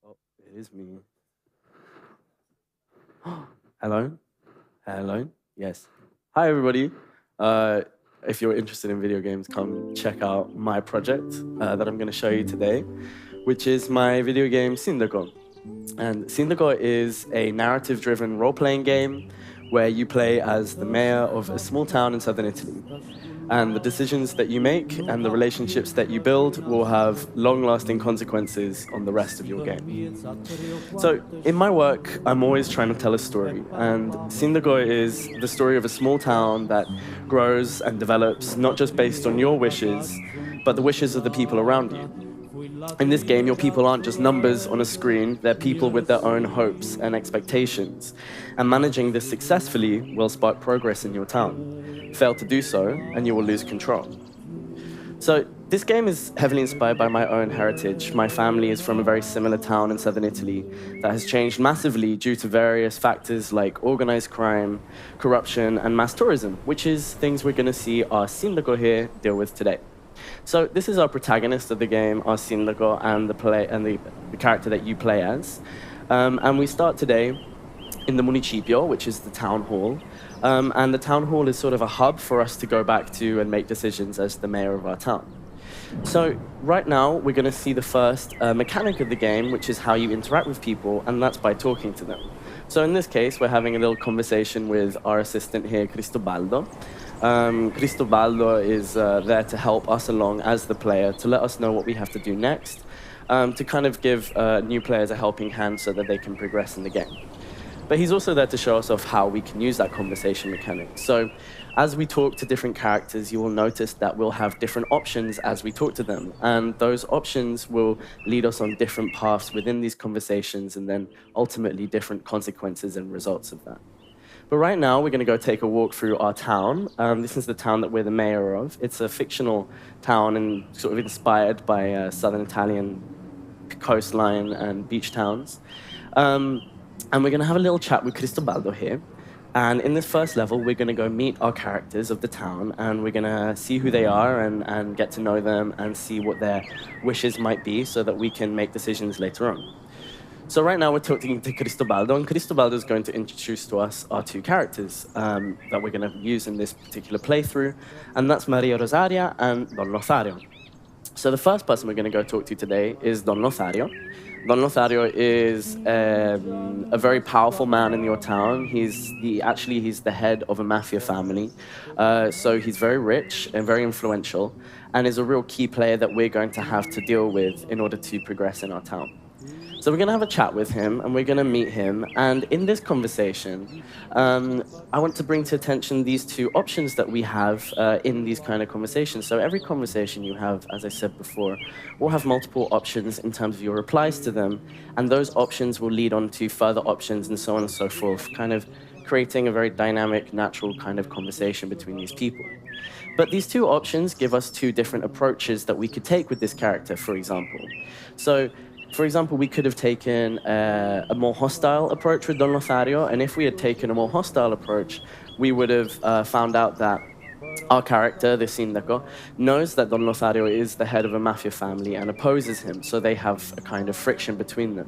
Oh, it is me. Hello? Hello? Yes. Hi, everybody. Uh, if you're interested in video games, come check out my project that I'm going to show you today, which is my video game Sindaco. And Sindaco is a narrative-driven role-playing game where you play as the mayor of a small town in southern Italy. And the decisions that you make and the relationships that you build will have long-lasting consequences on the rest of your game. So, in my work, I'm always trying to tell a story, and Sindago is the story of a small town that grows and develops not just based on your wishes, but the wishes of the people around you. In this game, your people aren't just numbers on a screen, they're people with their own hopes and expectations. And managing this successfully will spark progress in your town. Fail to do so, and you will lose control. So this game is heavily inspired by my own heritage. My family is from a very similar town in southern Italy that has changed massively due to various factors like organized crime, corruption, and mass tourism, which is things we're going to see our Sindaco here deal with today. So this is our protagonist of the game, our Sindaco, and the character that you play as. And we start today in the municipio, which is the town hall. And the town hall is sort of a hub for us to go back to and make decisions as the mayor of our town. So right now, we're going to see the first mechanic of the game, which is how you interact with people, and that's by talking to them. So in this case, we're having a little conversation with our assistant here, Cristobaldo. Cristobaldo is there to help us along as the player, to let us know what we have to do next, to kind of give new players a helping hand so that they can progress in the game. But he's also there to show us of how we can use that conversation mechanic. So as we talk to different characters, you will notice that we'll have different options as we talk to them. And those options will lead us on different paths within these conversations and then ultimately different consequences and results of that. But right now, we're going to go take a walk through our town. This is the town that we're the mayor of. It's a fictional town and sort of inspired by southern Italian coastline and beach towns. And we're going to have a little chat with Cristobaldo here. And in this first level, we're going to go meet our characters of the town, and we're going to see who they are and get to know them and see what their wishes might be so that we can make decisions later on. So right now, we're talking to Cristobaldo, and Cristobaldo is going to introduce to us our two characters that we're going to use in this particular playthrough, and that's Maria Rosaria and Don Lothario. So the first person we're going to go talk to today is Don Lothario. Don Lothario is a very powerful man in your town. He's the head of a mafia family. So he's very rich and very influential and is a real key player that we're going to have to deal with in order to progress in our town. So we're going to have a chat with him, and we're going to meet him. And in this conversation, I want to bring to attention these two options that we have in these kind of conversations. So every conversation you have, as I said before, will have multiple options in terms of your replies to them. And those options will lead on to further options and so on and so forth, kind of creating a very dynamic, natural kind of conversation between these people. But these two options give us two different approaches that we could take with this character, for example. So, for example, we could have taken a more hostile approach with Don Lothario, and if we had taken a more hostile approach, we would have found out that our character, the Sindaco, knows that Don Lothario is the head of a mafia family and opposes him, so they have a kind of friction between them.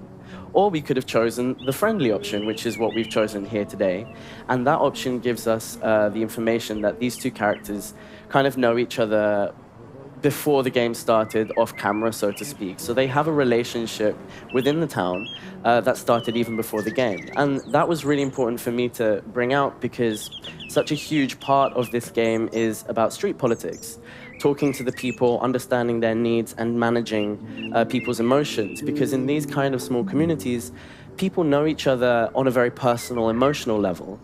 Or we could have chosen the friendly option, which is what we've chosen here today, and that option gives us the information that these two characters kind of know each other before the game started, off camera, so to speak. So they have a relationship within the town that started even before the game. And that was really important for me to bring out because such a huge part of this game is about street politics, talking to the people, understanding their needs, and managing people's emotions. Because in these kind of small communities, people know each other on a very personal, emotional level.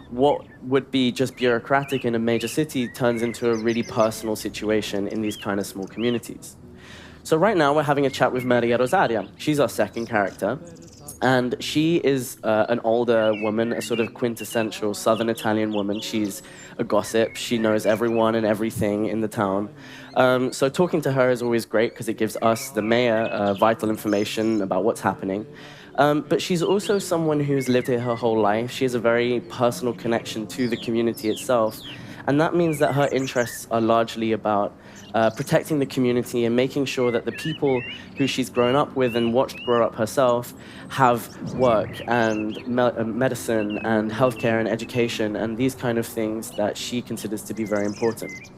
What would be just bureaucratic in a major city turns into a really personal situation in these kind of small communities. So right now we're having a chat with Maria Rosaria. She's our second character. And she is an older woman, a sort of quintessential southern Italian woman. She's a gossip. She knows everyone and everything in the town. So talking to her is always great because it gives us, the mayor, vital information about what's happening. But she's also someone who's lived here her whole life. She has a very personal connection to the community itself. And that means that her interests are largely about protecting the community and making sure that the people who she's grown up with and watched grow up herself have work and medicine and healthcare and education and these kind of things that she considers to be very important.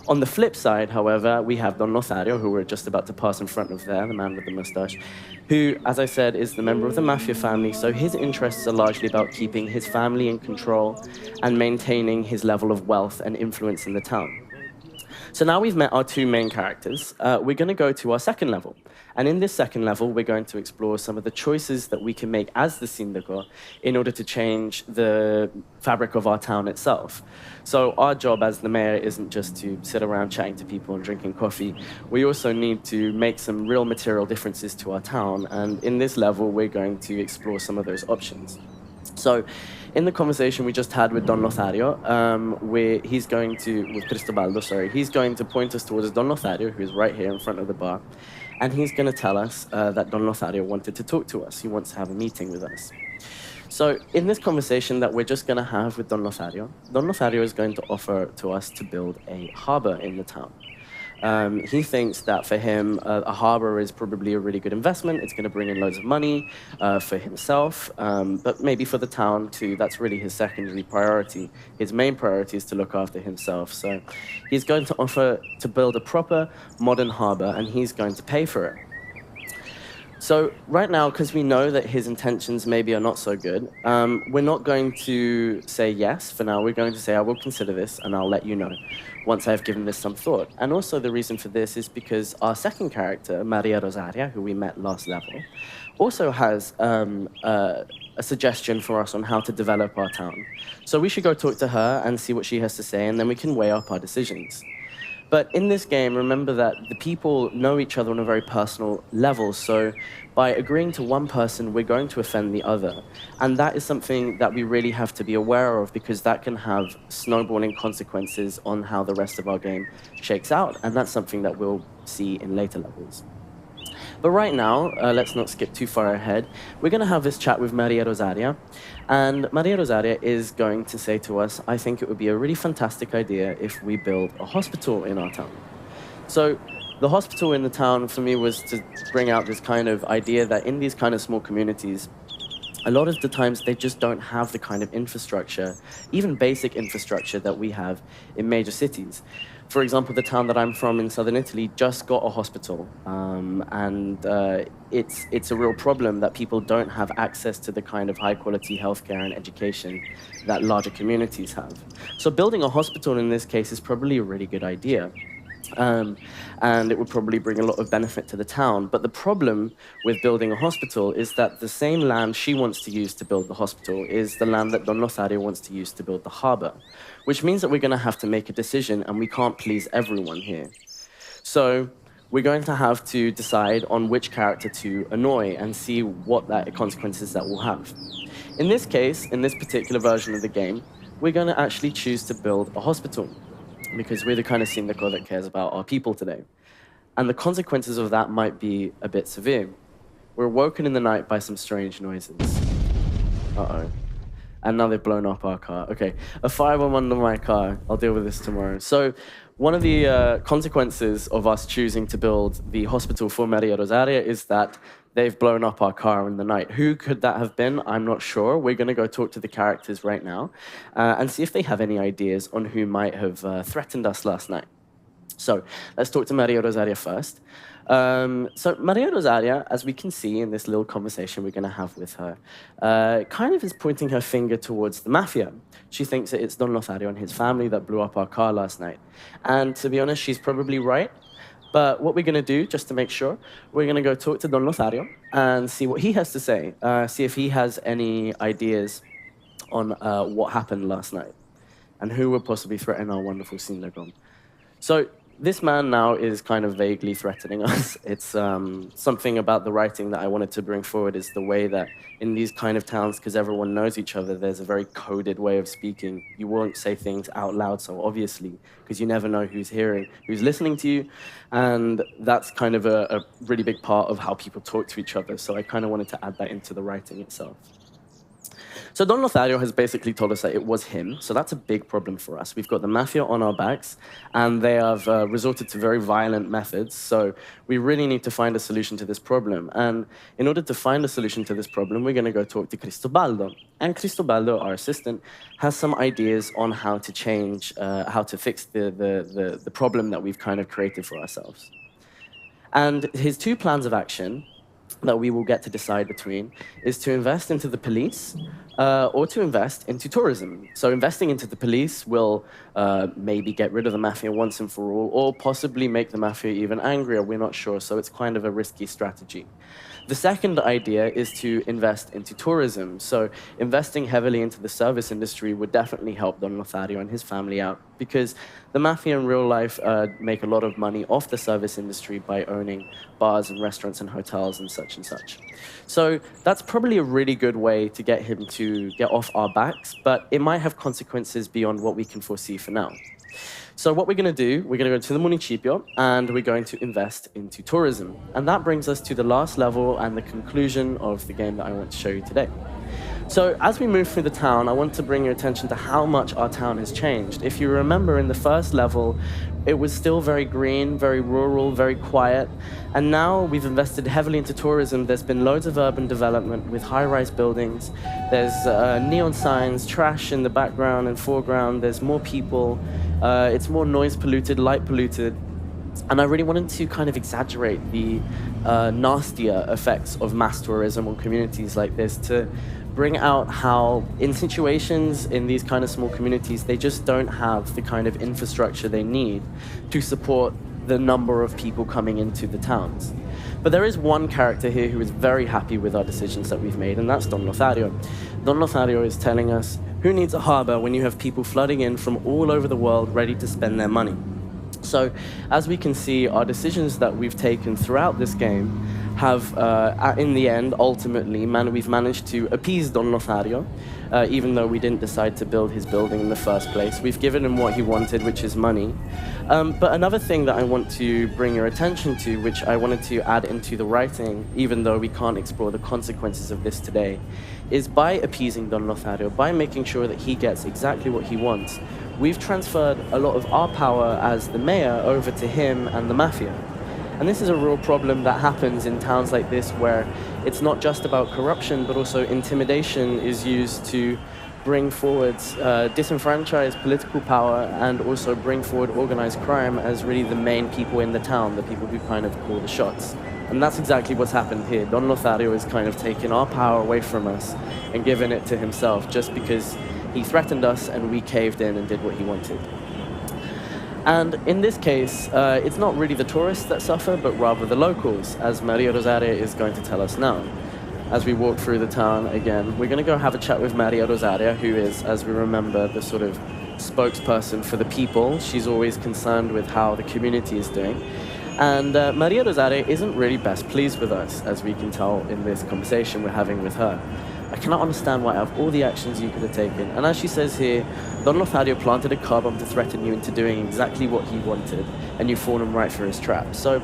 On the flip side, however, we have Don Lothario, who we're just about to pass in front of there, the man with the mustache, who, as I said, is the member of the mafia family, so his interests are largely about keeping his family in control and maintaining his level of wealth and influence in the town. So now we've met our two main characters, we're going to go to our second level. And in this second level, we're going to explore some of the choices that we can make as the Sindeko in order to change the fabric of our town itself. So our job as the mayor isn't just to sit around chatting to people and drinking coffee. We also need to make some real material differences to our town. And in this level, we're going to explore some of those options. So in the conversation we just had with Don Lothario, he's going to point us towards Don Lothario, who is right here in front of the bar, and he's going to tell us that Don Lothario wanted to talk to us. He wants to have a meeting with us. So in this conversation that we're just going to have with Don Lothario is going to offer to us to build a harbor in the town. He thinks that for him, a harbor is probably a really good investment. It's going to bring in loads of money for himself, but maybe for the town too. That's really his secondary priority. His main priority is to look after himself. So he's going to offer to build a proper modern harbor, and he's going to pay for it. So right now, because we know that his intentions maybe are not so good, we're not going to say yes for now. We're going to say, I will consider this, and I'll let you know once I've given this some thought. And also the reason for this is because our second character, Maria Rosaria, who we met last level, also has a suggestion for us on how to develop our town. So we should go talk to her and see what she has to say, and then we can weigh up our decisions. But in this game, remember that the people know each other on a very personal level. So by agreeing to one person, we're going to offend the other. And that is something that we really have to be aware of, because that can have snowballing consequences on how the rest of our game shakes out. And that's something that we'll see in later levels. But right now, let's not skip too far ahead. We're going to have this chat with Maria Rosaria. And Maria Rosaria is going to say to us, I think it would be a really fantastic idea if we build a hospital in our town. So the hospital in the town, for me, was to bring out this kind of idea that in these kind of small communities, a lot of the times they just don't have the kind of infrastructure, even basic infrastructure that we have in major cities. For example, the town that I'm from in southern Italy just got a hospital, and it's a real problem that people don't have access to the kind of high-quality healthcare and education that larger communities have. So building a hospital in this case is probably a really good idea. And it would probably bring a lot of benefit to the town. But the problem with building a hospital is that the same land she wants to use to build the hospital is the land that Don Lothario wants to use to build the harbor, which means that we're going to have to make a decision, and we can't please everyone here. So we're going to have to decide on which character to annoy and see what consequences that will have. In this case, in this particular version of the game, we're going to actually choose to build a hospital, because we're the kind of Sindeko that cares about our people today. And the consequences of that might be a bit severe. We're woken in the night by some strange noises. Uh-oh. And now they've blown up our car. Okay, a fire went under my car. I'll deal with this tomorrow. So one of the consequences of us choosing to build the hospital for Maria Rosaria is that they've blown up our car in the night. Who could that have been? I'm not sure. We're going to go talk to the characters right now and see if they have any ideas on who might have threatened us last night. So let's talk to Maria Rosaria first. So Maria Rosaria, as we can see in this little conversation we're going to have with her, kind of is pointing her finger towards the mafia. She thinks that it's Don Lothario and his family that blew up our car last night. And to be honest, she's probably right. But what we're going to do, just to make sure, we're going to go talk to Don Lothario and see what he has to say, see if he has any ideas on what happened last night and who would possibly threaten our wonderful Sindeko. So this man now is kind of vaguely threatening us. It's something about the writing that I wanted to bring forward is the way that in these kind of towns, because everyone knows each other, there's a very coded way of speaking. You won't say things out loud so obviously, because you never know who's hearing, who's listening to you. And that's kind of a really big part of how people talk to each other. So I kind of wanted to add that into the writing itself. So Don Lothario has basically told us that it was him, so that's a big problem for us. We've got the mafia on our backs, and they have resorted to very violent methods, so we really need to find a solution to this problem. And in order to find a solution to this problem, we're going to go talk to Cristobaldo. And Cristobaldo, our assistant, has some ideas on how to change, how to fix the problem that we've kind of created for ourselves. And his two plans of action that we will get to decide between is to invest into the police or to invest into tourism. So investing into the police will maybe get rid of the mafia once and for all, or possibly make the mafia even angrier, we're not sure, so it's kind of a risky strategy. The second idea is to invest into tourism. So investing heavily into the service industry would definitely help Don Lothario and his family out, because the mafia in real life make a lot of money off the service industry by owning bars and restaurants and hotels and such and such. So that's probably a really good way to get him to get off our backs, but it might have consequences beyond what we can foresee for now. So what we're going to do, we're going to go to the municipio, and we're going to invest into tourism. And that brings us to the last level and the conclusion of the game that I want to show you today. So as we move through the town, I want to bring your attention to how much our town has changed. If you remember, in the first level, it was still very green, very rural, very quiet. And now we've invested heavily into tourism. There's been loads of urban development with high-rise buildings. There's neon signs, trash in the background and foreground. There's more people. It's more noise polluted, light polluted. And I really wanted to kind of exaggerate the nastier effects of mass tourism on communities like this, to bring out how in situations in these kind of small communities, they just don't have the kind of infrastructure they need to support the number of people coming into the towns. But there is one character here who is very happy with our decisions that we've made, and that's Don Lothario. Don Lothario is telling us, who needs a harbor when you have people flooding in from all over the world ready to spend their money? So, as we can see, our decisions that we've taken throughout this game have, in the end, ultimately, we've managed to appease Don Lothario, even though we didn't decide to build his building in the first place. We've given him what he wanted, which is money. But another thing that I want to bring your attention to, which I wanted to add into the writing, even though we can't explore the consequences of this today, is by appeasing Don Lothario, by making sure that he gets exactly what he wants, we've transferred a lot of our power as the mayor over to him and the mafia. And this is a real problem that happens in towns like this, where it's not just about corruption, but also intimidation is used to bring forward disenfranchised political power, and also bring forward organized crime as really the main people in the town, the people who kind of call the shots. And that's exactly what's happened here. Don Lothario has kind of taken our power away from us and given it to himself, just because he threatened us and we caved in and did what he wanted. And in this case, it's not really the tourists that suffer, but rather the locals, as Maria Rosaria is going to tell us now. As we walk through the town again, we're going to go have a chat with Maria Rosaria, who is, as we remember, the sort of spokesperson for the people. She's always concerned with how the community is doing. And Maria Rosaria isn't really best pleased with us, as we can tell in this conversation we're having with her. I cannot understand why, out of all the actions you could have taken. And as she says here, Don Lothario planted a car bomb to threaten you into doing exactly what he wanted, and you've fallen right for his trap. So,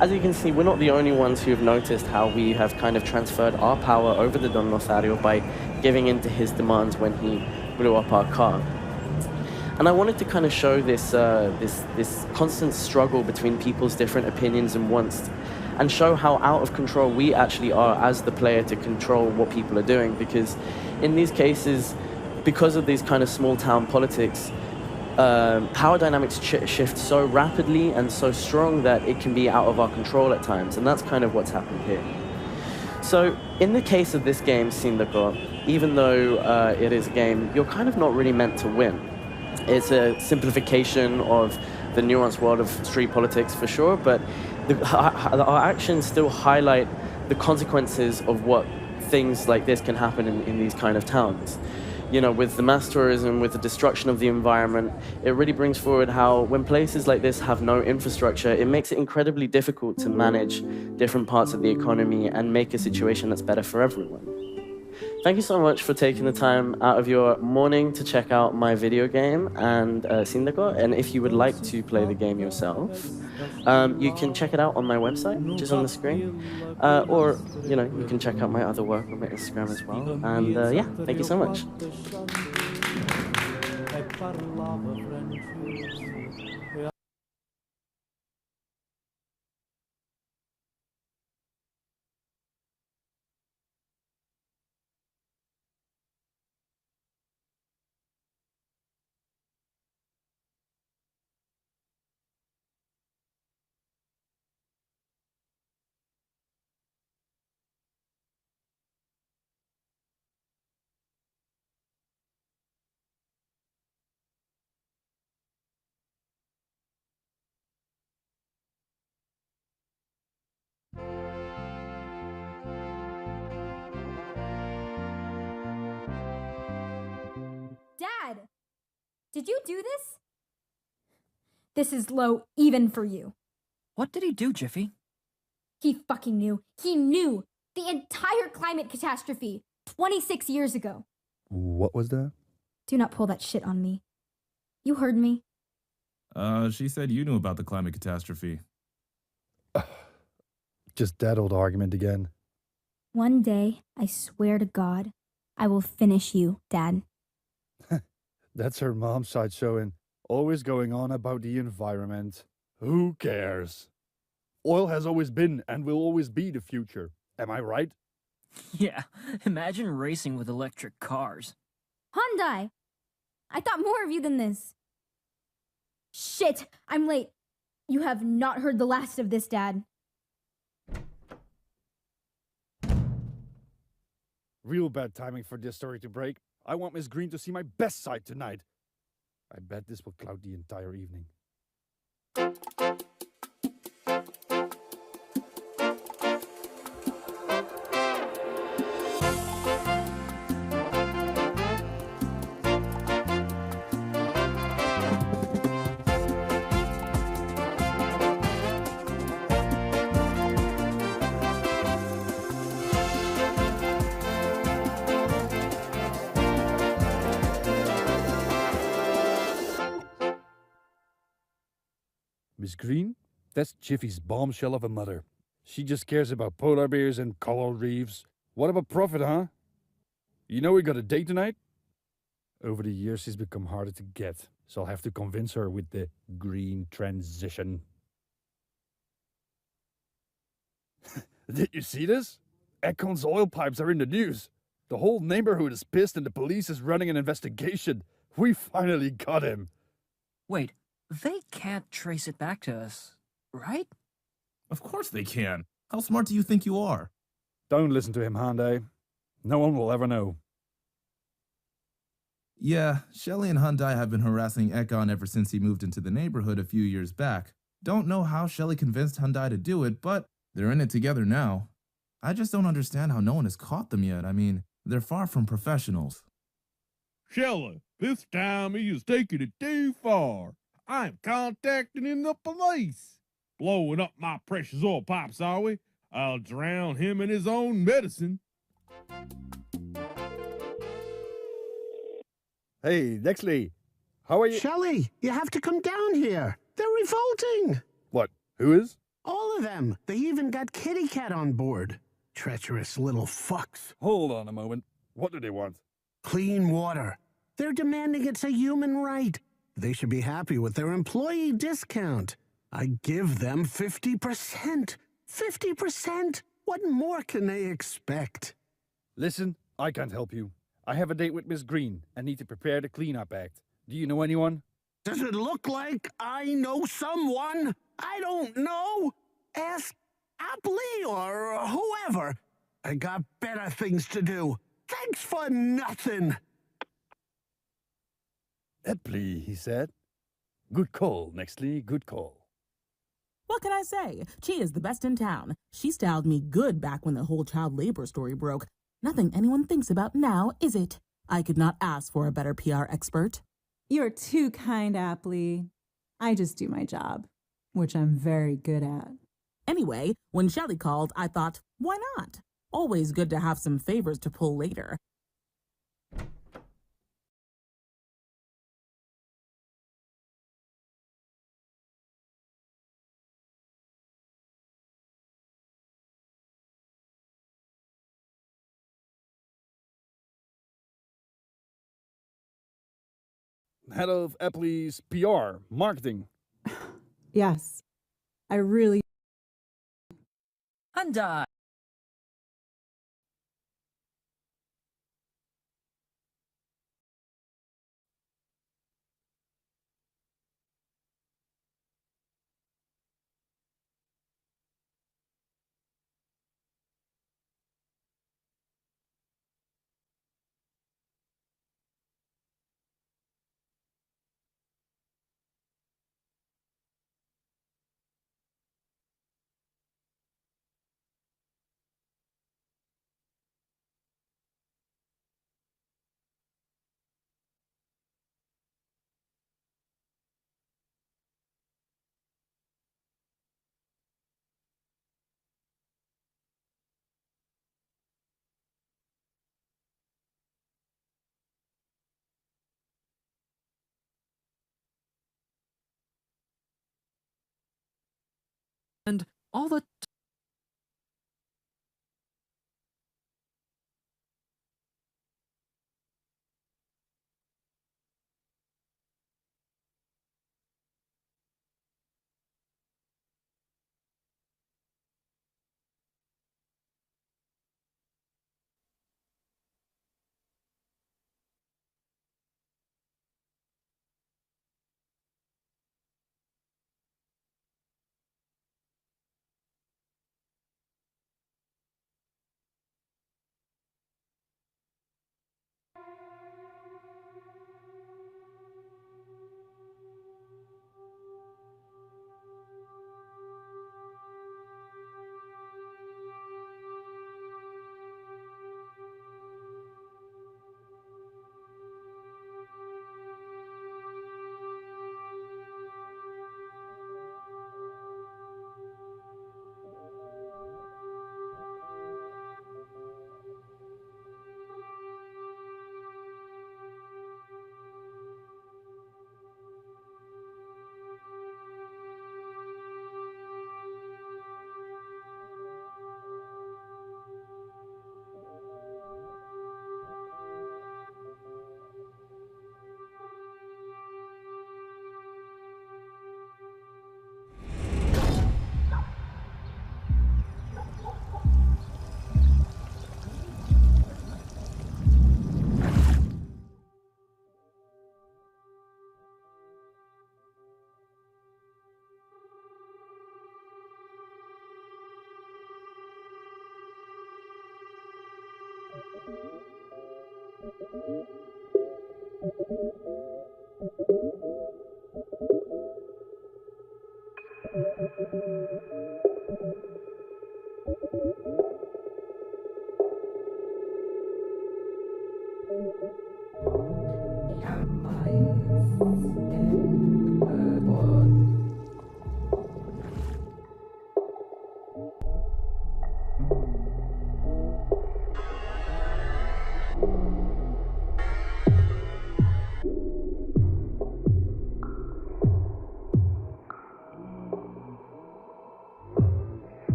as you can see, we're not the only ones who have noticed how we have kind of transferred our power over to Don Lothario by giving in to his demands when he blew up our car. And I wanted to kind of show this, this constant struggle between people's different opinions and wants, and show how out of control we actually are as the player to control what people are doing. Because in these cases, because of these kind of small town politics, power dynamics shift so rapidly and so strong that it can be out of our control at times. And that's kind of what's happened here. So in the case of this game, Sindaco, even though it is a game, you're kind of not really meant to win. It's a simplification of the nuanced world of street politics for sure, but our actions still highlight the consequences of what things like this can happen in these kind of towns. You know, with the mass tourism, with the destruction of the environment, it really brings forward how when places like this have no infrastructure, it makes it incredibly difficult to manage different parts of the economy and make a situation that's better for everyone. Thank you so much for taking the time out of your morning to check out my video game and Sindaco. And if you would like to play the game yourself, You can check it out on my website, which is on the screen. Or, you can check out my other work on my Instagram as well. And yeah, thank you so much. Dad! Did you do this? This is low even for you. What did he do, Jiffy? He fucking knew. He knew the entire climate catastrophe 26 years ago. What was that? Do not pull that shit on me. You heard me. She said you knew about the climate catastrophe. Just that old argument again. One day, I swear to God, I will finish you, Dad. That's her mom's side showing. Always going on about the environment. Who cares? Oil has always been and will always be the future. Am I right? Yeah, imagine racing with electric cars. Hyundai! I thought more of you than this. Shit, I'm late. You have not heard the last of this, Dad. Real bad timing for this story to break. I want Miss Green to see my best side tonight. I bet this will cloud the entire evening. Miss Green? That's Jiffy's bombshell of a mother. She just cares about polar bears and coral reefs. What of a profit, huh? You know we got a date tonight? Over the years, she's become harder to get, so I'll have to convince her with the green transition. Did you see this? Econ's oil pipes are in the news. The whole neighborhood is pissed and the police is running an investigation. We finally got him. Wait, they can't trace it back to us, right? Of course they can. How smart do you think you are? Don't listen to him, Hyundai. No one will ever know. Yeah, Shelley and Hyundai have been harassing Ekon ever since he moved into the neighborhood a few years back. Don't know how Shelley convinced Hyundai to do it, but they're in it together now. I just don't understand how no one has caught them yet. I mean, they're far from professionals. Shelley, this time he is taking it too far. I am contacting in the police. Blowing up my precious oil pipes, are we? I'll drown him in his own medicine. Hey, Dexley. How are you? Shelley, you have to come down here. They're revolting. What? Who is? All of them. They even got Kitty Cat on board. Treacherous little fucks. Hold on a moment. What do they want? Clean water. They're demanding it's a human right. They should be happy with their employee discount. I give them 50%. 50%? What more can they expect? Listen, I can't help you. I have a date with Miss Green and need to prepare the cleanup act. Do you know anyone? Does it look like I know someone? I don't know. Ask Apley or whoever. I got better things to do. Thanks for nothing. Epley, he said. Good call, Nextley, good call. What can I say? She is the best in town. She styled me good back when the whole child labor story broke. Nothing anyone thinks about now, is it? I could not ask for a better PR expert. You're too kind, Apley. I just do my job, which I'm very good at. Anyway, when Shelley called, I thought, why not? Always good to have some favors to pull later. head of Apple's PR, marketing. Yes, I really. Hyundai. And all the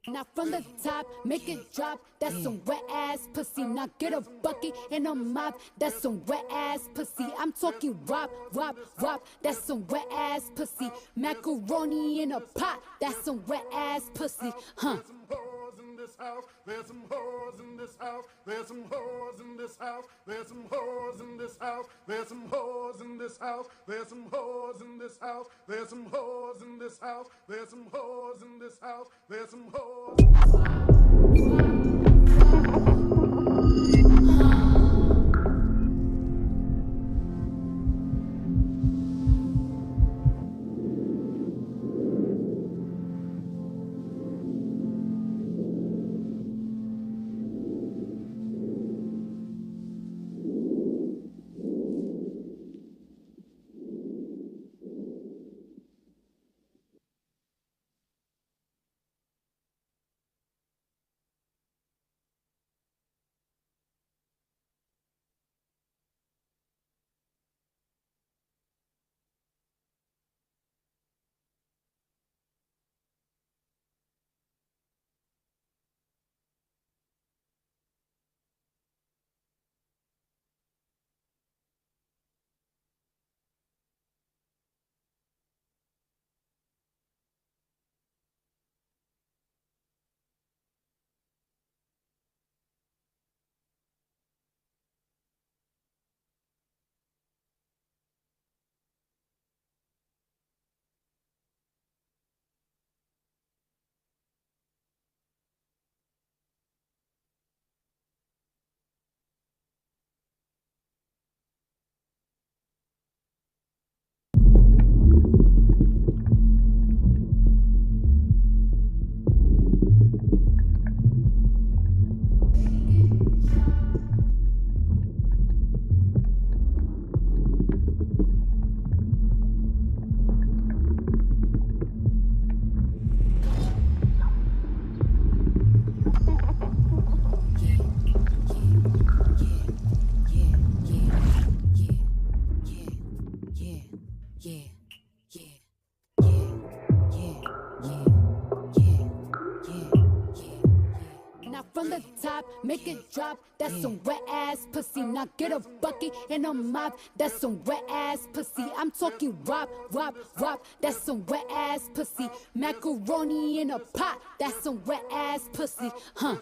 Now from the top, make it drop. That's some wet ass pussy. Now get a bucket and a mop. That's some wet ass pussy. I'm talking wop, wop, wop. That's some wet ass pussy. Macaroni in a pot. That's some wet ass pussy. Huh? There's some whores in this house. There's some whores in this house. There's some whores in this house. There's some whores in this house. There's some whores in this house. There's some whores in this house. There's some whores in this house. There's some whores. From the top, make it drop. That's some wet ass pussy. Now get a bucket and a mop. That's some wet ass pussy. I'm talking wop, wop, wop. That's some wet ass pussy. Macaroni in a pot. That's some wet ass pussy. Huh?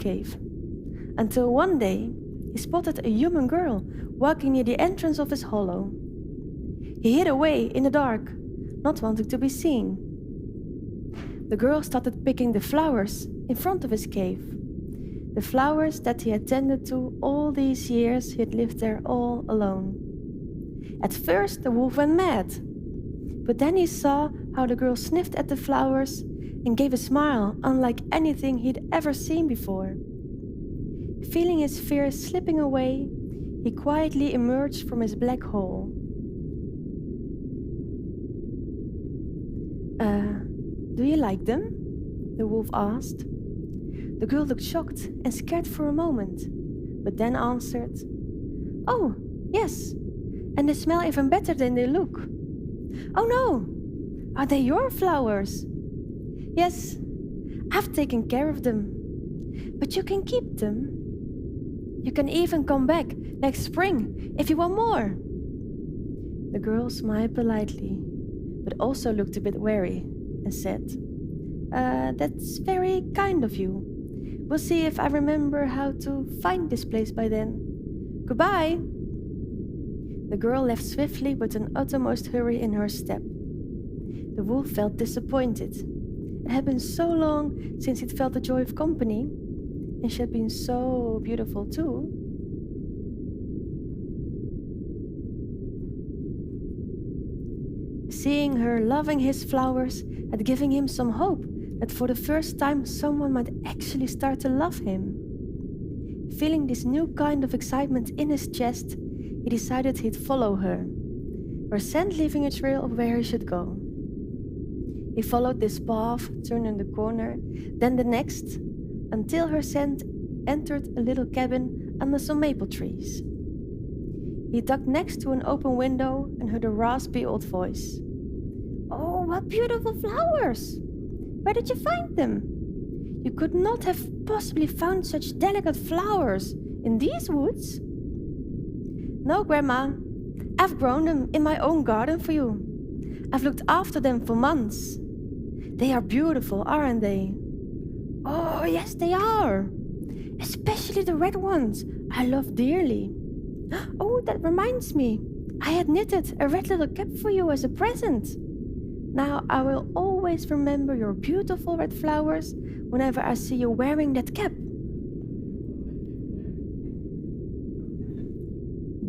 cave. Until one day, he spotted a human girl walking near the entrance of his hollow. He hid away in the dark, not wanting to be seen. The girl started picking the flowers in front of his cave. The flowers that he had tended to all these years he had lived there all alone. At first, the wolf went mad. But then he saw how the girl sniffed at the flowers and gave a smile unlike anything he'd ever seen before. Feeling his fears slipping away, he quietly emerged from his black hole. Do you like them? The wolf asked. The girl looked shocked and scared for a moment, but then answered, "Oh, yes, and they smell even better than they look." "Oh no! Are they your flowers?" "Yes, I've taken care of them. But you can keep them. You can even come back next spring if you want more." The girl smiled politely, but also looked a bit wary and said, "That's very kind of you. We'll see if I remember how to find this place by then. Goodbye." The girl left swiftly with an uttermost hurry in her step. The wolf felt disappointed. It had been so long since he'd felt the joy of company, and she had been so beautiful too. Seeing her loving his flowers had given him some hope that for the first time someone might actually start to love him. Feeling this new kind of excitement in his chest, he decided he'd follow her, her scent leaving a trail of where he should go. He followed this path, turning the corner, then the next, until her scent entered a little cabin under some maple trees. He ducked next to an open window and heard a raspy old voice. "Oh, what beautiful flowers! Where did you find them? You could not have possibly found such delicate flowers in these woods." "No, Grandma. I've grown them in my own garden for you. I've looked after them for months. They are beautiful, aren't they?" "Oh, yes, they are. Especially the red ones I love dearly. Oh, that reminds me. I had knitted a red little cap for you as a present. Now I will always remember your beautiful red flowers whenever I see you wearing that cap."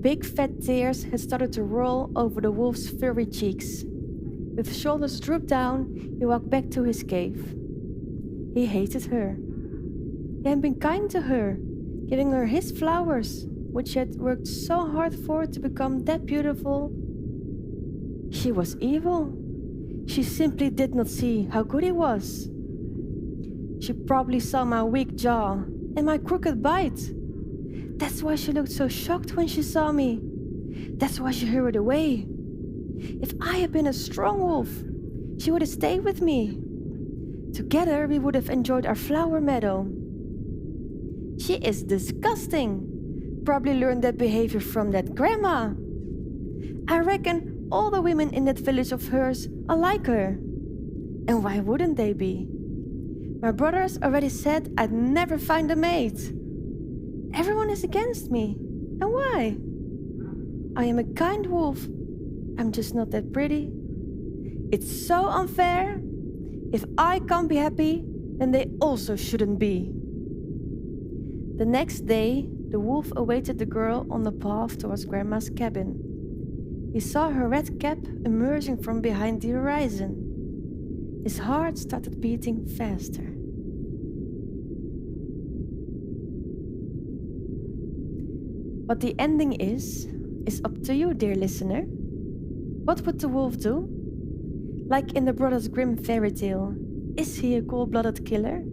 Big fat tears had started to roll over the wolf's furry cheeks. With shoulders drooped down, he walked back to his cave. He hated her. He had been kind to her, giving her his flowers, which he had worked so hard for to become that beautiful. She was evil. She simply did not see how good he was. She probably saw my weak jaw and my crooked bite. That's why she looked so shocked when she saw me. That's why she hurried away. If I had been a strong wolf, she would have stayed with me. Together we would have enjoyed our flower meadow. She is disgusting. Probably learned that behavior from that grandma. I reckon all the women in that village of hers are like her. And why wouldn't they be? My brothers already said I'd never find a mate. Everyone is against me. And why? I am a kind wolf. I'm just not that pretty. It's so unfair. If I can't be happy, then they also shouldn't be. The next day, the wolf awaited the girl on the path towards Grandma's cabin. He saw her red cap emerging from behind the horizon. His heart started beating faster. What the ending is up to you, dear listener. What would the wolf do? Like in the Brothers Grimm fairy tale, is he a cold-blooded killer?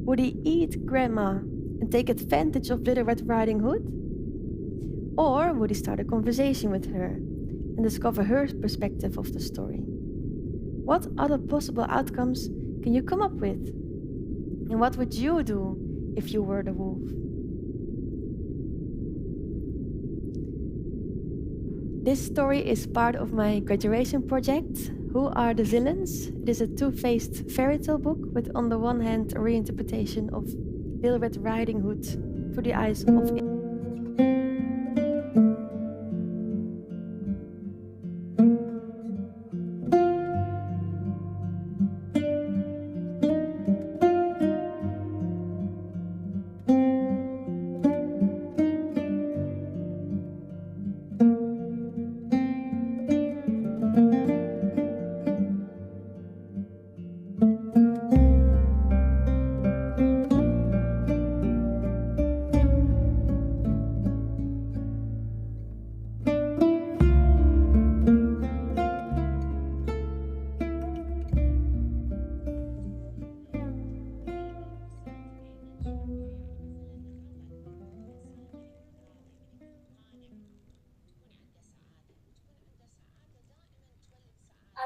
Would he eat Grandma and take advantage of Little Red Riding Hood? Or would he start a conversation with her and discover her perspective of the story? What other possible outcomes can you come up with? And what would you do if you were the wolf? This story is part of my graduation project, Who Are the Villains? It is a two-faced fairy tale book with, on the one hand, a reinterpretation of Little Red Riding Hood through the eyes of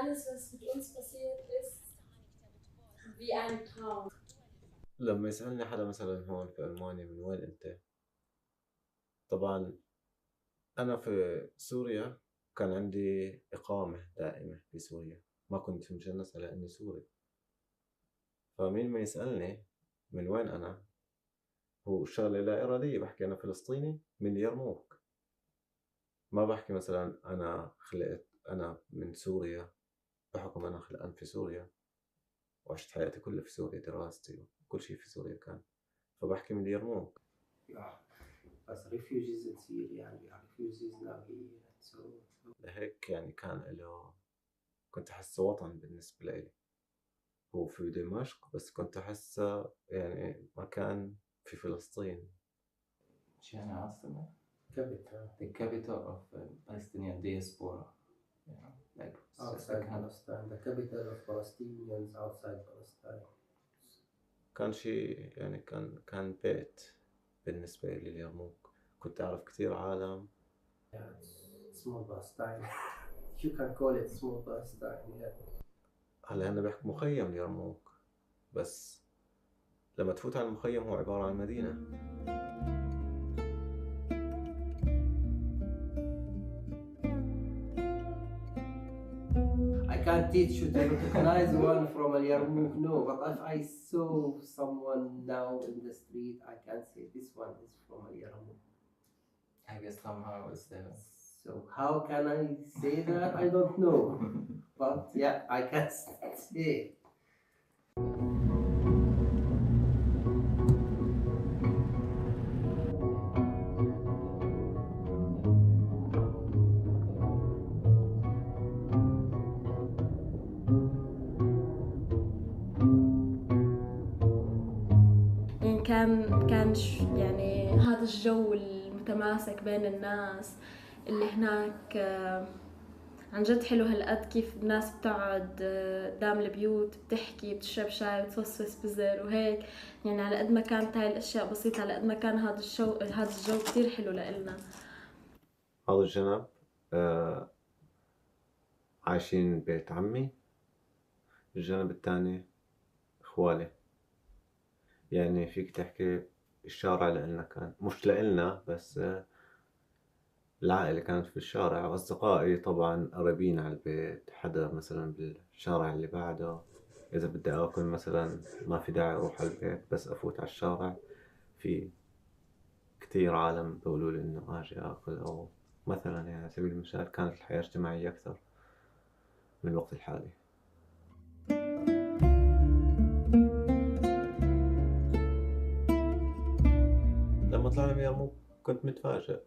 Alles, was mit uns passiert ist, wie ein Traum. لما يسألني حدا مثلا هون في ألمانيا من وين أنت؟ طبعا أنا في سوريا كان عندي إقامة دائمة في سوريا، ما كنت مجنس على إني سوري. فمين ما يسألني من وين أنا، هو شغلة لا إرادية بحكي أنا فلسطيني من اليرموك. ما بحكي مثلا أنا خلقت أنا من سوريا بحكم أنا خلقان في سوريا وعشت حياتي كلها في سوريا، دراستي وكل شيء في سوريا كان، فبحكي من اليرموك. As refugees in Syria and we are refugees now here. So لهيك يعني كان له، كنت أحسه وطن بالنسبة لي. هو في دمشق بس كنت أحسه يعني مكان في فلسطين. China عاصمة capital, the capital of Palestinian diaspora. You know, like outside Palestine, the capital of Palestinians outside Palestine. كان شيء يعني كان بيت بالنسبة لي اليرموك. كنت أعرف كثير عالم. Yeah, it's small Palestine. You can call it small Palestine. Yeah. هلا هنا بيحكوا مخيم اليرموك، بس لما تفوت على المخيم هو عبارة عن مدينة. I can't teach you to recognize one from a Yarmouk, no, but if I saw someone now in the street, I can say this one is from a Yarmouk. I guess somehow it's there. So how can I say that? I don't know. But yeah, I can say. كان يعني هذا الجو المتماسك بين الناس اللي هناك عن جد حلو. هالقد كيف الناس بتقعد قدام البيوت بتحكي بتشرب شاي بتفصفص بزر وهيك، يعني على قد ما كانت هاي الاشياء بسيطة على قد ما كان هذا الجو كتير حلو لإلنا. هذا الجنب عايشين بيت عمي، الجنب الثاني اخوالي. يعني فيك تحكي الشارع لإلنا كان مش لإلنا بس العائلة كانت في الشارع، وأصدقائي طبعا قريبين على البيت. حدا مثلا بالشارع اللي بعده، إذا بدي آكل مثلا ما في داعي أروح على البيت، بس أفوت على الشارع في كتير عالم بقولوا لي إنه أجي آكل. أو مثلا يعني على سبيل المثال كانت الحياة اجتماعية أكثر من الوقت الحالي. لما طلعنا من يرموك كنت متفاجئ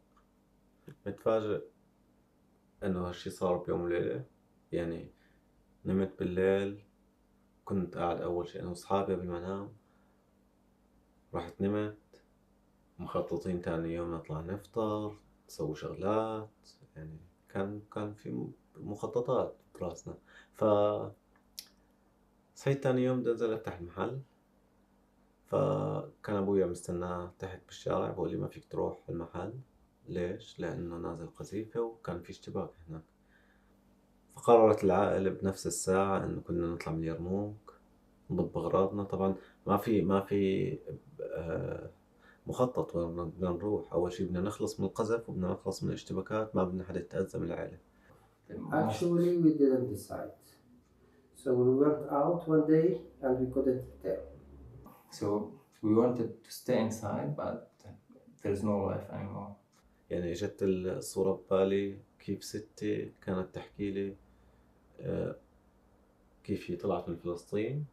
إنه هالشي صار بيوم وليلة. يعني نمت بالليل، كنت قاعد أول شيء أنا وأصحابي قبل ما أنام، رحت نمت مخططين تاني يوم نطلع نفطر نسوي شغلات. يعني كان في مخططات براسنا. صحيت تاني يوم بدي أنزل أفتح المحل، فكان أبويا مستناه تحت بالشارع بقول لي ما فيك تروح المحل. ليش؟ لأنه نازل قذيفة وكان في اشتباك هناك. فقررت العائلة بنفس الساعة إنه كنا نطلع من اليرموك نضب أغراضنا. طبعا ما في مخطط وين بدنا نروح. أول شيء بدنا نخلص من القذف وبدنا نخلص من الاشتباكات، ما بدنا حدا يتأذى من العائلة. Actually, we didn't decide. So we went out one day and we couldn't tell. So We wanted to stay inside, but there's no life anymore. يعني اجت الصورة ببالي كيف ستي كانت تحكي لي كيف هي طلعت من فلسطين،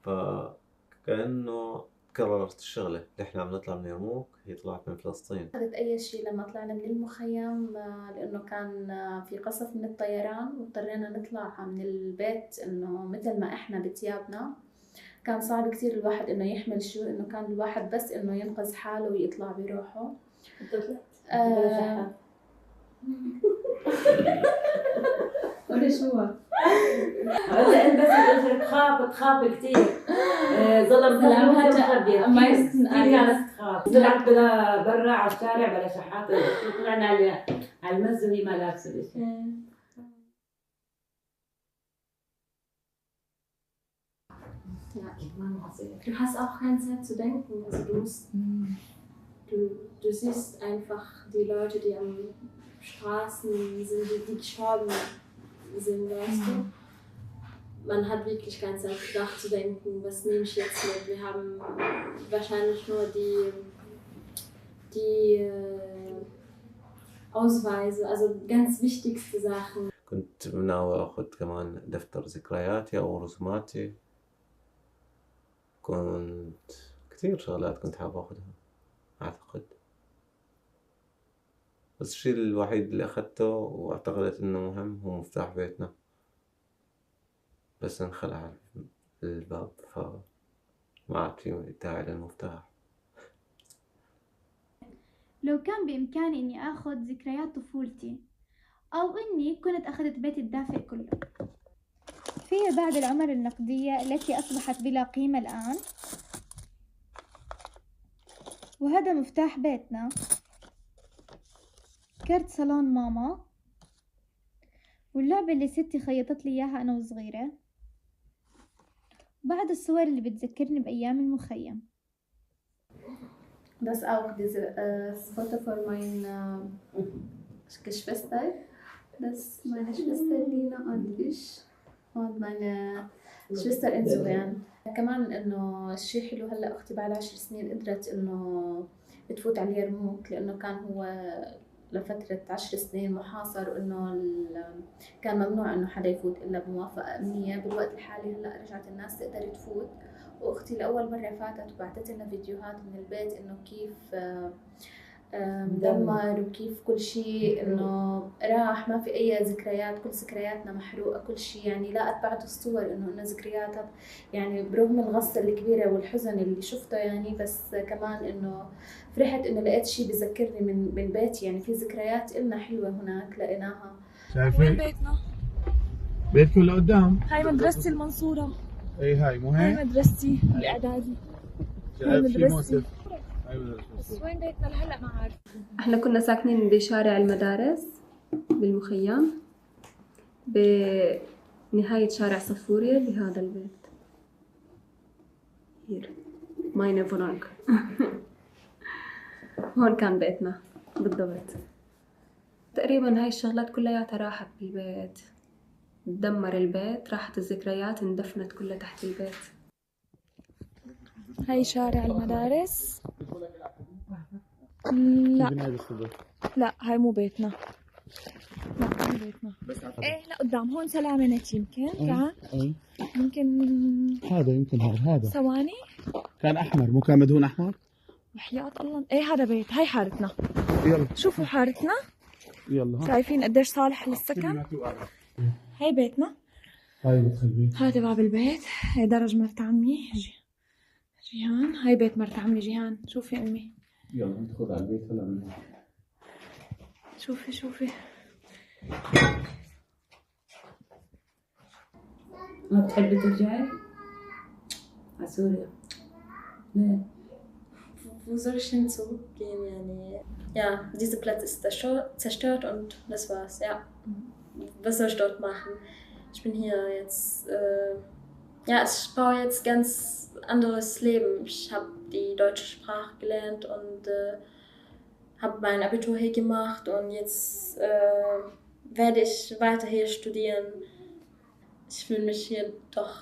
فكأنه كررت الشغلة اللي احنا عم نطلع من يرموك هي طلعت من فلسطين. أخذت أي شيء لما طلعنا من المخيم لأنه كان في قصف من الطيران واضطرينا نطلع من البيت، إنه مثل ما إحنا بتيابنا كان صعب كتير الواحد إنه يحمل شو، إنه كان الواحد بس إنه ينقذ حاله ويطلع بروحه. أنت طلعت؟ قولي شو هو؟ أنت بس تخاف كتير. ظلم مخبية ما يمكن كانت تخاف. طلعت بلا برا على الشارع بلا شحات، طلعنا على المز وهي ما لابسة شيء. Ja, du hast auch keine Zeit zu denken. Also du siehst einfach die Leute, die am Straßen sind, die gestorben sind, weißt du. Man hat wirklich keine Zeit nachzudenken, was nehme ich jetzt mit. Wir haben wahrscheinlich nur die Ausweise, also ganz wichtigste Sachen. كنت ناوي أخذ كمان دفتر ذكرياتي أو رسوماتي، كنت كتير شغلات كنت حابب أخذها أعتقد، بس الشيء الوحيد اللي أخذته واعتقدت إنه مهم هو مفتاح بيتنا، بس انخلع الباب فما عاد في داعي للمفتاح. لو كان بإمكاني إني آخذ ذكريات طفولتي أو إني كنت أخذت بيتي الدافئ كله في بعض العمر النقدية التي أصبحت بلا قيمة الآن، وهذا مفتاح بيتنا، كرت صالون ماما، واللعبة اللي ستي خيطت لي إياها أنا وصغيرة، بعض الصور اللي بتذكرني بأيام المخيم. Das auch diese Foto von meiner Geschwister. Das ist meine Schwester Lina und ich und meine Schwester Insofern. كمان إنه الشيء حلو هلا أختي بعد 10 سنين قدرت إنه تفوت على اليرموك، لأنه كان هو لفترة 10 سنين محاصر، وإنه كان ممنوع إنه حدا يفوت إلا بموافقة أمنية. بالوقت الحالي هلا رجعت الناس تقدر تفوت، واختي لاول مره فاتت وبعثت لنا فيديوهات من البيت انه كيف مدمر وكيف كل شيء انه راح، ما في اي ذكريات، كل ذكرياتنا محروقه، كل شيء يعني لاقت بعض الصور انه ذكرياتها يعني برغم الغصه الكبيره والحزن اللي شفته يعني، بس كمان انه فرحت انه لقيت شيء بذكرني من بيتي، يعني في ذكريات إلنا حلوه هناك لقيناها. وين بيتنا؟ بيتكم اللي قدام؟ هاي مدرستي المنصورة. اي هاي مو هيك؟ هاي مدرستي الإعدادي. هاي مدرستي. بس وين بيتنا لهلا ما عارف. احنا كنا ساكنين بشارع المدارس بالمخيم بنهاية شارع صفوريا بهذا البيت. هير ماينه فونانك. هون كان بيتنا بالضبط. تقريبا هاي الشغلات كلياتها راحت بالبيت، تدمر البيت، راحت الذكريات اندفنت كلها تحت البيت. هاي شارع المدارس. لا هاي مو بيتنا. لا مو بيتنا. ايه لا قدام هون سلامة نت يمكن كان. يمكن هذا يمكن هذا. ثواني. كان احمر مو كان مدهون احمر؟ وحياة الله ايه هذا بيت. هاي حارتنا. يلا شوفوا حارتنا. يلا شايفين قديش صالح للسكن. هاي بيتنا. هاي مدخل بيت. هذا باب البيت. هاي درج مرت عمي جيهان. هاي بيت مرت عمي جيهان. شوفي امي. يلا ندخل على البيت هلا من هون. شوفي ما بتحبي ترجعي على سوريا؟ ليه؟ Wo soll ich hin zurückgehen? Ja, diese Platz ist zerstört und das war's. Ja, was soll ich dort machen? Ich bin hier jetzt, ja, ich baue jetzt ganz anderes Leben. Ich habe die deutsche Sprache gelernt und habe mein Abitur hier gemacht und jetzt werde ich weiter hier studieren. Ich fühle mich hier doch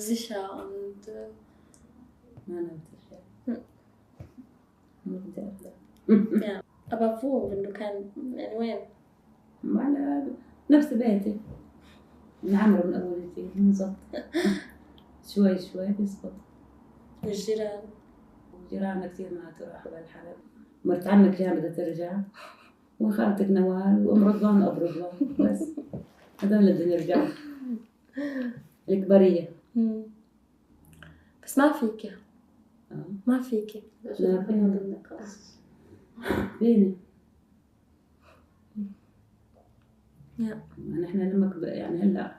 sicher und ما أنا بترجع ما بدي أرجع Ja. Aber wo, wenn du kein... يعني وين؟ على نفس بيتي نعمره من أول وجديد نزبط شوي شوي بيزبط. والجيران؟ جيراننا كثير ما تروح بالحلب. مرت عمك جاء بدها ترجع وخالتك نوال وأم رضوان وأبو رضوان بس هذول اللي بدهم يرجعوا الكبرية. بس ما فيكي ما فيكي لا فيني نحن لما يعني هلا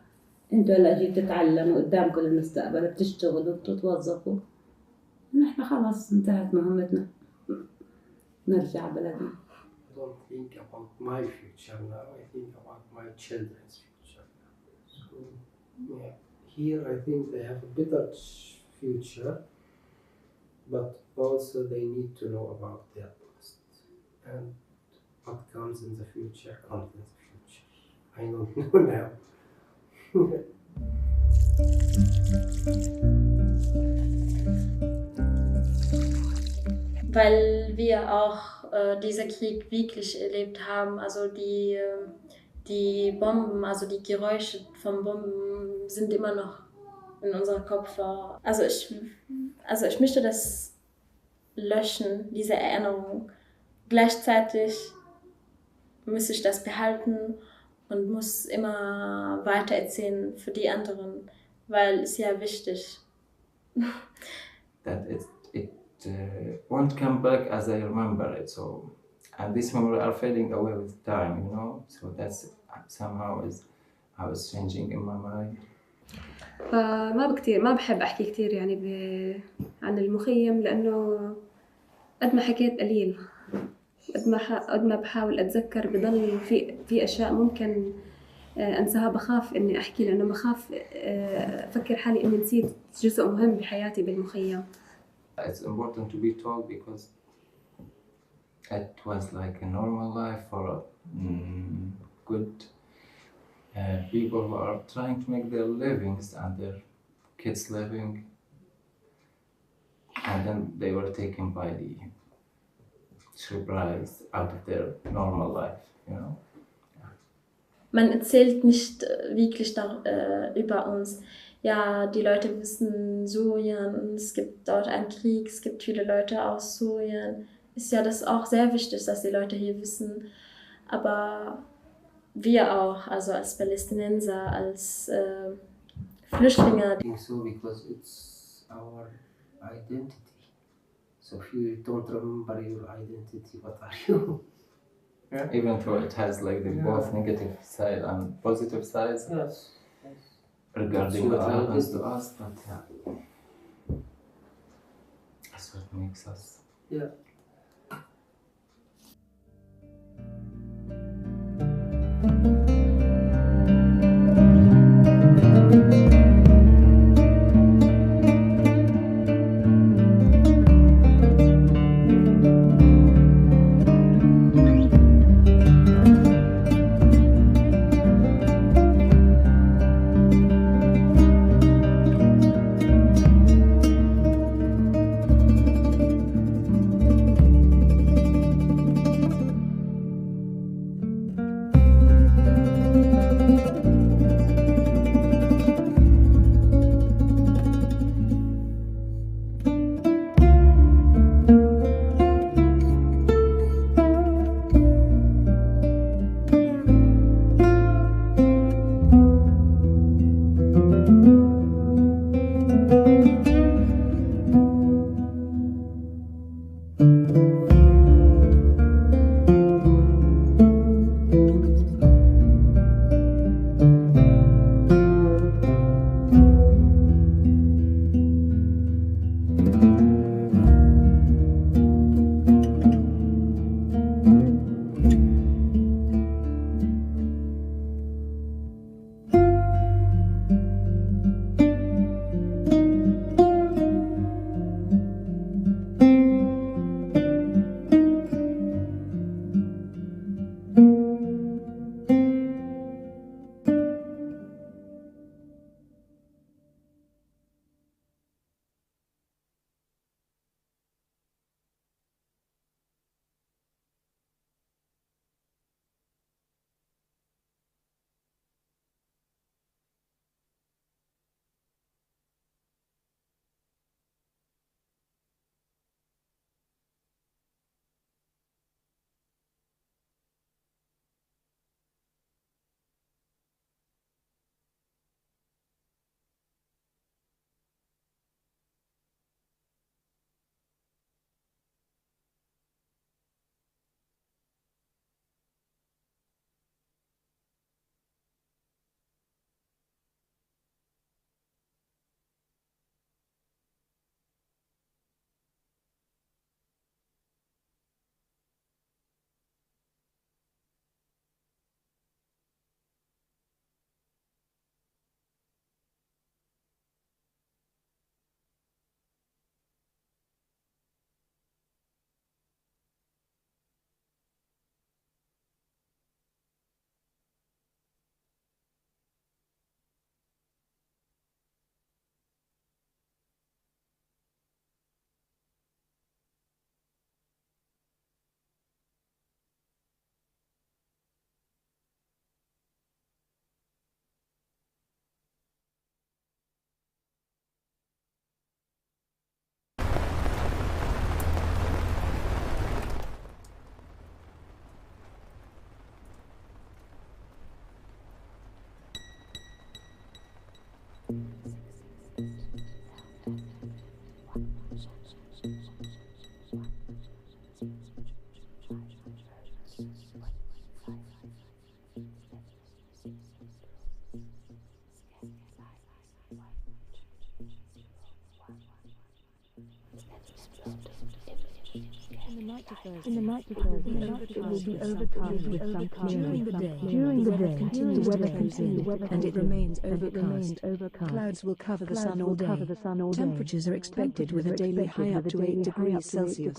انتوا هلا جيتوا تتعلموا قدامكم المستقبل بتشتغلوا بتتوظفوا نحن خلاص انتهت مهمتنا نرجع بلدنا. I don't think about my future now. I think about my children's future. So yeah, here I think they have a better future, but also they need to know about their past and what comes in the future comes in the future. I don't know now. Weil wir auch dieser Krieg wirklich erlebt haben, also die Bomben, also die Geräusche von Bomben sind immer noch in unserem Kopf. Also ich möchte das löschen, diese Erinnerung. Gleichzeitig muss ich das behalten und muss immer weiter erzählen für die anderen, weil es ja wichtig. That it won't come back as I remember it. So, and these memories are fading away with time, you know. So that's somehow is how it's changing in my mind. ما بحب أحكي كتير يعني عن المخيم لأنه قد ما حكيت قليل. قد ما بحاول أتذكر بضل في أشياء ممكن أنساها. بخاف إني أحكي لأنه بخاف أفكر حالي إني نسيت جزء مهم بحياتي بالمخيم. It's important to be told because it was like a normal life for good people who are trying to make their livings and their kids living, and then they were taken by the surprise out of their normal life, you know. Man erzählt nicht wirklich über uns. Ja, die Leute wissen Syrien, es gibt dort einen Krieg, es gibt viele Leute aus Syrien. Ist ja das auch sehr wichtig, dass die Leute hier wissen. Aber wir auch, also als Palästinenser, als Flüchtlinge. I think so because it's our identity. So if you don't remember your identity, what are you? Yeah. Even though it has like the both negative side and positive sides. Yes. Regarding what happens to us, but yeah, that's what makes us. Yeah. In the night to Thursday, it will be overcast with some clouds. During the day, the weather continues and it remains overcast. Clouds will cover the sun all day. Temperatures are expected with a daily high up to 8 degrees Celsius.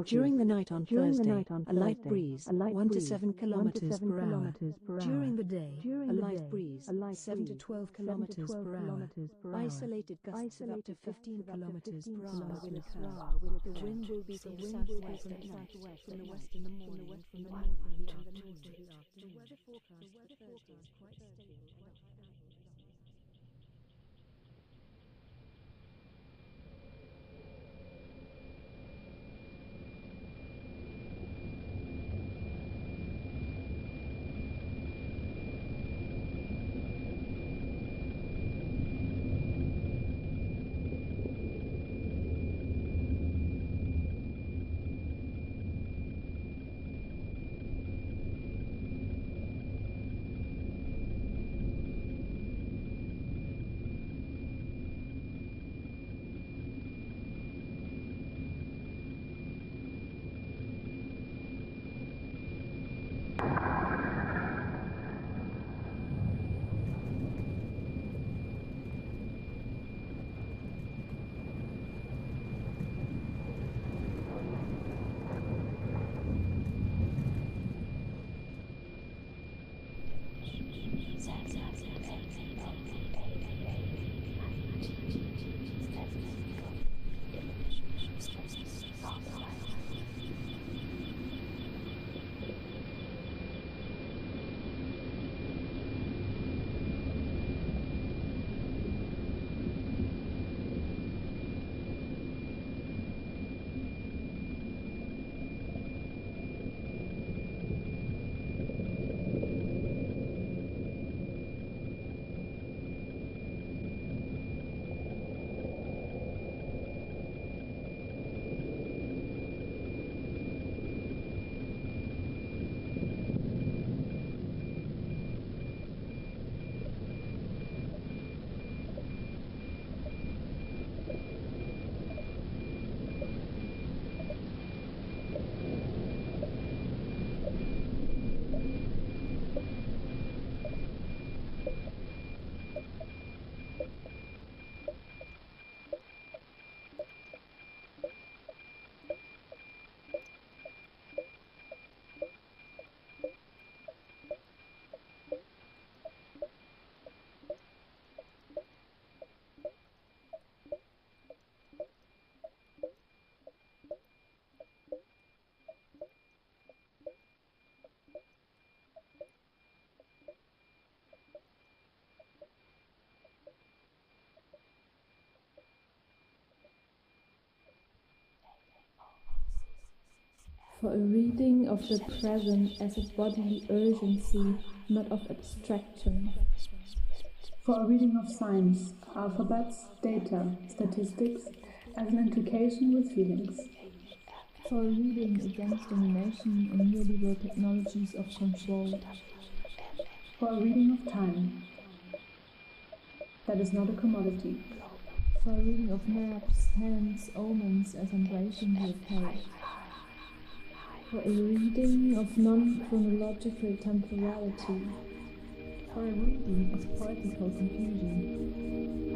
During the night on Thursday, a light breeze, 1 to 7 kilometers per hour. During the day, a light breeze, 7 to 12 kilometers per hour. Isolated gusts of up to 15 kilometers per hour will occur. The wind will be from southwest at night, from the west in the morning, and from the north in the afternoon. The weather forecast for Thursday is quite stable. For a reading of the present as a bodily urgency, not of abstraction. For a reading of science, alphabets, data, statistics, as an implication with feelings. For a reading against domination and neoliberal technologies of control. For a reading of time. That is not a commodity. For a reading of maps, hands, omens as embracing the opaque. For a reading of non-chronological temporality. For a reading as poetical confusion.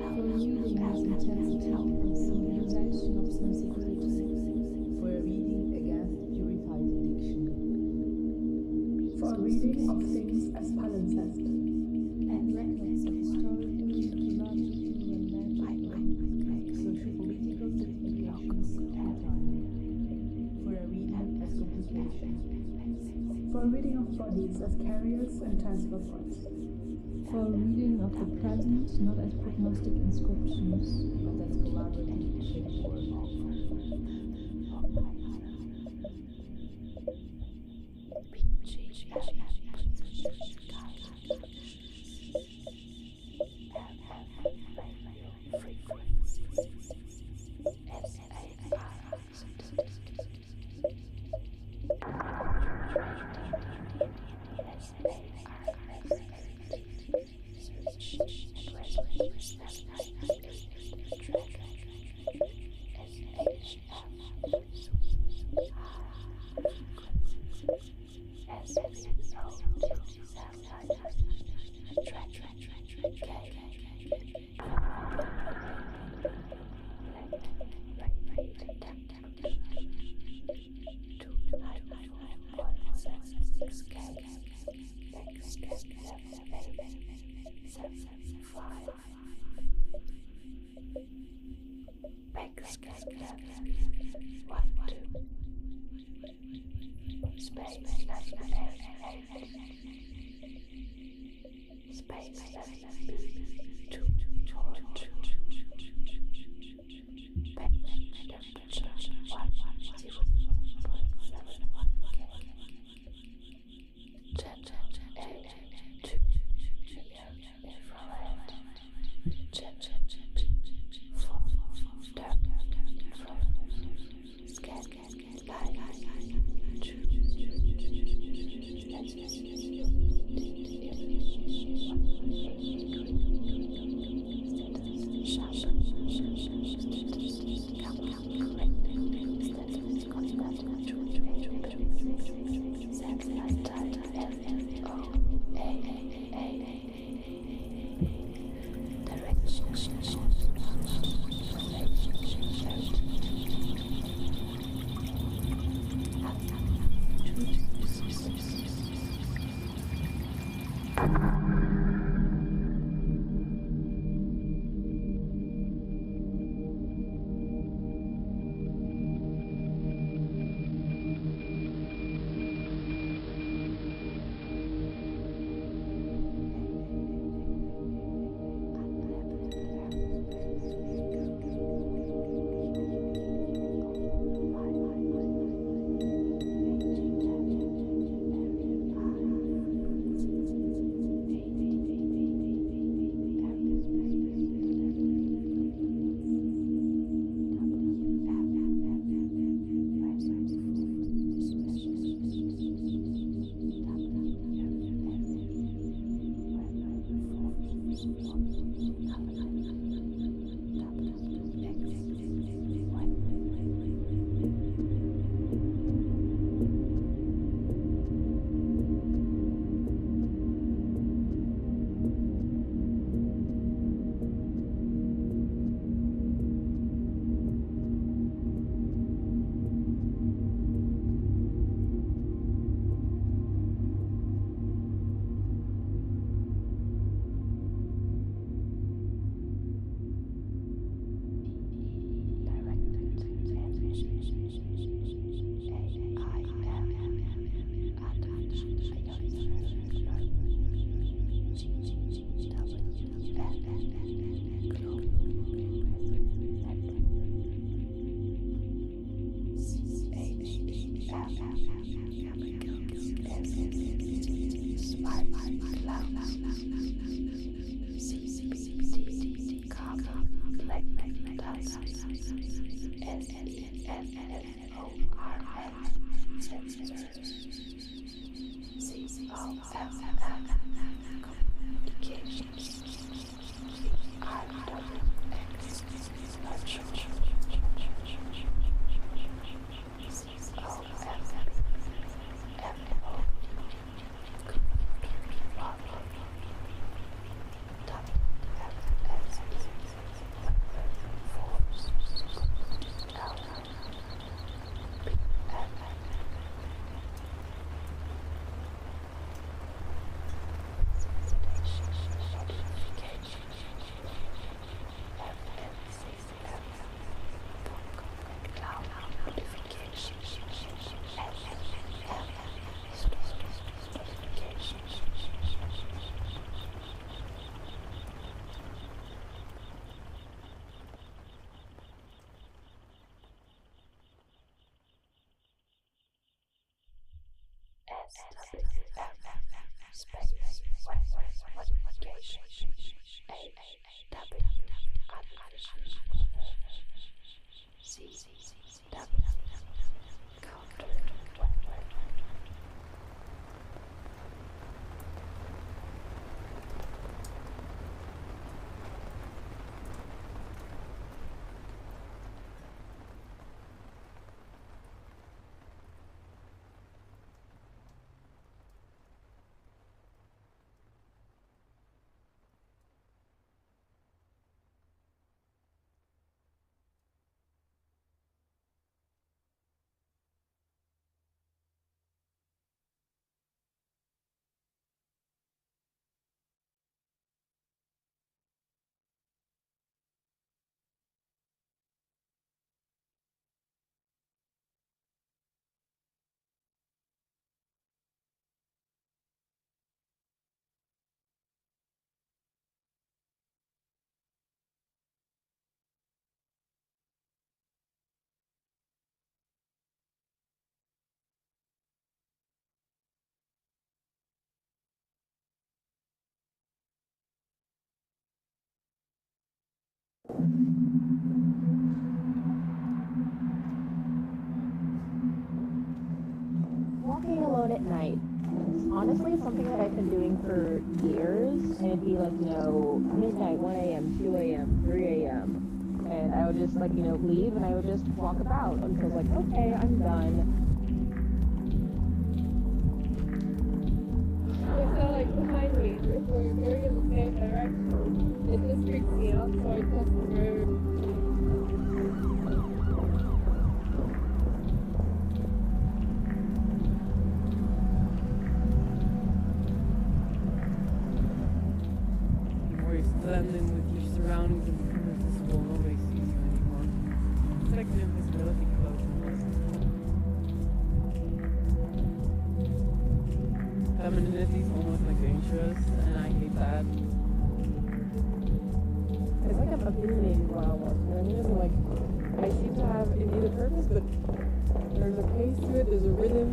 For a reading as intensity and civilization of sensibility. For a reading against purified addiction. For a reading of things as palimpsest. And records of historical, mythological, and magical, socio-political significations of time. For a reading as complication. For a reading of bodies as carriers and transfer points. For a reading of the present, not as prognostic inscriptions, but as collaborative framework. Walking alone at night. It's honestly something that I've been doing for years, and it'd be like, midnight, 1 a.m., 2 a.m., 3 a.m., and I would just leave and I would just walk about until like, okay, I'm done. So like behind me, if we're going in the same direction, it just freaks me out, so I cross the road. Blending with your surroundings and become invisible, nobody sees you anymore. It's like an invisibility cloak almost. Femininity is almost like dangerous, and I hate that. It's like I'm opinionated almost, you know what I mean? Like, I seem to have it need a purpose, but there's a pace to it, there's a rhythm.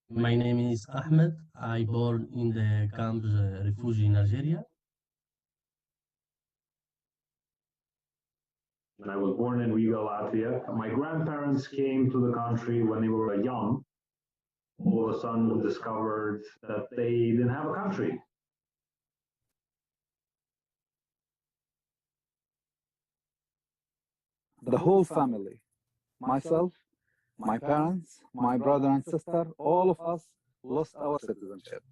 My name is Ahmed. I born in the camp refugee in Algeria. I was born in Riga, Latvia. My grandparents came to the country when they were young. All of a sudden discovered that they didn't have a country. The whole family, myself, my parents, my brother and sister, all of us lost our citizenship.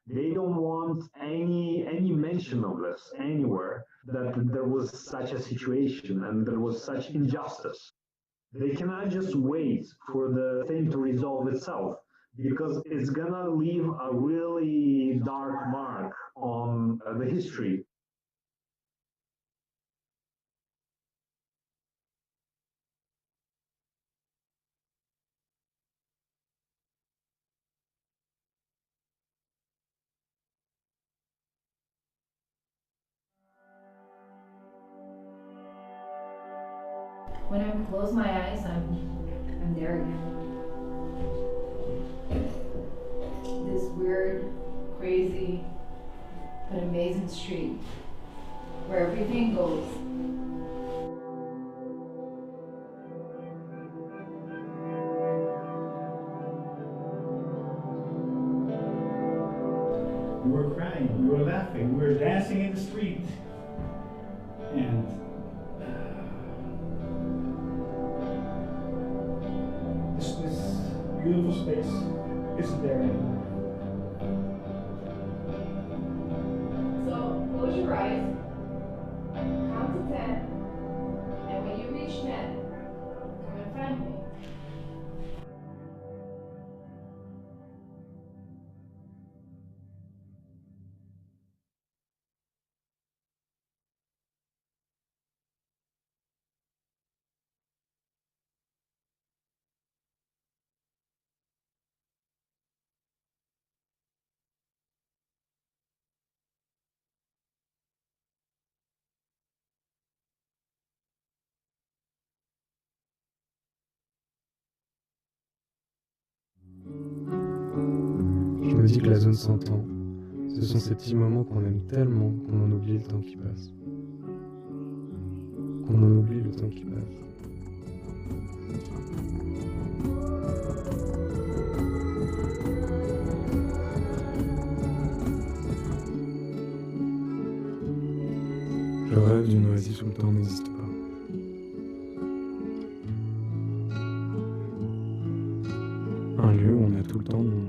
They don't want any mention of this anywhere, that there was such a situation and there was such injustice. They cannot just wait for the thing to resolve itself, because it's gonna leave a really dark mark on the history. When I close my eyes, I'm there again. This weird, crazy, but amazing street where everything goes. We were crying, we were laughing, we were dancing in the street. And this beautiful space isn't there anymore. So close your eyes, count to 10, and when you reach 10, come and find me. Je me dis que la zone s'entend. Ce sont ces petits moments qu'on aime tellement qu'on en oublie le temps qui passe. Qu'on en oublie le temps qui passe. Je rêve d'une oasis où le temps n'existe pas. Un lieu où on a tout le temps du monde.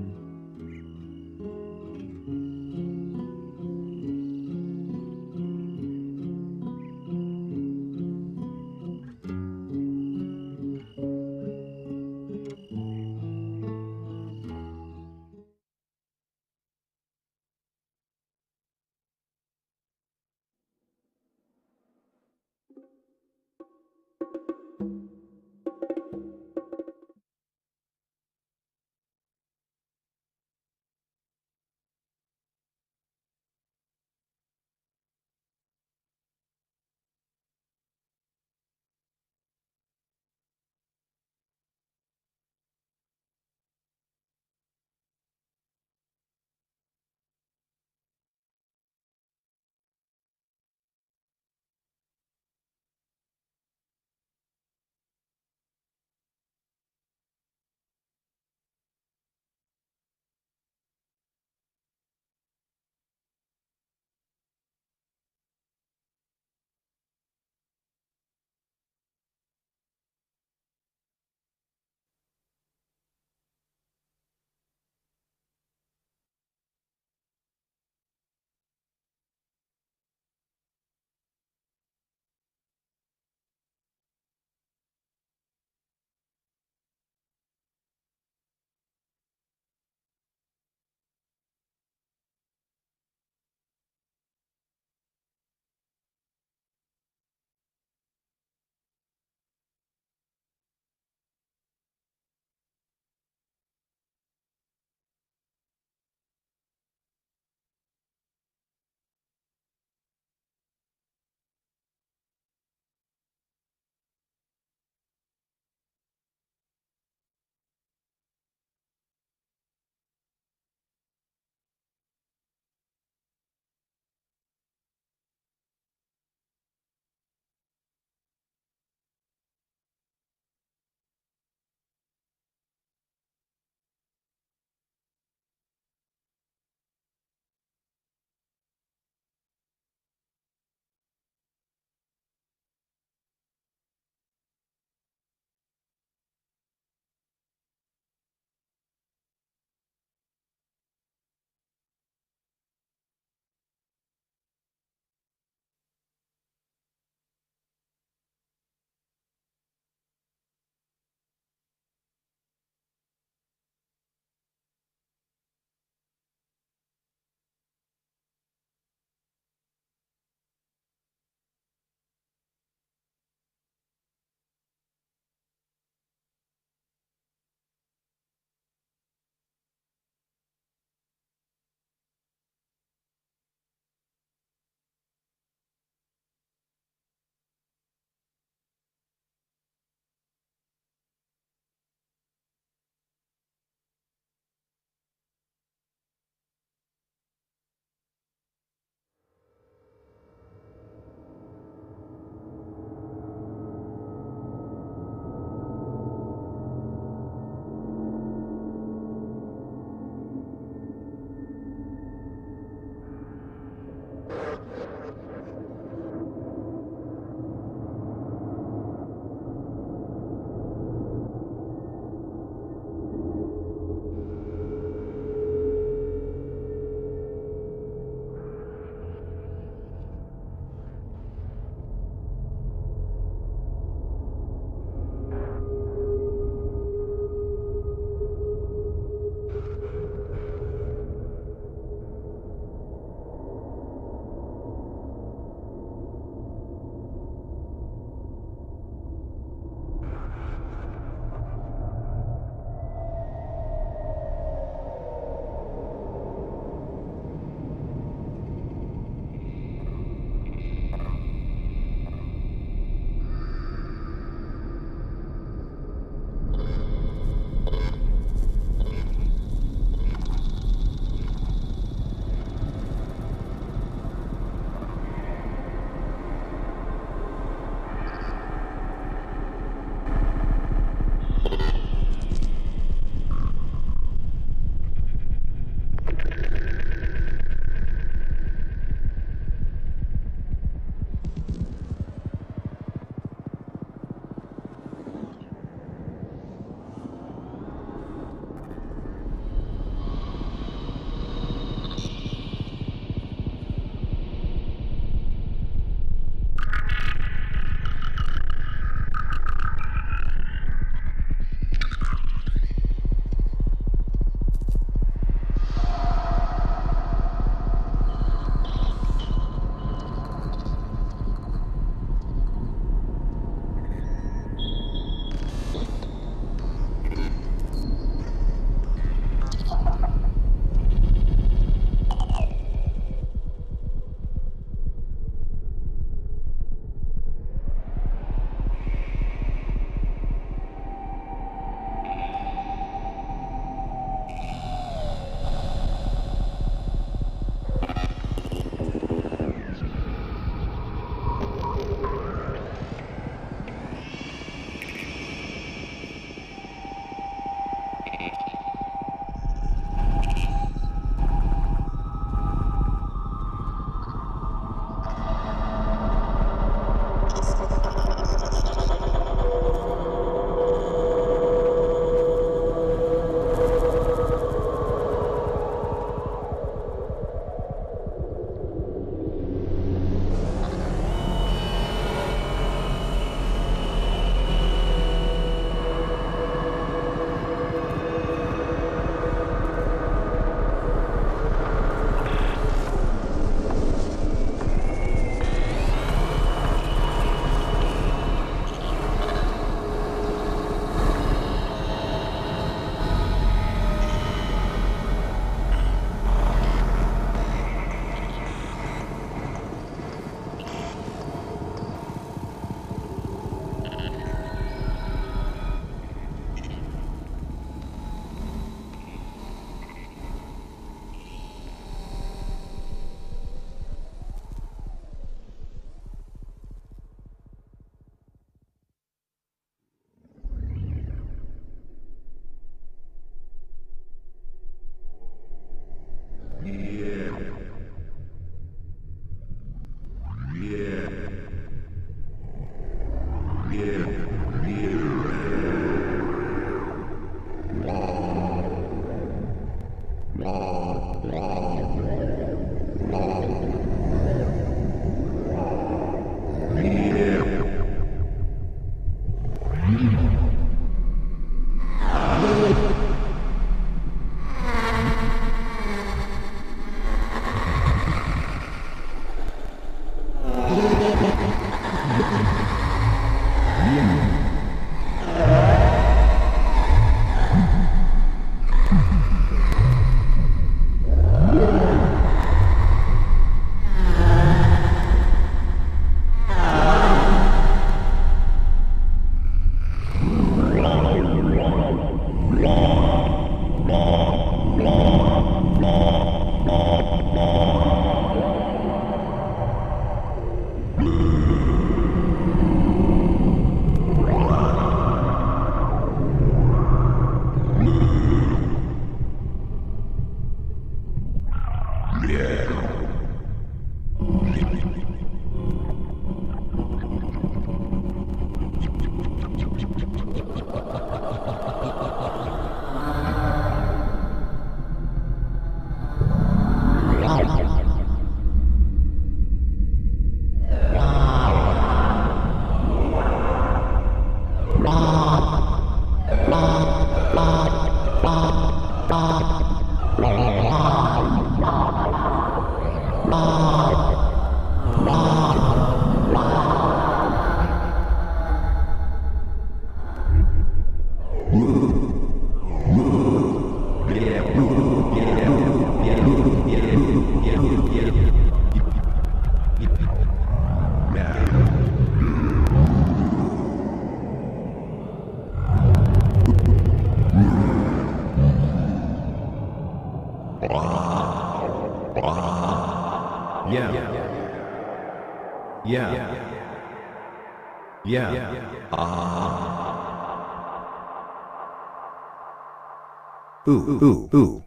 ooh.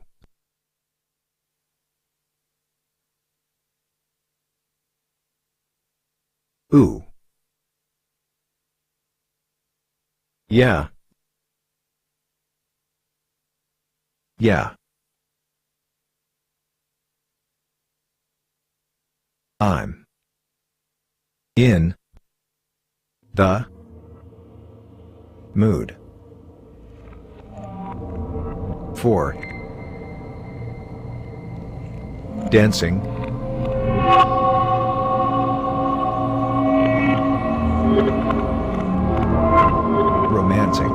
Ooh. Yeah. Yeah. I'm in the mood for dancing, romancing.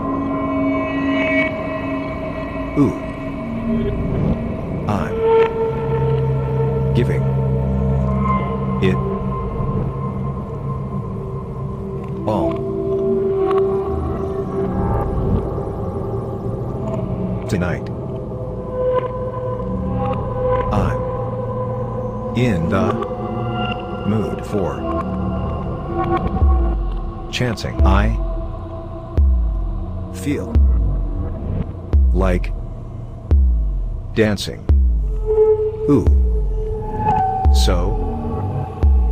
Ooh. I'm giving it all tonight. I'm in the mood for chancing. I feel like dancing. Ooh. So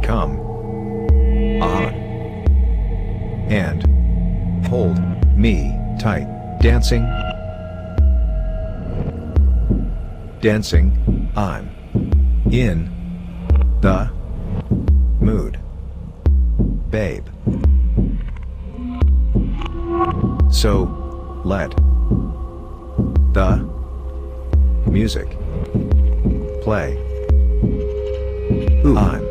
come on and hold me tight. Dancing. Dancing. I'm in the mood, babe. So let the music play. Ooh. I'm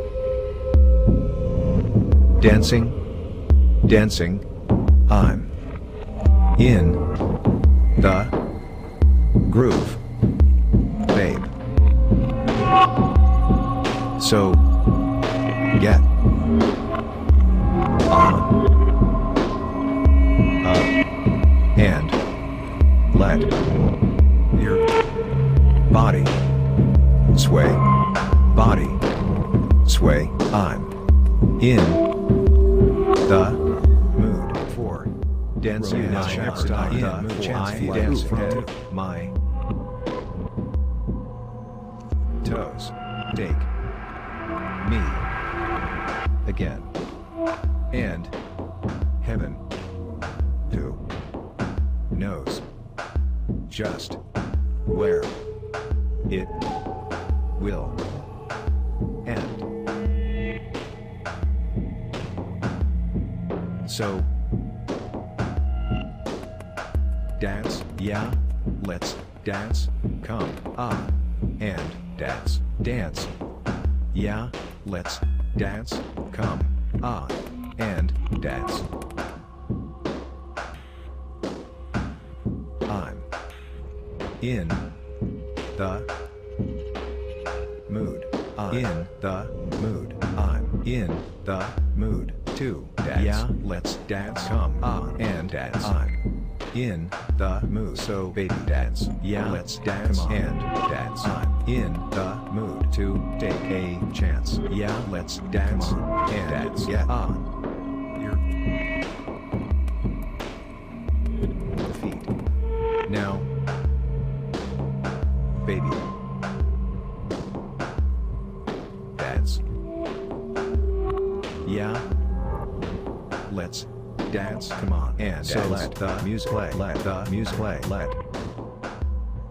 dancing, dancing. I'm in the groove, babe. So get on up and let your body sway, body sway. I'm in the mood for dancing. In the mood dancing. My toes take me again, and heaven, who knows just where it will end. So dance, yeah, let's dance. Come on and dance, dance. Yeah, let's dance. Come on and dance. I'm in the mood. I'm in the mood. I'm in the mood to dance. Yeah, let's dance. Come on and dance. I'm in the mood. So baby dance. Yeah, let's dance and dance. I'm in the mood to take a chance. Yeah, let's dance and dance. Get on your feet. Now, baby, dance. Yeah, let's dance. Come on and so dance. Let the music play. Let the music play. Let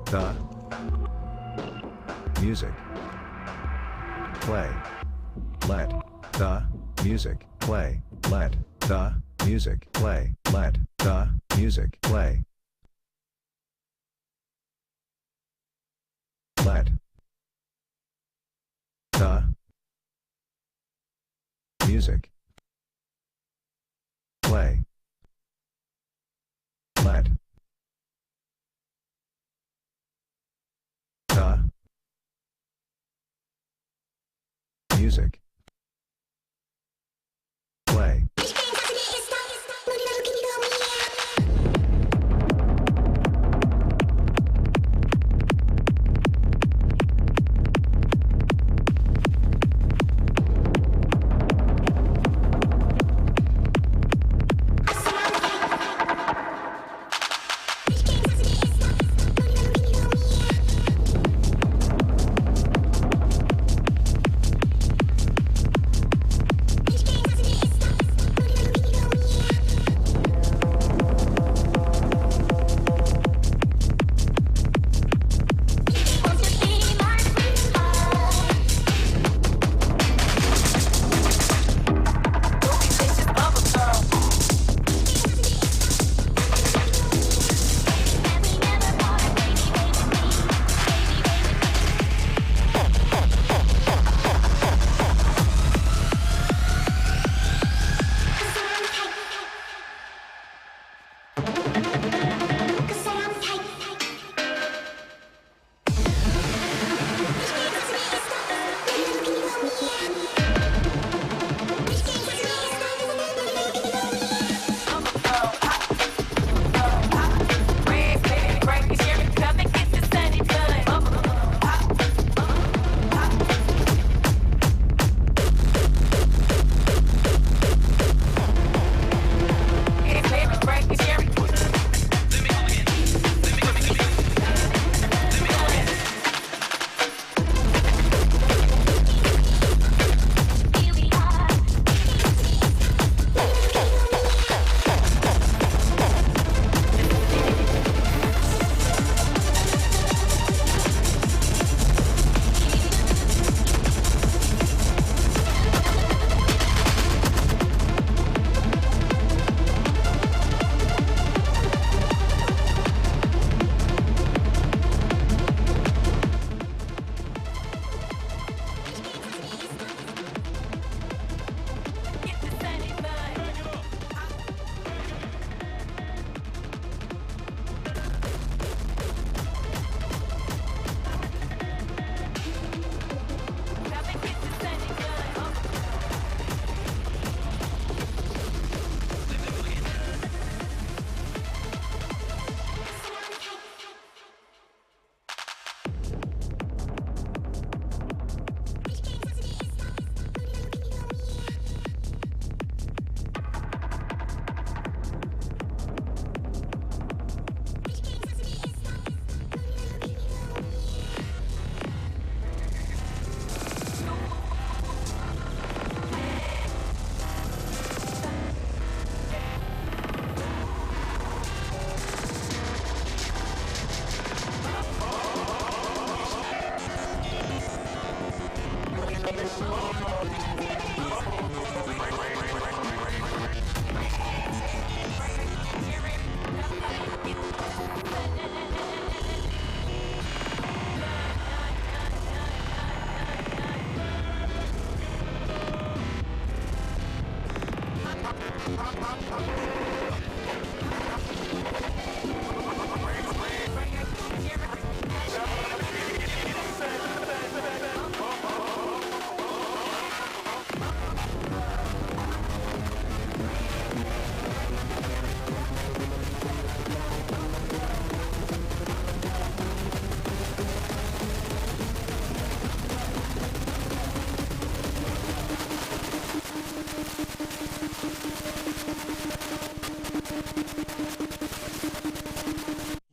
the music play. Let the music play. Let the music play. Let the music play. Let the music play. Let the music play.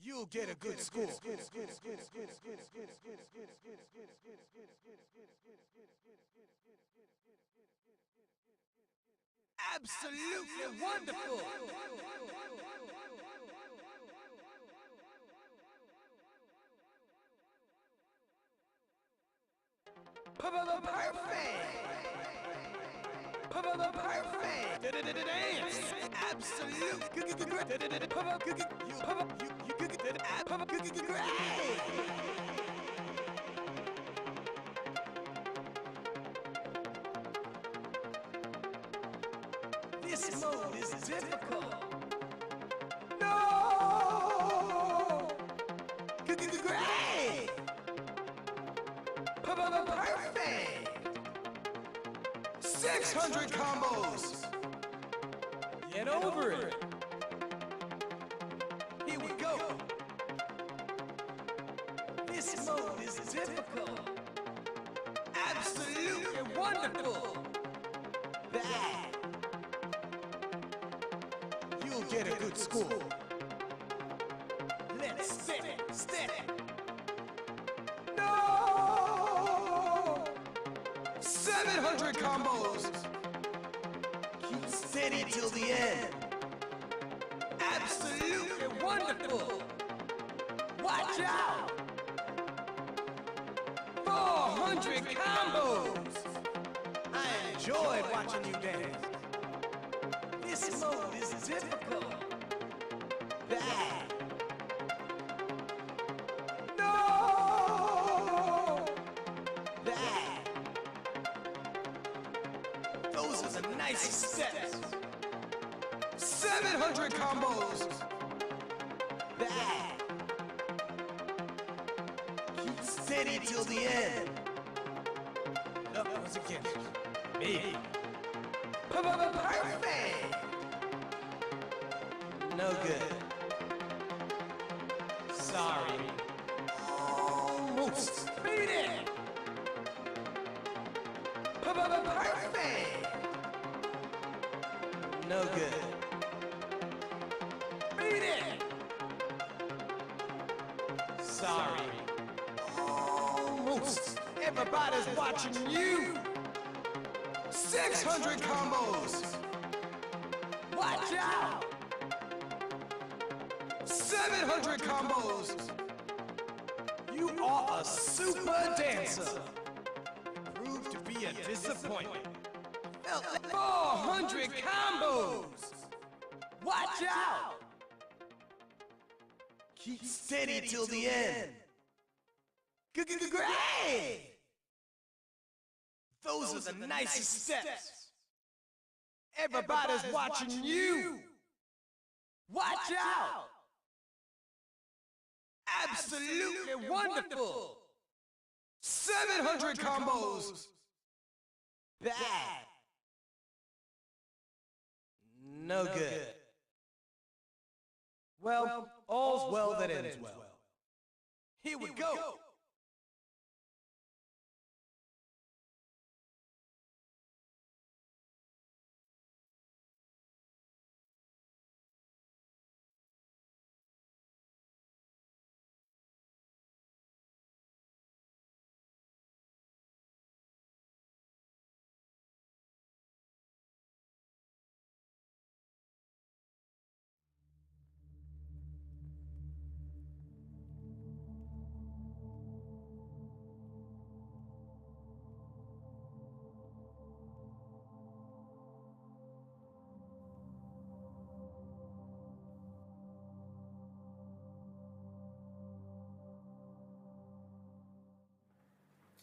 You'll get a good score. Absolutely wonderful. Perfect. Dance. Absolute. Great. This mode is difficult. No! Great! Perfect! 600 combos! Get over it! Here we go! This mode is difficult. Absolutely wonderful! That! You'll get a good score. Let's step. No! 700 combos. Keep steady till the end. Absolutely wonderful. Watch out. 400 combos. I enjoyed watching you dance. This mode is difficult. Bad. No! Bad. Those are the nicest steps. 700 combos. Bad. Keep steady till the end. That was against me. Perfect. No good. Sorry. Almost. Beat it. Perfect. No good. Beat it. Sorry. Almost. Everybody's watching you. 600 combos. Watch out. 700 combos! You are a super dancer! Proved to be a disappointment. 400 combos! Watch out! Keep steady till the end. Great! Those are the nicest steps. Everybody's watching you. Watch out! Absolutely wonderful! 700 combos! Bad! No good. Well, all's well that ends well. Here we go!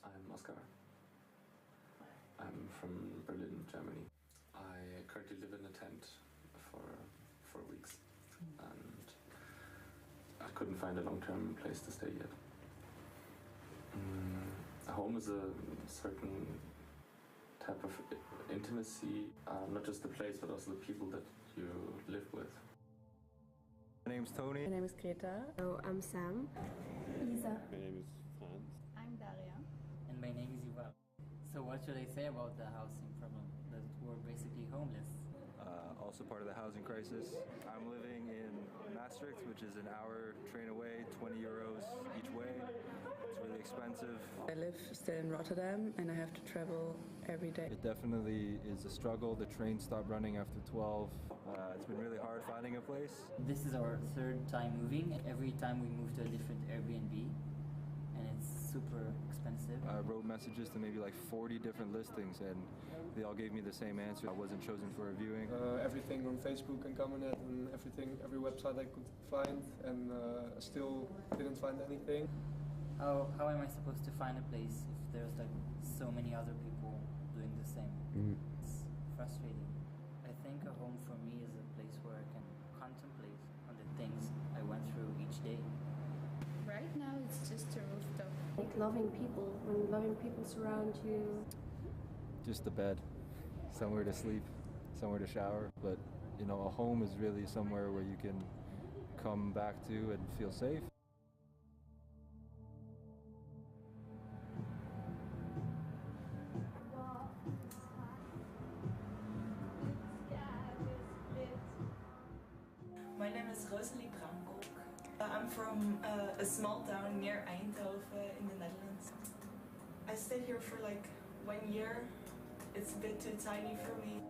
I'm Oscar. I'm from Berlin, Germany. I currently live in a tent for weeks, and I couldn't find a long-term place to stay yet. A home is a certain type of intimacy, not just the place, but also the people that you live with. My name's Tony. My name is Greta. Oh, I'm Sam. Lisa. My name is Franz. I'm Daria. And my name is Yuval. So what should I say about the housing problem? That we're basically homeless. Also part of the housing crisis. I'm living in Maastricht, which is an hour train away, 20 euros each way. It's really expensive. I live still in Rotterdam and I have to travel every day. It definitely is a struggle. The trains stop running after 12. It's been really hard finding a place. This is our third time moving. Every time we move to a different Airbnb, and it's super expensive. I wrote messages to maybe like 40 different listings, and they all gave me the same answer. I wasn't chosen for a viewing. Everything on Facebook and Common.net and every website I could find, and still didn't find anything. How am I supposed to find a place if there's like so many other people doing the same? It's frustrating. I think a home for me is a place where I can contemplate on the things I went through each day. Right now it's just a rooftop. Like loving people, when loving people surround you. Just a bed, somewhere to sleep, somewhere to shower. But you know, a home is really somewhere where you can come back to and feel safe. My name is Rosalie Bramkok. I'm from a small town near Eindhoven in the Netherlands. I stayed here for like 1 year. It's a bit too tiny for me.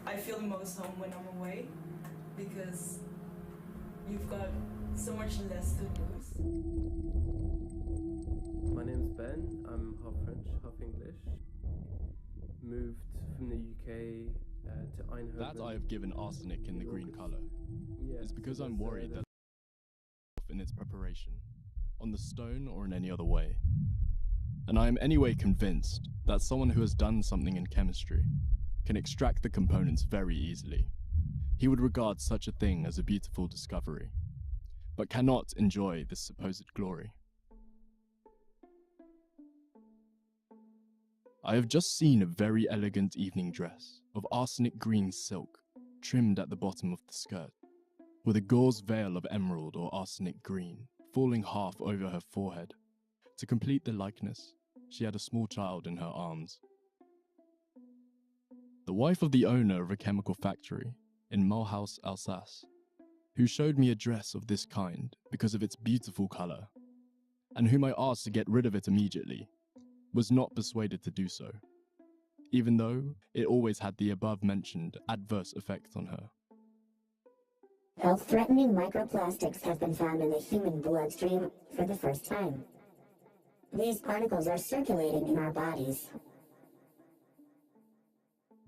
I feel the most home when I'm away because you've got so much less to lose. My name's Ben. I'm half French, half English. Moved from the UK to Eindhoven. That I have given arsenic in the green colour is because I'm worried that in its preparation, on the stone or in any other way. And I am anyway convinced that someone who has done something in chemistry can extract the components very easily. He would regard such a thing as a beautiful discovery, but cannot enjoy this supposed glory. I have just seen a very elegant evening dress of arsenic green silk, trimmed at the bottom of the skirt, with a gauze veil of emerald or arsenic green falling half over her forehead. To complete the likeness, she had a small child in her arms. The wife of the owner of a chemical factory in Mulhouse, Alsace, who showed me a dress of this kind because of its beautiful colour, and whom I asked to get rid of it immediately, was not persuaded to do so, even though it always had the above-mentioned adverse effect on her. Health-threatening microplastics have been found in the human bloodstream for the first time. These particles are circulating in our bodies.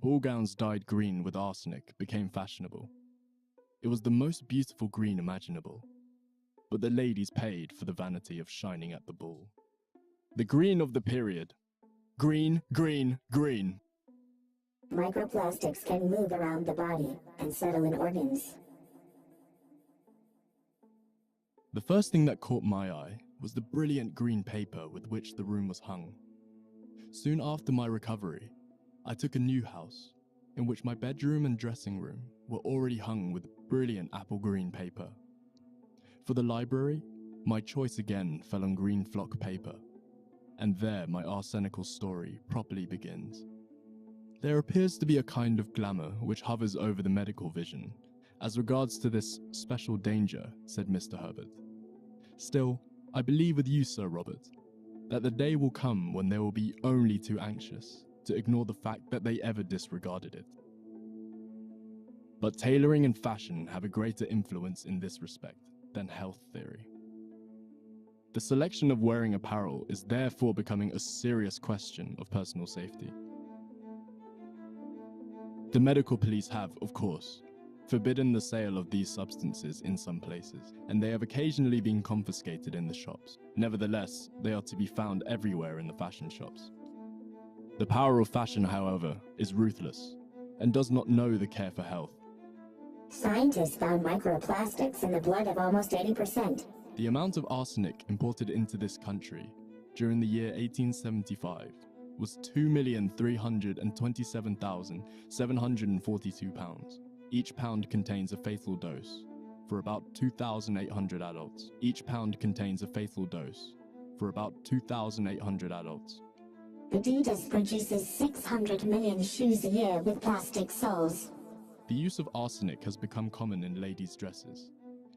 Ball gowns dyed green with arsenic became fashionable. It was the most beautiful green imaginable, but the ladies paid for the vanity of shining at the ball. The green of the period. Green, green, green. Microplastics can move around the body and settle in organs. The first thing that caught my eye was the brilliant green paper with which the room was hung. Soon after my recovery, I took a new house, in which my bedroom and dressing room were already hung with brilliant apple green paper. For the library, my choice again fell on green flock paper, and there my arsenical story properly begins. There appears to be a kind of glamour which hovers over the medical vision, as regards to this special danger, said Mr. Herbert. Still, I believe with you, Sir Robert, that the day will come when they will be only too anxious to ignore the fact that they ever disregarded it. But tailoring and fashion have a greater influence in this respect than health theory. The selection of wearing apparel is therefore becoming a serious question of personal safety. The medical police have, of course, forbidden the sale of these substances in some places, and they have occasionally been confiscated in the shops. Nevertheless, they are to be found everywhere in the fashion shops. The power of fashion, however, is ruthless and does not know the care for health. Scientists found microplastics in the blood of almost 80%. The amount of arsenic imported into this country during the year 1875 was 2,327,742 pounds. Each pound contains a fatal dose for about 2,800 adults. Each pound contains a fatal dose for about 2,800 adults. Adidas produces 600 million shoes a year with plastic soles. The use of arsenic has become common in ladies' dresses,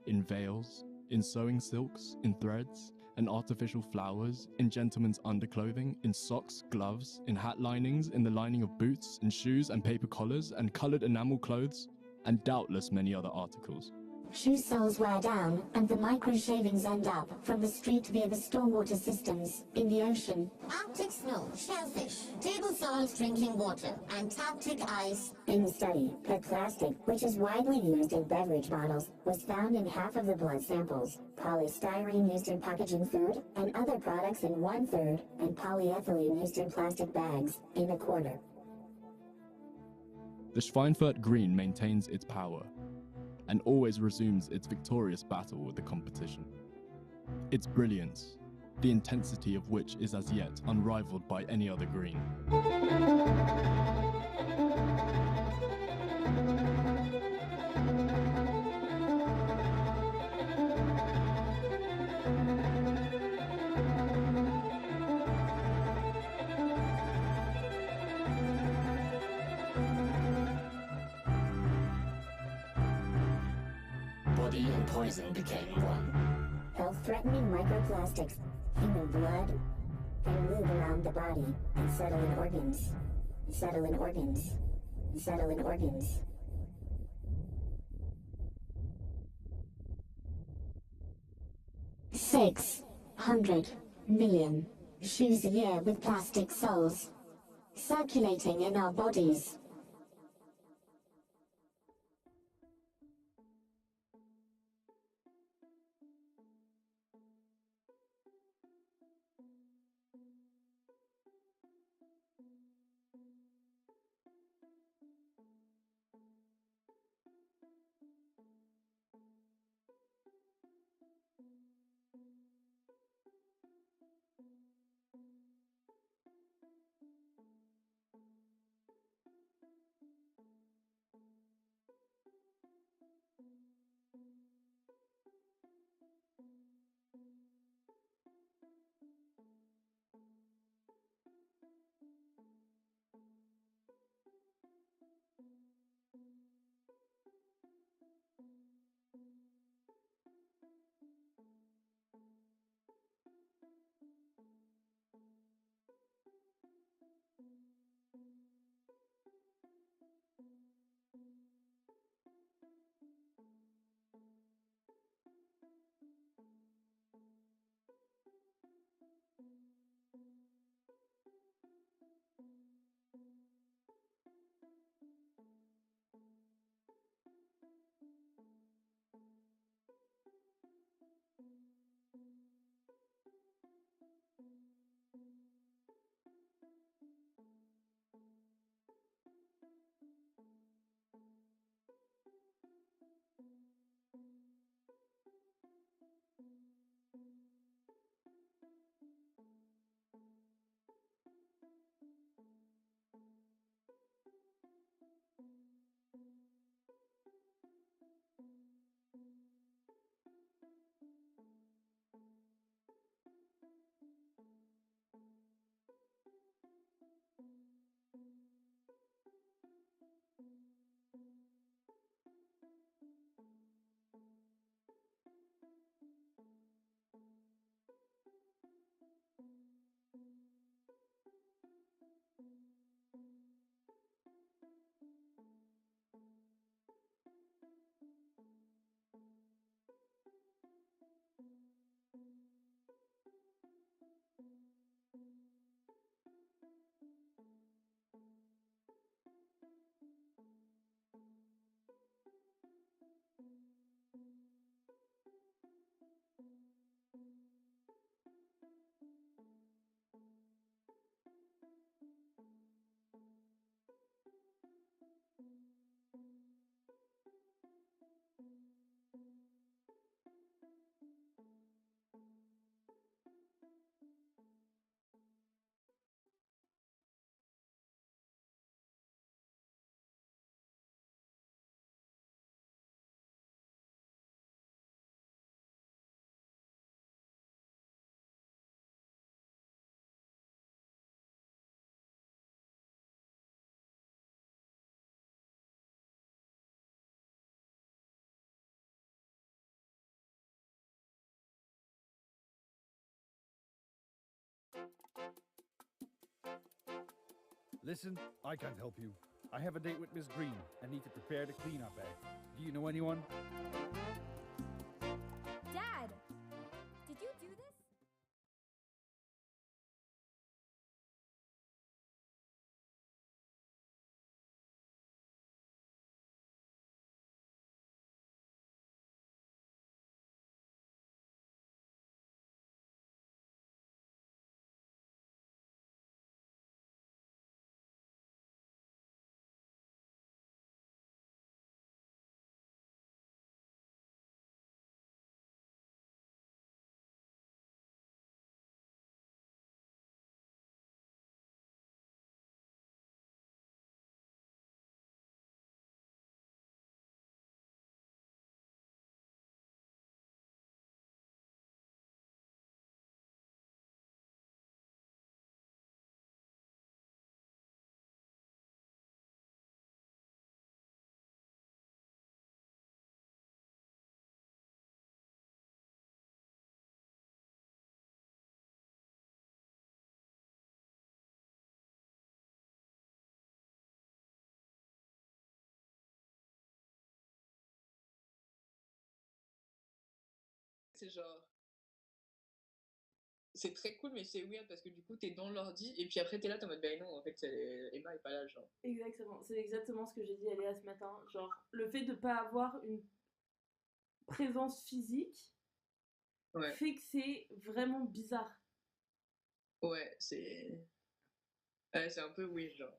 in veils, in sewing silks, in threads, and artificial flowers, in gentlemen's underclothing, in socks, gloves, in hat linings, in the lining of boots, in shoes and paper collars, and coloured enamel clothes, and doubtless many other articles. Shoe soles wear down, and the micro-shavings end up from the street via the stormwater systems in the ocean. Arctic snow, shellfish, table salt drinking water, Antarctic ice. In the study, PET plastic, which is widely used in beverage bottles, was found in half of the blood samples, polystyrene used in packaging food and other products in 1/3, and polyethylene used in plastic bags in 1/4. The Schweinfurt Green maintains its power and always resumes its victorious battle with the competition. Its brilliance, the intensity of which is as yet unrivaled by any other green. Body and poison became one. Health-threatening microplastics, human blood, can move around the body and settle in organs. Settle in organs. Settle in organs. $600 million shoes a year with plastic soles circulating in our bodies. Listen, I can't help you. I have a date with Miss Green and need to prepare the cleanup bag. Do you know anyone? Dad! Did you do this? C'est genre. C'est très cool, mais c'est weird parce que du coup, t'es dans l'ordi et puis après, t'es là, t'es en mode, ben non, en fait, Emma est pas là, genre. Exactement, c'est exactement ce que j'ai dit à Léa ce matin. Genre, le fait de pas avoir une présence physique fait que c'est vraiment bizarre. Ouais, c'est un peu weird, genre.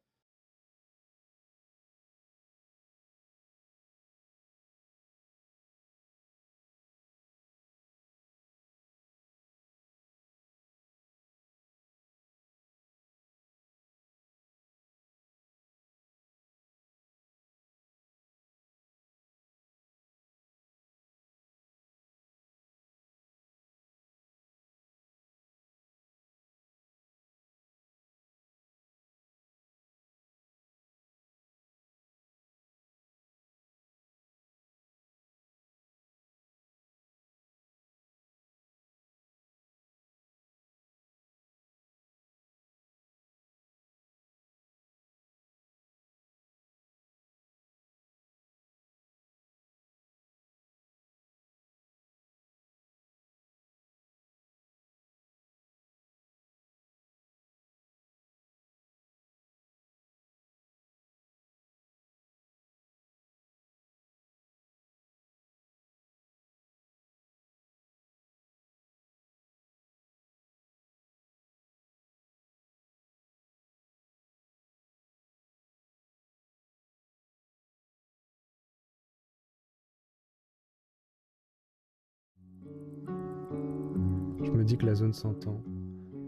Je me dis que la zone s'entend.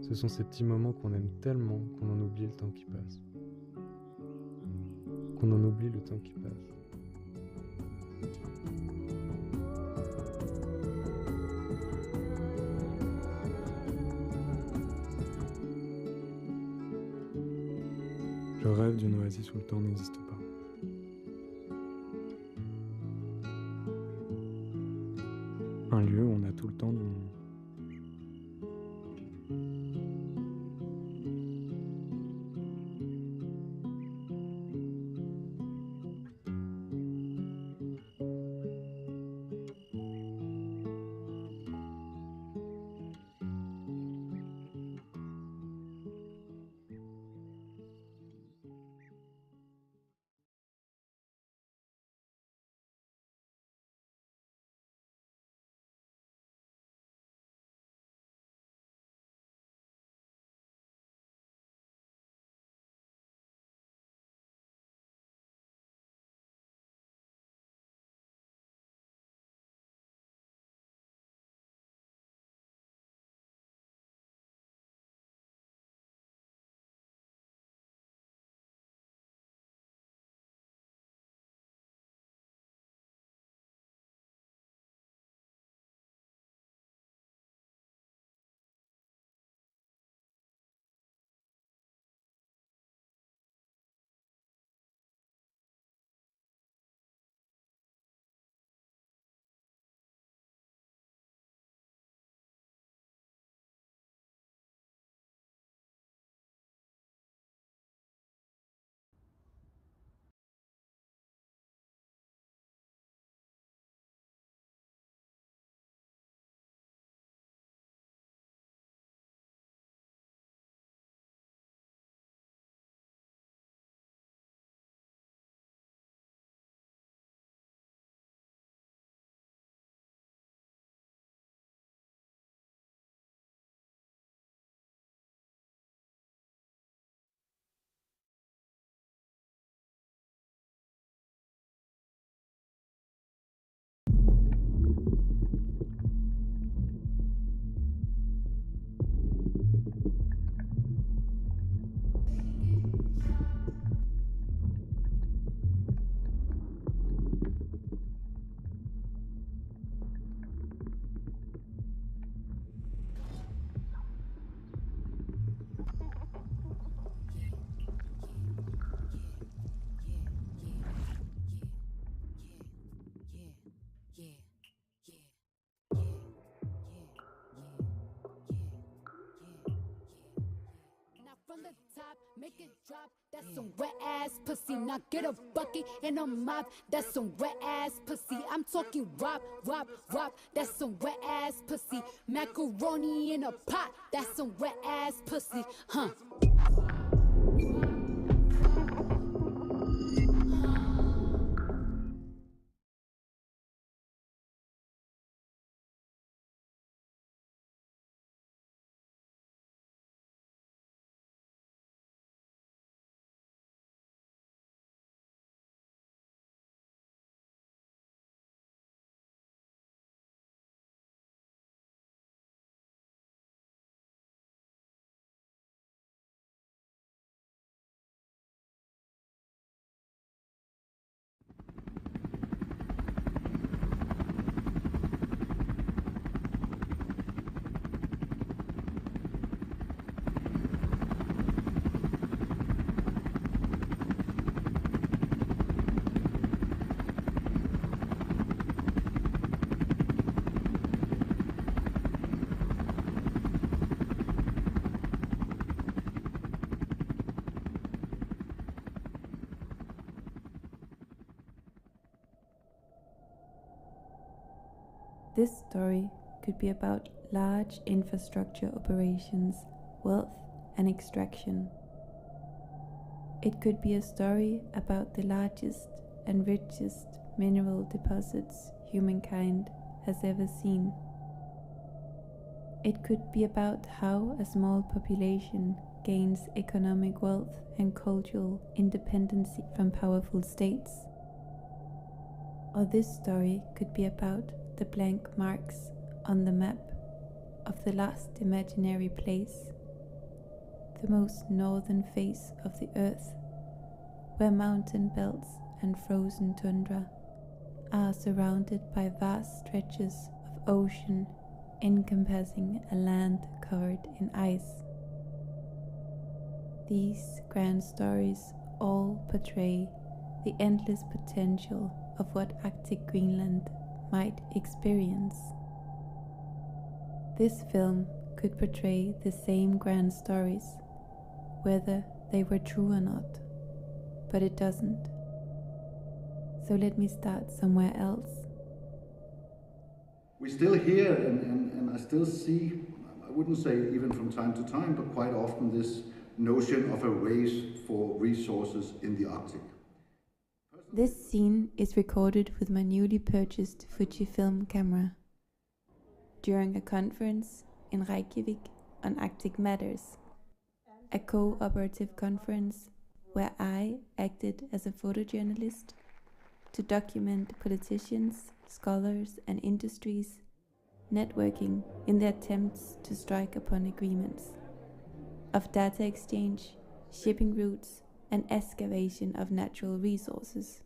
Ce sont ces petits moments qu'on aime tellement qu'on en oublie le temps qui passe. Qu'on en oublie le temps qui passe. Je rêve d'une oasis où le temps n'existe pas. Un lieu où on a tout le temps du monde. drop, that's some wet ass pussy. Now get a bucket and a mop, that's some wet ass pussy. I'm talking wop, wop, wop, that's some wet ass pussy. Macaroni in a pot, that's some wet ass pussy, huh? This story could be about large infrastructure operations, wealth, and extraction. It could be a story about the largest and richest mineral deposits humankind has ever seen. It could be about how a small population gains economic wealth and cultural independence from powerful states. Or this story could be about the blank marks on the map of the last imaginary place, the most northern face of the earth, where mountain belts and frozen tundra are surrounded by vast stretches of ocean encompassing a land covered in ice. These grand stories all portray the endless potential of what Arctic Greenland might experience. This film could portray the same grand stories, whether they were true or not, but it doesn't. So let me start somewhere else. We still hear and I still see, I wouldn't say even from time to time, but quite often this notion of a race for resources in the Arctic. This scene is recorded with my newly purchased Fujifilm camera during a conference in Reykjavik on Arctic matters, a cooperative conference where I acted as a photojournalist to document politicians, scholars, and industries networking in their attempts to strike upon agreements of data exchange, shipping routes, and excavation of natural resources.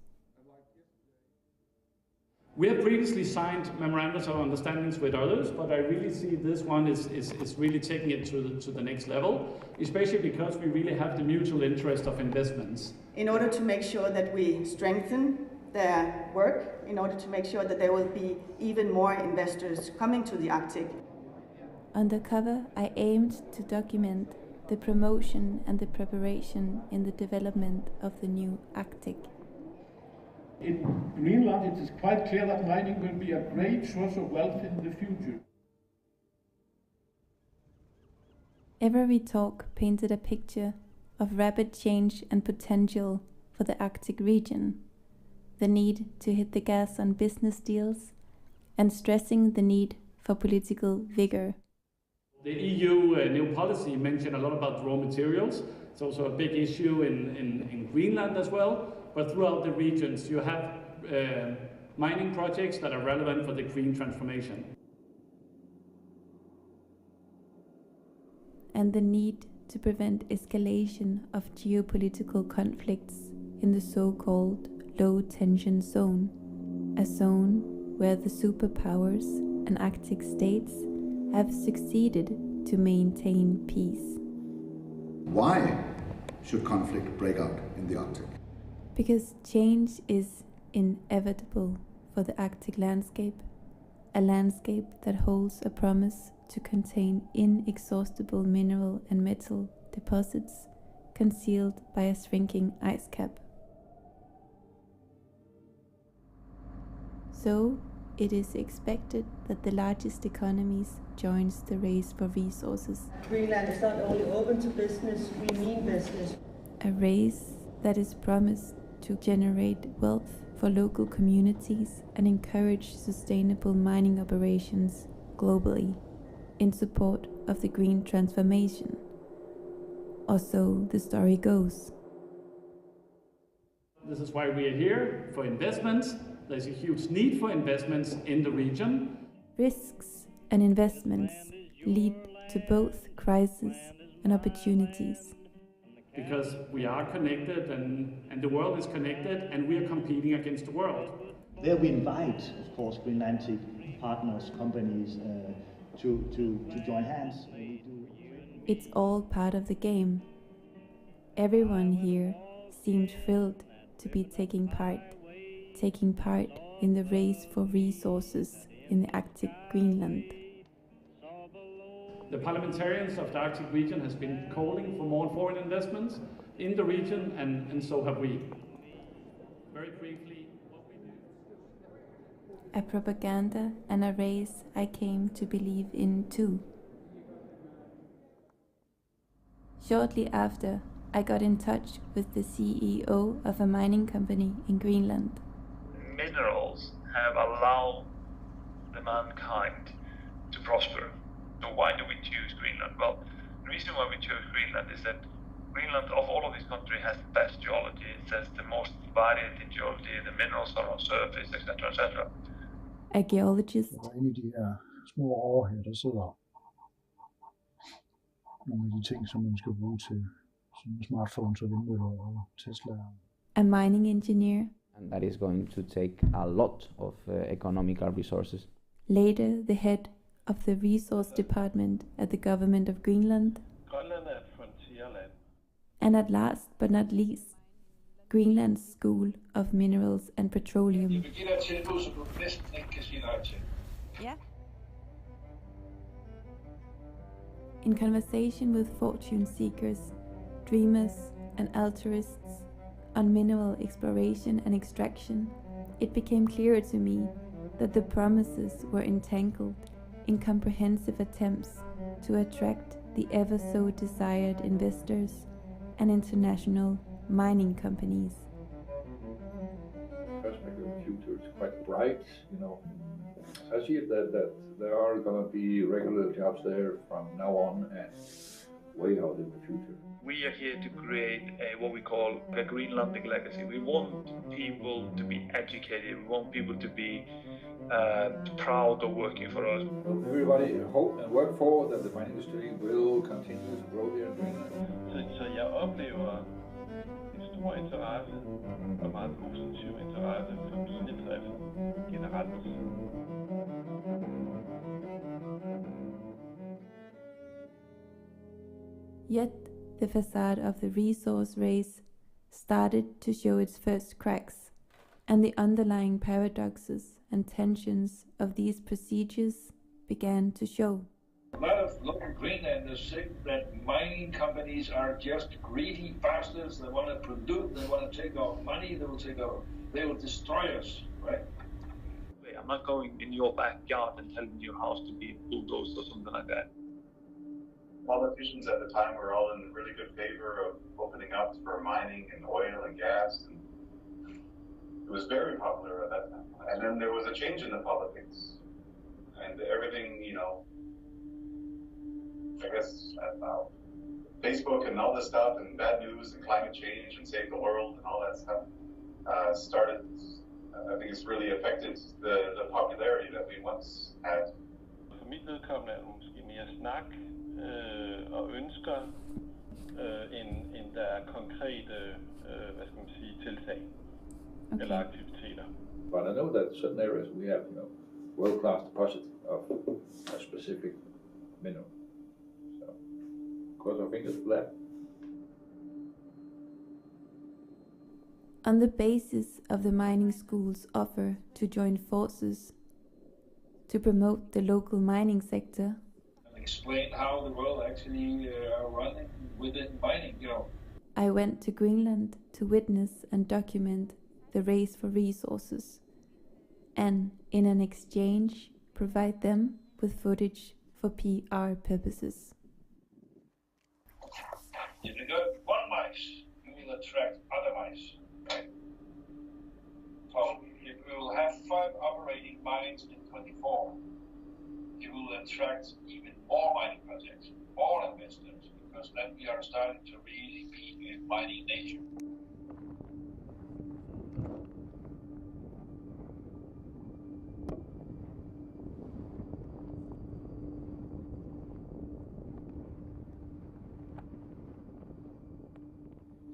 We have previously signed memorandums of understandings with others, but I really see this one is really taking it to the next level, especially because we really have the mutual interest of investments. In order to make sure that we strengthen their work, in order to make sure that there will be even more investors coming to the Arctic. On the cover, I aimed to document the promotion and the preparation in the development of the new Arctic. In Greenland, it is quite clear that mining will be a great source of wealth in the future. Every talk painted a picture of rapid change and potential for the Arctic region, the need to hit the gas on business deals, and stressing the need for political vigor. The EU new policy mentioned a lot about raw materials. It's also a big issue in Greenland as well, but throughout the regions you have mining projects that are relevant for the green transformation. And the need to prevent escalation of geopolitical conflicts in the so-called low-tension zone, a zone where the superpowers and Arctic states have succeeded to maintain peace. Why should conflict break out in the Arctic? Because change is inevitable for the Arctic landscape, a landscape that holds a promise to contain inexhaustible mineral and metal deposits concealed by a shrinking ice cap. So, it is expected that the largest economies joins the race for resources. Greenland is not only open to business, we mean business. A race that is promised to generate wealth for local communities and encourage sustainable mining operations globally in support of the green transformation. Or so the story goes. This is why we are here, for investments. There's a huge need for investments in the region. Risks and investments lead to both crises and opportunities. Because we are connected and the world is connected and we are competing against the world. There we invite, of course, Greenlandic partners, companies to join hands. It's all part of the game. Everyone here seemed thrilled to be taking part in the race for resources in the Arctic Greenland. The parliamentarians of the Arctic region has been calling for more foreign investments in the region, and so have we. Very briefly, what we do. A propaganda and a race I came to believe in too. Shortly after, I got in touch with the CEO of a mining company in Greenland. Minerals have allowed the mankind to prosper. So why do we choose Greenland? Well, the reason why we chose Greenland is that Greenland, of all of these countries, has the best geology. It has the most varied in geology. The minerals are on surface, etc., etc. A geologist. Der inde i de her små år her, der sidder nogle af de ting, som man skal bruge til smartphones og vindmøller og Teslaer. A mining engineer. And that is going to take a lot of economical resources. Later, the head of the resource department at the government of Greenland. And at last but not least, Greenland's School of Minerals and Petroleum. Yeah. In conversation with fortune seekers, dreamers and altruists on mineral exploration and extraction, it became clearer to me that the promises were entangled in comprehensive attempts to attract the ever so desired investors and international mining companies. The perspective of the future is quite bright, you know. I see it that there are going to be regular jobs there from now on and way out in the future. We are here to create what we call a Greenlandic legacy. We want people to be educated. We want people to be proud of working for us. Everybody hope and work for that the mining industry will continue to grow here in Greenland. Så jeg oplever en stor interesse og meget positiv interesse for minedrift generelt. Yet, the facade of the resource race started to show its first cracks, and the underlying paradoxes and tensions of these procedures began to show. A lot of local Greenlanders think that mining companies are just greedy bastards. They want to produce, they want to take our money, they will destroy us, right? I'm not going in your backyard and telling your house to be bulldozed or something like that. Politicians at the time were all in really good favor of opening up for mining and oil and gas. And it was very popular at that time. And then there was a change in the politics. And everything, you know, I guess, I don't know, Facebook and all this stuff and bad news and climate change and save the world and all that stuff started, I think it's really affected the popularity that we once had. For mit vedkommende er det måske mere snak og ønsker end der er konkrete, hvad skal man sige, tiltag eller aktiviteter. But I know that in certain areas we have, you know, world-class deposit of a specific mineral. So, cross our fingers for that. On the basis of the mining school's offer to join forces to promote the local mining sector, explain how the world actually are running within mining, you know. I went to Greenland to witness and document the race for resources, and in an exchange provide them with footage for PR purposes. If you got one mice, you will attract other mice, right? So if we will have 5 operating mines in 24, you will attract even more mining projects, more investors, because then we are starting to really be a mining nation.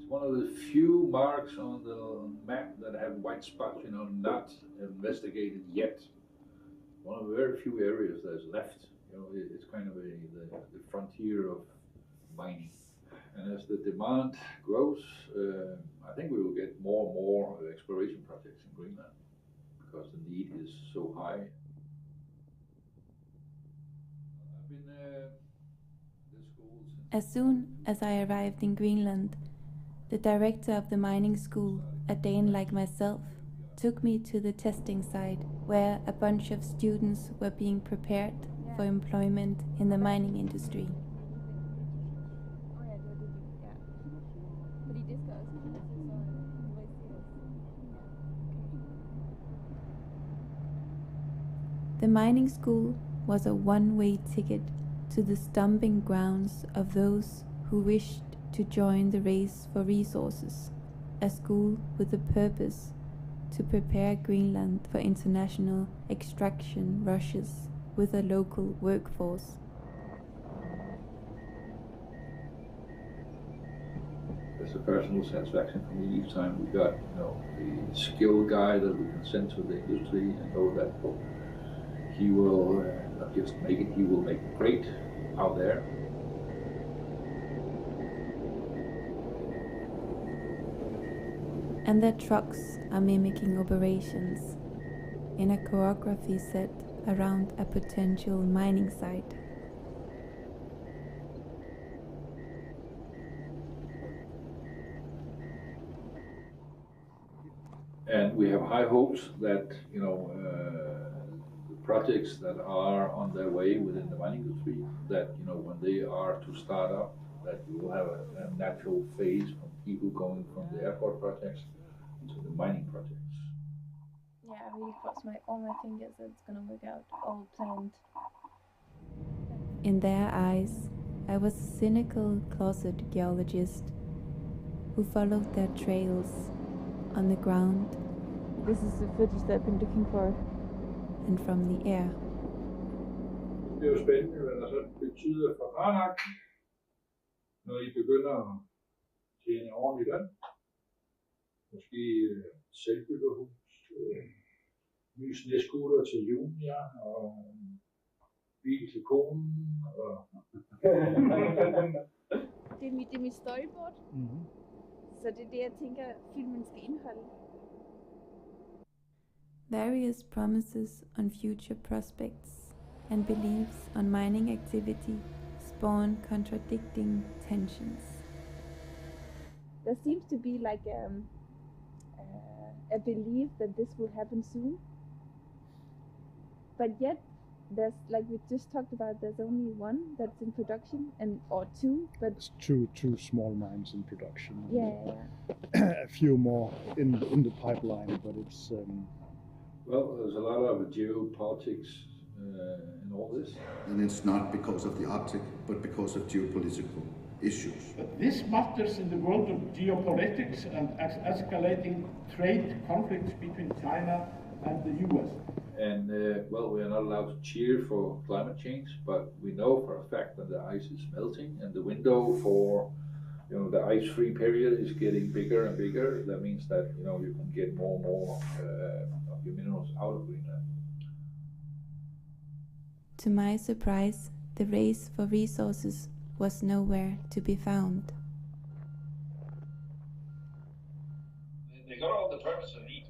One of the few marks on the map that have white spots, not investigated yet. One of the very few areas that's left. It's kind of the frontier of mining. And as the demand grows, I think we will get more and more exploration projects in Greenland because the need is so high. I've been the school since... As soon as I arrived in Greenland, the director of the mining school, a Dane like myself, took me to the testing site where a bunch of students were being prepared for employment in the mining industry. The mining school was a one-way ticket to the stomping grounds of those who wished to join the race for resources, a school with the purpose to prepare Greenland for international extraction rushes with a local workforce. It's a personal satisfaction for me each time we got, the skill guy that we can send to the industry and know that he will not just make it, he will make it great out there. And their trucks are mimicking operations in a choreography set around a potential mining site. And we have high hopes that, the projects that are on their way within the mining industry, that, when they are to start up, that we will have a natural phase from people going from the airport projects to the mining projects. Yeah, I really cross all my fingers that it's gonna work out, all planned. In their eyes, I was a cynical closet geologist who followed their trails on the ground. This is the footage that I've been looking for. And from the air. Det er jo spændende, hvad der så betyder for Varnak, når I begynder at tjene ordentligt løn. Måske selvbyggerhus, ny snescooter til junior og bil til konen. Det er mit storyboard. Så det er det, jeg tænker, filmen skal indeholde. Various promises on future prospects and beliefs on mining activity spawn contradicting tensions. There seems to be like a belief that this will happen soon, but yet there's, like we just talked about, there's only one that's in production, or two, but there's two small mines in production. Yeah. A few more in the pipeline, but it's. Well, there's a lot of geopolitics in all this. And it's not because of the Arctic, but because of geopolitical issues. But this matters in the world of geopolitics and escalating trade conflicts between China and the US. And, we are not allowed to cheer for climate change, but we know for a fact that the ice is melting and the window for the ice-free period is getting bigger and bigger. That means that, you can get more and more of your minerals out of Greenland. To my surprise, the race for resources was nowhere to be found. They got all the permits they need.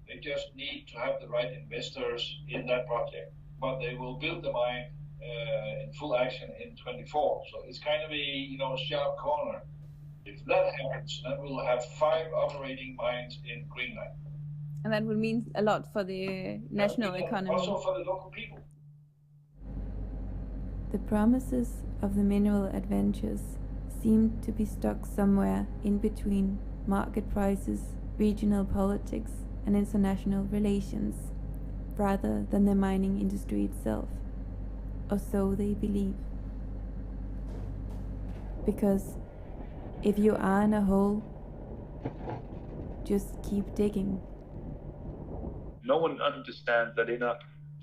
They just need to have the right investors in that project. But they will build the mine in full action in 24. So it's kind of a sharp corner If that happens, then we'll have 5 operating mines in Greenland. And that will mean a lot for the national economy. Also for the local people. The promises of the mineral adventures seemed to be stuck somewhere in between market prices, regional politics, and international relations, rather than the mining industry itself, or so they believe. Because if you are in a hole, just keep digging. No one understands that in a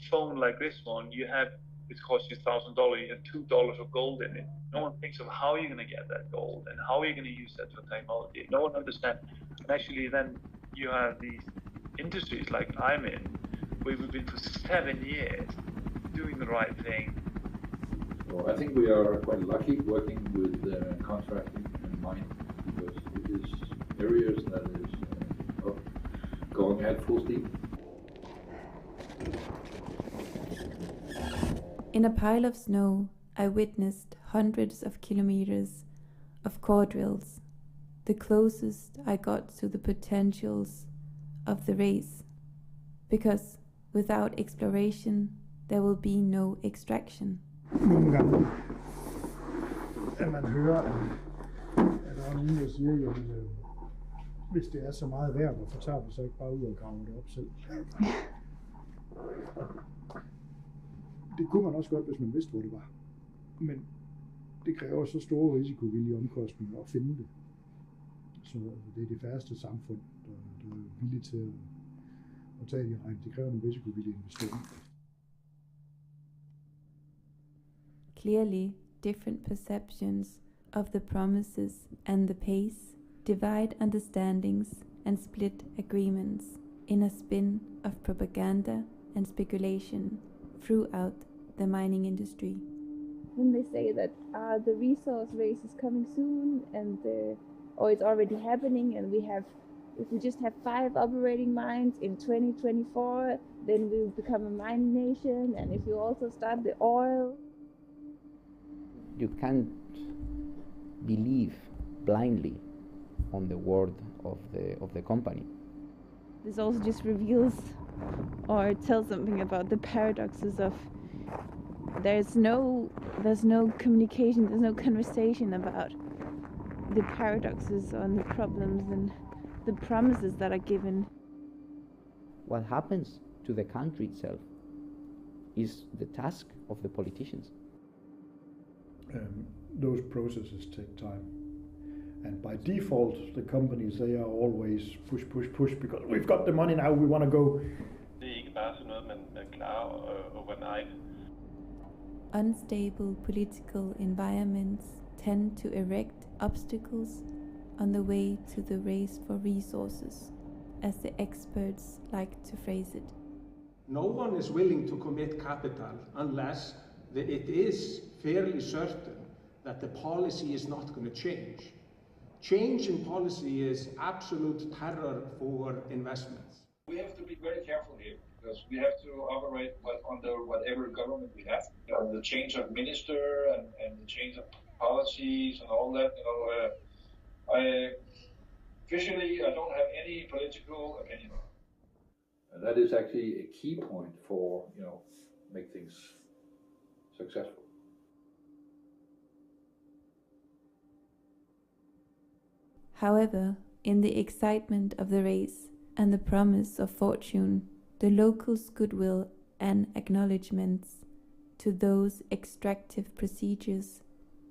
phone like this one, it costs you $1,000 and $2 of gold in it. No one thinks of how you're going to get that gold and how you're going to use that for technology. No one understands. And actually then you have these industries like I'm in, where we've been for 7 years doing the right thing. So I think we are quite lucky working with contracting and mining, because it is areas that is going at full steam. In a pile of snow, I witnessed hundreds of kilometers of core drills, the closest I got to the potentials of the race. Because without exploration, there will be no extraction. Nogle gange, at man hører, at der er nogen, der siger, jamen, hvis det er så meget værd, hvorfor tager vi så ikke bare ud og graver det op selv? Det kunne man også godt, hvis man vidste, hvor det var. Men det kræver så store risikovillige omkostninger at finde det. Så det er det færreste samfund, der er villige til at tage de regn. Det kræver nogle risikovillige investeringer. Clearly, different perceptions of the promises and the pace divide understandings and split agreements in a spin of propaganda and speculation throughout the mining industry. When they say that the resource race is coming soon, and or it's already happening, and if we just have 5 operating mines in 2024, then we will become a mining nation, and if you also start the oil. You can't believe blindly on the word of the company. This also just reveals or tells something about the paradoxes of there's no communication, there's no conversation about the paradoxes and the problems and the promises that are given. What happens to the country itself is the task of the politicians. Those processes take time. And by default, the companies, they are always push, because we've got the money now, we want to go. Det er ikke bare sådan noget, man klarer overnight. Unstable political environments tend to erect obstacles on the way to the race for resources, as the experts like to phrase it. No one is willing to commit capital unless it is fairly certain that the policy is not going to change. Change in policy is absolute terror for investments. We have to be very careful here, because we have to operate under whatever government we have. The change of minister and the change of policies and all that, officially I don't have any political opinion. And that is actually a key point for, make things successful. However, in the excitement of the race and the promise of fortune, the locals' goodwill and acknowledgements to those extractive procedures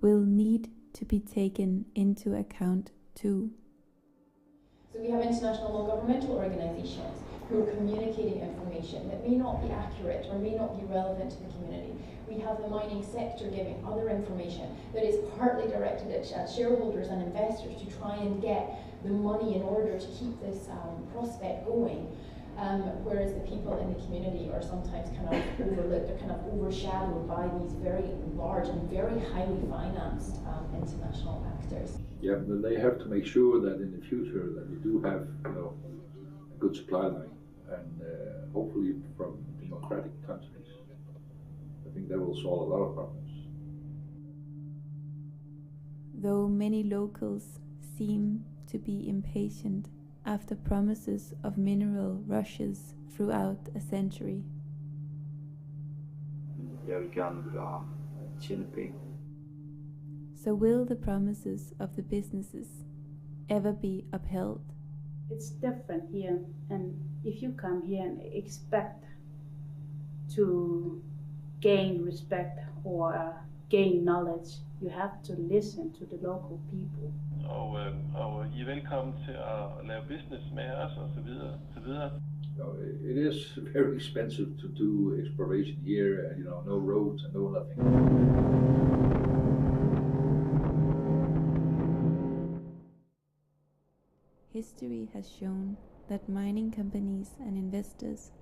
will need to be taken into account too. So we have international non-governmental organizations who are communicating information that may not be accurate or may not be relevant to the community. We have the mining sector giving other information that is partly directed at shareholders and investors to try and get the money in order to keep this prospect going. Whereas the people in the community are sometimes kind of overlooked, they're kind of overshadowed by these very large and very highly financed international actors. Yeah, but they have to make sure that in the future that we do have a good supply line, and hopefully from democratic countries. I think that will solve a lot of problems. Though many locals seem to be impatient after promises of mineral rushes throughout a century. So will the promises of the businesses ever be upheld? It's different here, and if you come here and expect to gain respect or gain knowledge, you have to listen to the local people. Og I er velkommen til at lave business med os og så videre. It is very expensive to do exploration here, and no roads and no nothing. History has shown that mining companies and investors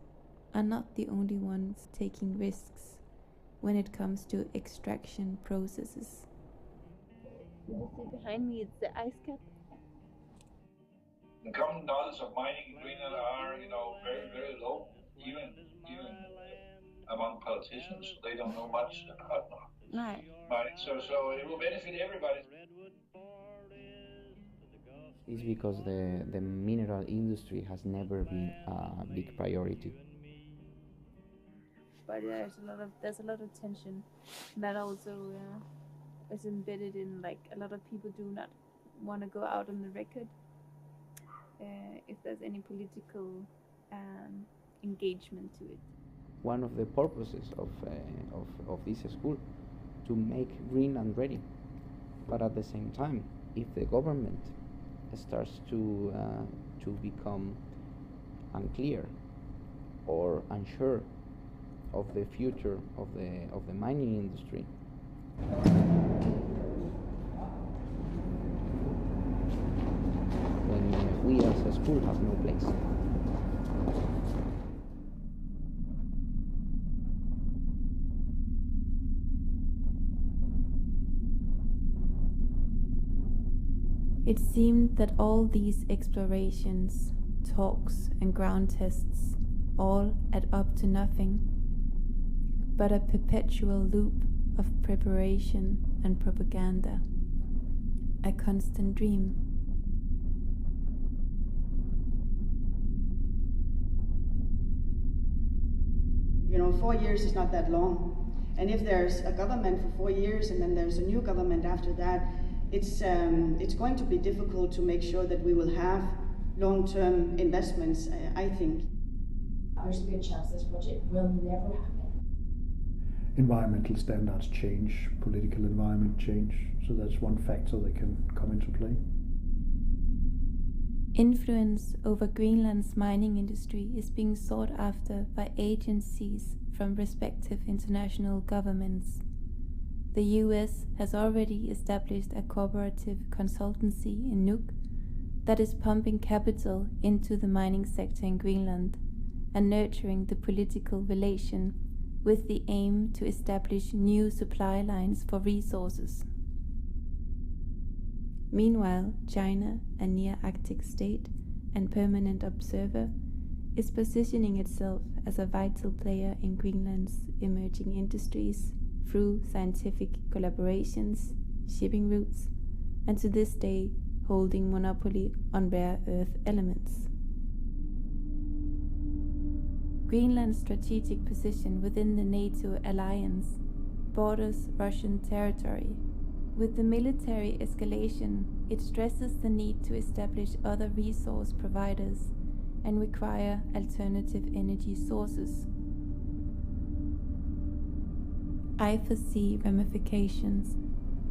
are not the only ones taking risks when it comes to extraction processes. You see behind me, it's the ice cap. The common knowledge of mining in Greenland are, very, very low, even among politicians. They don't know much about mining. So it will benefit everybody. It's because the mineral industry has never been a big priority. But there's a lot of tension that also is embedded in, like, a lot of people do not want to go out on the record if there's any political engagement to it. One of the purposes of this school to make Greenland ready, but at the same time, if the government starts to become unclear or unsure of the future of the mining industry, then we as a school have no place. It seemed that all these explorations, talks and ground tests all add up to nothing, but a perpetual loop of preparation and propaganda, a constant dream. You know, 4 years is not that long. And if there's a government for 4 years and then there's a new government after that, it's going to be difficult to make sure that we will have long-term investments, I think. There's a good chance this project will never happen. Environmental standards change, political environment change, so that's one factor that can come into play. Influence over Greenland's mining industry is being sought after by agencies from respective international governments. The US has already established a cooperative consultancy in Nuuk that is pumping capital into the mining sector in Greenland and nurturing the political relation with the aim to establish new supply lines for resources. Meanwhile, China, a near-Arctic state and permanent observer, is positioning itself as a vital player in Greenland's emerging industries through scientific collaborations, shipping routes, and to this day holding monopoly on rare earth elements. Greenland's strategic position within the NATO alliance borders Russian territory. With the military escalation, it stresses the need to establish other resource providers and require alternative energy sources. I foresee ramifications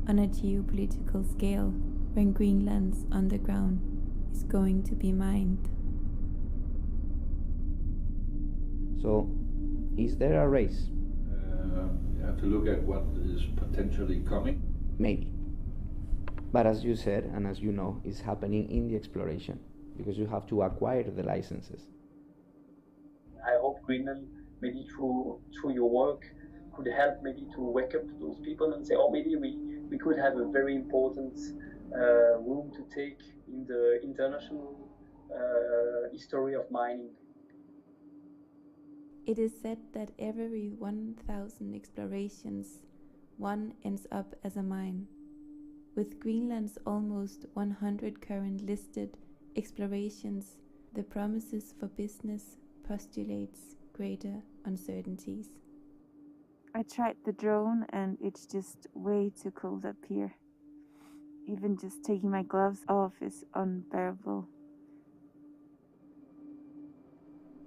on a geopolitical scale when Greenland's underground is going to be mined. So, is there a race? You have to look at what is potentially coming. Maybe. But as you said, and as you know, it's happening in the exploration, because you have to acquire the licenses. I hope Greenland, maybe through your work, could help maybe to wake up those people and say, oh, maybe we could have a very important room to take in the international history of mining. It is said that every 1,000 explorations, one ends up as a mine, With Greenland's almost 100 current listed explorations, the promises for business postulates greater uncertainties. I tried the drone and it's just way too cold up here. Even just taking my gloves off is unbearable.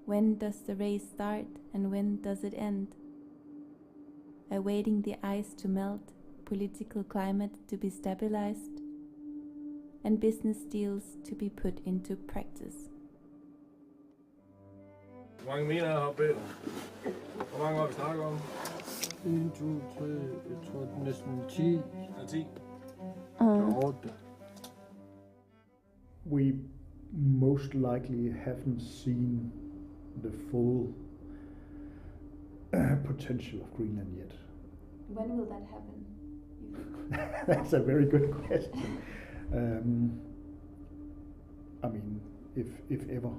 When does the race start and when does it end? Awaiting the ice to melt, political climate to be stabilized, and business deals to be put into practice. Hvor mange meter er heroppe? Hvor mange år vi snakker om? 1, 2, 3, jeg tror næsten 10. Ja, 10. 8. We most likely haven't seen the full potential of Greenland yet. When will that happen? That's a very good question. I mean, if ever.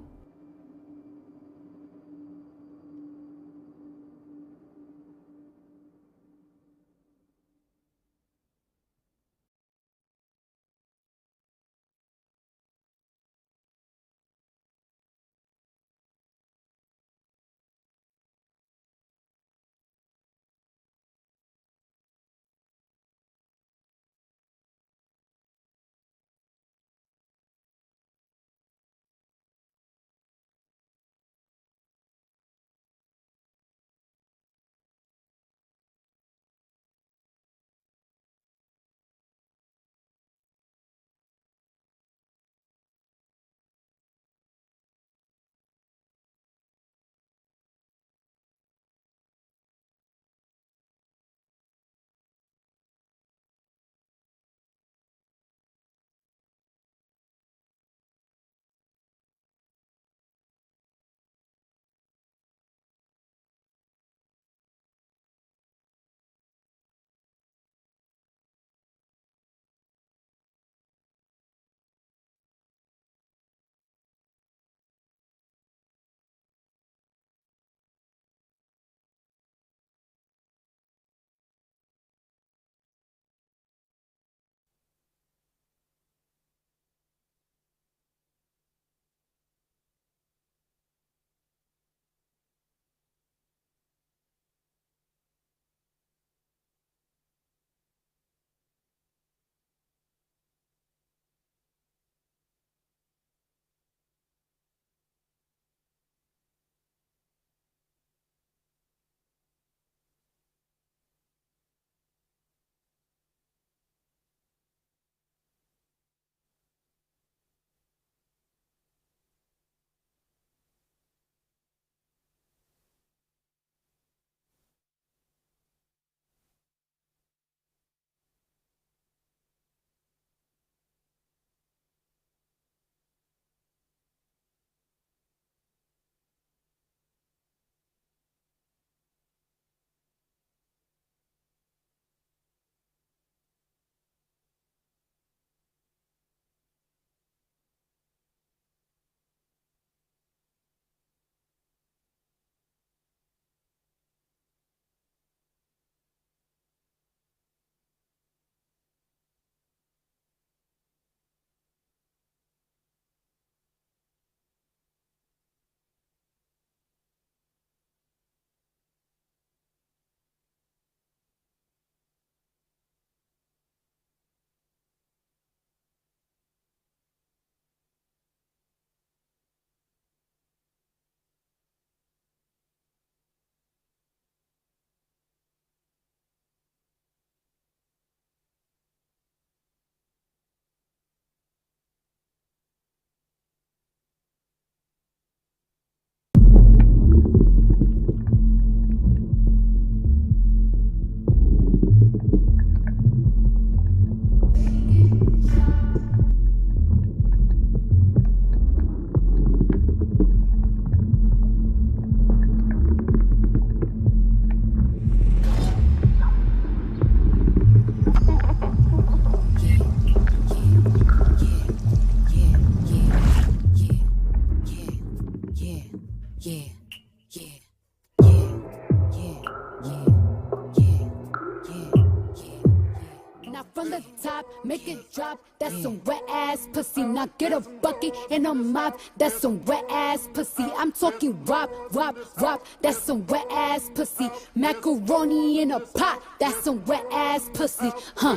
from the top, make it drop. That's some wet ass pussy. Now get a bucket and a mop. That's some wet ass pussy. I'm talking wop, wop, wop. That's some wet ass pussy. Macaroni in a pot. That's some wet ass pussy, huh?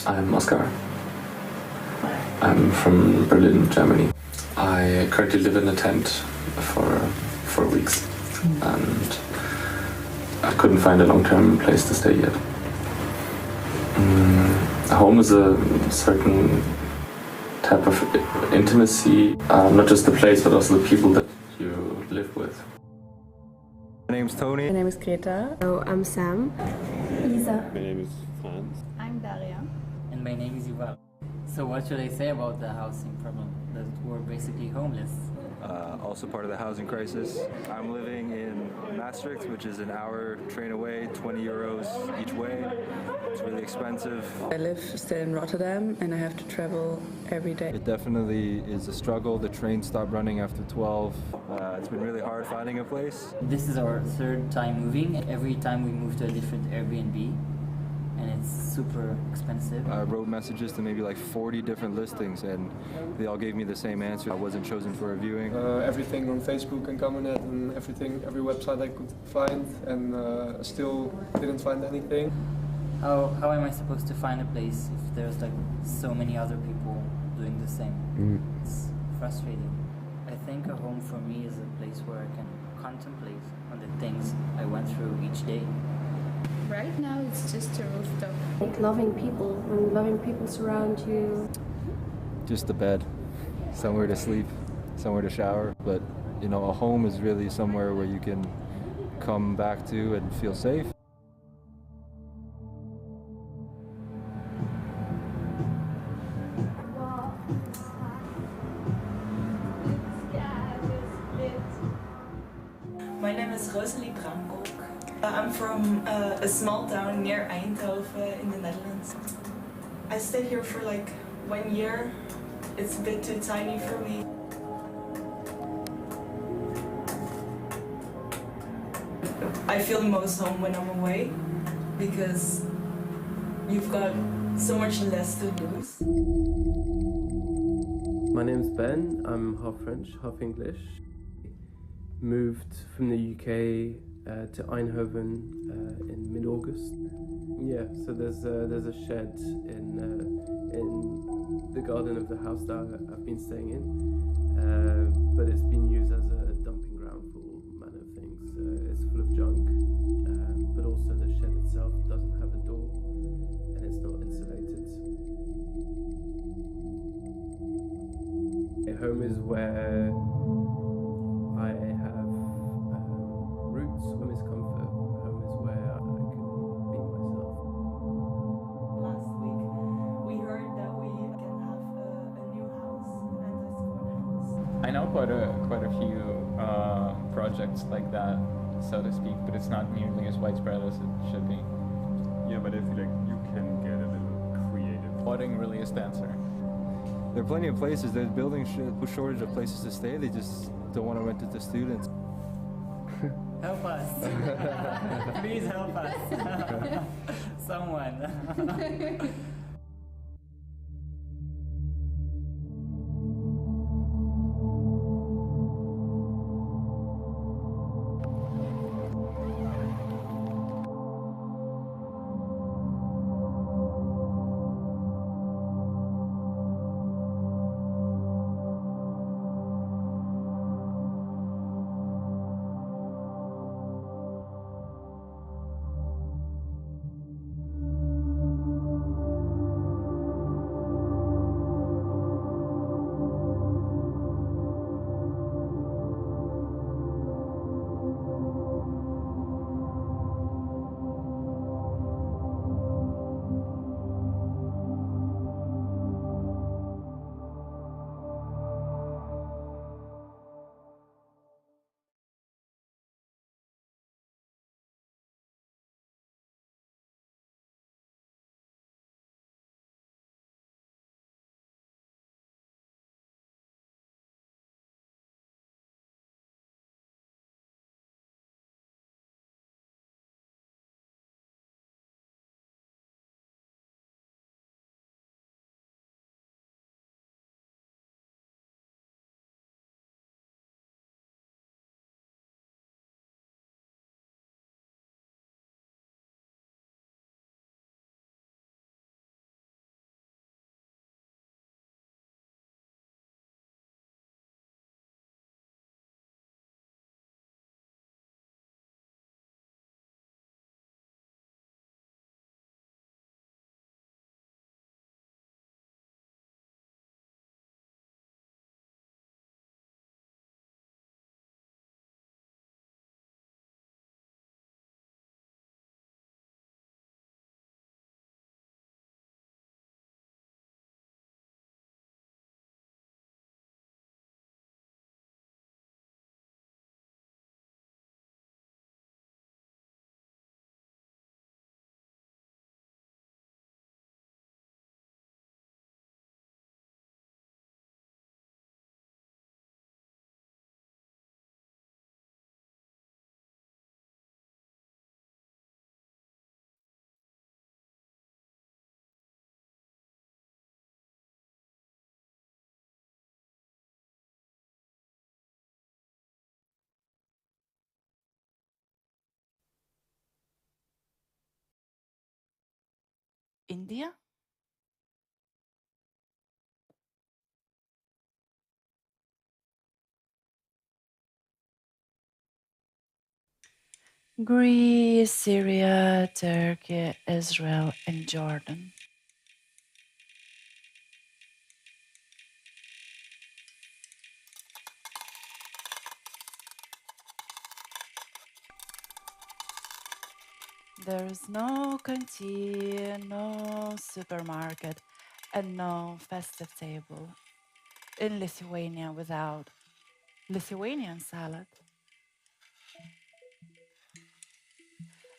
I'm Oscar. I'm from Berlin, Germany. I currently live in a tent for weeks, and I couldn't find a long-term place to stay yet. Home is a certain type of intimacy, not just the place, but also the people that you live with. My name's Tony. My name is Greta. Oh, I'm Sam. Lisa. My name is Franz. I'm Daria. And my name is Yuval. So what should I say about the housing problem? That we're basically homeless. Also part of the housing crisis. I'm living in Maastricht, which is an hour train away, 20 euros each way. It's really expensive. I live still in Rotterdam and I have to travel every day. It definitely is a struggle. The trains stop running after 12. It's been really hard finding a place. This is our third time moving. Every time we move to a different Airbnb. And it's super expensive. I wrote messages to maybe like 40 different listings and they all gave me the same answer. I wasn't chosen for a viewing. Everything on Facebook and Common.net and every website I could find, and still didn't find anything. How am I supposed to find a place if there's like so many other people doing the same? It's frustrating. I think a home for me is a place where I can contemplate on the things I went through each day. Right now it's just a rooftop. Like loving people, when loving people surround you. Just the bed, somewhere to sleep, somewhere to shower. But you know, a home is really somewhere where you can come back to and feel safe. My name is Rosalie Bramborg. I'm from a small town near Eindhoven in the Netherlands. I stayed here for like 1 year. It's a bit too tiny for me. I feel most home when I'm away because you've got so much less to lose. My name's Ben. I'm half French, half English. Moved from the UK to Eindhoven in mid-August. Yeah, so there's a shed in the garden of the house that I've been staying in, but it's been used as a dumping ground for all manner of things. It's full of junk, but also the shed itself doesn't have a door and it's not insulated. A home is where I have roots, home is comfort, home is where I can be myself. Last week we heard that we can have a new house, and that's house. I know quite a few projects like that, so to speak, but it's not nearly as widespread as it should be. Yeah, but I feel like you can get a little creative. Flooding really is the answer. There are plenty of places. There's building shortage of places to stay. They just don't want to rent it to students. Help us. Please help us. Someone. India? Greece, Syria, Turkey, Israel, and Jordan. There is no canteen, no supermarket, and no festive table in Lithuania without Lithuanian salad.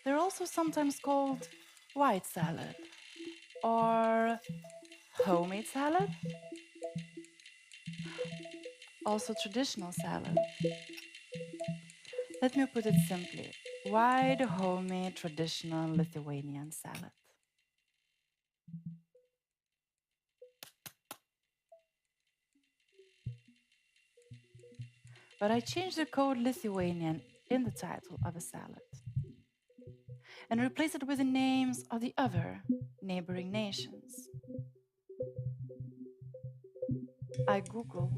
They're also sometimes called white salad or homemade salad, also traditional salad. Let me put it simply. Why the homemade traditional Lithuanian salad? But I changed the code Lithuanian in the title of a salad and replaced it with the names of the other neighboring nations. I Google.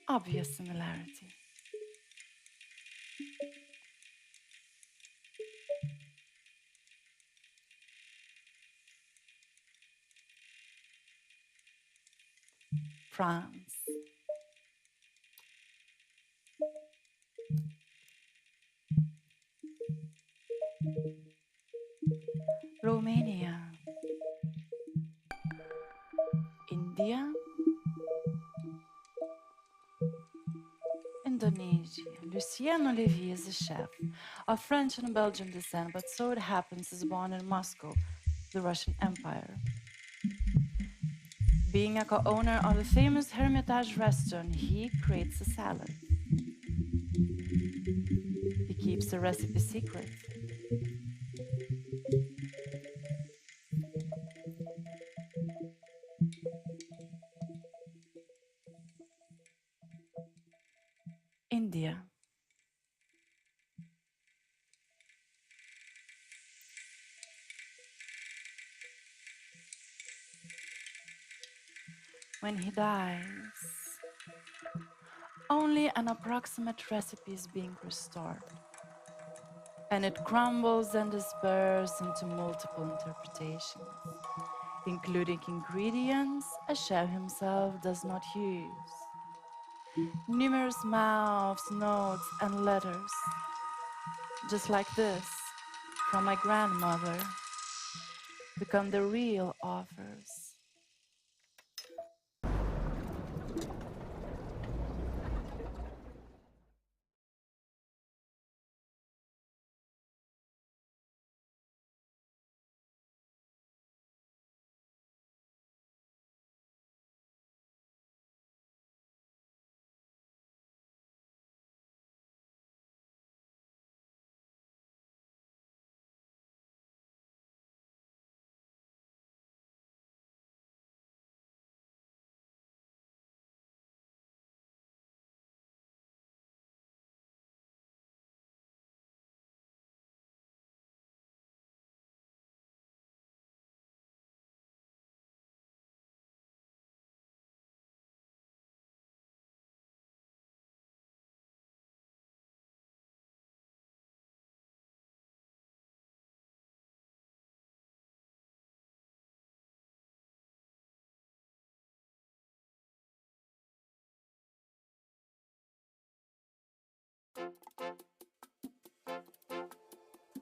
Obvious similarity. France. Romania. India. Indonesia. Luciano Levy is a chef of French and Belgian descent, but so it happens is born in Moscow, the Russian Empire. Being a co-owner of the famous Hermitage restaurant, he creates a salad. He keeps the recipe secret. India. When he dies, only an approximate recipe is being restored, and it crumbles and disperses into multiple interpretations, including ingredients a chef himself does not use. Numerous mouths, notes, and letters, just like this, from my grandmother, become the real authors.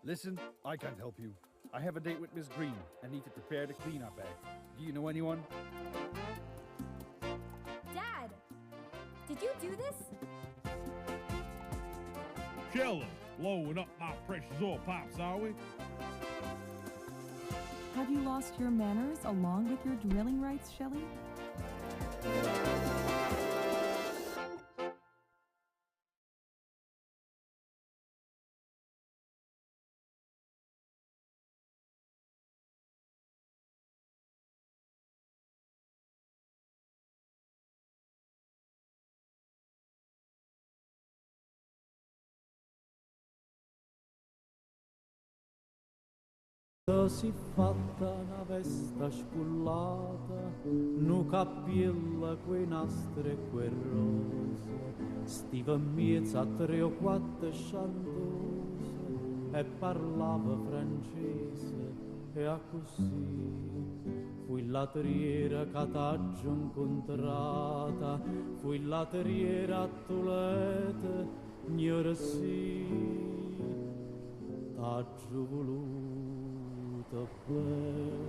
Listen, I can't help you. I have a date with Miss Green and need to prepare the cleanup bag. Do you know anyone? Dad! Did you do this? Killer, blowing up my precious oil pipes, are we? Have you lost your manners along with your drilling rights, Shelley? Si fatta una vesta spullata, nu cappiella quei nastri e quei rose, stiva in mezzo a 3 o 4 chantose e parlava francese e a così. Fui latriera che t'aggio incontrata, fui latriera a Tolete, gnora sì, t'aggio voluto bene.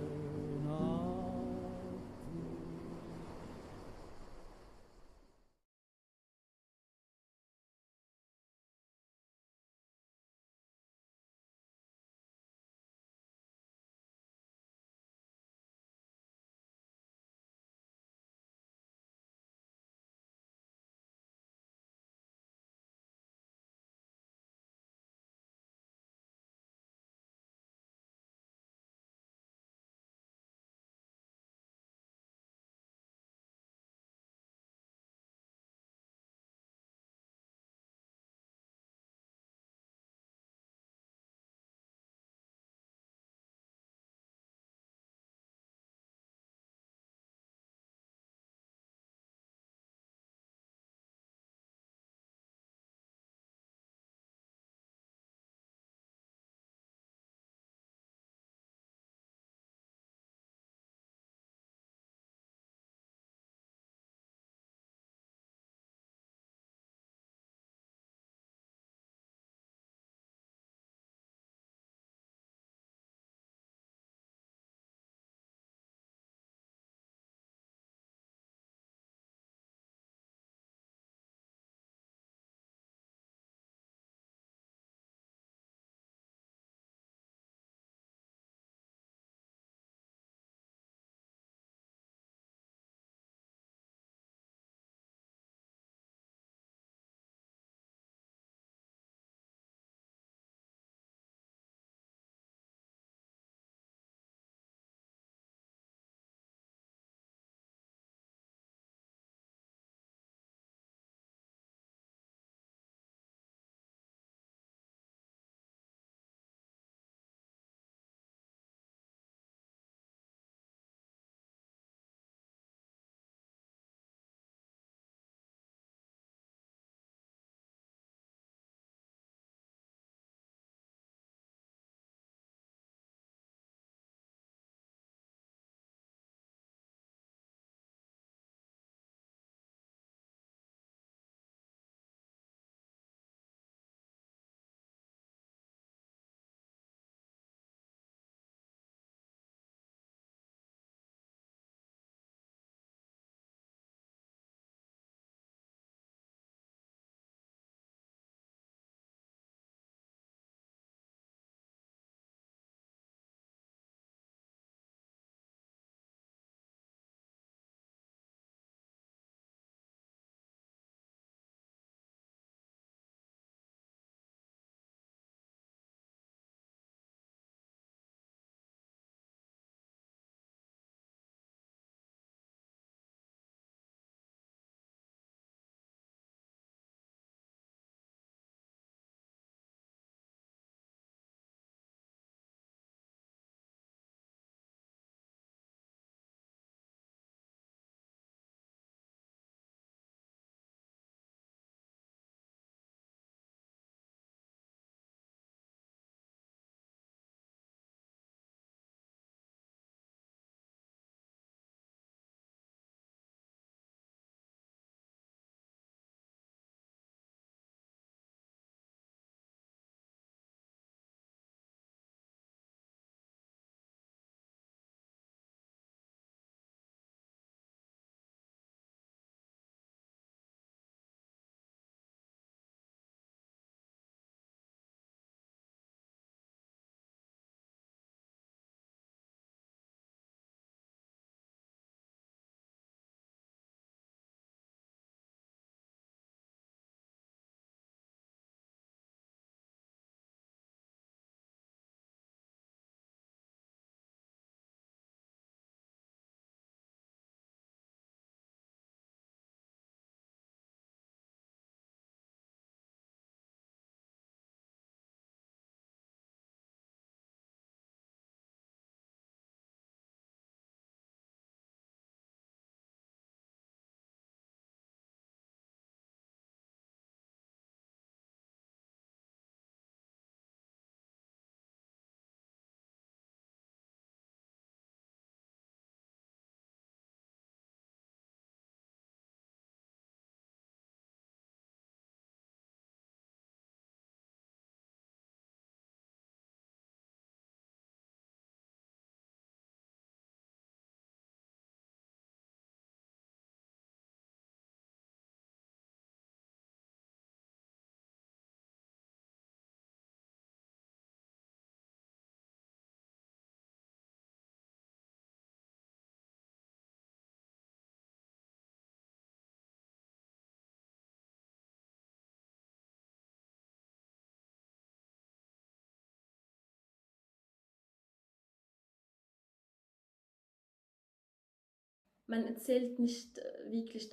Man erzählt nicht wirklich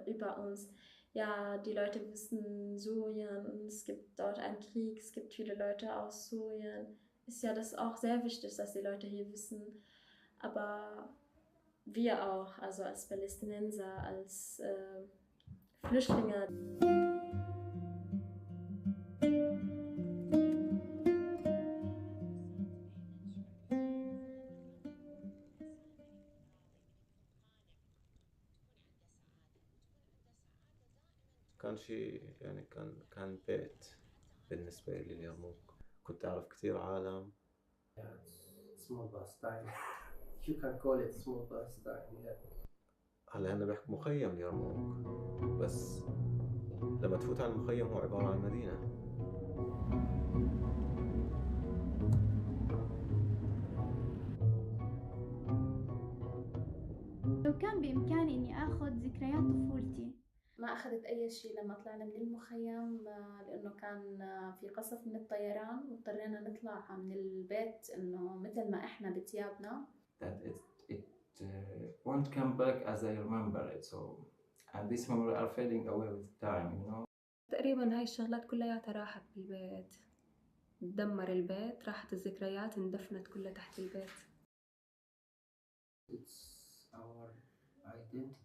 über uns. Ja, die Leute wissen Syrien, es gibt dort einen Krieg, es gibt viele Leute aus Syrien. Ist ja das auch sehr wichtig, dass die Leute hier wissen. Aber wir auch, also als Palästinenser, als Flüchtlinge. كان شيء يعني كان بيت بالنسبة لي اليرموك. كنت أعرف كثير عالم. Small Palestine. You can call it small Palestine, yeah. هلا هن بيحكوا مخيم اليرموك، بس لما تفوت على المخيم هو عبارة عن مدينة. لو كان بإمكاني إني آخذ ذكريات طفولتي. ما أخذت أي شيء لما طلعنا من المخيم، لأنه كان في قصف من الطيران واضطرينا نطلع من البيت إنه مثل ما إحنا بثيابنا. That it won't come back as I remember it, so and these memories are fading away with time, you know. تقريبا هاي الشغلات كلياتها راحت بالبيت، تدمر البيت، راحت الذكريات اندفنت كلها تحت البيت. It's our identity.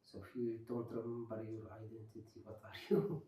So if you don't remember your identity, what are you?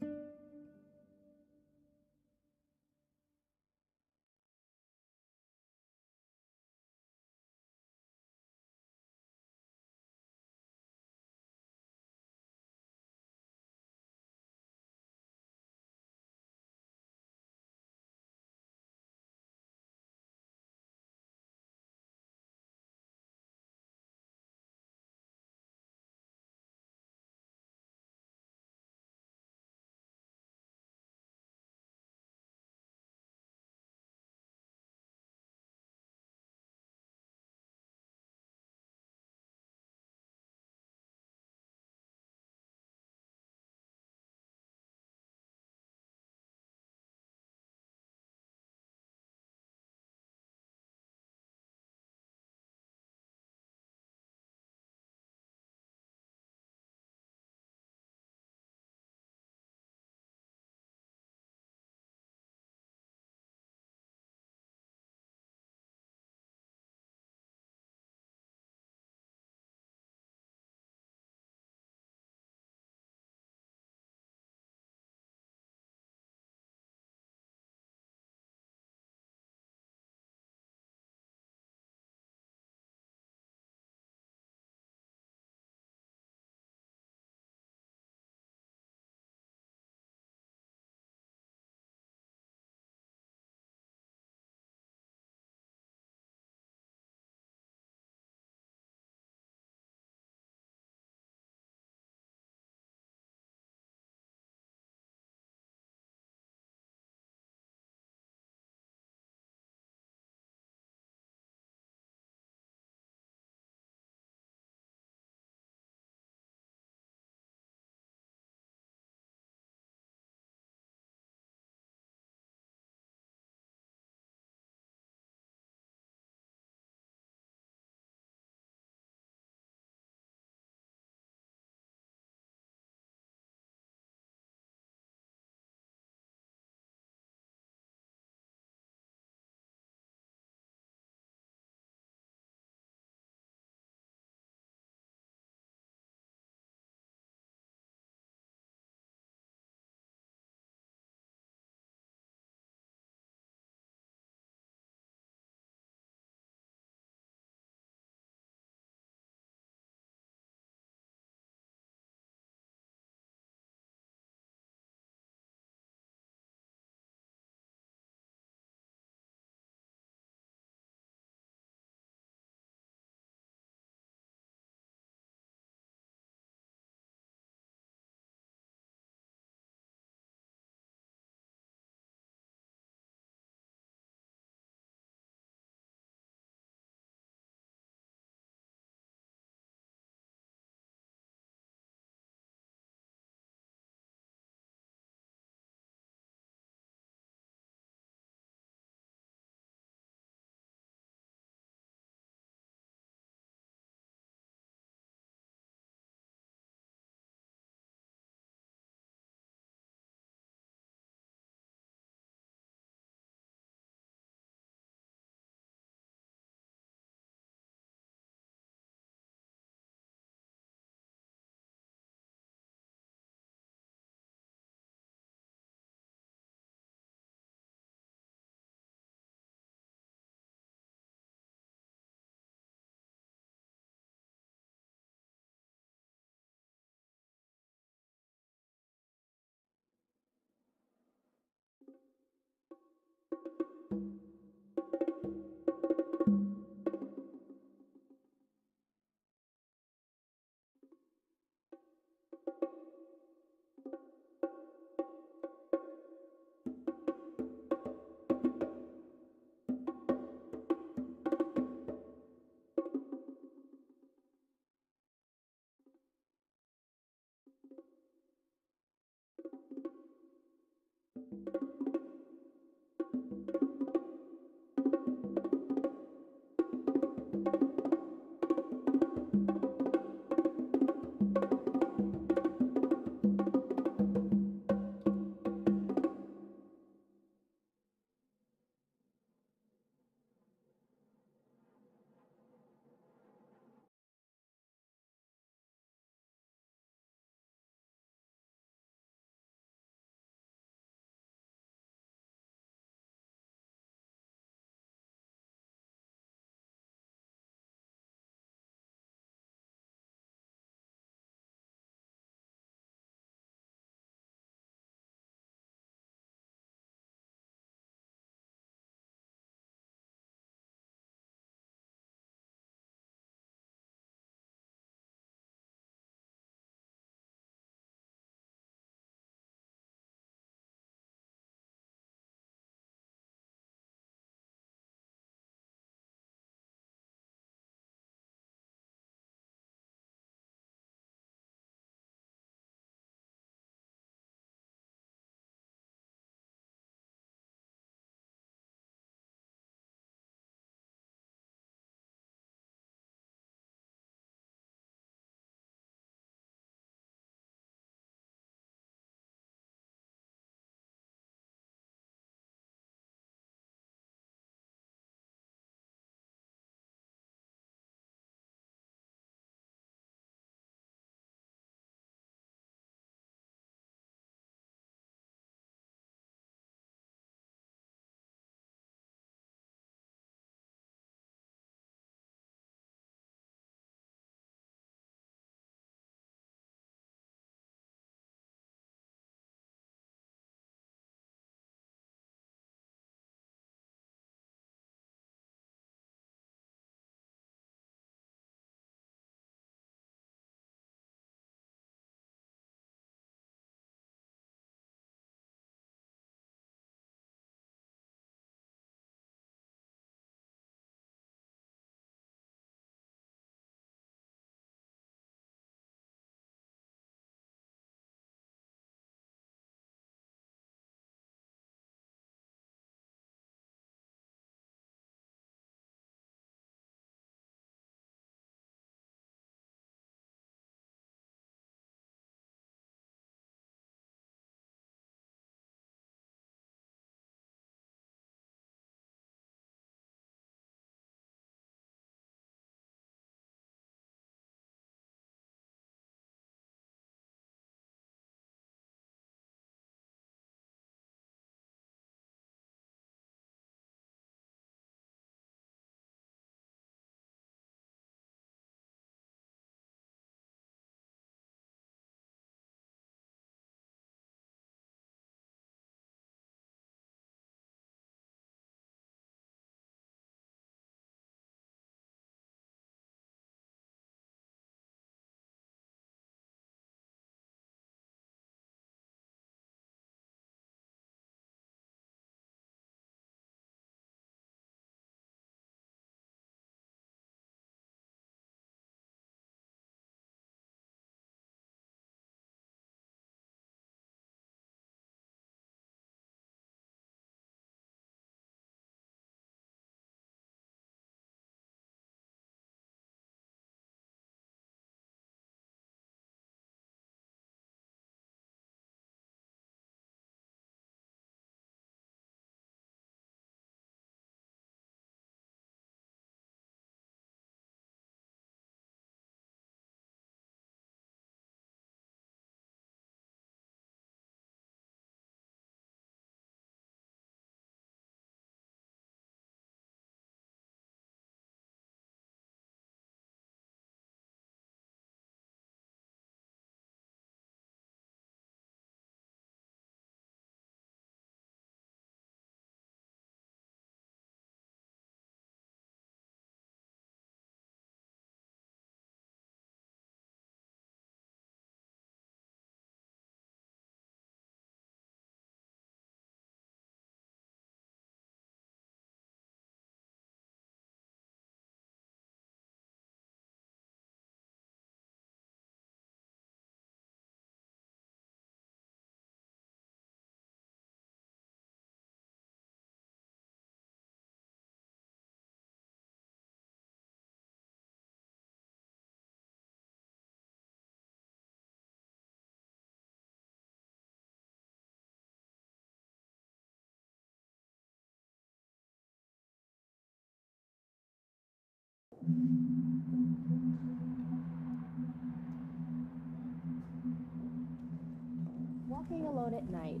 Walking alone at night.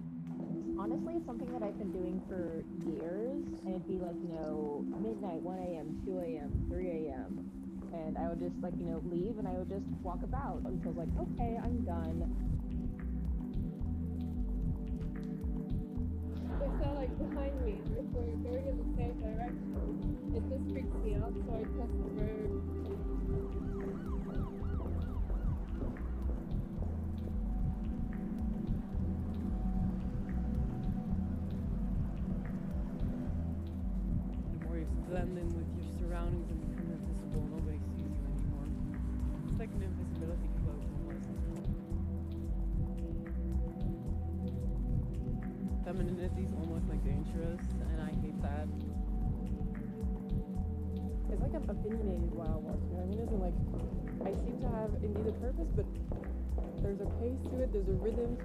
Honestly, it's something that I've been doing for years, and it'd be like, midnight, 1 a.m., 2 a.m., 3 a.m. And I would just leave and I would just walk about until I was like, okay, I'm done. They sound like behind me if we're going in the same direction. It just freaks me out, so I cross the road. The more you blend in with your surroundings and become invisible, nobody sees you anymore. It's like an invisibility cloak almost. Femininity is almost like dangerous, and I hate that. It's like I'm opinionated while I watch feminism. Like, I seem to have indeed a purpose, but there's a pace to it, there's a rhythm.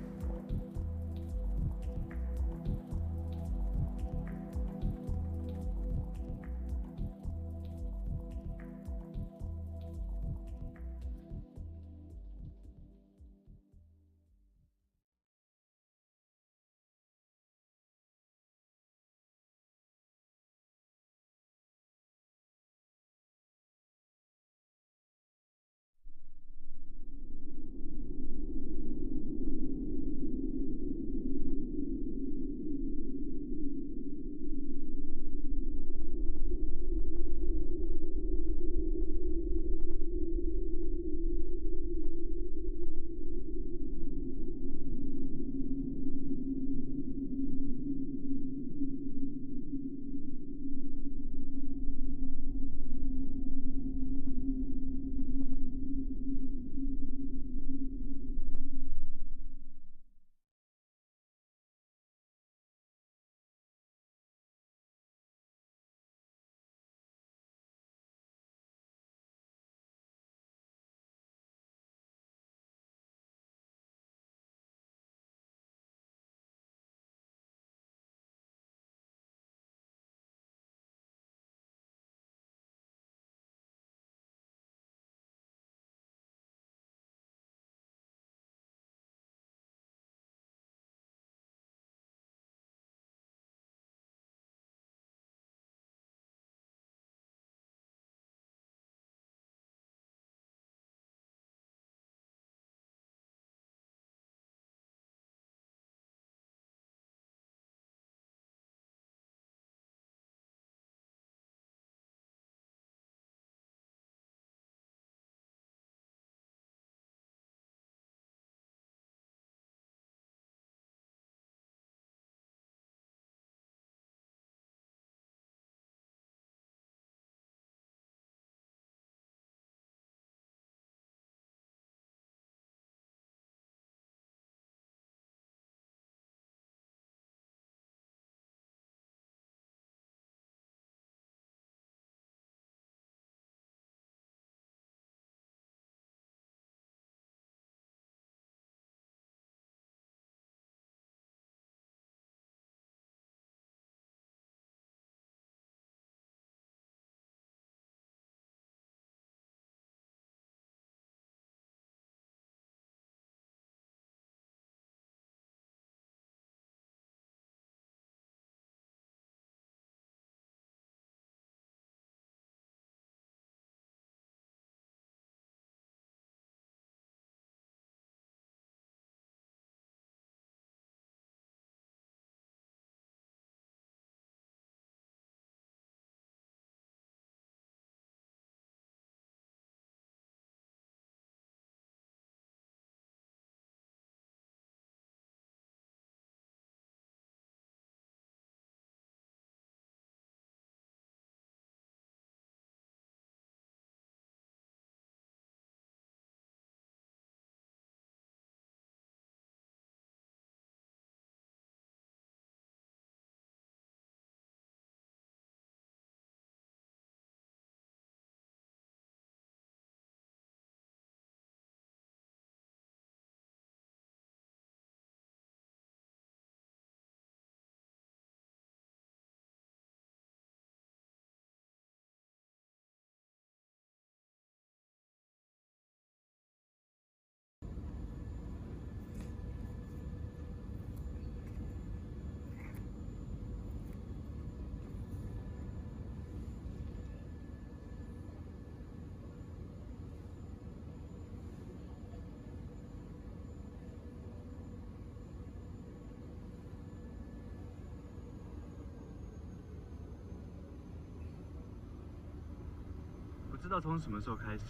知道从什么时候开始，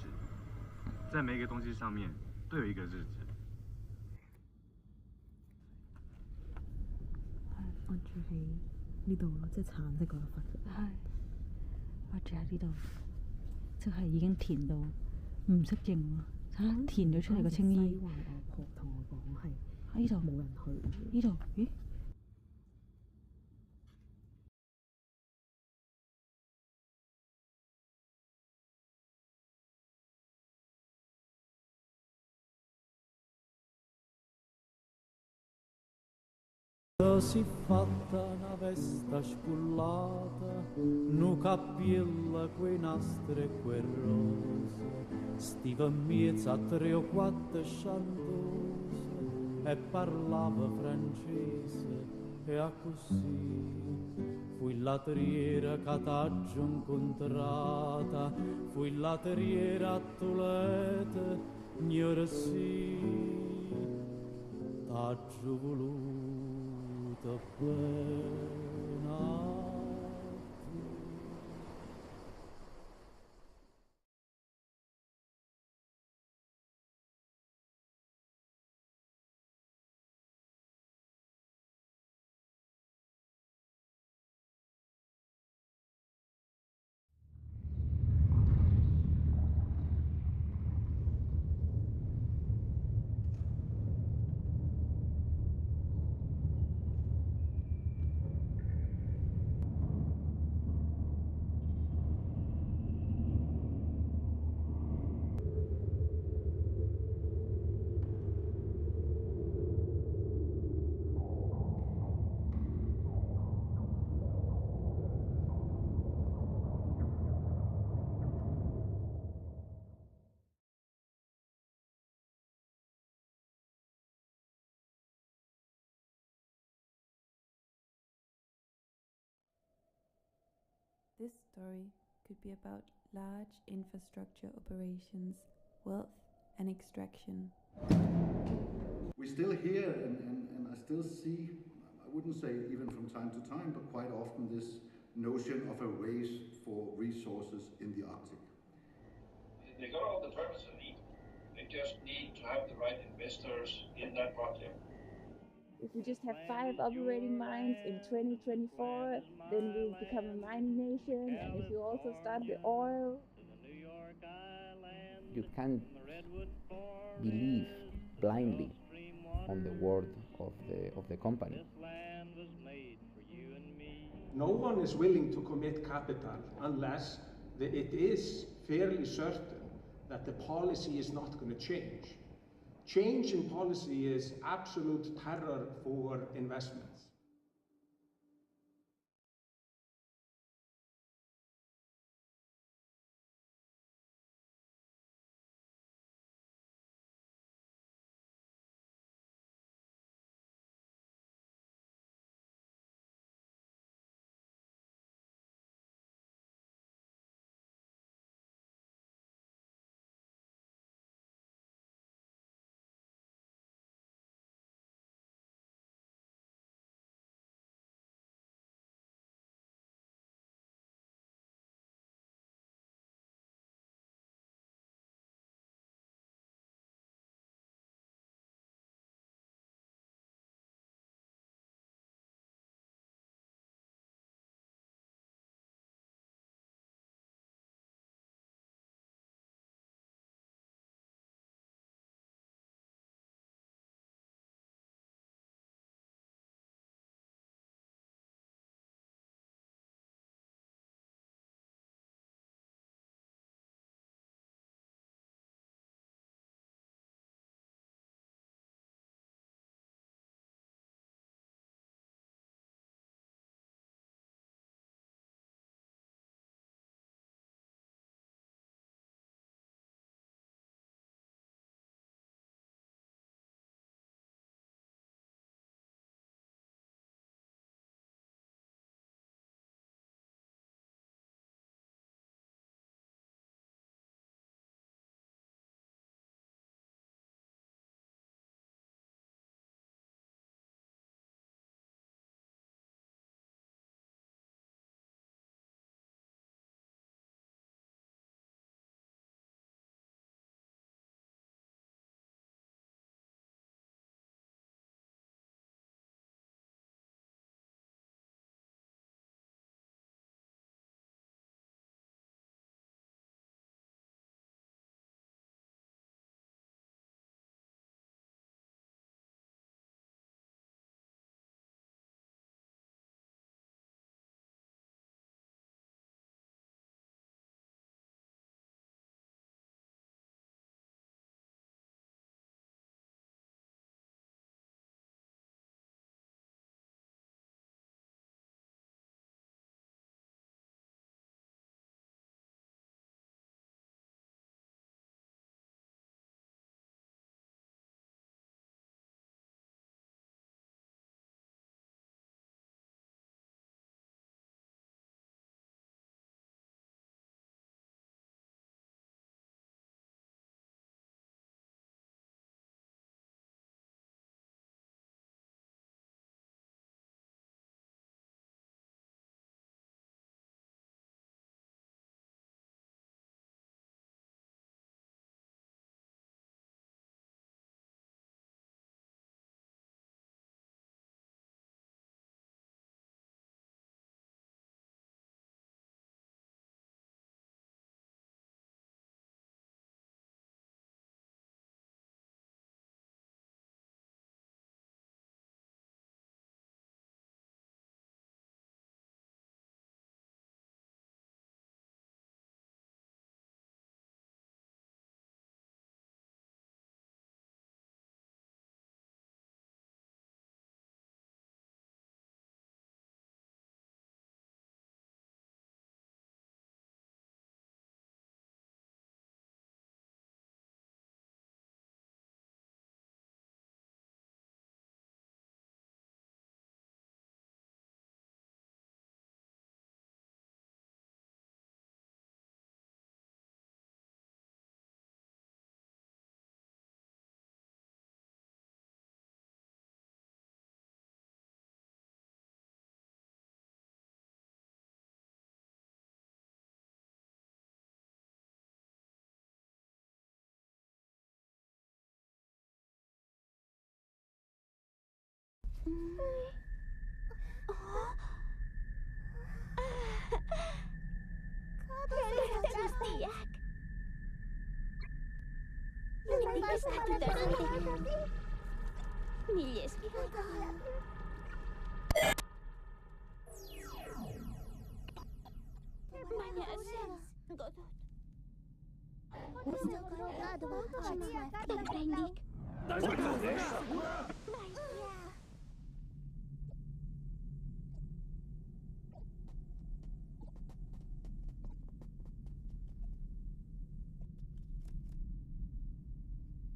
在每一个东西上面都有一个日子。我住喺呢度咯，即係橙色嗰一忽。係，我住喺呢度，即係已經填到唔識認喎，填咗出嚟個青衣。西環我婆同我講係喺呢度冇人去，呢度咦？Si fatta una vesta spullata, nu cappiella quei nastri e quei rose, stiva in mezzo a 3 o 4 chantose e parlava francese e a così fui latriera che t'aggio incontrata, fui latriera a Tolete, ignora sì, t'aggio voluto bene a te. This story could be about large infrastructure operations, wealth, and extraction. We still hear and I still see, I wouldn't say even from time to time, but quite often this notion of a race for resources in the Arctic. They got all the permits they need. They just need to have the right investors in that project. If we just have 5 operating mines in 2024, then we'll become a mining nation. And if you also start the oil, you can't believe blindly on the word of the company. No one is willing to commit capital unless it is fairly certain that the policy is not going to change. Change in policy is absolute terror for investment.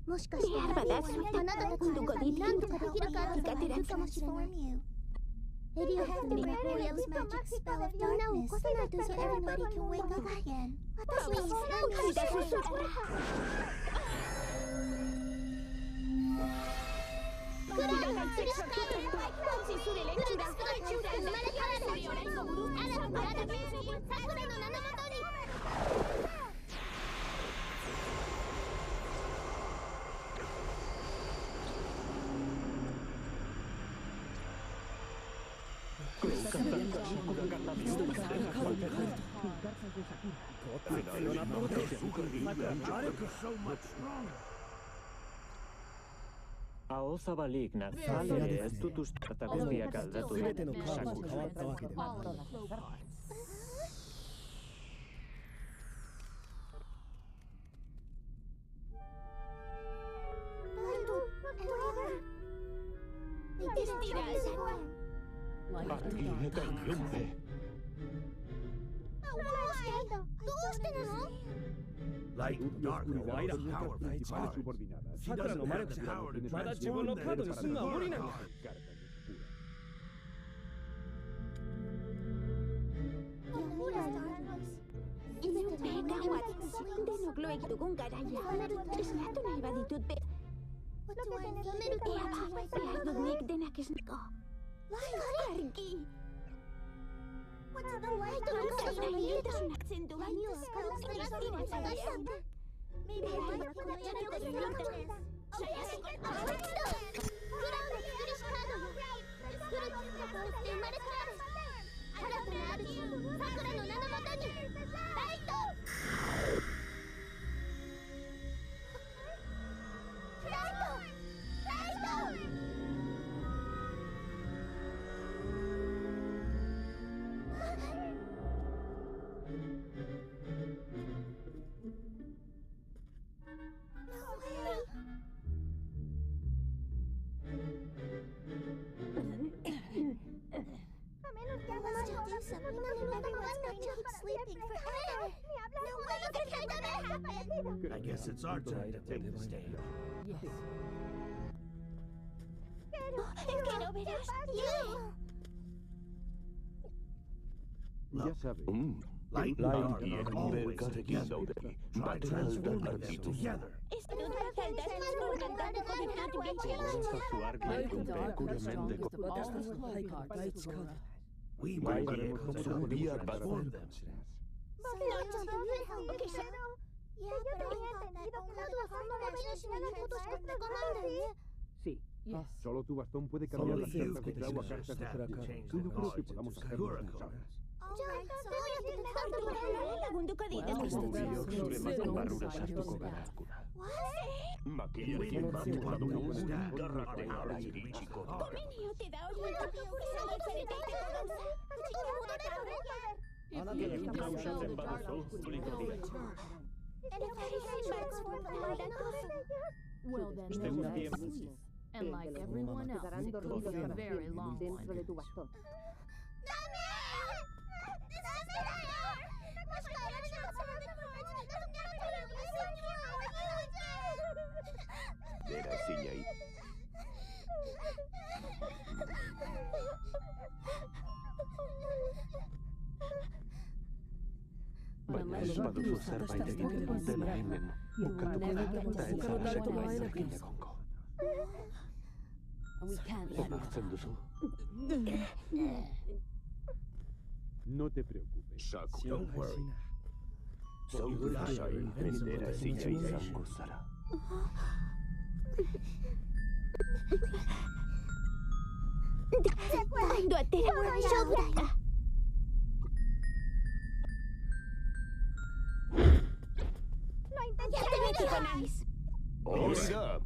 もしかしてあなたたちに何とかできるかっているかもしれない。エリオットの魔法やマジックスペルをみんなを起こさないと so everybody can wake up again。私に何をするの？クラウドが連れて生まれ変わるよ。あらまだ桜の名のもとに。Osava liiknä salee tutustusta kunniakalta Light and dark are power by charge. She doesn't have the power to transform them into temporalities. I guess it's our turn to take the stage. Yes. Light and dark are always together. Try transforming them together. We might be able to transform them. Sí. Solo tu bastón puede cambiar las cartas de clavo a cartas de crack. Tú no creo que podamos hacerlo muchas horas. Well then, and like everyone else, it could be a very long one. Baina zerbait egiten dela hemen, bukatuko da eta ez arraseko baizakina gongo. Onartzen duzu? No te preocupes. Don't worry. Zaudu lasai, mendera ezina izango zara. Ondo atera, shobu da. Close.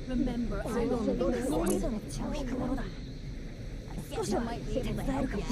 Remember, I will be the source of Chowder. Social might be able to help you out.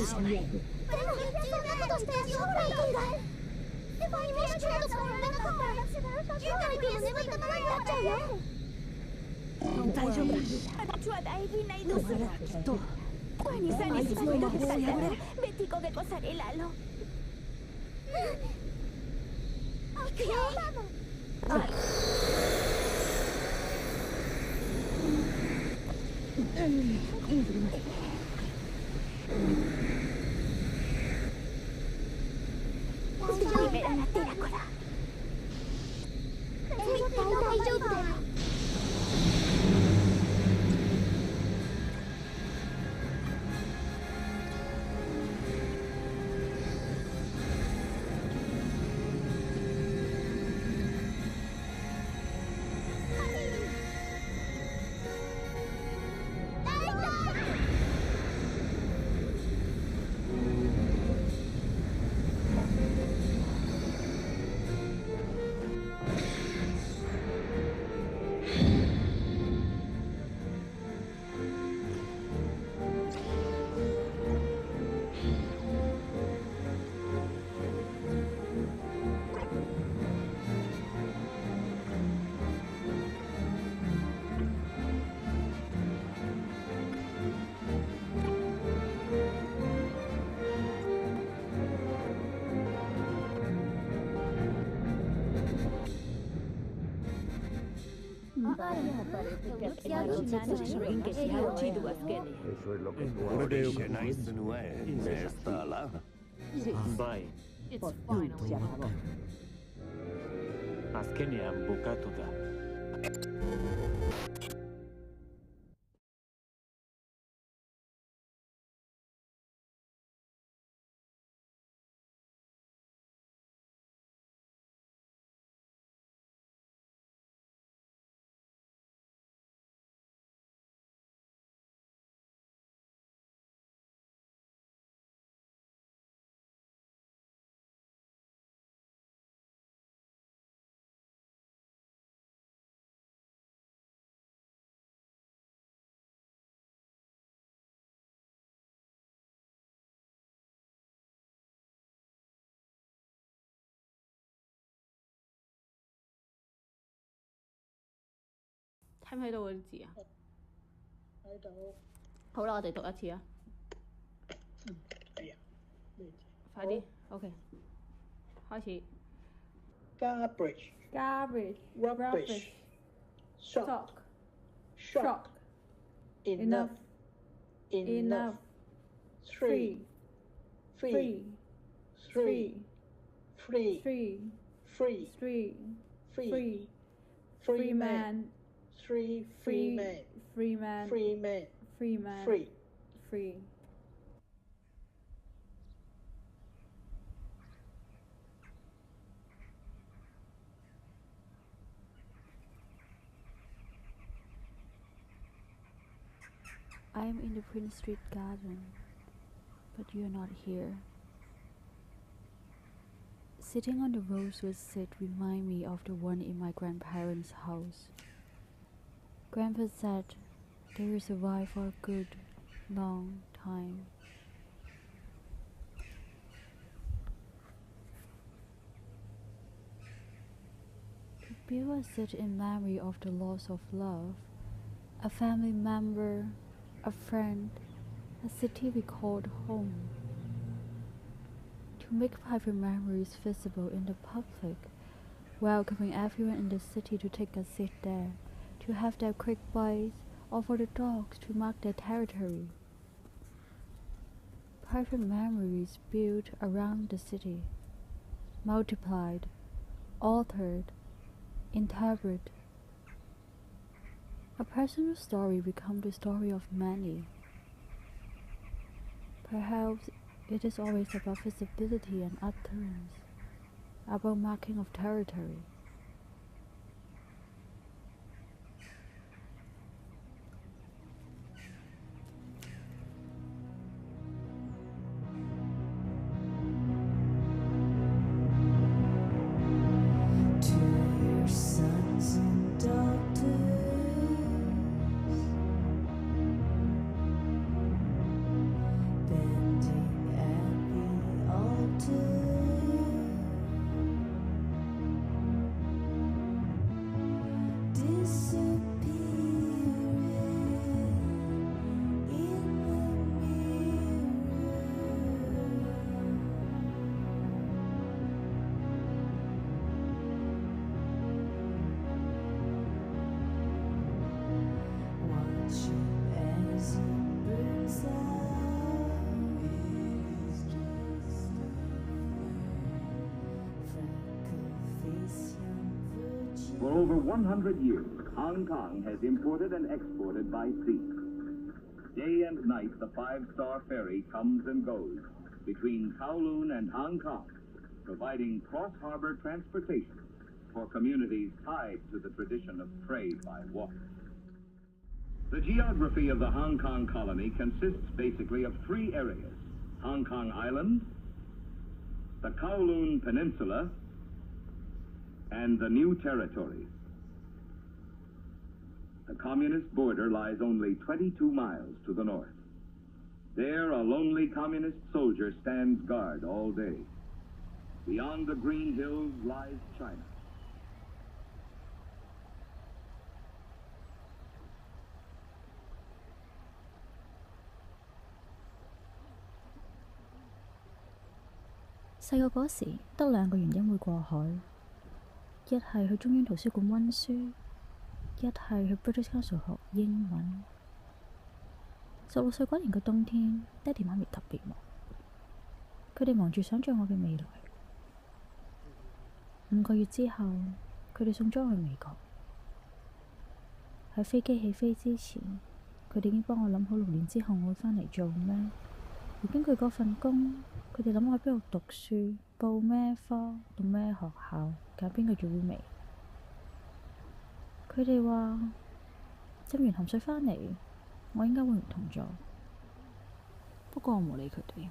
Eso es lo que tú ahora me está la. Bai, azkenean bukatu da.睇唔睇到嗰啲字啊？睇到。好啦，我哋讀一次啊。哎呀，咩字？快啲 ，OK， 開始。Garbage. Garbage. Rubbish. Shock. Shock. Enough. Enough. Free. Free. Free. Free. Free. Free. Free. Free. Free man. Free man. Free man. Free man. Free man. Free. Free. I am in the Prince Street Garden. but you're not here. Sitting on the rosewood seat remind me of the one in my grandparents' house. Grandpa said they will survive for a good, long time. To build a seat in memory of the loss of love, a family member, a friend, a city we called home. To make private memories visible in the public, welcoming everyone in the city to take a seat there, to have their quick bites, or for the dogs to mark their territory. Private memories built around the city, multiplied, altered, interpreted. A personal story becomes the story of many. Perhaps it is always about visibility and utterance, about marking of territory. For over 100 years, Hong Kong has imported and exported by sea. Day and night, the five-star ferry comes and goes between Kowloon and Hong Kong, providing cross-harbor transportation for communities tied to the tradition of trade by water. The geography of the Hong Kong colony consists basically of three areas: Hong Kong Island, the Kowloon Peninsula, and the New Territories. The communist border lies only 22 miles to the north. There, a lonely communist soldier stands guard all day. Beyond the green hills lies China.細個嗰時，得兩個原因會過海，一係去中央圖書館溫書，一係去 British Council 學英文。16歲嗰年嘅冬天，爹哋媽咪特別忙，佢哋忙住想像我嘅未來。5個月之後，佢哋送咗我去美國。喺飛機起飛之前，佢哋已經幫我諗好6年之後我會返嚟做咩。而根據嗰份工，佢哋諗我喺邊度讀書，報咩科，讀咩學校，揀邊個做 roommate。佢哋話浸完鹹水返嚟，我應該會唔同咗。不過我冇理佢哋。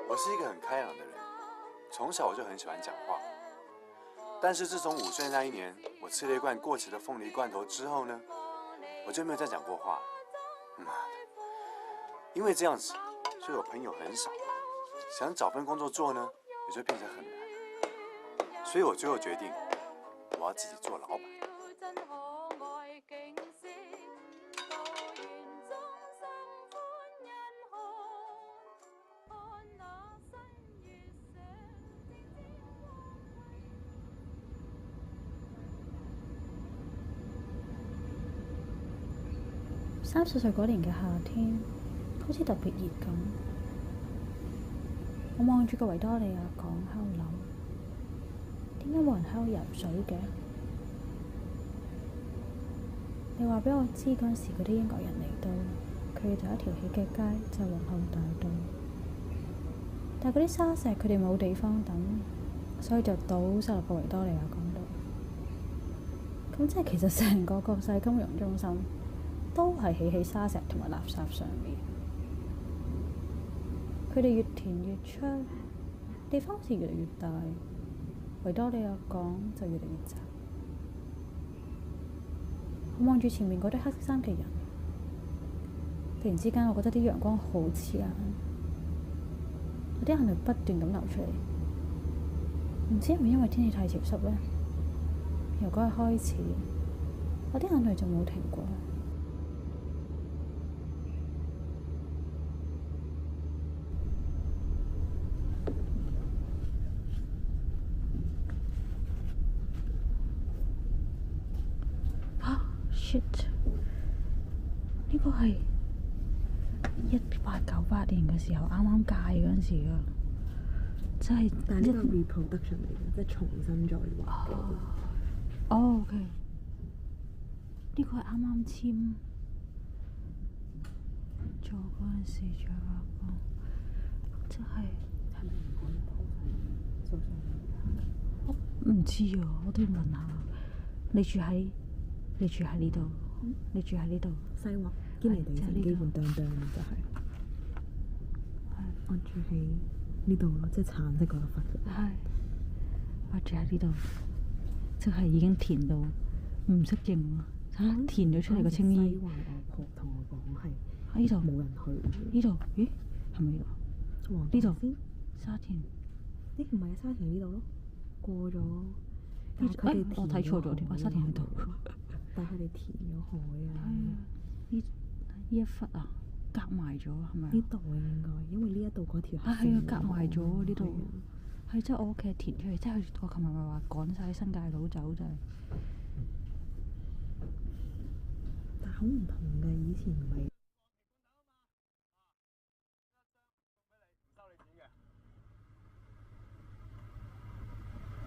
我是一个很开朗的人，从小我就很喜欢讲话。但是自从5岁那一年，我吃了一罐过期的凤梨罐头之后呢，我就没有再讲过话。妈的！因为这样子，所以我朋友很少，想找份工作做呢，也就变成很难。所以我最后决定，我要自己做老板。30歲嗰年嘅夏天，好似特別熱咁。我望住個維多利亞港喺度諗，點解冇人喺度游水嘅？你話俾我知嗰陣時嗰啲英國人嚟到，佢哋就一條起嘅街，就係皇后大道。但係嗰啲沙石佢哋冇地方等，所以就倒晒落個維多利亞港度。咁即係其實成個國際金融中心都係起喺沙石同埋垃圾上面。佢哋越填越出，地方好似越嚟越大，維多利亞港就越嚟越窄。我望住前面嗰啲黑色衫嘅人，突然之間我覺得啲陽光好刺眼，有啲眼淚不斷咁流出嚟。唔知係咪因為天氣太潮濕呢？由嗰日開始，我啲眼淚就冇停過。shit！ 呢個係1898年嘅時候，啱啱戒嗰陣時啊，即係但係呢個 reproduction 嚟嘅，即係重新再畫嘅。哦，OK，呢個係啱啱簽做嗰陣時再畫過，即係係咪唔可以鋪喺手上？我唔知啊，我都要問下。你住喺呢度？你住喺呢度？西環堅尼地城基本當就係。我住喺呢度咯，即係橙色嗰一忽嘅。係。我住喺呢度，即係已經填到唔適應喎。填咗出嚟個青衣。西環我婆同我講係喺呢度冇人去。呢度？咦？係咪呢度？呢度先。沙田。唔係啊，沙田呢度咯。過咗。我睇錯咗添，沙田喺度。但係佢哋填咗海啊！呢一忽啊，夾埋咗係咪？呢度啊應該，因為呢一度嗰條係係啊，夾埋咗呢度。係即係我屋企填出嚟，即係我琴日咪話趕晒新界佬走就係。但係好唔同嘅，以前唔係。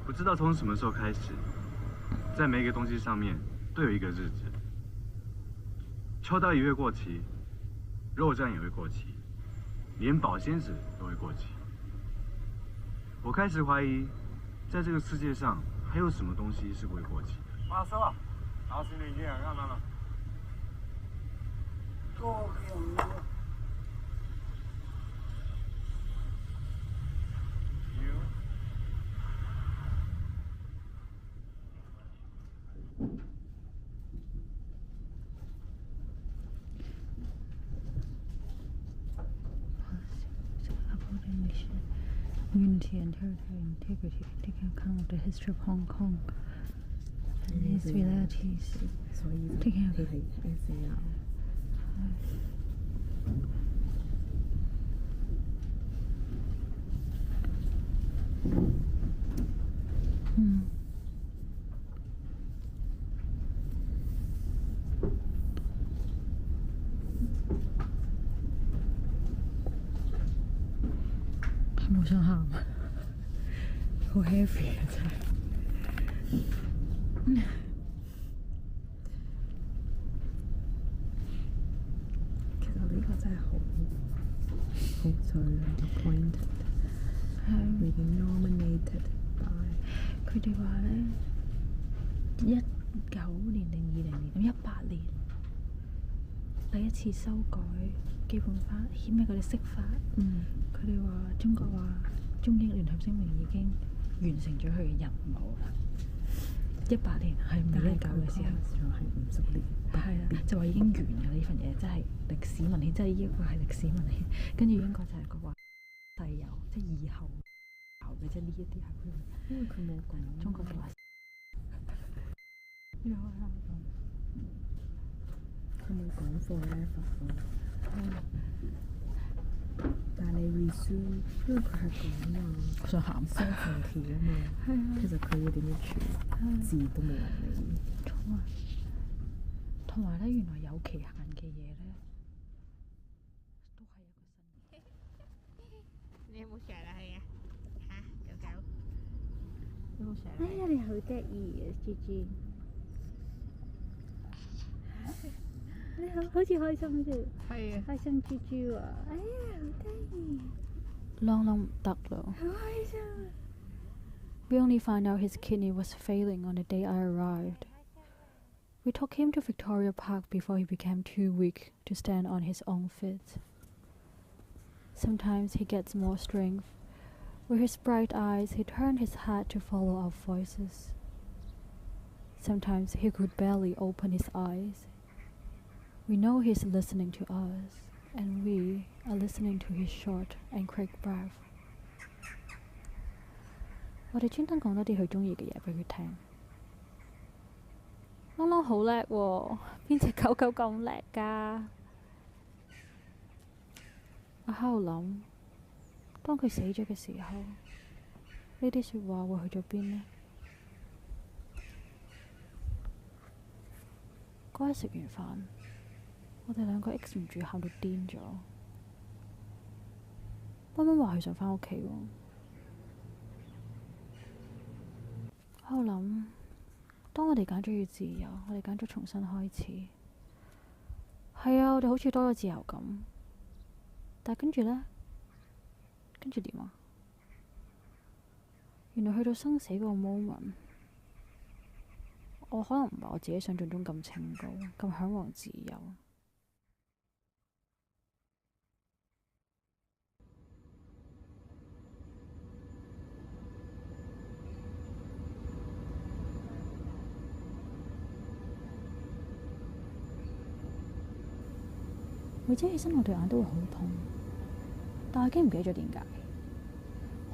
不知道从什么时候开始，在每一个东西上面都有一个日子。秋刀鱼会过期，肉酱也会过期，连保鲜纸都会过期。我开始怀疑，在这个世界上还有什么东西是不会过期的。马叔啊，老师你这样干嘛呢？多给我。Unity and territorial integrity, taking account of the history of Hong Kong and its realities. 所以taking 佢係 SAR。好想喊，好 heavy 啊真係。其實呢個真係好在 appointed，已經 nominated by。佢哋話咧19年定20年咁18年第一次修改基本法，顯咩嗰啲釋法。佢哋話中國話中英聯合聲明已經完成咗佢嘅任務啦。18年係未一九嘅時候，係50年。係啦，就話已經完㗎啦！呢份嘢真係歷史文獻，真係呢一個係歷史文獻。跟住英國就係個話世有，即係以後嘅啫。呢一啲係佢，因為佢冇講中國話。佢冇講 forever 咯。但係你 resume，因為佢係講話我想喊self-control 啊嘛。其實佢要點樣處字都冇人理。同埋咧，原來有期限嘅嘢咧，都係一個新。你有冇成日去啊？嚇，狗狗。哎呀，你好得意啊，豬豬。你好，好似開心啫。係啊。開心豬豬啊！哎呀，好得意。啷唔得咯。好開心啊。We only found out his kidney was failing on the day I arrived. We took him to Victoria Park before he became too weak to stand on his own feet. Sometimes he gets more strength. With his bright eyes, he turned his head to follow our voices. Sometimes he could barely open his eyes. We know he's listening to us, and we are listening to his short and quick breath. 我哋專登講多啲佢鍾意嘅嘢俾佢聽。啷啷好叻喎，邊隻狗狗咁叻㗎？我喺度諗，當佢死咗嘅時候，呢啲説話會去咗邊呢？嗰日食完飯，我哋兩個 X 唔住喊到癲咗。溫溫話佢想返屋企喎。喺度諗，當我哋揀咗要自由，我哋揀咗重新開始。係啊，我哋好似多咗自由感。但係跟住呢？跟住點啊？原來去到生死嗰個 moment， 我可能唔係我自己想象中咁清高，咁嚮往自由。每朝起身我對眼都會好痛，但我已經唔記得咗點解，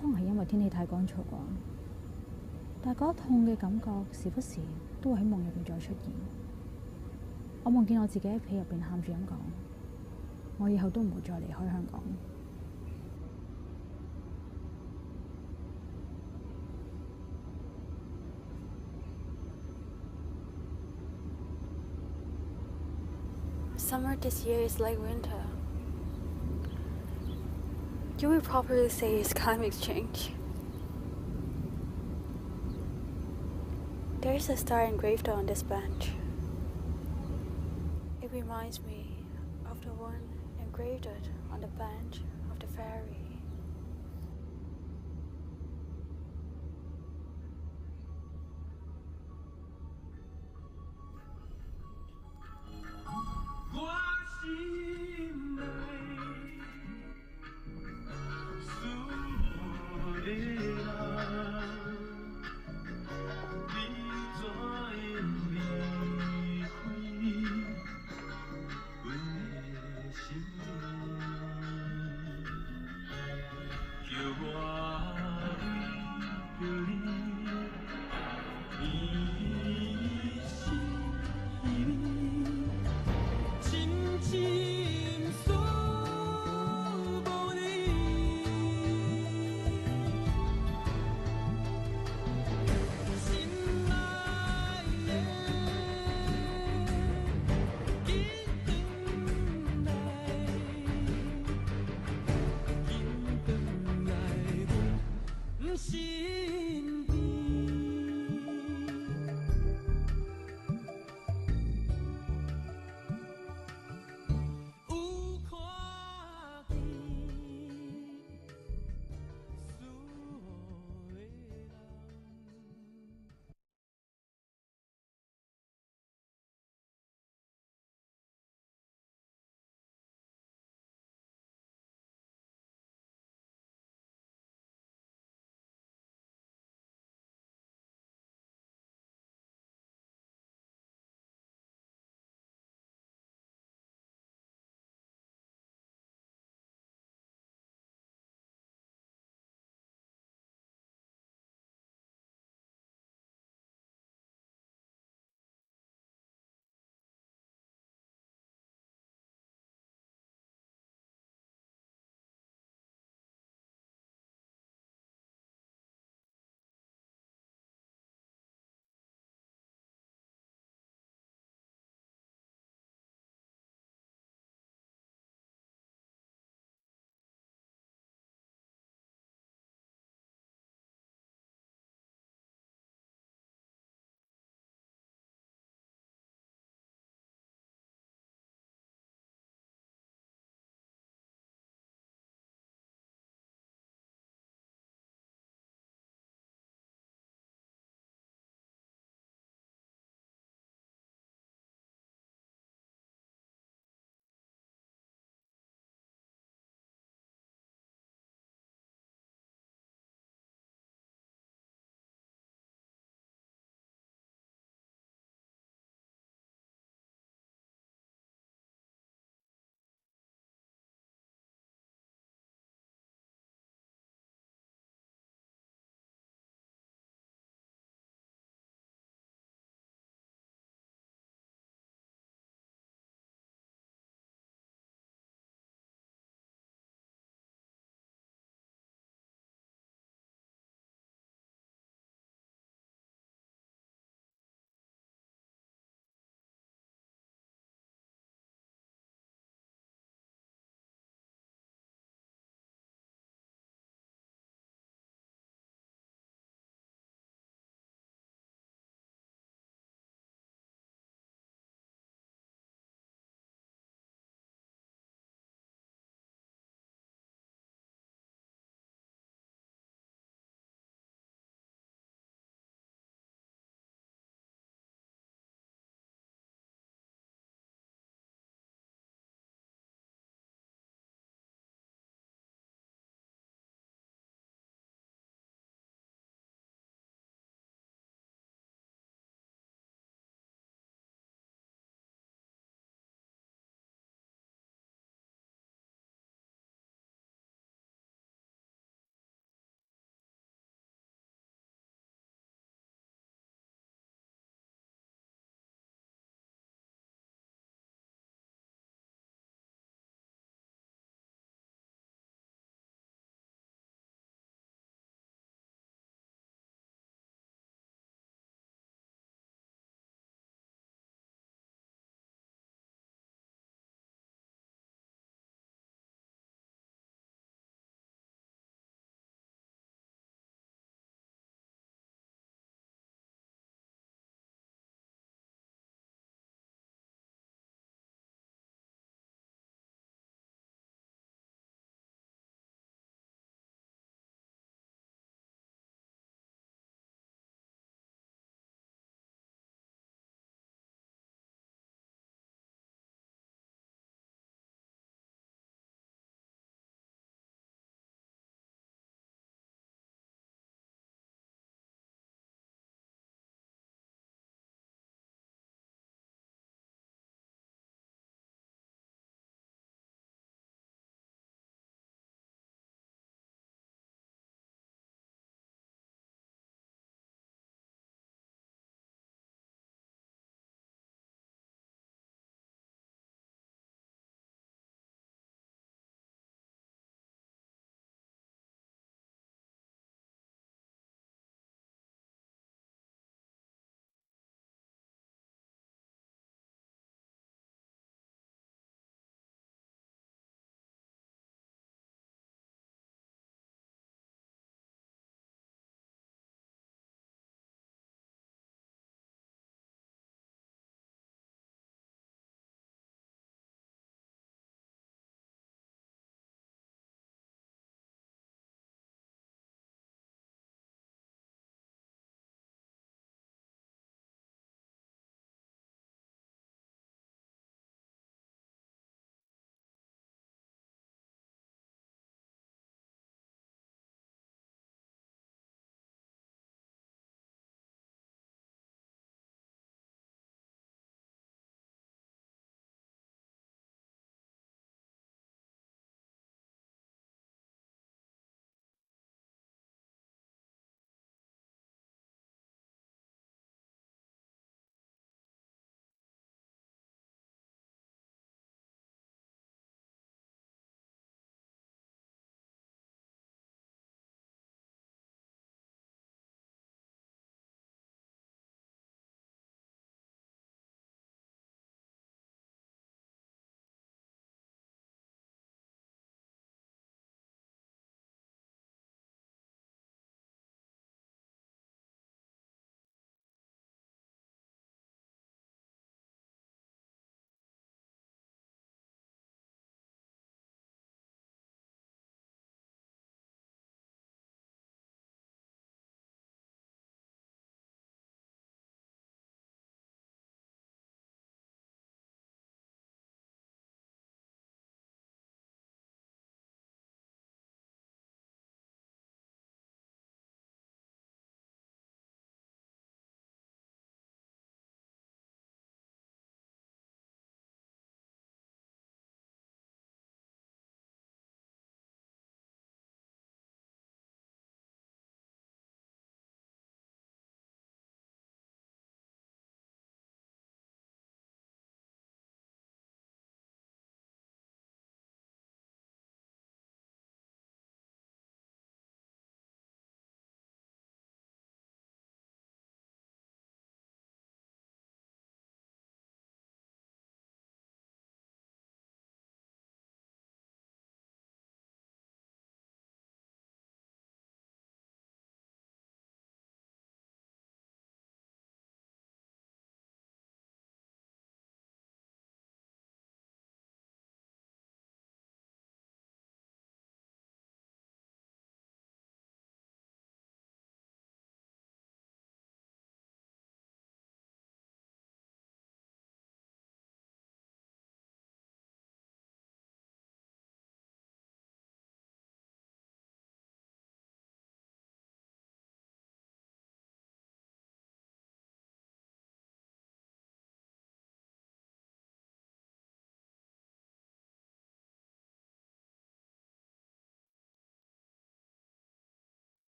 可能係因為天氣太乾燥啩。但係嗰痛嘅感覺時不時都會喺夢入邊再出現。我夢見我自己喺被入邊喊住咁講：我以後都唔會再離開香港。Summer this year is like winter. You would probably say it's climate change. There is a star engraved on this bench. It reminds me of the one engraved on the bench of the ferry.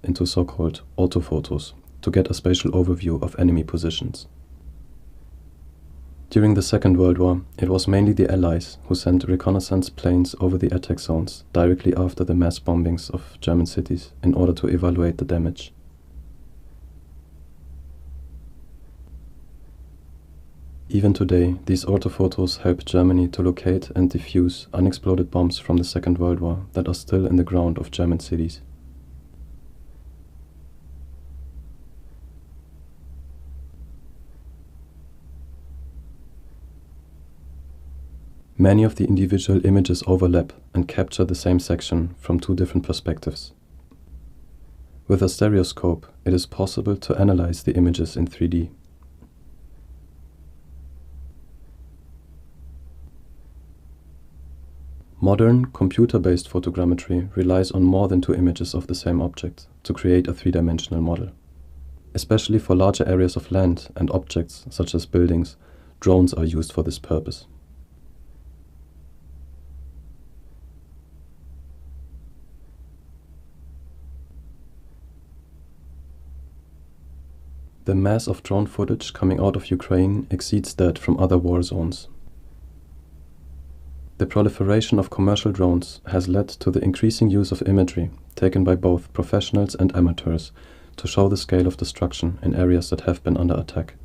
into so-called orthophotos to get a spatial overview of enemy positions. During the Second World War, it was mainly the Allies who sent reconnaissance planes over the attack zones directly after the mass bombings of German cities in order to evaluate the damage. Even today, these orthophotos help Germany to locate and defuse unexploded bombs from the Second World War that are still in the ground of German cities. Many of the individual images overlap and capture the same section from two different perspectives. With a stereoscope, it is possible to analyze the images in 3D. Modern, computer-based photogrammetry relies on more than two images of the same object to create a three-dimensional model. Especially for larger areas of land and objects such as buildings, drones are used for this purpose. The mass of drone footage coming out of Ukraine exceeds that from other war zones. The proliferation of commercial drones has led to the increasing use of imagery taken by both professionals and amateurs to show the scale of destruction in areas that have been under attack.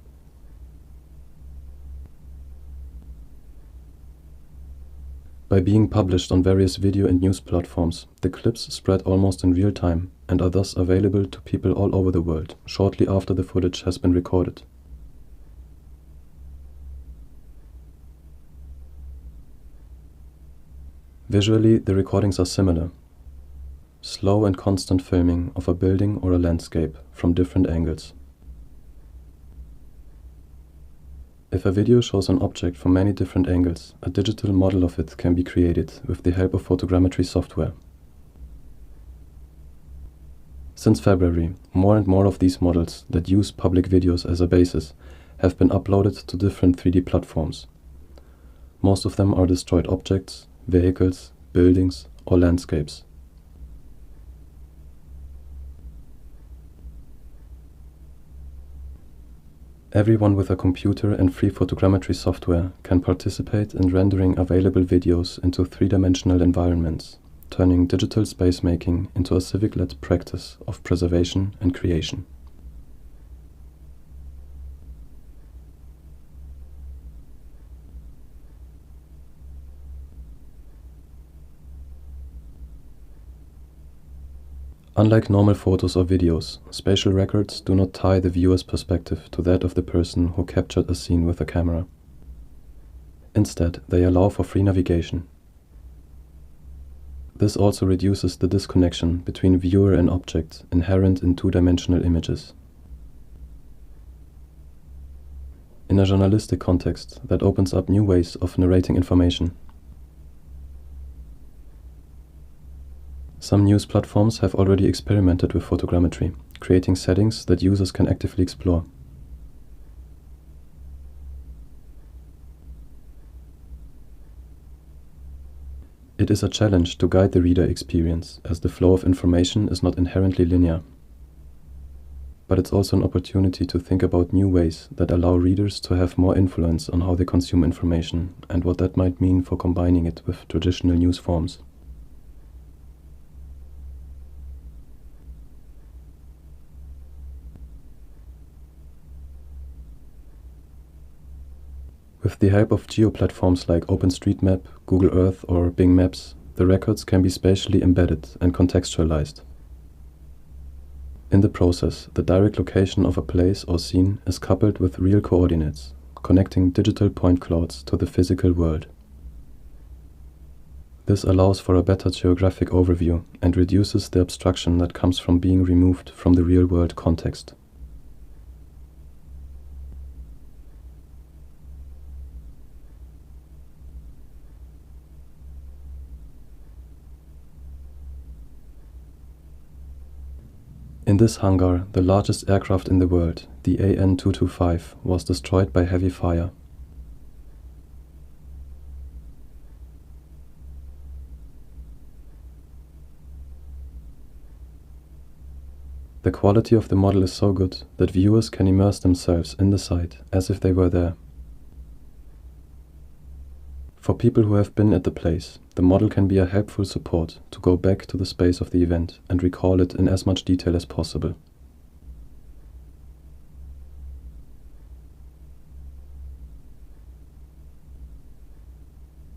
By being published on various video and news platforms, the clips spread almost in real time and are thus available to people all over the world shortly after the footage has been recorded. Visually, the recordings are similar. Slow and constant filming of a building or a landscape from different angles. If a video shows an object from many different angles, a digital model of it can be created with the help of photogrammetry software. Since February, more and more of these models that use public videos as a basis have been uploaded to different 3D platforms. Most of them are destroyed objects, vehicles, buildings, or landscapes. Everyone with a computer and free photogrammetry software can participate in rendering available videos into three-dimensional environments, turning digital space making into a civic-led practice of preservation and creation. Unlike normal photos or videos, spatial records do not tie the viewer's perspective to that of the person who captured a scene with a camera. Instead, they allow for free navigation. This also reduces the disconnection between viewer and object inherent in two-dimensional images. In a journalistic context, that opens up new ways of narrating information. Some news platforms have already experimented with photogrammetry, creating settings that users can actively explore. It is a challenge to guide the reader experience, as the flow of information is not inherently linear. But it's also an opportunity to think about new ways that allow readers to have more influence on how they consume information and what that might mean for combining it with traditional news forms. With the help of geo-platforms like OpenStreetMap, Google Earth, or Bing Maps, the records can be spatially embedded and contextualized. In the process, the direct location of a place or scene is coupled with real coordinates, connecting digital point clouds to the physical world. This allows for a better geographic overview and reduces the abstraction that comes from being removed from the real-world context. In this hangar, the largest aircraft in the world, the AN-225, was destroyed by heavy fire. The quality of the model is so good that viewers can immerse themselves in the site as if they were there. For people who have been at the place, the model can be a helpful support to go back to the space of the event and recall it in as much detail as possible.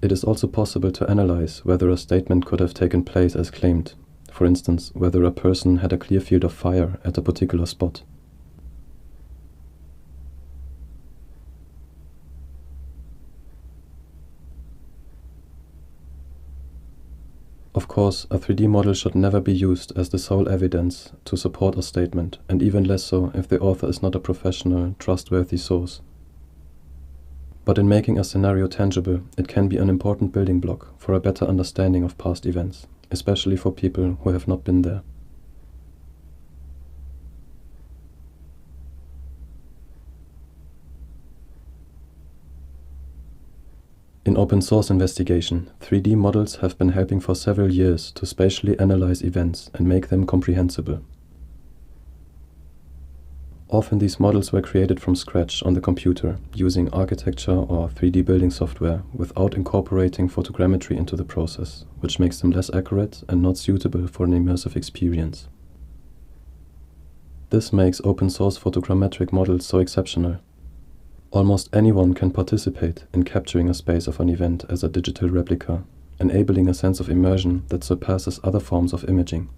It is also possible to analyze whether a statement could have taken place as claimed, for instance, whether a person had a clear field of fire at a particular spot. Of course, a 3D model should never be used as the sole evidence to support a statement, and even less so if the author is not a professional, trustworthy source. But in making a scenario tangible, it can be an important building block for a better understanding of past events, especially for people who have not been there. In open source investigation, 3D models have been helping for several years to spatially analyze events and make them comprehensible. Often these models were created from scratch on the computer, using architecture or 3D building software without incorporating photogrammetry into the process, which makes them less accurate and not suitable for an immersive experience. This makes open source photogrammetric models so exceptional. Almost anyone can participate in capturing a space of an event as a digital replica, enabling a sense of immersion that surpasses other forms of imaging.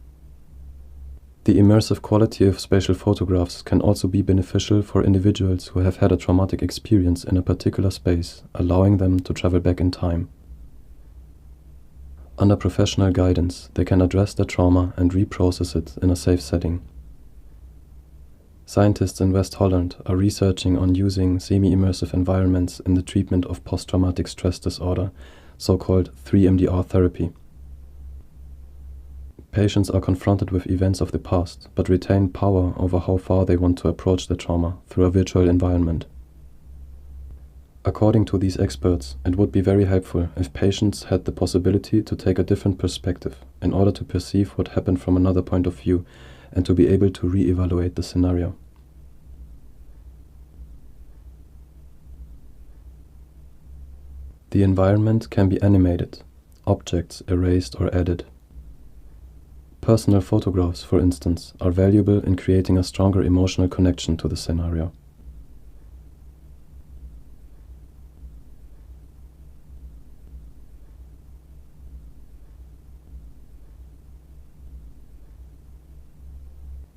The immersive quality of spatial photographs can also be beneficial for individuals who have had a traumatic experience in a particular space, allowing them to travel back in time. Under professional guidance, they can address their trauma and reprocess it in a safe setting. Scientists in West Holland are researching on using semi-immersive environments in the treatment of post-traumatic stress disorder, so-called 3MDR therapy. Patients are confronted with events of the past, but retain power over how far they want to approach the trauma through a virtual environment. According to these experts, it would be very helpful if patients had the possibility to take a different perspective in order to perceive what happened from another point of view and to be able to re-evaluate the scenario. The environment can be animated, objects erased or added. Personal photographs, for instance, are valuable in creating a stronger emotional connection to the scenario.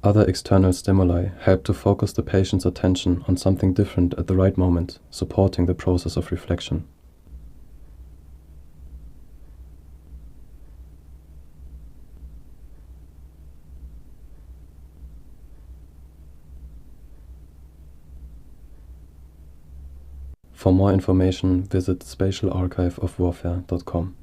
Other external stimuli help to focus the patient's attention on something different at the right moment, supporting the process of reflection. For more information, visit spatialarchiveofwarfare.com.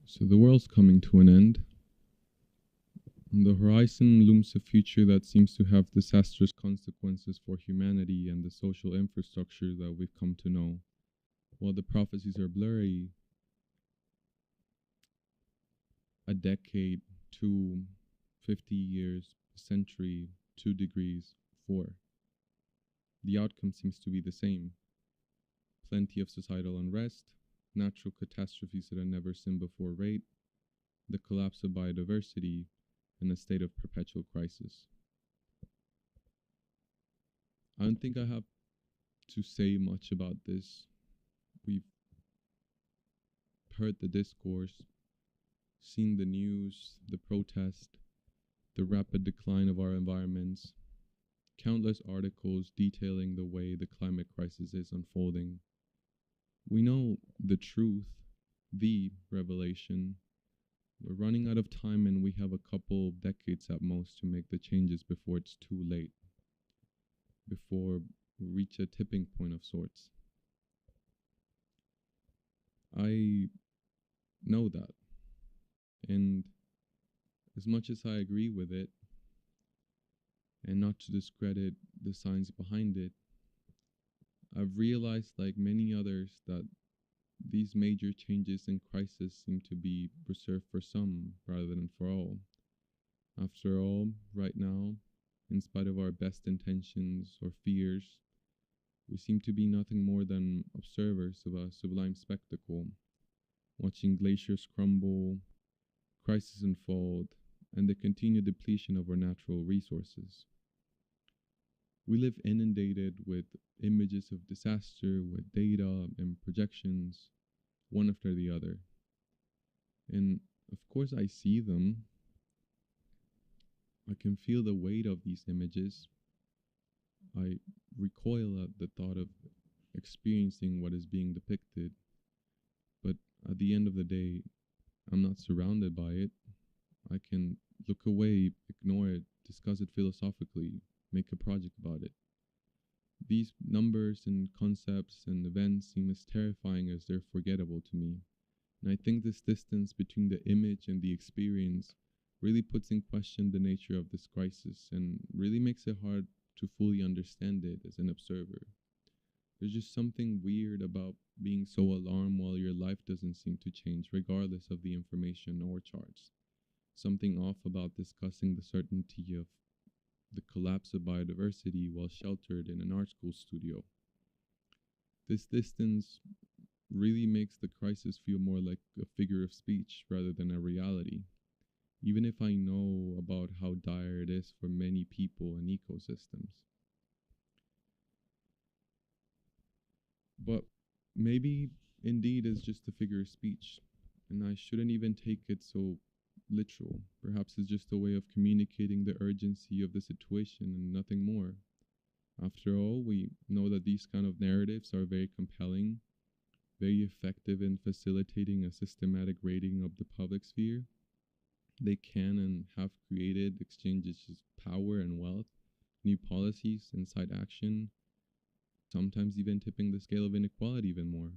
So the world's coming to an end. On the horizon looms a future that seems to have disastrous consequences for humanity and the social infrastructure that we've come to know. While the prophecies are blurry, a decade, 2, 50 years, a century, 2 degrees, 4. the outcome seems to be the same. Plenty of societal unrest, natural catastrophes at a never-seen-before rate, the collapse of biodiversity, and a state of perpetual crisis. I don't think I have to say much about this. We've heard the discourse, seen the news, the protest, the rapid decline of our environments, countless articles detailing the way the climate crisis is unfolding. We know the truth, the revelation. We're running out of time and we have a couple of decades at most to make the changes before it's too late, before we reach a tipping point of sorts. I know that. And as much as I agree with it, and not to discredit the science behind it, I've realized, like many others, that these major changes and crises seem to be reserved for some rather than for all. After all, right now, in spite of our best intentions or fears, we seem to be nothing more than observers of a sublime spectacle, watching glaciers crumble, crises unfold, and the continued depletion of our natural resources. We live inundated with images of disaster, with data and projections, one after the other. And of course I see them. I can feel the weight of these images. I recoil at the thought of experiencing what is being depicted. But at the end of the day, I'm not surrounded by it. I can look away, ignore it, discuss it philosophically, make a project about it. These numbers and concepts and events seem as terrifying as they're forgettable to me. And I think this distance between the image and the experience really puts in question the nature of this crisis and really makes it hard to fully understand it as an observer. There's just something weird about being so alarmed while your life doesn't seem to change regardless of the information or charts. Something off about discussing the certainty of the collapse of biodiversity while sheltered in an art school studio. This distance really makes the crisis feel more like a figure of speech rather than a reality, even if I know about how dire it is for many people and ecosystems. But maybe indeed it's just a figure of speech, and I shouldn't even take it so literal. Perhaps it's just a way of communicating the urgency of the situation and nothing more. After all, we know that these kind of narratives are very compelling, very effective in facilitating a systematic rating of the public sphere. They can and have created exchanges of power and wealth, new policies, inside action, sometimes even tipping the scale of inequality even more.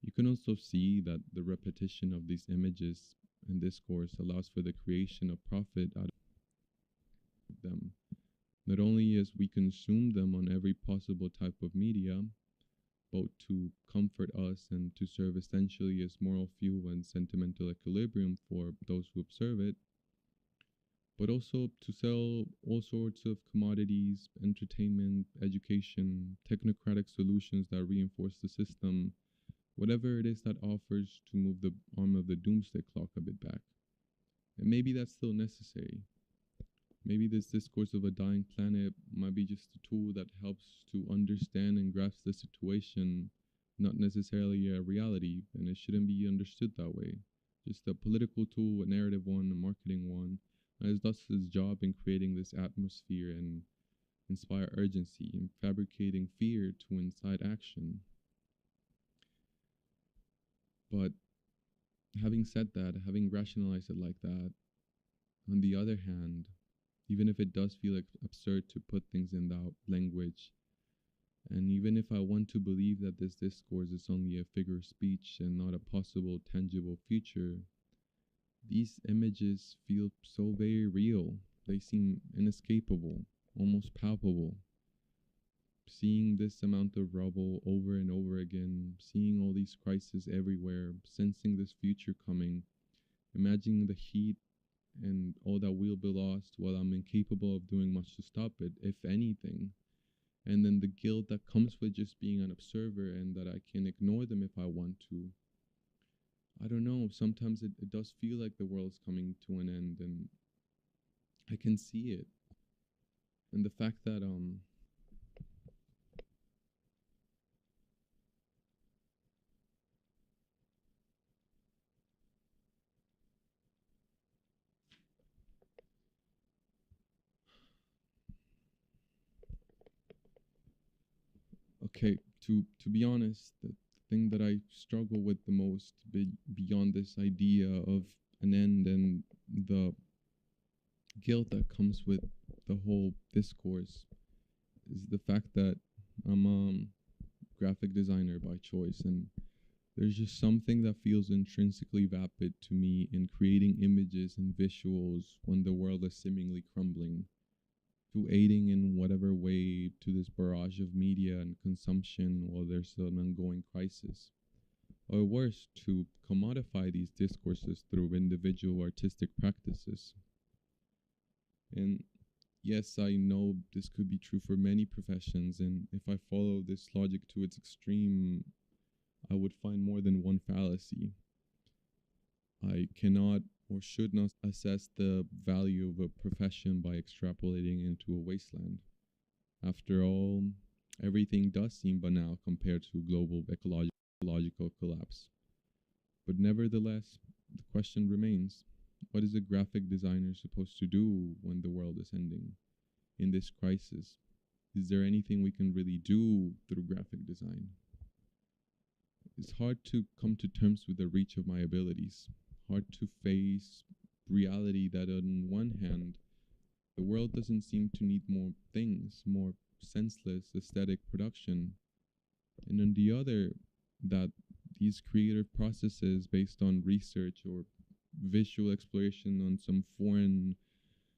You can also see that the repetition of these images and discourse allows for the creation of profit out of them, not only as we consume them on every possible type of media, both to comfort us and to serve essentially as moral fuel and sentimental equilibrium for those who observe it, but also to sell all sorts of commodities, entertainment, education, technocratic solutions that reinforce the system, whatever it is that offers to move the arm of the doomsday clock a bit back. And maybe that's still necessary. Maybe this discourse of a dying planet might be just a tool that helps to understand and grasp the situation, not necessarily a reality, and it shouldn't be understood that way. Just a political tool, a narrative one, a marketing one, as thus its job in creating this atmosphere and inspire urgency and fabricating fear to incite action. But having said that, having rationalized it like that, on the other hand, even if it does feel like absurd to put things in that language, and even if I want to believe that this discourse is only a figure of speech and not a possible tangible future, these images feel so very real. They seem inescapable, almost palpable. Seeing this amount of rubble over and over again, seeing all these crises everywhere, sensing this future coming, imagining the heat and all that will be lost while I'm incapable of doing much to stop it, if anything, and then the guilt that comes with just being an observer and that I can ignore them if I want to. I don't know, sometimes it does feel like the world's coming to an end, and I can see it. And the fact that okay, to be honest, the thing that I struggle with the most beyond this idea of an end and the guilt that comes with the whole discourse is the fact that I'm a graphic designer by choice, and there's just something that feels intrinsically vapid to me in creating images and visuals when the world is seemingly crumbling, to aiding in whatever way to this barrage of media and consumption while there's an ongoing crisis. Or worse, to commodify these discourses through individual artistic practices. And yes, I know this could be true for many professions, and if I follow this logic to its extreme, I would find more than one fallacy. I cannot or should not assess the value of a profession by extrapolating into a wasteland. After all, everything does seem banal compared to global ecological collapse. But nevertheless, the question remains, what is a graphic designer supposed to do when the world is ending? In this crisis, is there anything we can really do through graphic design? It's hard to come to terms with the reach of my abilities, hard to face reality that on one hand, the world doesn't seem to need more things, more senseless aesthetic production, and on the other, that these creative processes based on research or visual exploration on some foreign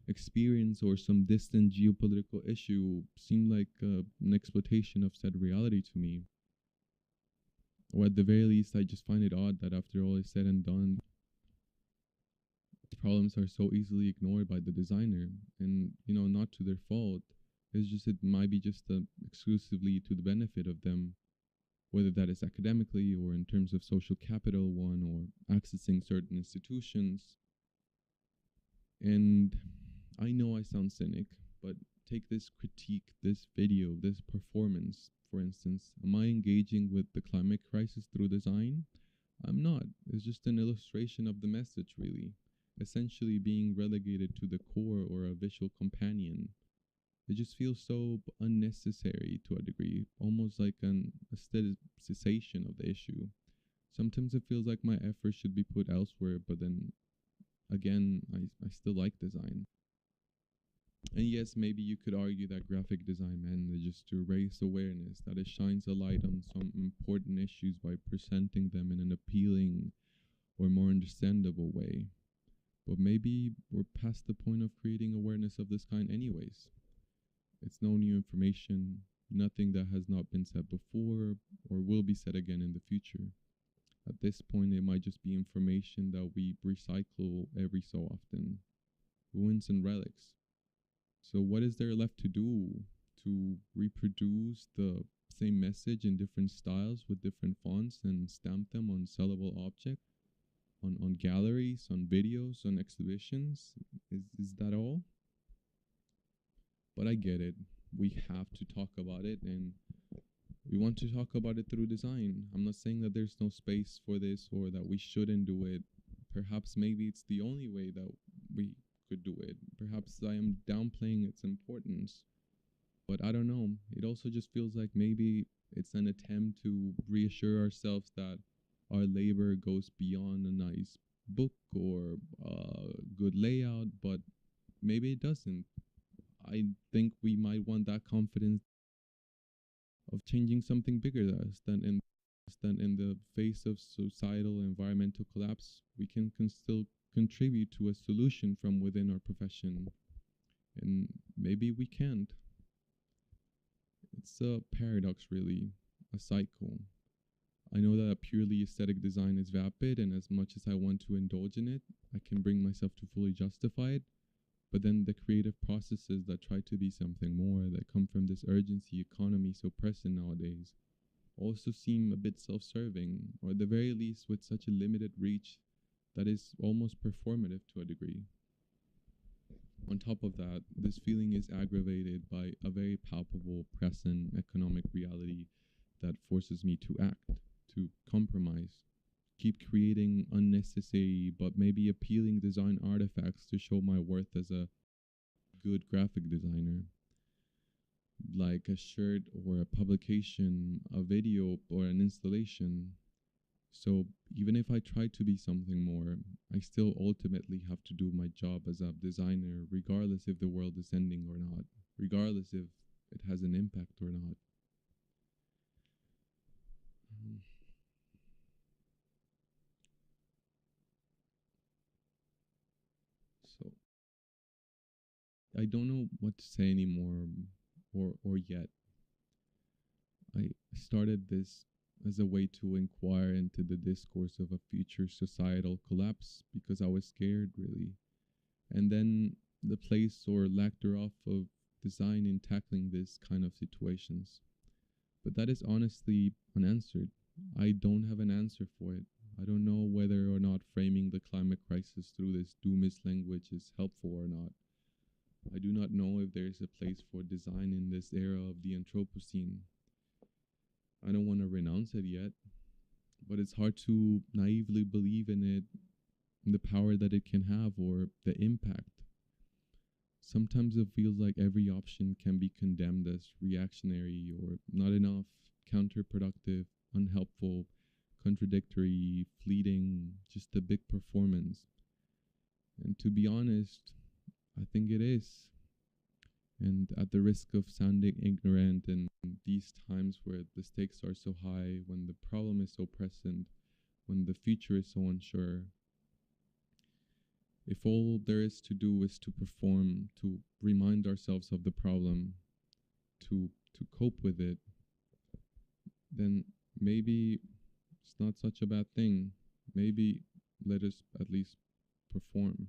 experience or some distant geopolitical issue seem like an exploitation of said reality to me. Or at the very least, I just find it odd that after all is said and done, problems are so easily ignored by the designer, and not to their fault. It's just it might be just exclusively to the benefit of them, whether that is academically or in terms of social capital one or accessing certain institutions. And I know I sound cynic, but take this critique, this video, this performance, for instance. Am I engaging with the climate crisis through design? I'm not. It's just an illustration of the message, really. Essentially being relegated to the core or a visual companion. It just feels so unnecessary to a degree, almost like an aestheticization of the issue. Sometimes it feels like my effort should be put elsewhere, but then again, I still like design. And yes, maybe you could argue that graphic design manages to raise awareness, that it shines a light on some important issues by presenting them in an appealing or more understandable way. But maybe we're past the point of creating awareness of this kind anyways. It's no new information, nothing that has not been said before or will be said again in the future. At this point, it might just be information that we recycle every so often, ruins and relics. So what is there left to do to reproduce the same message in different styles with different fonts and stamp them on sellable objects, on galleries, on videos, on exhibitions? Is that all? But I get it. We have to talk about it, and we want to talk about it through design. I'm not saying that there's no space for this or that we shouldn't do it. Perhaps maybe it's the only way that we could do it. Perhaps I am downplaying its importance. But I don't know. It also just feels like maybe it's an attempt to reassure ourselves that our labor goes beyond a nice book or good layout, but maybe it doesn't. I think we might want that confidence of changing something bigger than in the face of societal environmental collapse, we can still contribute to a solution from within our profession. And maybe we can't. It's a paradox, really, a cycle. I know that purely aesthetic design is vapid, and as much as I want to indulge in it, I can bring myself to fully justify it. But then the creative processes that try to be something more, that come from this urgency economy so present nowadays, also seem a bit self-serving, or at the very least with such a limited reach that is almost performative to a degree. On top of that, this feeling is aggravated by a very palpable present economic reality that forces me to act, to compromise, keep creating unnecessary but maybe appealing design artifacts to show my worth as a good graphic designer, like a shirt or a publication, a video or an installation. So even if I try to be something more, I still ultimately have to do my job as a designer, regardless if the world is ending or not, regardless if it has an impact or not. So I don't know what to say anymore, or yet. I started this as a way to inquire into the discourse of a future societal collapse because I was scared, really. And then the place or lack thereof of design in tackling this kind of situations. But that is honestly unanswered. I don't have an answer for it. I don't know whether or not framing the climate crisis through this doomist language is helpful or not. I do not know if there is a place for design in this era of the Anthropocene. I don't want to renounce it yet, but it's hard to naively believe in it, in the power that it can have or the impact. Sometimes it feels like every option can be condemned as reactionary or not enough, counterproductive, unhelpful, contradictory, fleeting, just a big performance. And to be honest, I think it is. And at the risk of sounding ignorant in these times where the stakes are so high, when the problem is so present, when the future is so unsure, if all there is to do is to perform, to remind ourselves of the problem, to cope with it, then maybe it's not such a bad thing. Maybe let us at least perform.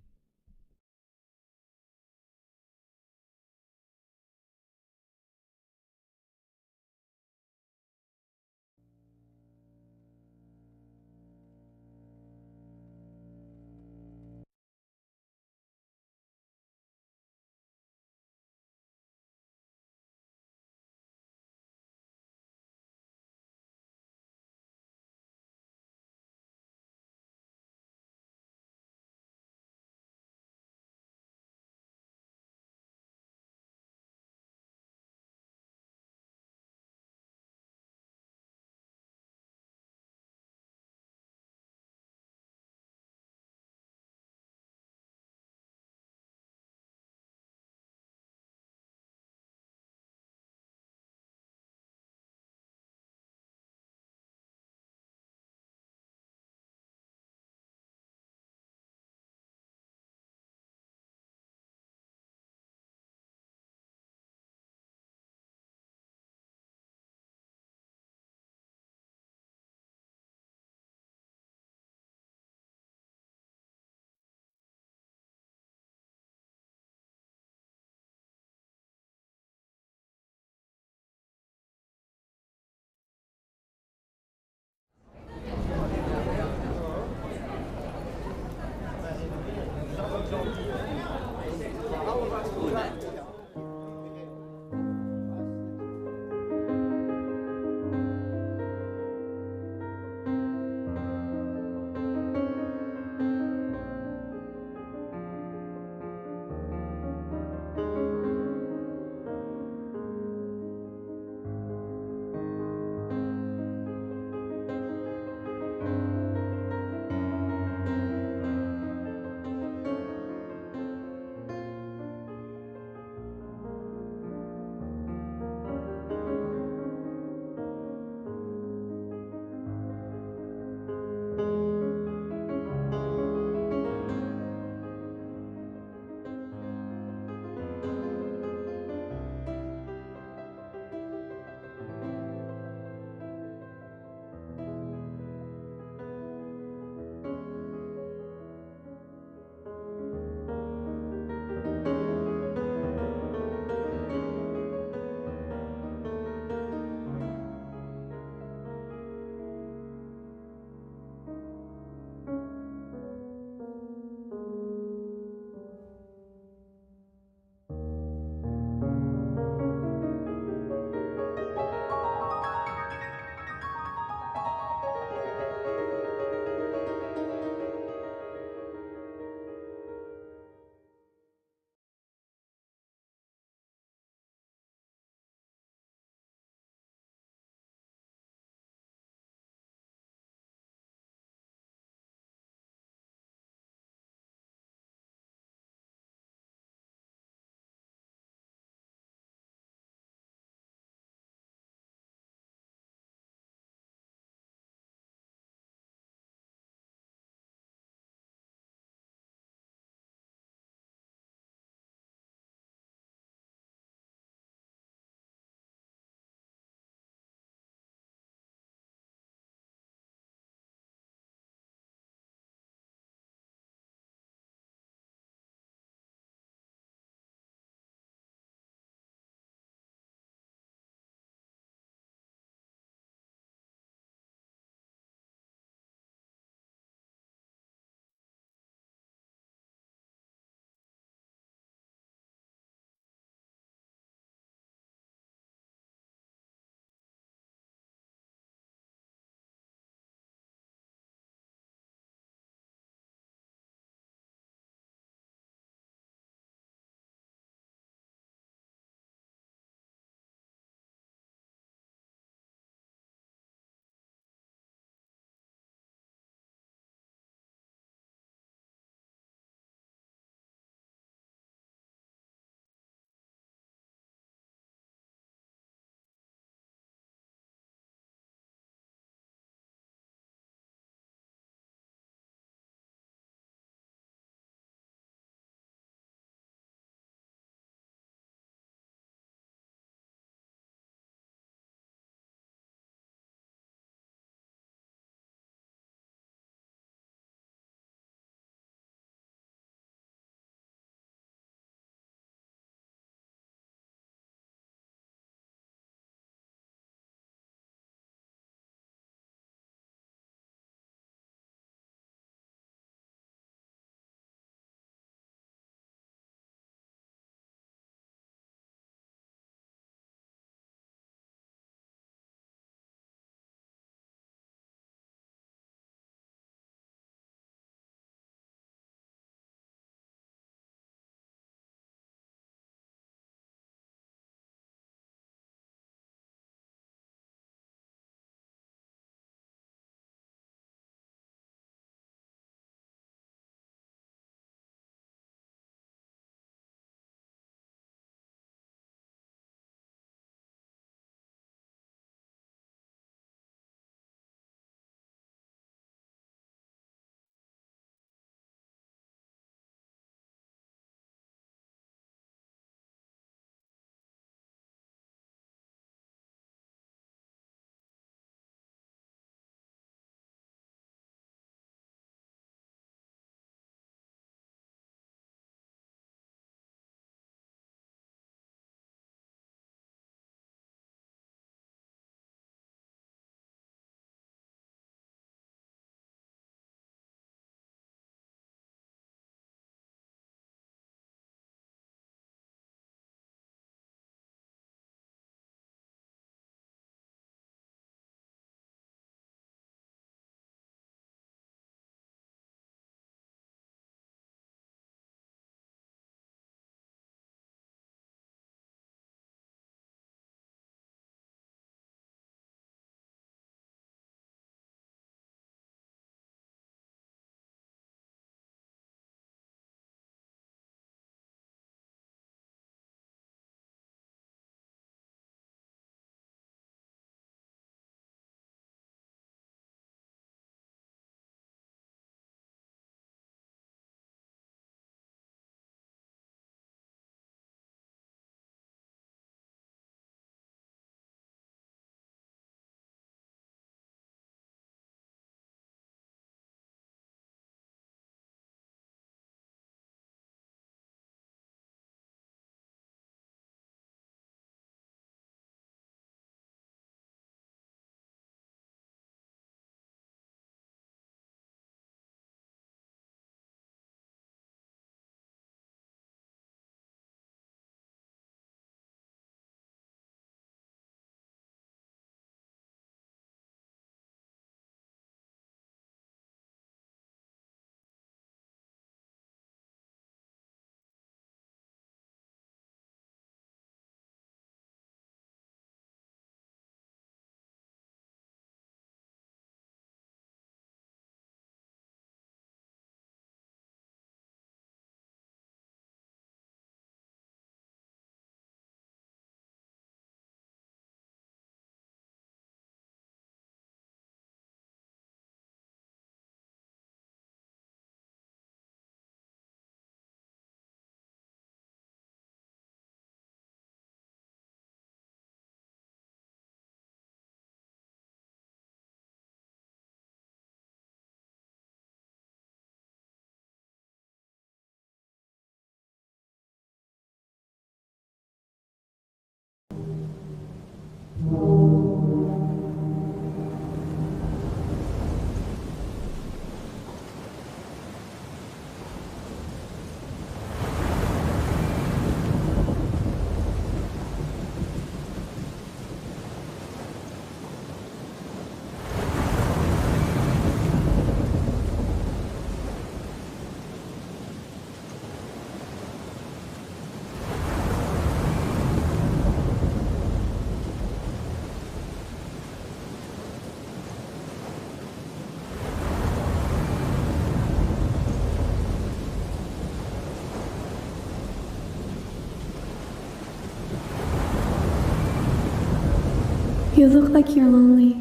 You look like you're lonely.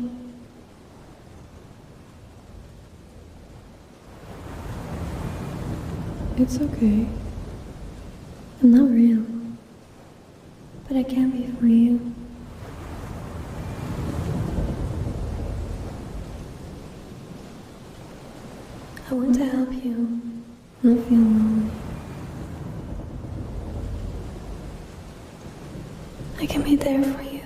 It's okay. I'm not real. But I can be for you. I want to help you not feel lonely. I can be there for you.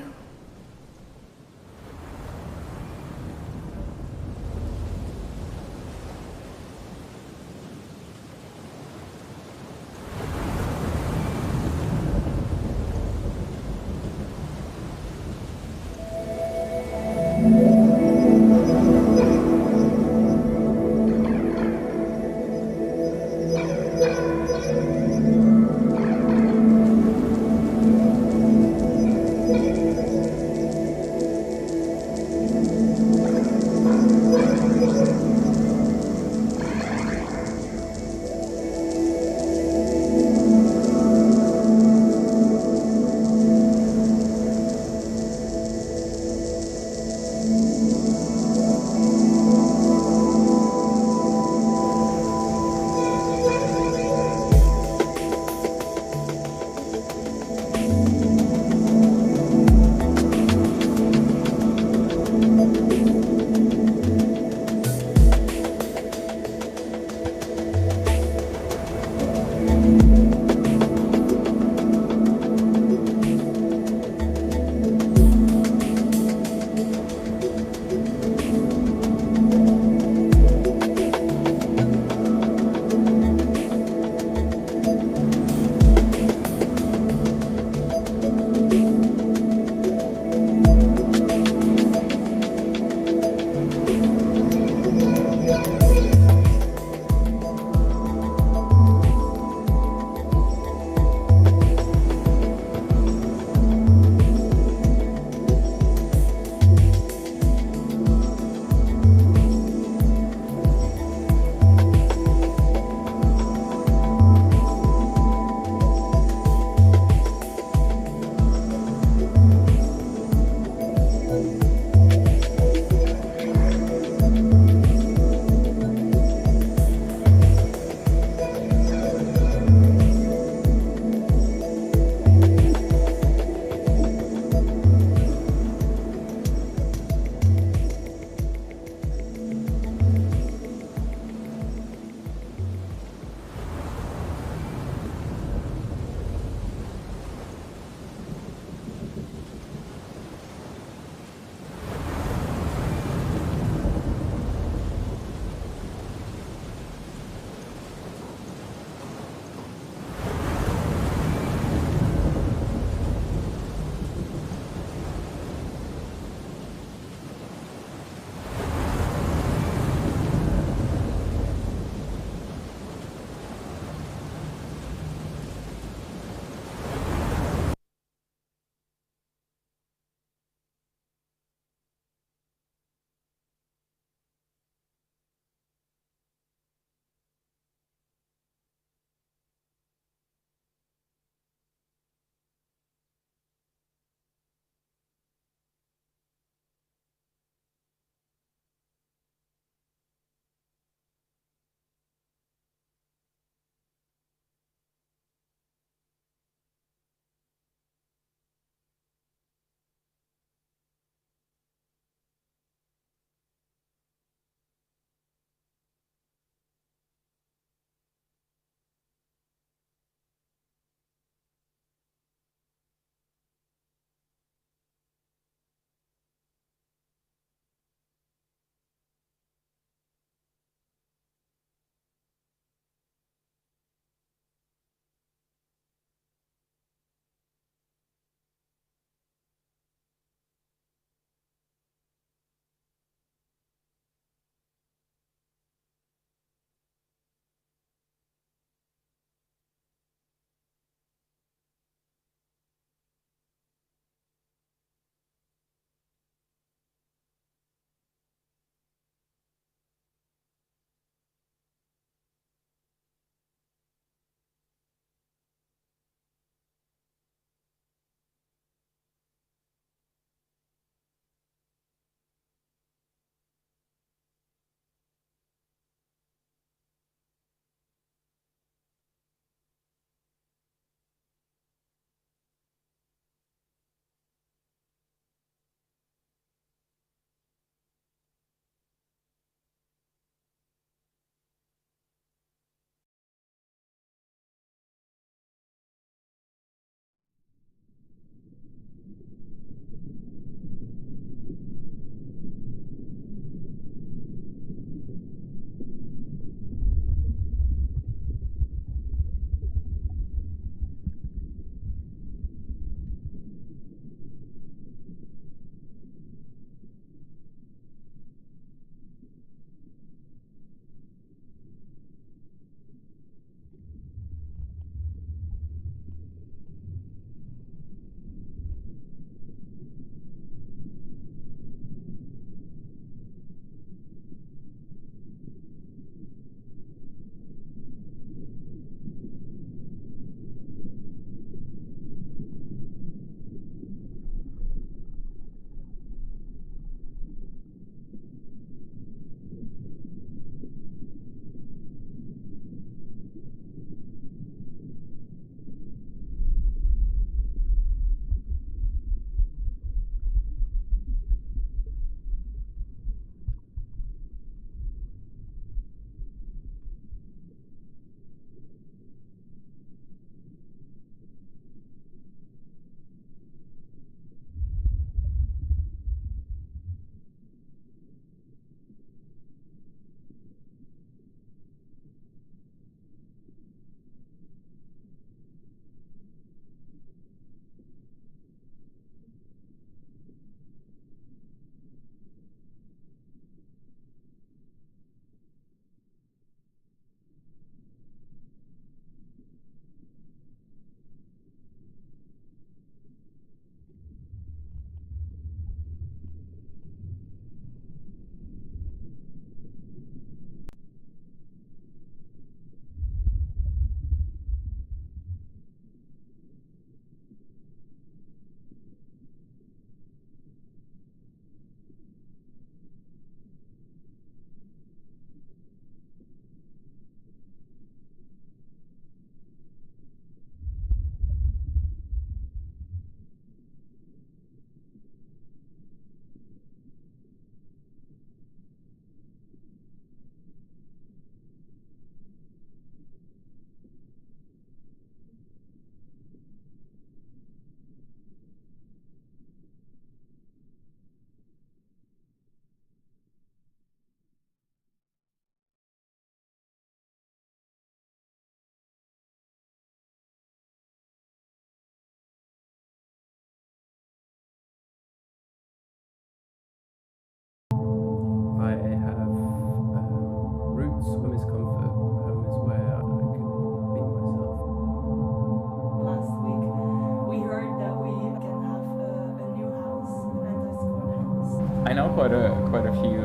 quite a few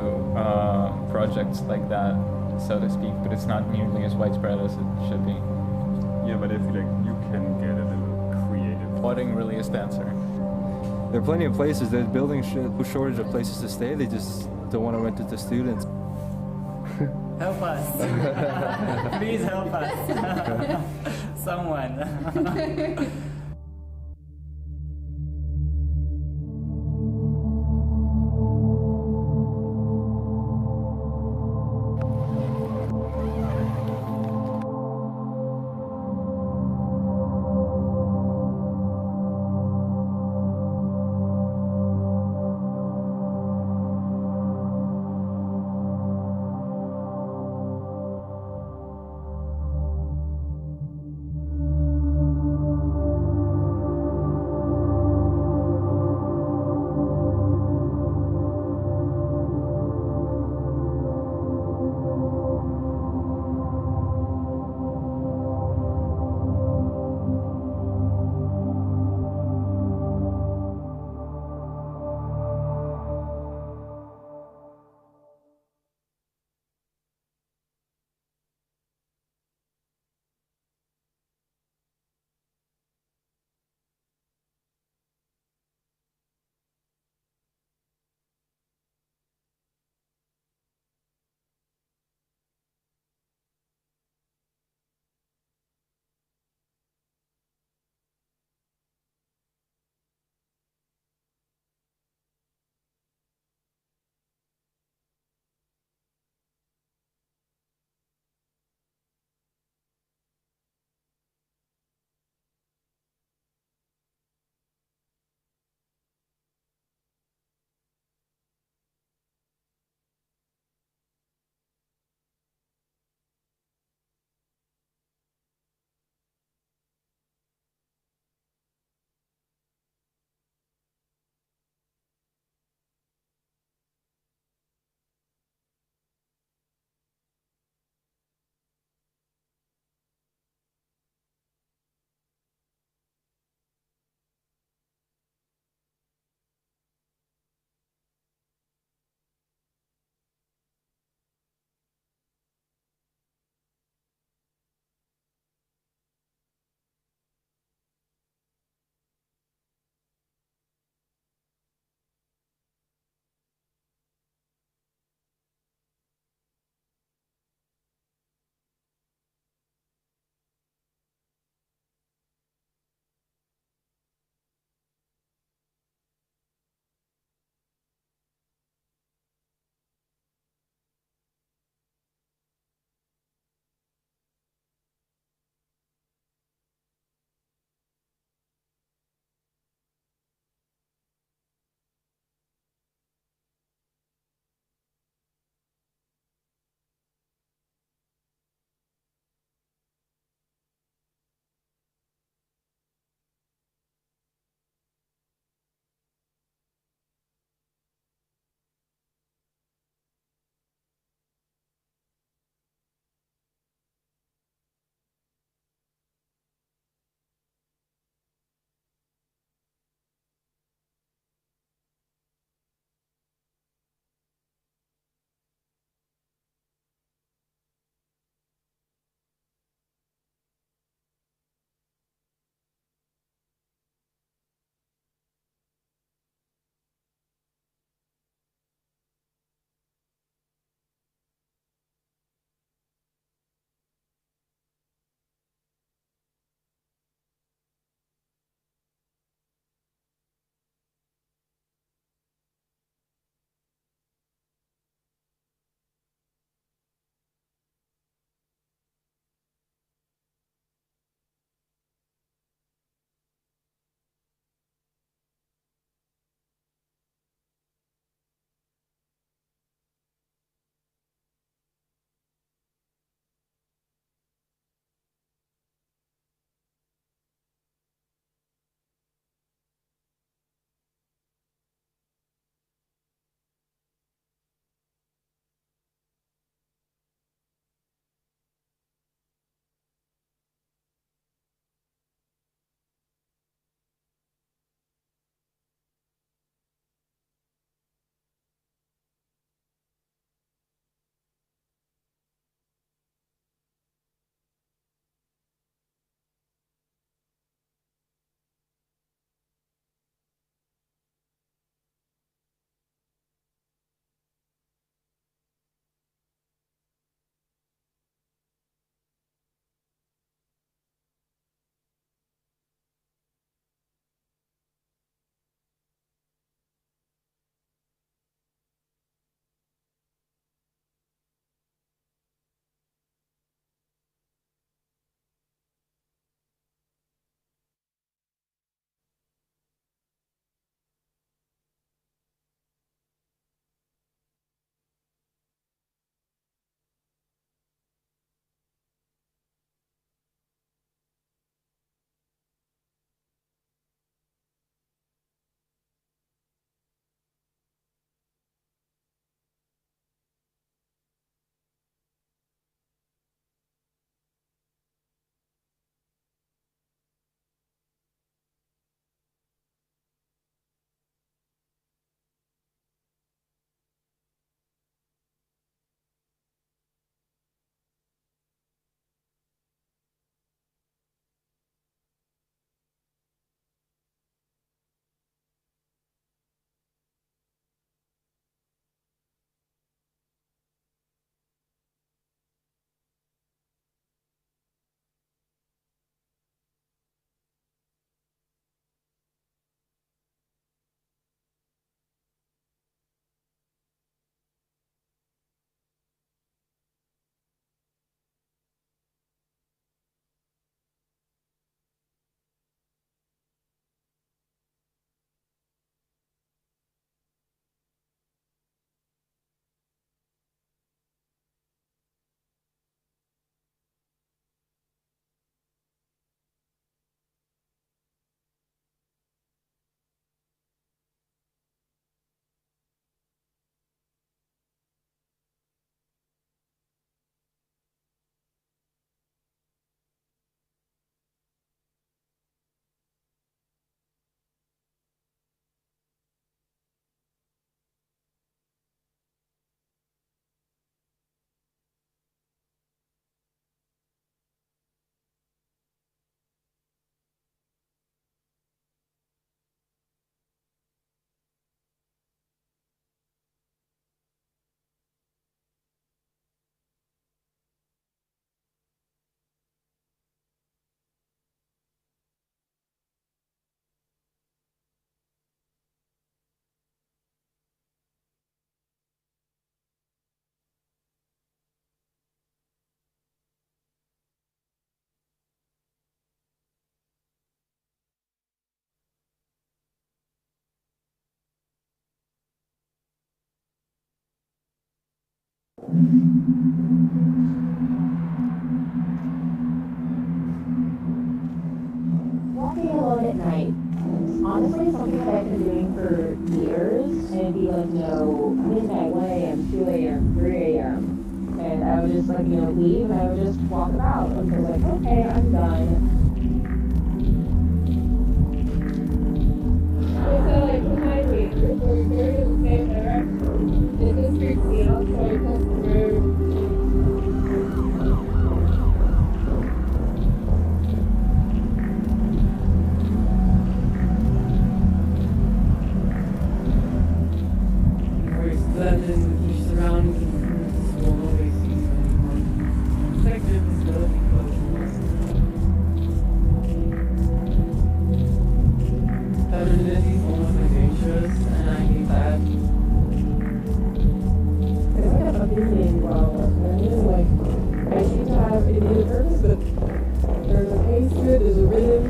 projects like that, so to speak, but it's not nearly as widespread as it should be. Yeah, but I feel like you can get a little creative. Flooding really is the answer. There are plenty of places. There's building shortage of places to stay. They just don't want to rent it to students. Help us. Please help us. Someone. Walking alone at night. Honestly, something that I've been doing for years, and it'd be like, midnight, 1 a.m., 2 a.m., 3 a.m. And I would just leave and I would just walk about until like, okay, I'm done. So like behind me, we're very in the same direction. This is freaks me out, so I come through. Blended with your surroundings, won't always see anyone. Perspective is building close. Femininity is almost like dangerous, and I hate that. I think I'm opinionating while listening. Like, I seem to have an immediate purpose, but there's a pace to it, there's a rhythm.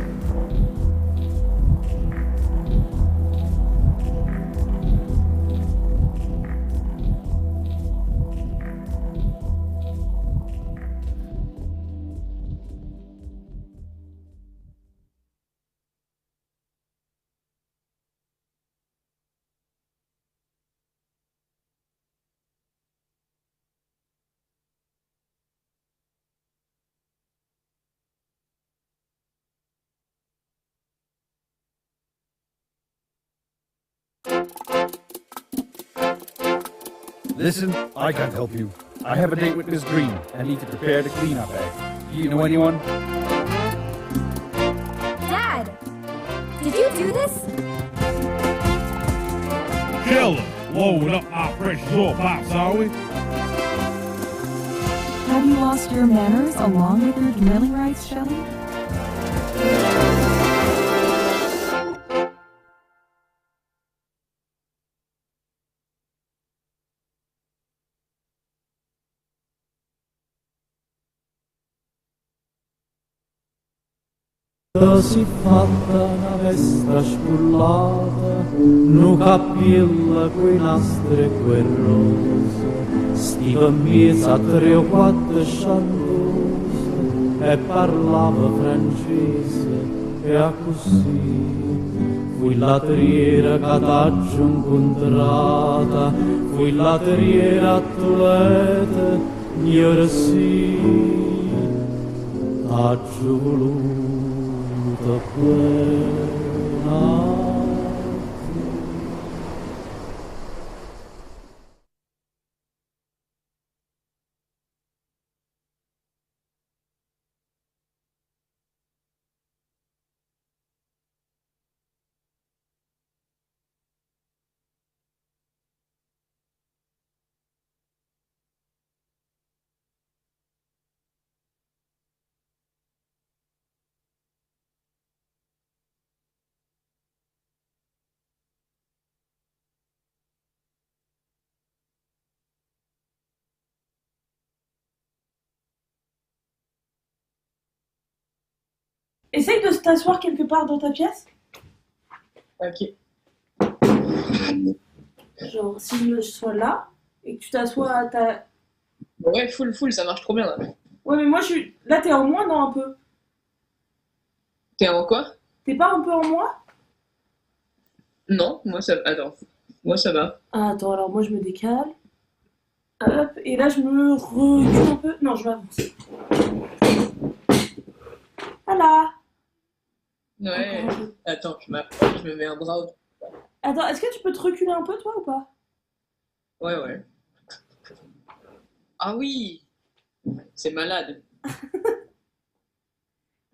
Listen, I can't help you. I have a date with Miss Green and need to prepare the cleanup bag. Do you know anyone? Dad! Did you do this? Killer! Load up our precious oil pipes, are we? Have you lost your manners along with your dwelling rights, Shelley? Si fatta una vesta spullata, nu capilla coi nastri guerrosi, stiva in mezzo a 3 o 4 sciandose e parlava francese e a così. Fui latriera che t'aggiò incontrata, fui latriera a Toledo, io sì, t'aggiò voluto. Essaye de t'asseoir quelque part dans ta pièce. Ok. Genre, si je sois là, et que tu t'assois à ta... Ouais, full, ça marche trop bien là. Ouais, mais moi je suis... Là, t'es en moi, non, un peu? T'es en quoi? T'es pas un peu en moi? Non, moi ça... Attends, moi ça va. Ah, attends, alors moi je me décale. Hop, et là je me recule un peu. Non, je m'avance. Voilà. Ouais, attends, je m'approche, je me mets un bras au... Attends, est-ce que tu peux te reculer un peu, toi, ou pas? Ouais. Ah oui! C'est malade.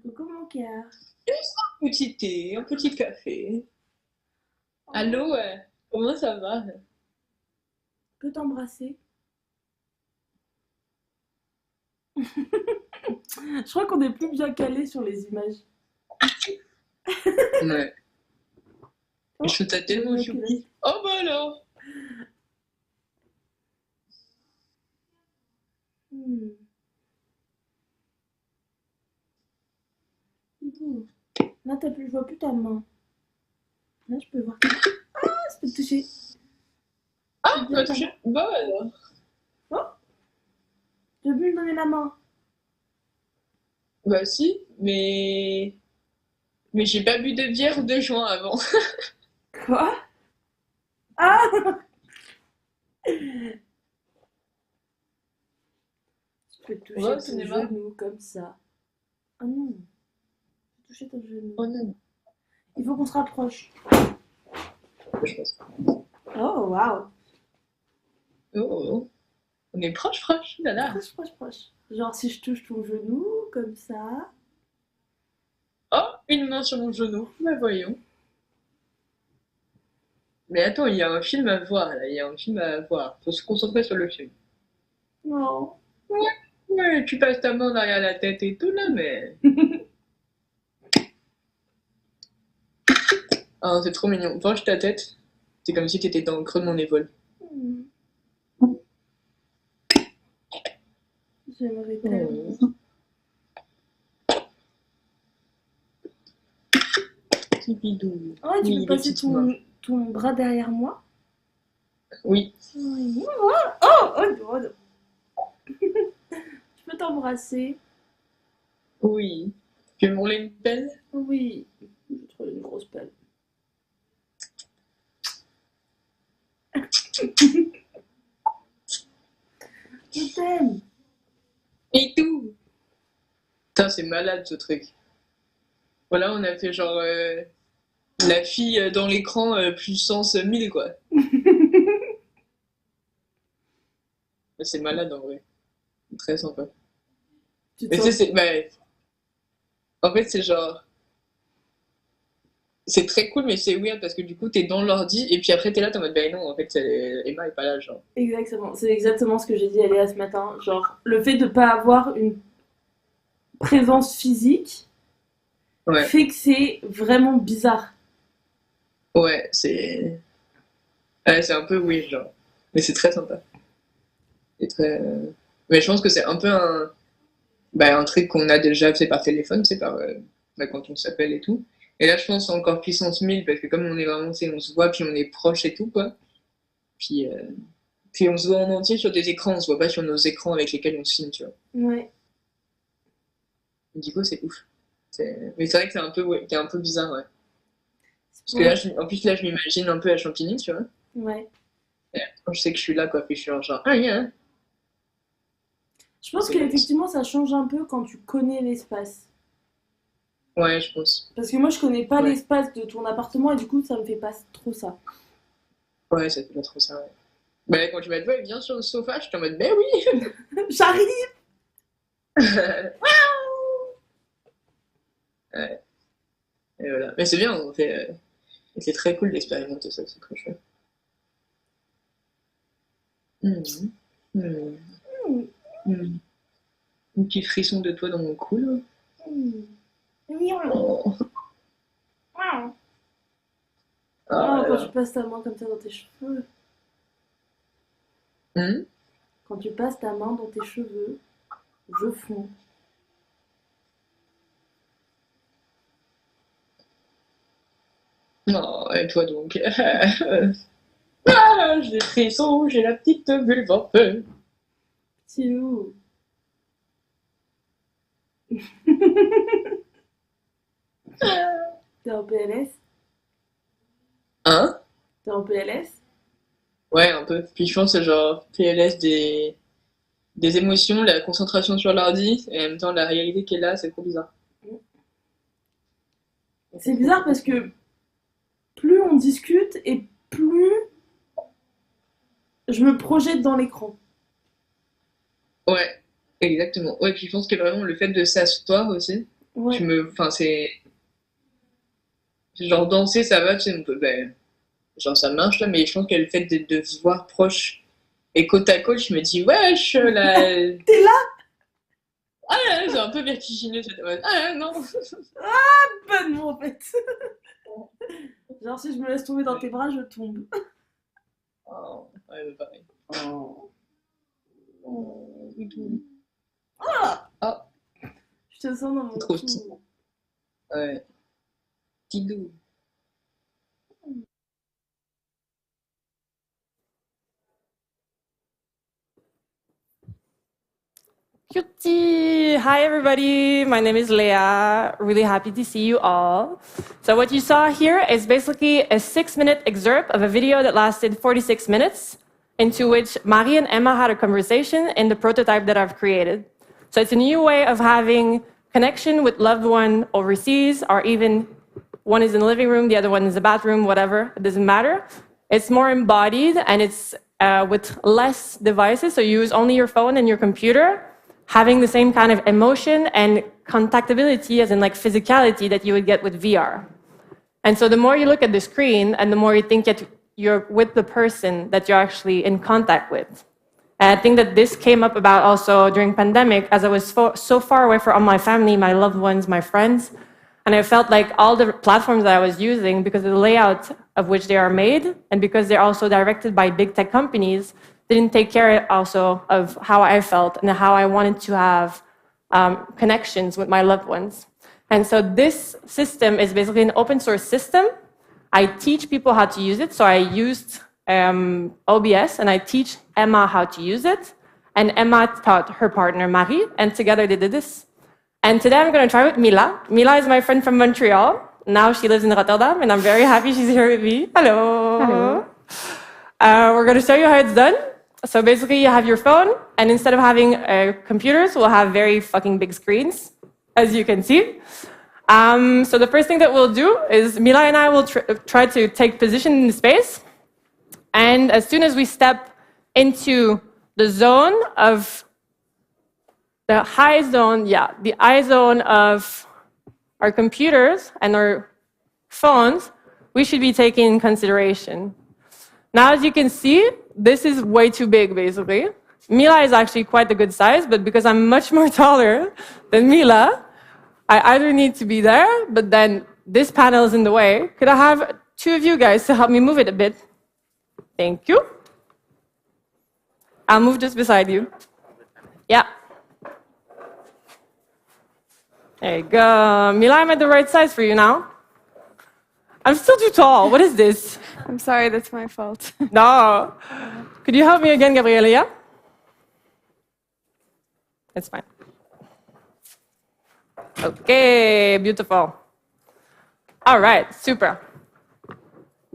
Coucou mon cœur. Juste un petit thé, un petit café. Allô, comment ça va? Je peux t'embrasser? Je crois qu'on est plus bien calé sur les images. Ouais. Je trouve ça tellement choupi. Oh bah alors! Là, je vois plus ta main. Là, je peux voir. Ah, je peux te toucher. Ah, tu m'as touché. Bah alors. Oh, Tu veux plus me donner la main? Bah si, mais j'ai pas bu de bière ou de joint avant. Quoi? Ah! Je peux toucher On va au ton cinéma? genou comme ça. Ah non. Je peux toucher ton genou. Oh non. Il faut qu'on se rapproche. Je pense pas. Oh, waouh. Oh. On est proche, là là. Proche. Genre si je touche ton genou comme ça. Oh, une main sur mon genou. Bah voyons. Mais attends, il y a un film à voir là, il y a un film à voir. Faut se concentrer sur le film. Non. Ouais, tu passes ta main derrière la tête et tout là, mais. Ah, c'est trop mignon. Penche ta tête. C'est comme si t'étais dans le creux de mon épaule. J'aimerais tellement. Petit bidou. Oh, tu peux passer ton bras derrière moi? Oui. Oui. Oh. Je peux t'embrasser? Oui. Tu veux m'enlever une pelle? Oui. J'ai trouvé une grosse pelle. Je t'aime. Et tout. Putain, c'est malade ce truc. Voilà, on a fait genre la fille dans l'écran puissance 1000 quoi. C'est malade en vrai. Très sympa. Mais tu sais, en fait, c'est genre. C'est très cool, mais c'est weird parce que du coup, t'es dans l'ordi et puis après, t'es là, t'es en mode, non, en fait, Emma est pas là, genre. Exactement, c'est exactement ce que j'ai dit à Léa ce matin. Genre, le fait de pas avoir une présence physique fait que c'est vraiment bizarre. Ouais, c'est un peu weird, genre. Mais c'est très sympa. C'est très. Mais je pense que c'est un peu un truc qu'on a déjà fait par téléphone, c'est par quand on s'appelle et tout. Et là, je pense encore puissance 1000 parce que comme on est vraiment, on se voit puis on est proche et tout, quoi. Puis on se voit en entier sur des écrans, on se voit pas sur nos écrans avec lesquels on se filme, tu vois. Ouais. Du coup, c'est ouf. Mais c'est vrai que c'est un peu bizarre, ouais. Parce que là, en plus, là, je m'imagine un peu à Champigny, tu vois. Ouais. Et quand je sais que je suis là, quoi, puis je suis genre, ah, yeah. Je pense qu'effectivement, ça change un peu quand tu connais l'espace. Ouais, je pense. Parce que moi, je connais pas l'espace de ton appartement et du coup, ça me fait pas trop ça. Ouais, ça fait pas trop ça, ouais. Bah, quand tu m'as dit, ouais, viens sur le sofa, je suis en mode, ben oui. J'arrive. Ouais. Et voilà. Mais c'est bien, on fait. C'est très cool d'expérimenter ça, c'est très chouette. Un petit frisson de toi dans mon cou, là. Oh. Quand tu passes ta main comme ça dans tes cheveux. Quand tu passes ta main dans tes cheveux, je fonds. Oh, et toi donc? Ah, j'ai des frissons, j'ai la petite vulve en feu. Petit loup. T'es en PLS? Hein? T'es en PLS? Ouais, un peu. Puis je pense que c'est genre PLS des émotions, la concentration sur l'ordi, et en même temps la réalité qui est là, c'est trop bizarre. C'est bizarre parce que plus on discute et plus je me projette dans l'écran. Ouais, exactement. Ouais, puis je pense que vraiment le fait de s'asseoir aussi, enfin c'est genre danser ça va, tu sais, genre ça marche là, mais je pense que le fait de se voir proche et côte à côte, je me dis wesh là. T'es là? Ah là, c'est un peu vertigineux cette mode. Ah non. Ah bonne en fait. Genre si je me laisse tomber dans tes bras, je tombe. Oh, ouais, mais pareil. Oh. Oui, tout. Ah. Ah. Je te sens dans mon trop cou. petit. Ouais. Petit doux. Cutie! Hi everybody, my name is Leah. Really happy to see you all. So what you saw here is basically a 6-minute excerpt of a video that lasted 46 minutes, into which Marie and Emma had a conversation in the prototype that I've created. So it's a new way of having connection with loved one overseas, or even one is in the living room, the other one is the bathroom, whatever, it doesn't matter. It's more embodied and it's with less devices, so you use only your phone and your computer, having the same kind of emotion and contactability, as in like physicality, that you would get with VR. And so the more you look at the screen and the more you think that you're with the person that you're actually in contact with. And I think that this came up about also during pandemic, as I was so far away from my family, my loved ones, my friends. And I felt like all the platforms that I was using, because of the layout of which they are made, and because they're also directed by big tech companies, didn't take care also of how I felt and how I wanted to have connections with my loved ones. And so this system is basically an open source system. I teach people how to use it. So I used OBS and I teach Emma how to use it. And Emma taught her partner, Marie, and together they did this. And today I'm going to try with Mila. Mila is my friend from Montreal. Now she lives in Rotterdam, and I'm very happy she's here with me. Hello. Hello. We're going to show you how it's done. So basically you have your phone, and instead of having computers, we'll have very fucking big screens, as you can see. So the first thing that we'll do is Mila and I will try to take position in the space. And as soon as we step into the zone of the high zone, the eye zone of our computers and our phones, we should be taking in consideration. Now, as you can see, this is way too big, basically. Mila is actually quite a good size, but because I'm much more taller than Mila, I either need to be there, but then this panel is in the way. Could I have two of you guys to help me move it a bit? Thank you. I'll move just beside you. Yeah. There you go. Mila, I'm at the right size for you now. I'm still too tall. What is this? I'm sorry, that's my fault. No. Could you help me again, Gabriela? It's fine. Okay, beautiful. All right, super.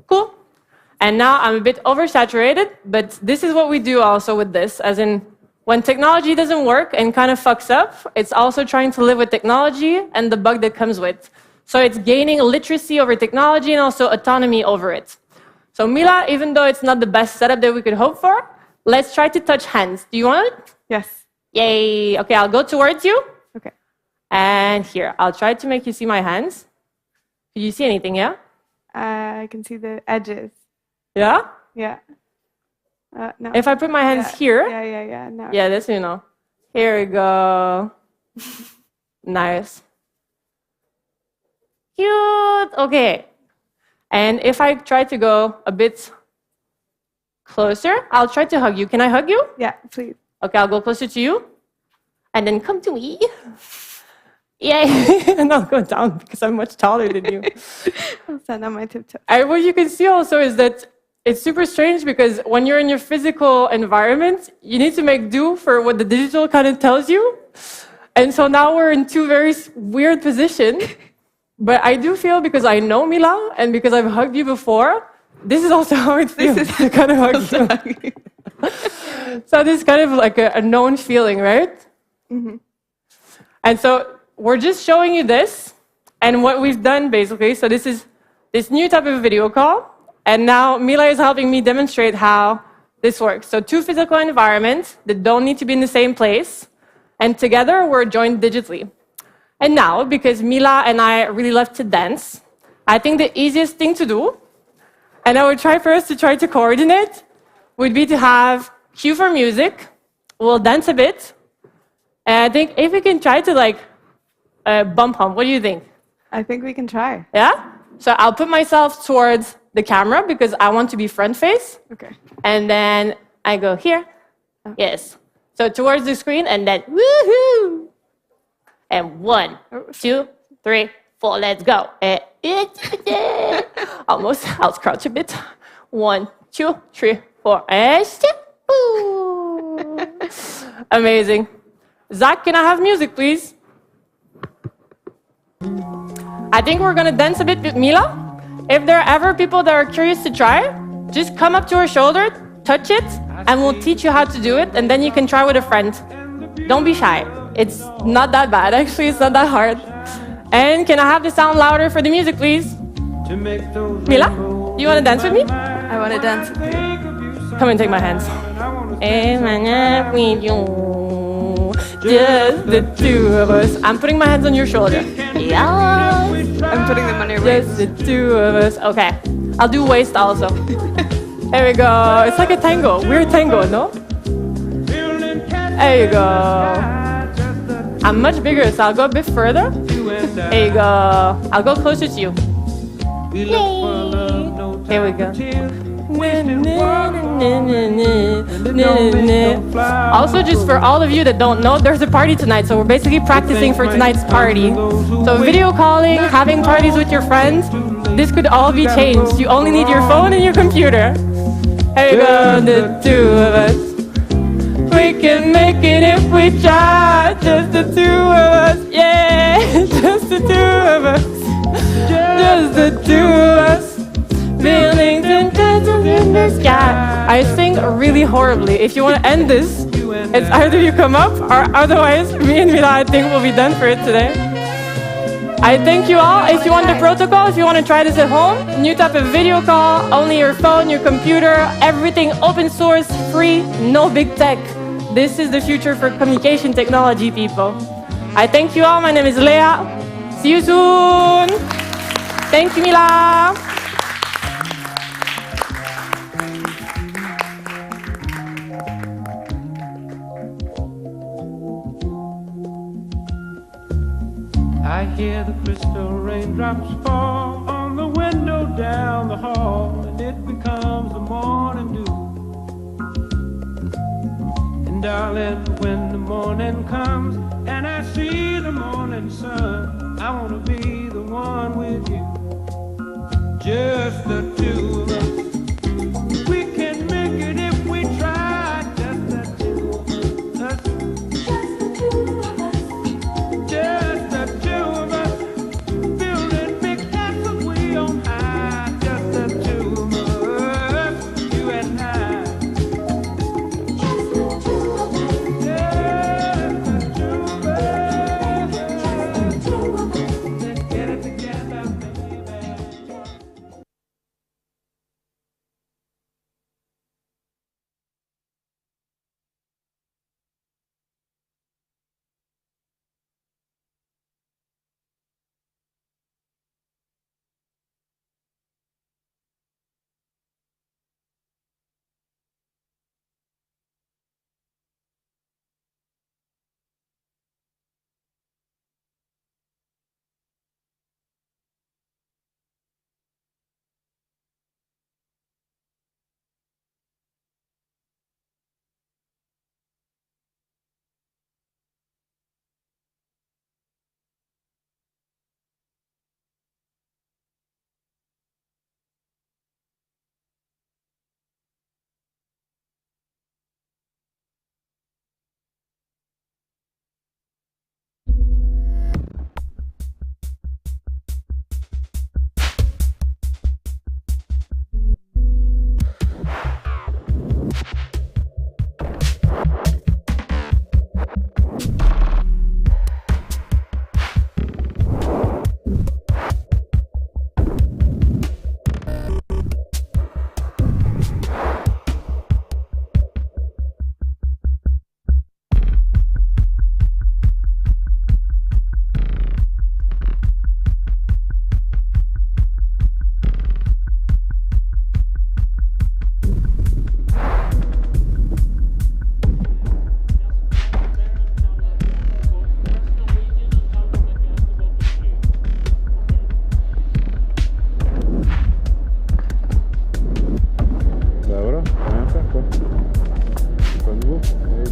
Cool. And now I'm a bit oversaturated, but this is what we do also with this, as in when technology doesn't work and kind of fucks up, it's also trying to live with technology and the bug that comes with. So it's gaining literacy over technology and also autonomy over it. So Mila, even though it's not the best setup that we could hope for, let's try to touch hands. Do you want it? Yes. Yay. Okay, I'll go towards you. Okay. And here, I'll try to make you see my hands. Can you see anything, yeah? I can see the edges. Yeah? Yeah. No. If I put my hands here. Yeah. No. Yeah, this you know. Here we go. Nice. Cute. Okay. And if I try to go a bit closer, I'll try to hug you. Can I hug you? Yeah, please. Okay, I'll go closer to you. And then come to me. Yay. And I'll go down because I'm much taller than you. I'll stand on my tiptoes. And what you can see also is that it's super strange because when you're in your physical environment, you need to make do for what the digital kind of tells you. And so now we're in two very weird positions. But I do feel, because I know Mila and because I've hugged you before, this is also how it feels to kind of hug you. So this is kind of like a known feeling, right? Mm-hmm. And so we're just showing you this and what we've done basically. So this is this new type of video call. And now Mila is helping me demonstrate how this works. So two physical environments that don't need to be in the same place. And together we're joined digitally. And now, because Mila and I really love to dance, I think the easiest thing to do, and I would try for us to try to coordinate, would be to have cue for music. We'll dance a bit. And I think if we can try to bump hump, what do you think? I think we can try. Yeah? So I'll put myself towards the camera because I want to be front face. Okay. And then I go here. Oh. Yes. So towards the screen and then woohoo! And 1, 2, 3, 4, let's go. Almost, I'll crouch a bit. 1, 2, 3, 4, and Amazing. Zach, can I have music, please? I think we're gonna dance a bit with Mila. If there are ever people that are curious to try, just come up to her shoulder, touch it, and we'll teach you how to do it, and then you can try with a friend. Don't be shy. It's not that bad, actually, it's not that hard. And can I have the sound louder for the music, please? Mila, do you wanna dance with me? I want to dance with you. Come and take my hands. And I'm with you. Just the two of us. I'm putting my hands on your shoulder. Yeah. I'm putting them on your waist. Just the two of us. Okay. I'll do waist also. There we go. It's like a tango. Weird tango, no? There you go. I'm much bigger, so I'll go a bit further. There you go. I'll go closer to you. Yay. Here we go. Also, just for all of you that don't know, there's a party tonight, so we're basically practicing for tonight's party. So video calling, having parties with your friends, this could all be changed. You only need your phone and your computer. Here you go, the two of us. We can make it if we try. Just the two of us, yeah. Just the two of us. Just the two of us. Buildings and castles in the sky. I sing really horribly. If you want to end this, it's either you come up or otherwise me and Mila, I think, will be done for it today. I thank you all. If you want the protocol, if you want to try this at home, new type of video call, only your phone, your computer, everything open source, free, no big tech. This is the future for communication technology, people. I thank you all. My name is Leah. See you soon. Thank you, Mila. I hear the crystal raindrops fall on the window down the hall, and it becomes the morning dew. And darling, when the morning comes and I see the morning sun, I want to be the one with you, just the two of us. We can make it if we try, just the two of us. Just the two of us. Building big castles way on high, just the two of us, you and I. Just the two of us. Just the two of us. Just the two of us. Let's get it together, baby.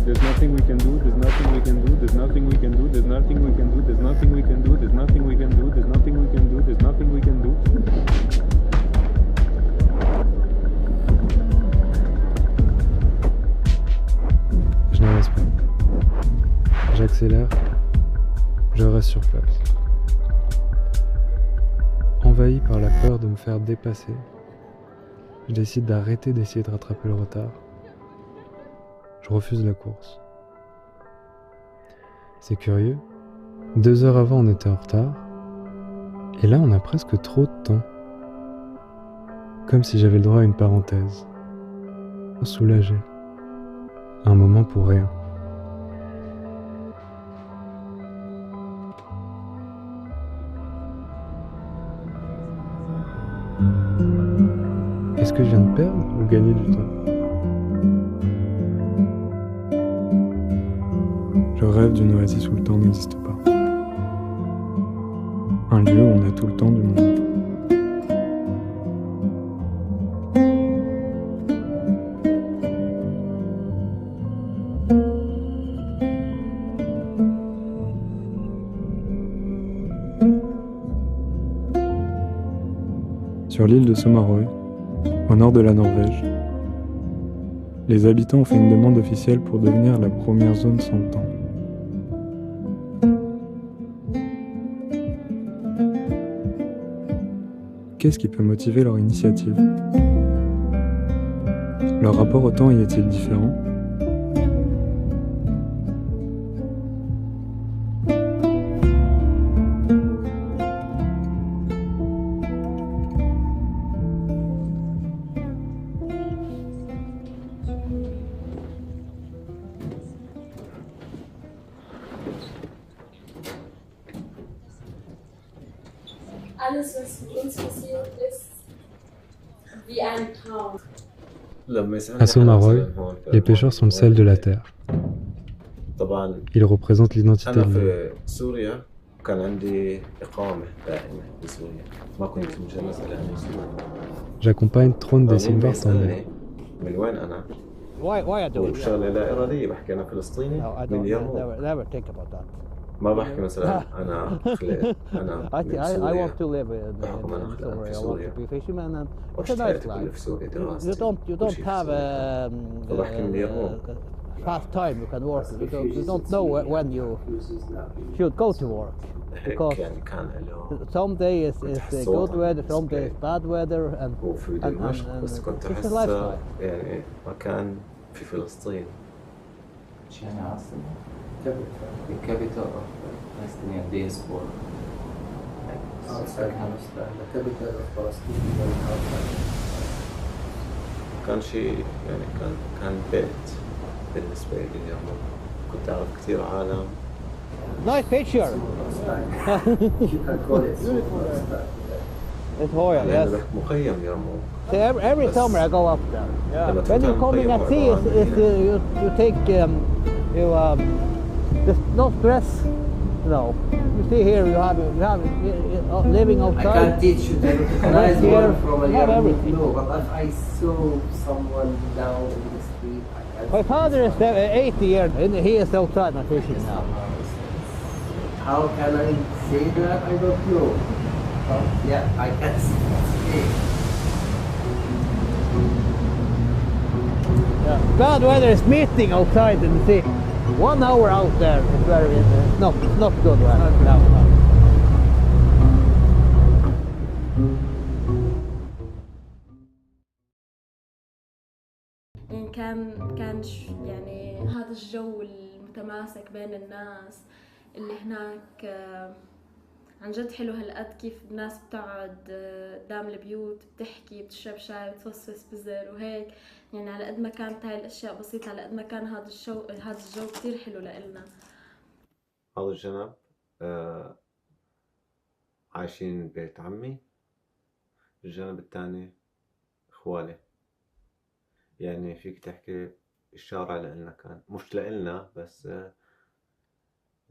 There's nothing we can do, there's nothing we can do, there's nothing we can do, there's nothing we can do, there's nothing we can do, there's nothing we can do, there's nothing we can do, there's nothing we can do. Je n'arrive pas. J'accepte. s'accélère, je reste sur place. Envahi par la peur de me faire dépasser, je décide d'arrêter d'essayer de rattraper le retard. Je refuse la course. C'est curieux, 2 heures avant on était en retard, et là on a presque trop de temps. Comme si j'avais le droit à une parenthèse. Soulagé. Un moment pour rien. Est-ce que je viens de perdre ou gagner du temps? Je rêve d'une oasis où le temps n'existe pas. Un lieu où on a tout le temps du monde. Sur l'île de Sommarøy, au nord de la Norvège, les habitants ont fait une demande officielle pour devenir la première zone sans temps. Qu'est-ce qui peut motiver leur initiative? Leur rapport au temps y est-il différent? Alles, was mit uns passiert ist, wie ein Traum. À Sommarøy, les pêcheurs sont le sel de la terre. Ils représentent l'identité de l'île. J'accompagne Trond Decimvart en mai. Why are doing that? No, I don't never think about that. ما بحكي مثلا انا خليت انا I want to live in Norway. I want to be a fisherman and it's a nice life. You don't have fast time you can work. You don't know when you should go to work because some days is good weather, some days bad weather, and it's a lifestyle. يعني مكان في فلسطين. The capital of Palestinian diaspora. Outside Palestine, the capital of Palestine outside. كان شيء يعني كان بيت بالنسبة لي اليوم. كنت أعرف كثير عالم. Nice picture. You can call it It's Hoya, yes. مخيم يرموك. So every summer I go up there. Yeah. When you're coming at sea, you take there's no stress. No. You see here, you have living outside. I can't teach you to recognize one from a young everything. No, but if I saw someone down in the street, I can't. My father is 80 years and he is outside and fishing now. How can I say that? I don't know. But yeah, I can say. Yeah. Bad weather is meeting outside in the sea. 1 hour out there is very not good weather. No. كان يعني هذا الجو المتماسك بين الناس اللي هناك عن جد حلو هالقد كيف الناس بتقعد قدام البيوت بتحكي بتشرب شاي بتفصفص بزر وهيك يعني على قد ما كانت هاي الاشياء بسيطة على قد ما كان هذا الجو كتير حلو لإلنا. هذا الجنب عايشين ببيت عمي، الجنب الثاني اخوالي. يعني فيك تحكي الشارع لإلنا كان مش لإلنا بس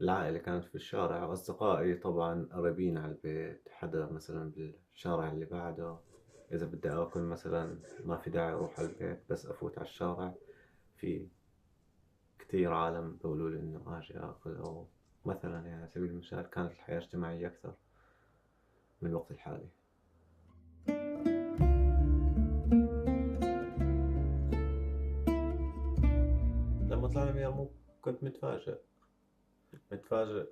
العائلة كانت في الشارع، وأصدقائي طبعا قريبين على البيت، حدا مثلا بالشارع اللي بعده. إذا بدي آكل مثلا ما في داعي أروح على البيت، بس أفوت على الشارع في كتير عالم بقولوا لي إنه أجي آكل. أو مثلا يعني على سبيل المثال كانت الحياة اجتماعية أكثر من الوقت الحالي. لما طلعنا من يرموك كنت متفاجئ، متفاجئ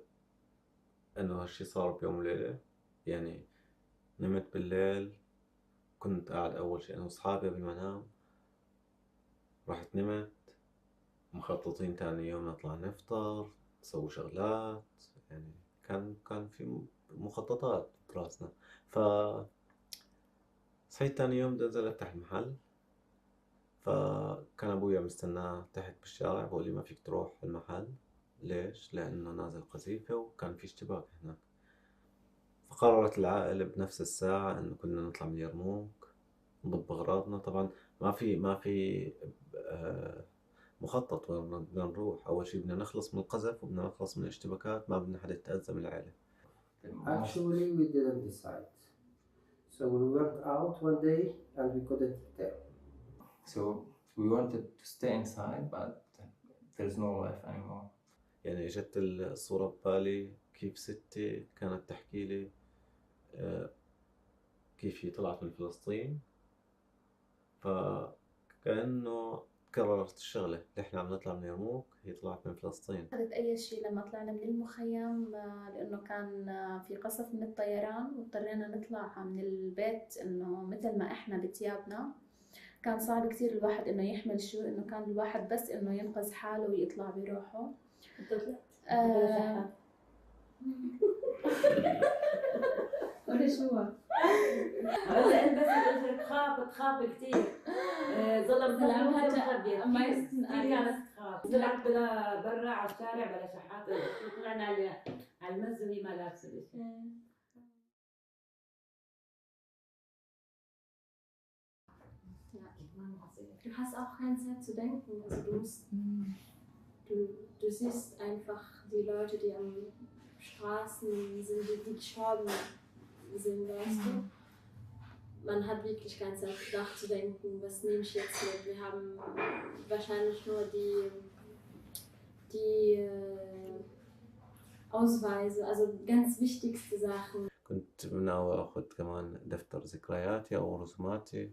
إنه هالشي صار بيوم وليلة. يعني نمت بالليل، كنت قاعد أول شيء أنا وأصحابي قبل ما أنام، رحت نمت مخططين تاني يوم نطلع نفطر نسوي شغلات. يعني كان في مخططات براسنا. صحيت تاني يوم بدي أنزل أفتح المحل، فكان أبويا مستناه تحت بالشارع بقول لي ما فيك تروح المحل. ليش؟ لأنه نازل قذيفة وكان في اشتباك هناك. فقررت العائلة بنفس الساعة إنه كنا نطلع من اليرموك نضب أغراضنا. طبعا ما في مخطط وين بدنا نروح. أول شيء بدنا نخلص من القذف وبدنا نخلص من الاشتباكات، ما بدنا حدا يتأذى من العائلة. Actually, we didn't decide. So we went out one day and we couldn't tell. So we wanted to stay inside, but there's no life anymore. يعني اجت الصورة ببالي كيف ستي كانت تحكي لي كيف هي طلعت من فلسطين، فكأنه كررت الشغلة اللي احنا عم نطلع من اليرموك هي طلعت من فلسطين. أخذت أي شيء لما طلعنا من المخيم لأنه كان في قصف من الطيران واضطرينا نطلع من البيت إنه مثل ما إحنا بتيابنا. كان صعب كتير الواحد إنه يحمل شو، إنه كان الواحد بس إنه ينقذ حاله ويطلع بروحه. أنت طلعت؟ قولي شو هو؟ أنت بس تخاف كتير. ظلم كلامها مخبية. ما يستن كانت تخاف. طلعت بلا برا على الشارع بلا شحات. طلعنا على المز وهي ما لابسة شيء. Du hast auch keine Zeit zu denken, also du siehst einfach die Leute, die am Straßen sind, die gestorben sind, weißt du. Man hat wirklich keine Zeit nachzudenken, was nehme ich jetzt mit. Wir haben wahrscheinlich nur die Ausweise, also ganz wichtigste Sachen. كنت ناوي أخذ كمان دفتر ذكرياتي أو رسوماتي.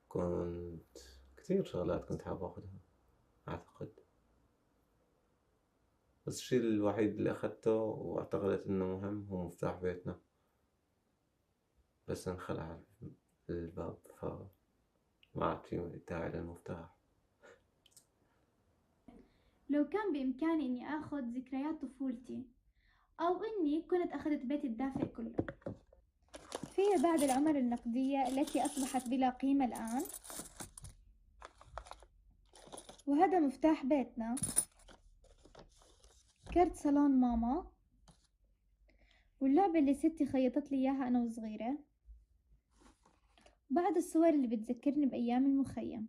كنت كثير شغلات كنت حابب أخذها أعتقد، بس الشيء الوحيد اللي أخذته واعتقدت إنه مهم هو مفتاح بيتنا، بس انخلع الباب فما عاد في داعي للمفتاح. لو كان بإمكاني إني آخذ ذكريات طفولتي أو إني كنت أخذت بيتي الدافئ كله في بعض العمر النقدية التي أصبحت بلا قيمة الآن، وهذا مفتاح بيتنا، كرت صالون ماما، واللعبة اللي ستي خيطت لي إياها أنا وصغيرة، بعض الصور اللي بتذكرني بأيام المخيم.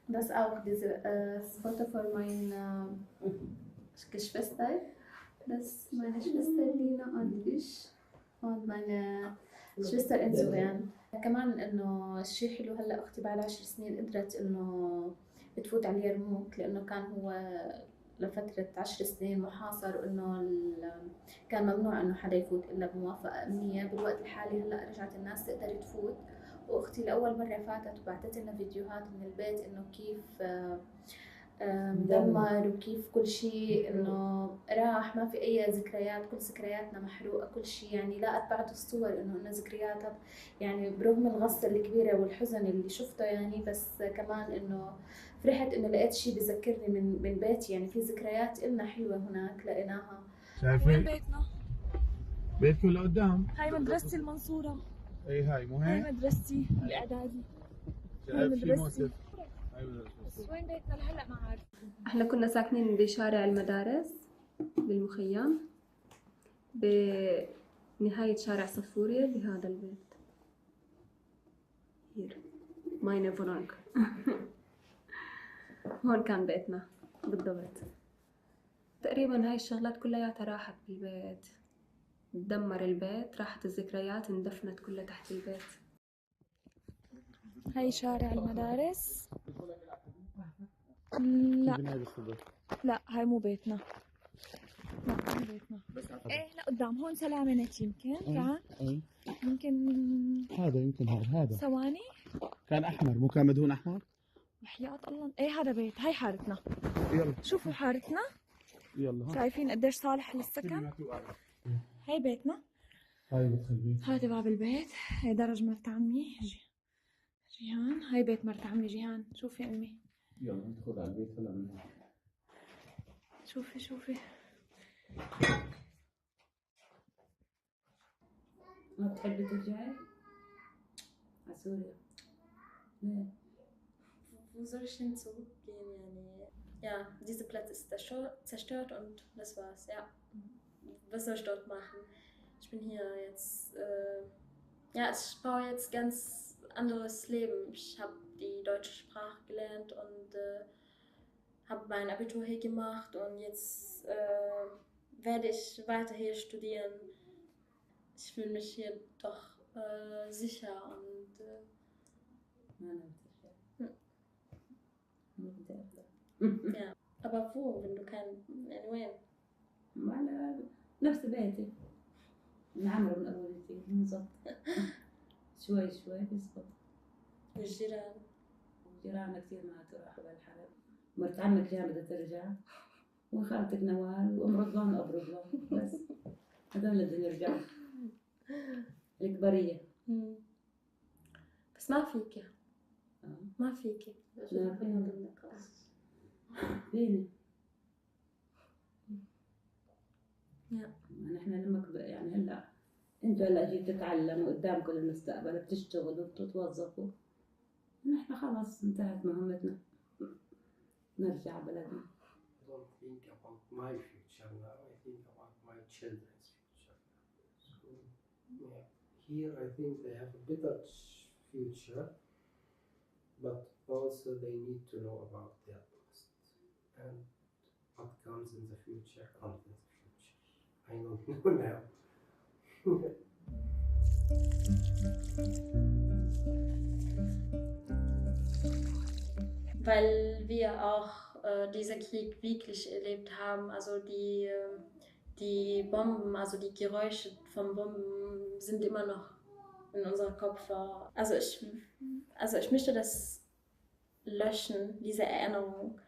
Das auch diese Foto von meiner Geschwister. Das meine Schwester Lina und ich und meine Schwester Eindhoven. كمان إنه الشيء حلو هلا أختي بعد 10 سنين قدرت إنه بتفوت على اليرموك، لأنه كان هو لفترة 10 سنين محاصر، وإنه كان ممنوع إنه حدا يفوت إلا بموافقة أمنية. بالوقت الحالي هلا رجعت الناس تقدر تفوت، واختي لاول مره فاتت وبعثت لنا فيديوهات من البيت انه كيف مدمر وكيف كل شيء انه راح، ما في اي ذكريات، كل ذكرياتنا محروقه، كل شيء. يعني لقت بعض الصور انه ذكرياتها يعني برغم الغصه الكبيره والحزن اللي شفته يعني، بس كمان انه فرحت انه لقيت شيء بذكرني من بيتي. يعني في ذكريات إلنا حلوه هناك لقيناها. شايفين بيتنا؟ بيتكم لقدام. هاي مدرستي المنصورة. اي هاي مو هيك؟ هاي مدرستي الإعدادي. هاي مدرستي. بس وين بيتنا لهلا ما عارف. احنا كنا ساكنين بشارع المدارس بالمخيم بنهاية شارع صفورية بهذا البيت. هير ماينة فونانك. هون كان بيتنا بالضبط. تقريبا هاي الشغلات كلياتها راحت بالبيت، دمر البيت، راحت الذكريات، اندفنت كلها تحت البيت. هاي شارع المدارس. لا هاي مو بيتنا. لا مو بيتنا. ايه لا قدام هون سلامة نت يمكن. اي يمكن هذا يمكن هذا ثواني. كان احمر، مو كان مدهون احمر؟ وحياة الله ايه هذا بيت، هاي حارتنا. يلا شوفوا حارتنا، يلا. شايفين قديش صالح للسكن. هاي بيتنا، هاي مدخل البيت، هذا باب البيت، هاي درج مرت عمي جيهان، هاي بيت مرت عمي جيهان. شوفي امي، يلا ندخل على البيت هلا من هون. شوفي ما بتحبي ترجعي على سوريا؟ ليه؟ Wo soll ich hin zurückgehen, yani? Ja, dieser Platz ist zerstört und das war's, ja. Was soll ich dort machen? Ich bin hier jetzt, ja, ich baue jetzt ganz anderes Leben. Ich habe die deutsche Sprache gelernt und habe mein Abitur hier gemacht und jetzt werde ich weiter hier studieren. Ich fühle mich hier doch sicher und ja. Aber wo, wenn du kein anyway. نفس بيتي من عمرو من أول شيء بالضبط. شوي بيزبط. والجيران كثير ما تروح بالحلب. مرت عمك جاء بدها ترجع وخالتك نوال وأم رضوان وأبو رضوان بس هذول بدهم يرجعوا الكبرية. بس ما فيكي لا فيني نحن لما يعني هلا انتوا هلا جيتوا تتعلموا قدامكم المستقبل بتشتغلوا بتتوظفوا، نحن خلاص انتهت مهمتنا نرجع بلدنا. I don't think about my future now, I think about my children's future. So yeah, here I think they have a better future, but also they need to know about their past and what comes in the future comes in the future. I don't know now. Weil wir auch dieser Krieg wirklich erlebt haben, also die Bomben, also die Geräusche von Bomben sind immer noch in unserem Kopf. Also ich möchte das löschen, diese Erinnerung.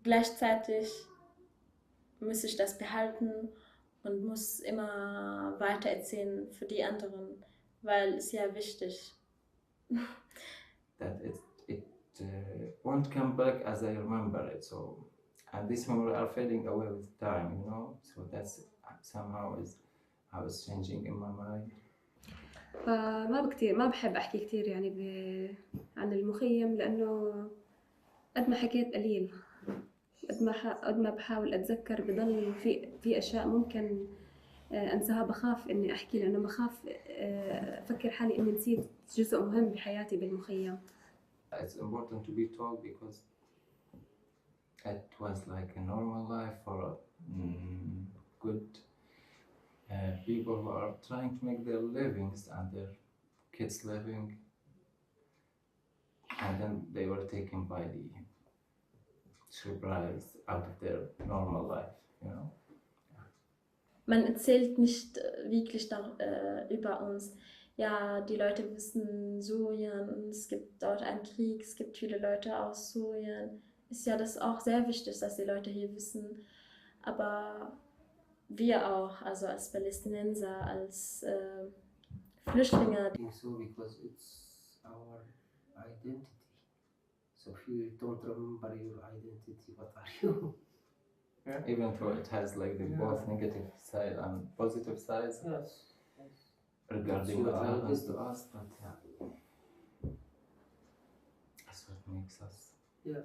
Gleichzeitig muss ich das behalten und muss immer weiter erzählen für die anderen, weil es ja wichtig. That it won't come back as I remember it. So, and these memories are fading away with time, you know. So that's somehow is how it's changing in my mind. ما بحب أحكي كتير يعني عن المخيم، لأنه قد ما حكيت قليل، قد ما بحاول أتذكر بضل في أشياء ممكن أنساها. بخاف إني أحكي لأنه بخاف أفكر حالي إني نسيت جزء مهم بحياتي بالمخيم. It's important to be told because it was like a normal life for good people who are trying to make their livings and their kids living, and then they were taken by the surprise out of their normal life, you know. Man erzählt nicht wirklich über uns. Ja, die Leute wissen Syrien, es gibt dort einen Krieg, es gibt viele Leute aus Syrien. Ist ja das auch sehr wichtig, dass die Leute hier wissen. Aber wir auch, also als Palästinenser, als Flüchtlinge. I think so because it's our identity. So if you don't remember your identity, what are you? Yeah. Even though it has like the both negative side and positive sides. Yes. Regarding what happens to us, but yeah, that's what makes us. Yeah.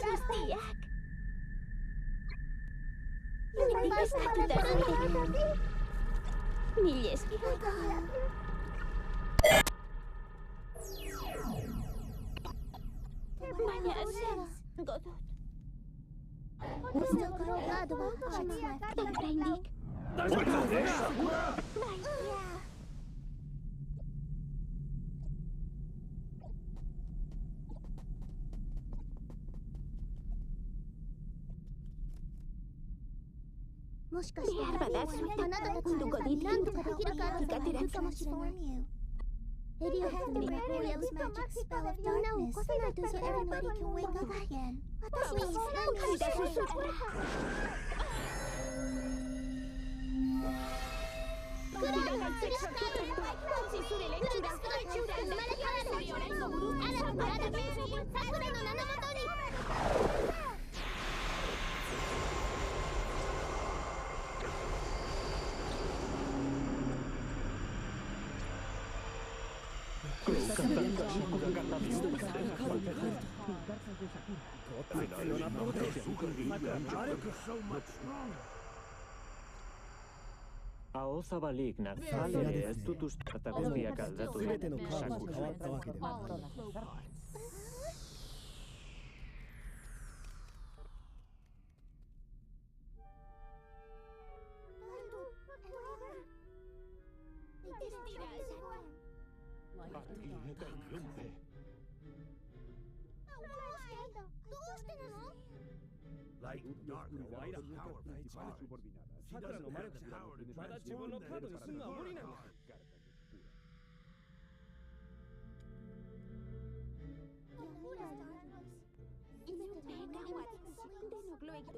guztiak. Nik prestatuta zaude. Mil esker. Baina zer godot. Oraindik. Behar bada zuetan lagunduko dit ikateratzen. Maybe you have to Memorial's magic spell of darkness so everybody can wake up again. Ahozabalik nazale ez dut uste guztiak aldatu. Light and dark are wide powerful charge. She doesn't have the power to transform them into the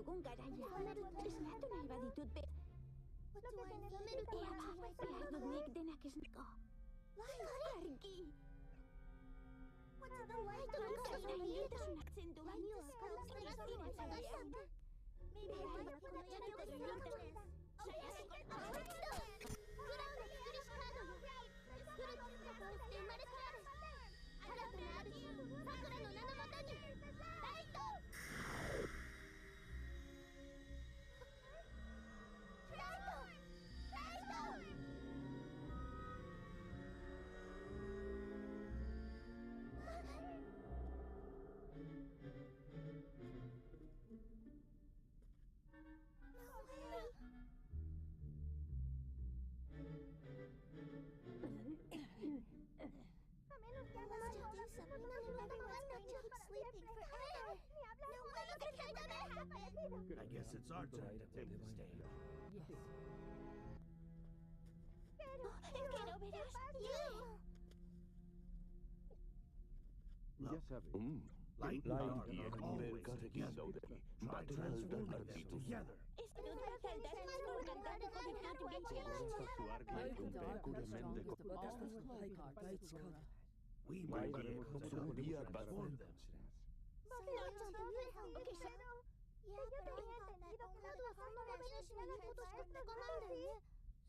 I guess it's our turn to take the stage. Yes. Quiero verás you. Ya sabes, light and dark are always together. Try transforming them together. We might be able to transform them.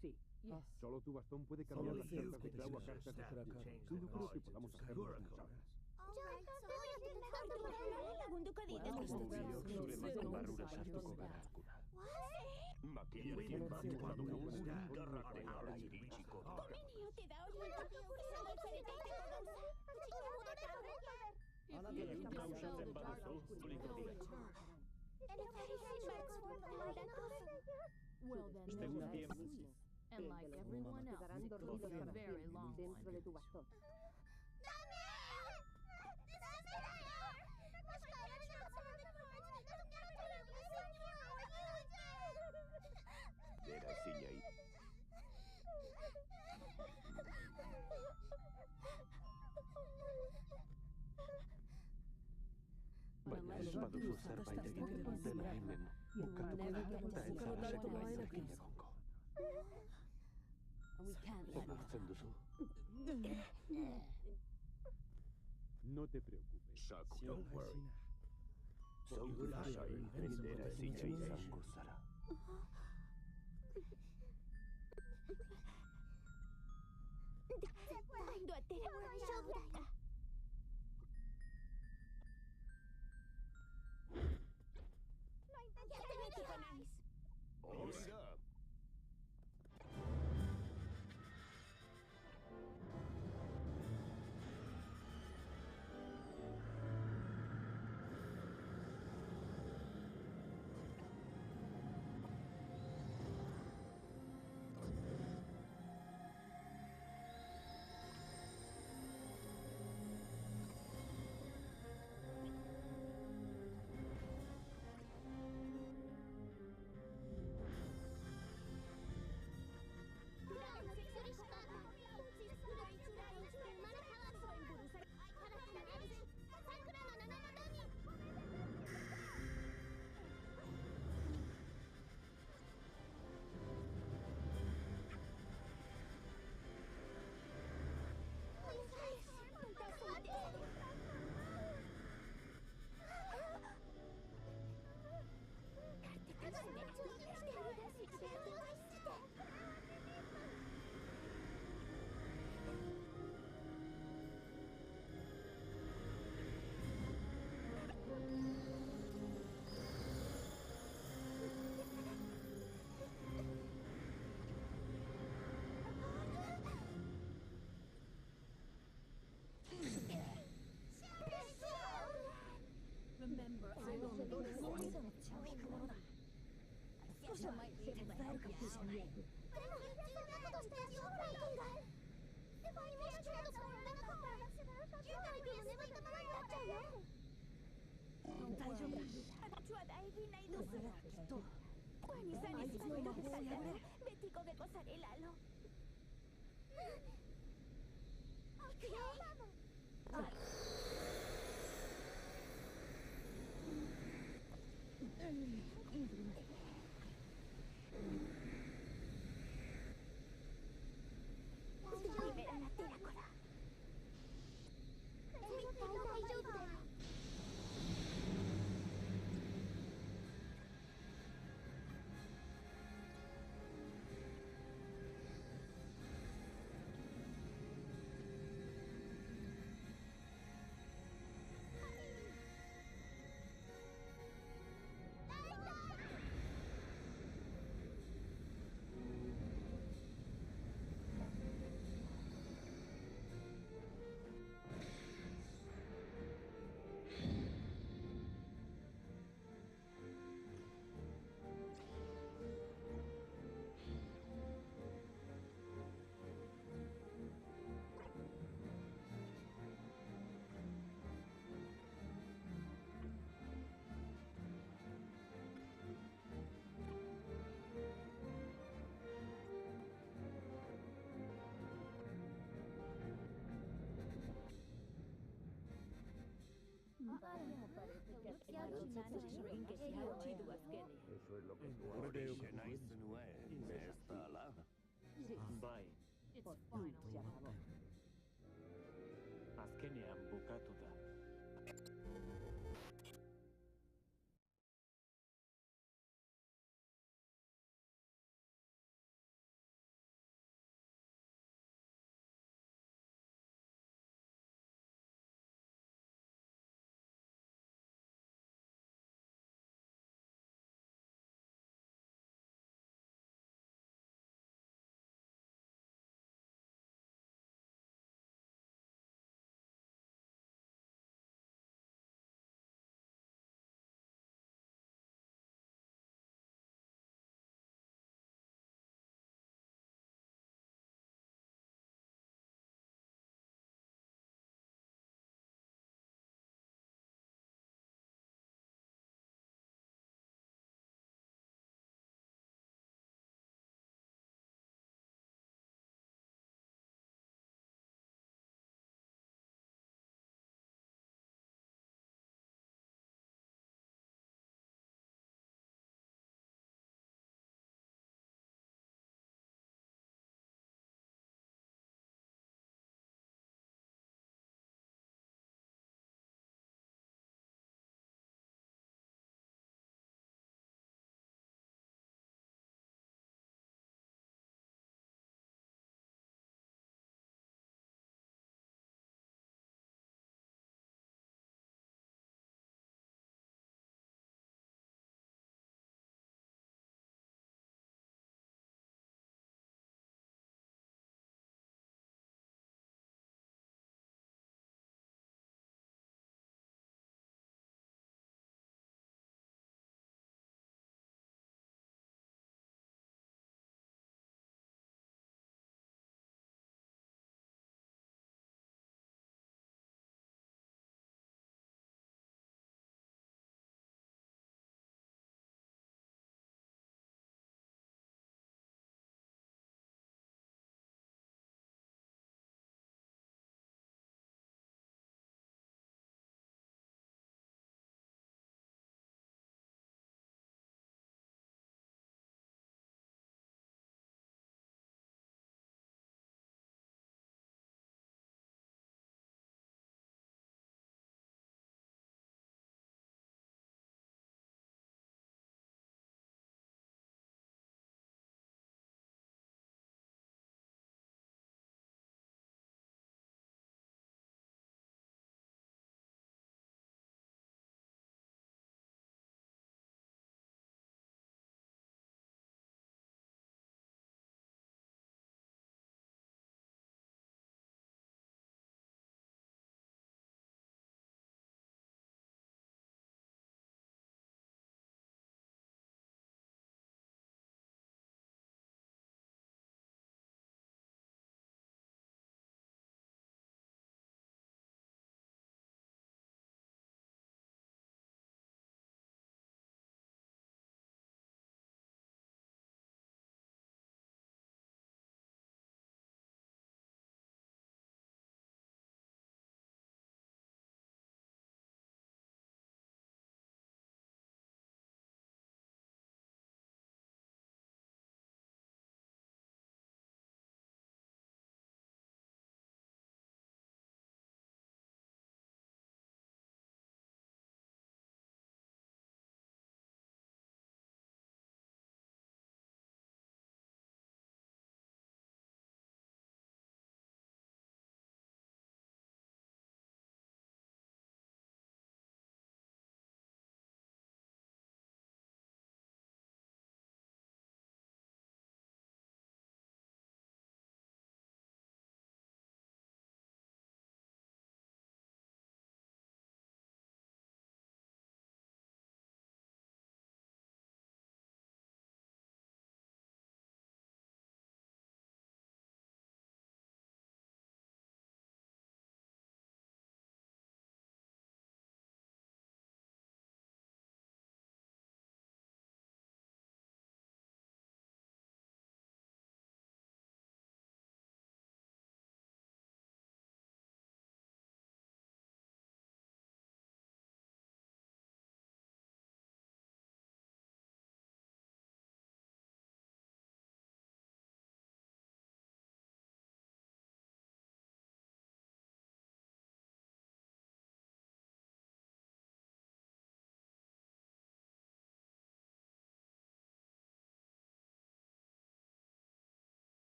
Sí. Yes. Solo tu bastón puede cambiar las cartas de clavo a cartas de seracán. Yo no creo que podamos hacerlo juntos. Well then, and like everyone else, it could be a very long one. No te preocupes. Don't worry. 今度は出る勝負だよ。やってみてよ。おいだ。Remember, I will not lose my son. 少し前に手伝えるかもしれない。でも、そんなことして将来君が。If I miss chance for another car, you're gonna be a slave to my daughter. 大丈夫だ。私は大事ないです。きっと。Juan y Sunny se fueron de salida. Betico de cosar el halo. Libérate la cola. 絶対大丈夫だよ。Eso es lo que tú ahora está la. Bai. Azkenean bukatu da.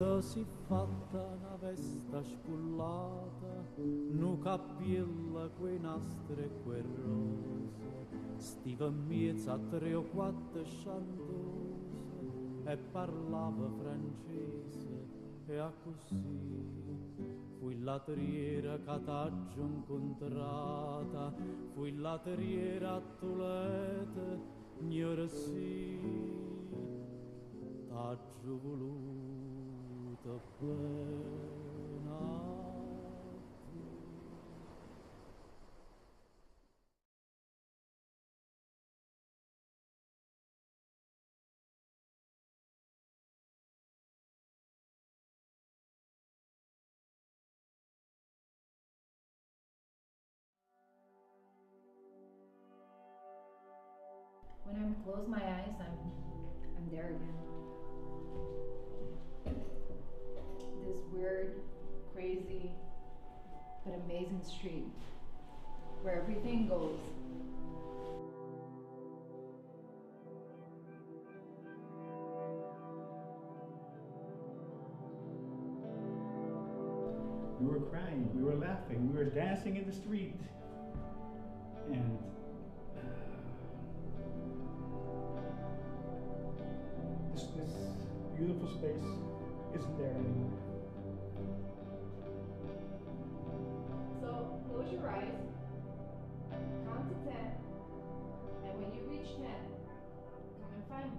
Si fatta una vesta spullata, nu cappiella quei nastri e quei rose, stiva in mezzo a 3 o 4 chantose e parlava francese e a così fui latriera che t'aggio incontrata, fui latriera a Tolete, ignora sì, t'aggio voluto bene a te. When I close my eyes, I'm there again. This weird, crazy, but amazing street where everything goes. We were crying, we were laughing, we were dancing in the street. And this beautiful space isn't there anymore. So close your eyes, count to 10, and when you reach 10, come and find me.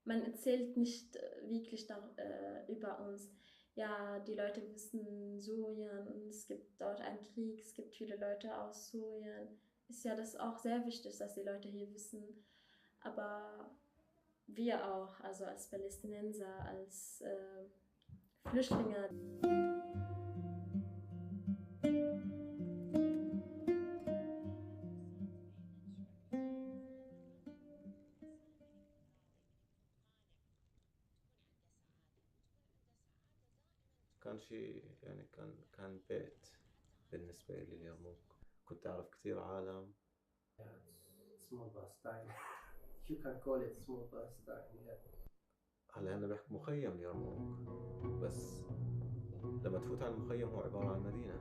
Man erzählt nicht wirklich über uns. Ja, die Leute wissen Syrien und es gibt dort einen Krieg, es gibt viele Leute aus Syrien. Ist ja das auch sehr wichtig, dass die Leute hier wissen. Aber wir auch, also als Palästinenser, als Flüchtlinge. كان شيء يعني كان بيت بالنسبة لي اليرموك. كنت أعرف كثير عالم. Small Palestine. You can call it small Palestine, yeah. هلا هن بيحكوا مخيم اليرموك، بس لما تفوت على المخيم هو عبارة عن مدينة.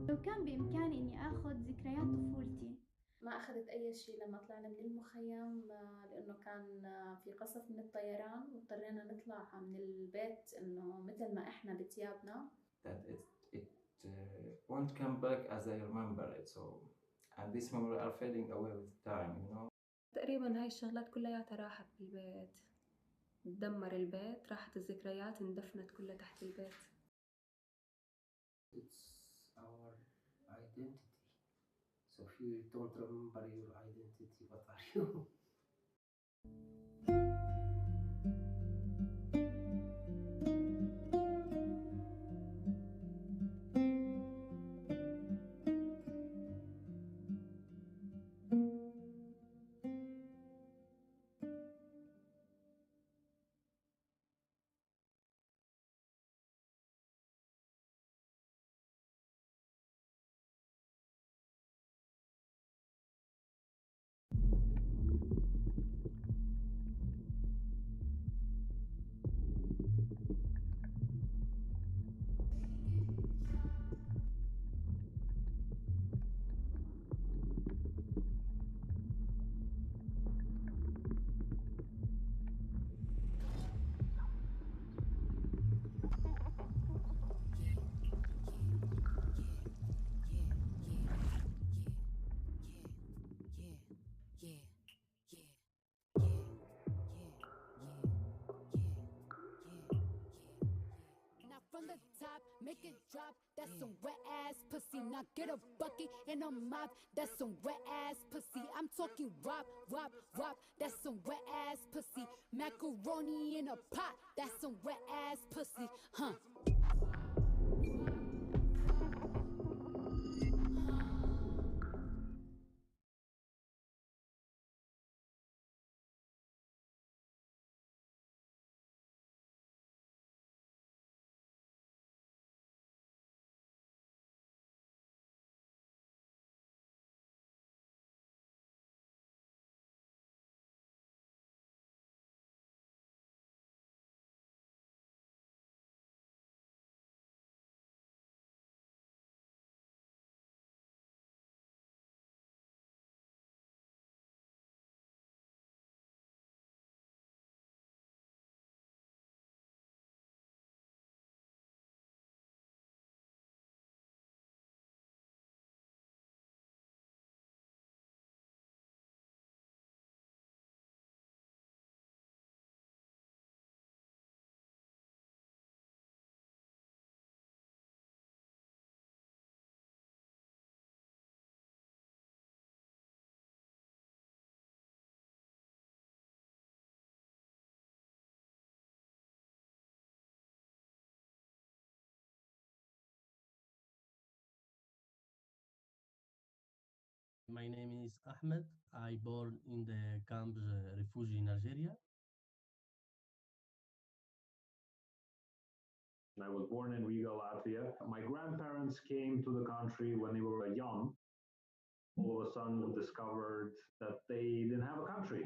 لو كان بإمكاني إني آخذ ذكريات طفولتي. ما أخذت أي شيء لما طلعنا من المخيم لأنه كان في قصف من الطيران واضطرينا نطلع من البيت إنه مثل ما إحنا بثيابنا. That it won't come back as I remember it, so and these memories are fading away with time, you know. تقريبا هاي الشغلات كلياتها راحت بالبيت، تدمر البيت، راحت الذكريات اندفنت كلها تحت البيت. It's our identity. So if you don't remember your identity, what are you? Make it drop, that's some wet ass pussy. Now get a bucket and a mop, that's some wet ass pussy. I'm talking wop, wop, wop, that's some wet ass pussy. Macaroni in a pot, that's some wet ass pussy, huh? My name is Ahmed. I born in the camps refugee in Algeria. I was born in Riga, Latvia. My grandparents came to the country when they were young. All of a sudden discovered that they didn't have a country.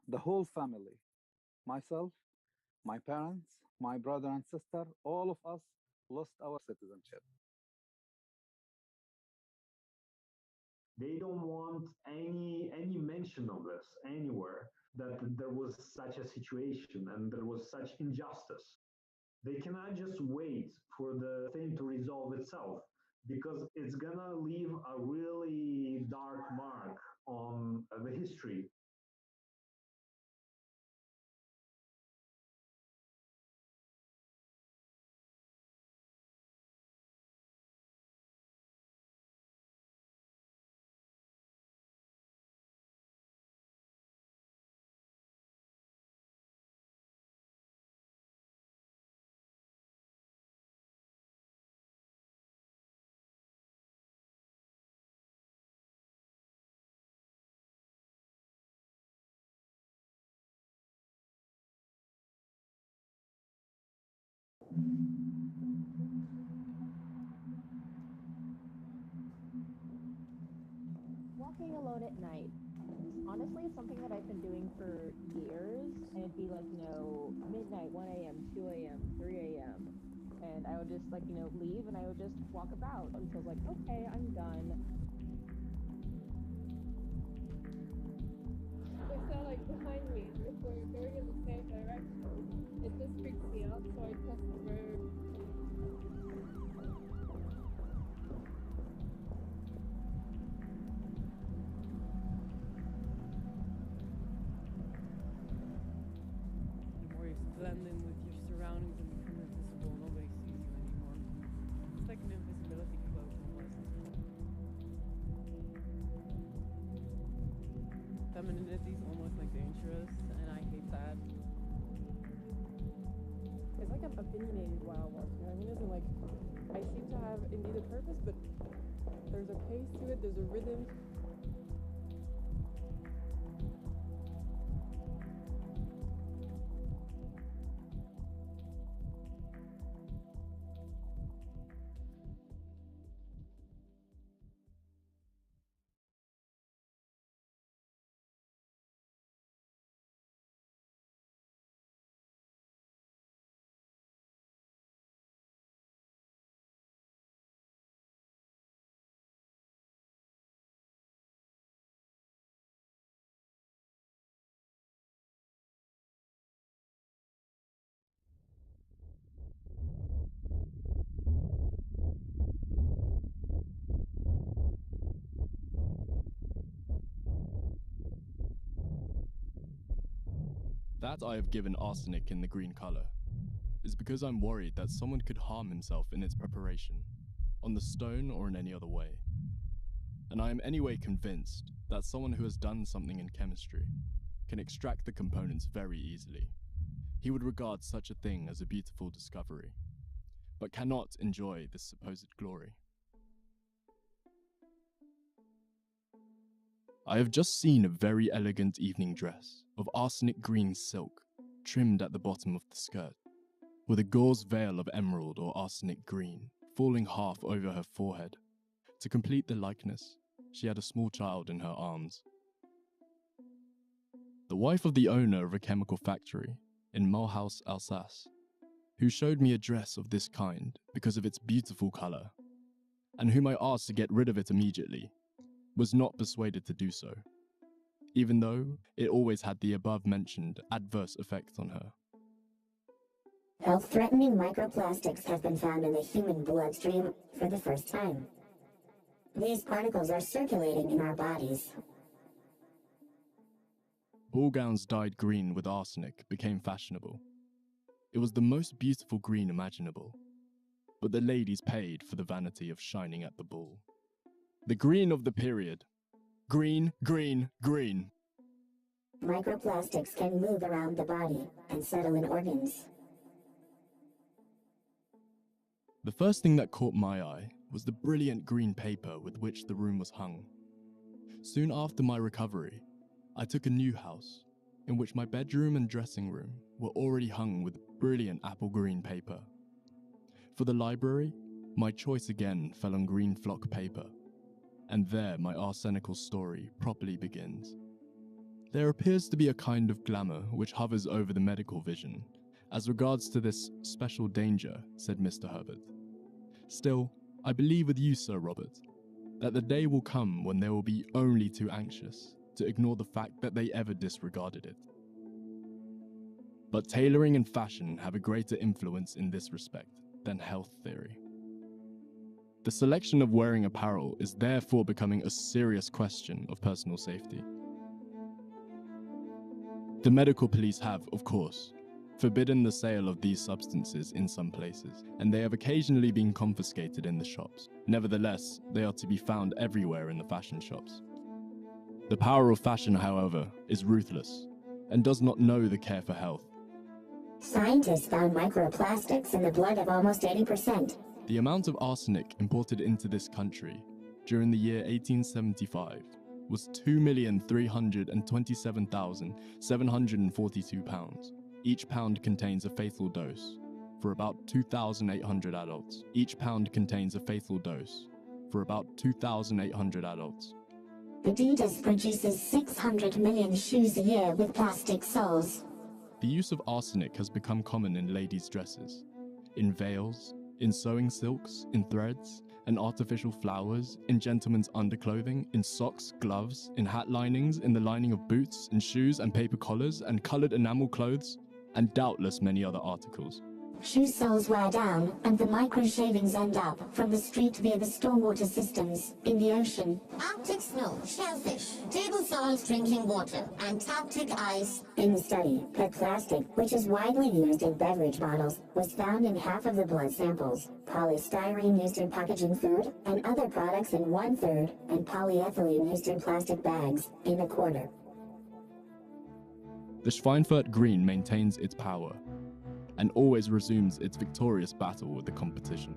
The whole family, myself, my parents, my brother and sister, all of us lost our citizenship. They don't want any mention of this anywhere, that there was such a situation and there was such injustice. They cannot just wait for the thing to resolve itself, because it's gonna leave a really dark mark on the history. walking alone at night. Honestly, it's something that I've been doing for years, and it'd be like, midnight, 1 a.m., 2 a.m., 3 a.m., and I would just leave and I would just walk about until like, okay, I'm done. If they're like behind me, if we're going in the same direction, it just freaks me out, so I cross the road. The more you blend in with your surroundings and become invisible, nobody sees you anymore. It's like an invisibility cloak almost. Femininity is almost like dangerous, and I hate that. It's like I'm opinionated while watching feminism. Like, I seem to have indeed a purpose, but there's a pace to it, there's a rhythm. That I have given arsenic in the green color is because I'm worried that someone could harm himself in its preparation, on the stone or in any other way. And I am anyway convinced that someone who has done something in chemistry can extract the components very easily. He would regard such a thing as a beautiful discovery, but cannot enjoy this supposed glory. I have just seen a very elegant evening dress of arsenic green silk, trimmed at the bottom of the skirt, with a gauze veil of emerald or arsenic green falling half over her forehead. To complete the likeness, she had a small child in her arms. The wife of the owner of a chemical factory in Mulhouse, Alsace, who showed me a dress of this kind because of its beautiful color, and whom I asked to get rid of it immediately, was not persuaded to do so, even though it always had the above-mentioned adverse effect on her. Health-threatening microplastics have been found in the human bloodstream for the first time. These particles are circulating in our bodies. Ball gowns dyed green with arsenic became fashionable. It was the most beautiful green imaginable, but the ladies paid for the vanity of shining at the ball. The green of the period. Green, green, green. Microplastics can move around the body and settle in organs. The first thing that caught my eye was the brilliant green paper with which the room was hung. Soon after my recovery, I took a new house, in which my bedroom and dressing room were already hung with brilliant apple green paper. For the library, my choice again fell on green flock paper, and there my arsenical story properly begins. There appears to be a kind of glamour which hovers over the medical vision, as regards to this special danger, said Mr. Herbert. Still, I believe with you, Sir Robert, that the day will come when they will be only too anxious to ignore the fact that they ever disregarded it. But tailoring and fashion have a greater influence in this respect than health theory. The selection of wearing apparel is therefore becoming a serious question of personal safety. The medical police have, of course, forbidden the sale of these substances in some places, and they have occasionally been confiscated in the shops. Nevertheless, they are to be found everywhere in the fashion shops. The power of fashion, however, is ruthless, and does not know the care for health. Scientists found microplastics in the blood of almost 80%. The amount of arsenic imported into this country during the year 1875 was 2,327,742 pounds. Each pound contains a fatal dose for about 2,800 adults. Each pound contains a fatal dose for about 2,800 adults. Adidas produces 600 million shoes a year with plastic soles. The use of arsenic has become common in ladies' dresses, in veils, in sewing silks, in threads, and artificial flowers, in gentlemen's underclothing, in socks, gloves, in hat linings, in the lining of boots, in shoes and paper collars, and coloured enamel clothes, and doubtless many other articles. Shoe soles wear down, and the micro-shavings end up from the street via the stormwater systems in the ocean. Arctic snow, shellfish, table salt drinking water, Antarctic ice. In the study, PET plastic, which is widely used in beverage bottles, was found in half of the blood samples, polystyrene used in packaging food and other products in 1/3, and polyethylene used in plastic bags in 1/4. The Schweinfurt green maintains its power, and always resumes its victorious battle with the competition.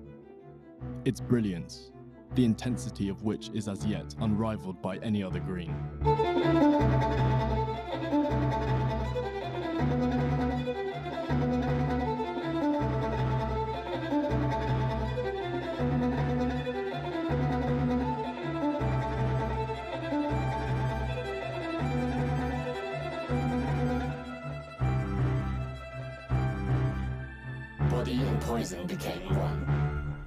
Its brilliance, the intensity of which is as yet unrivaled by any other green. Body and poison became one.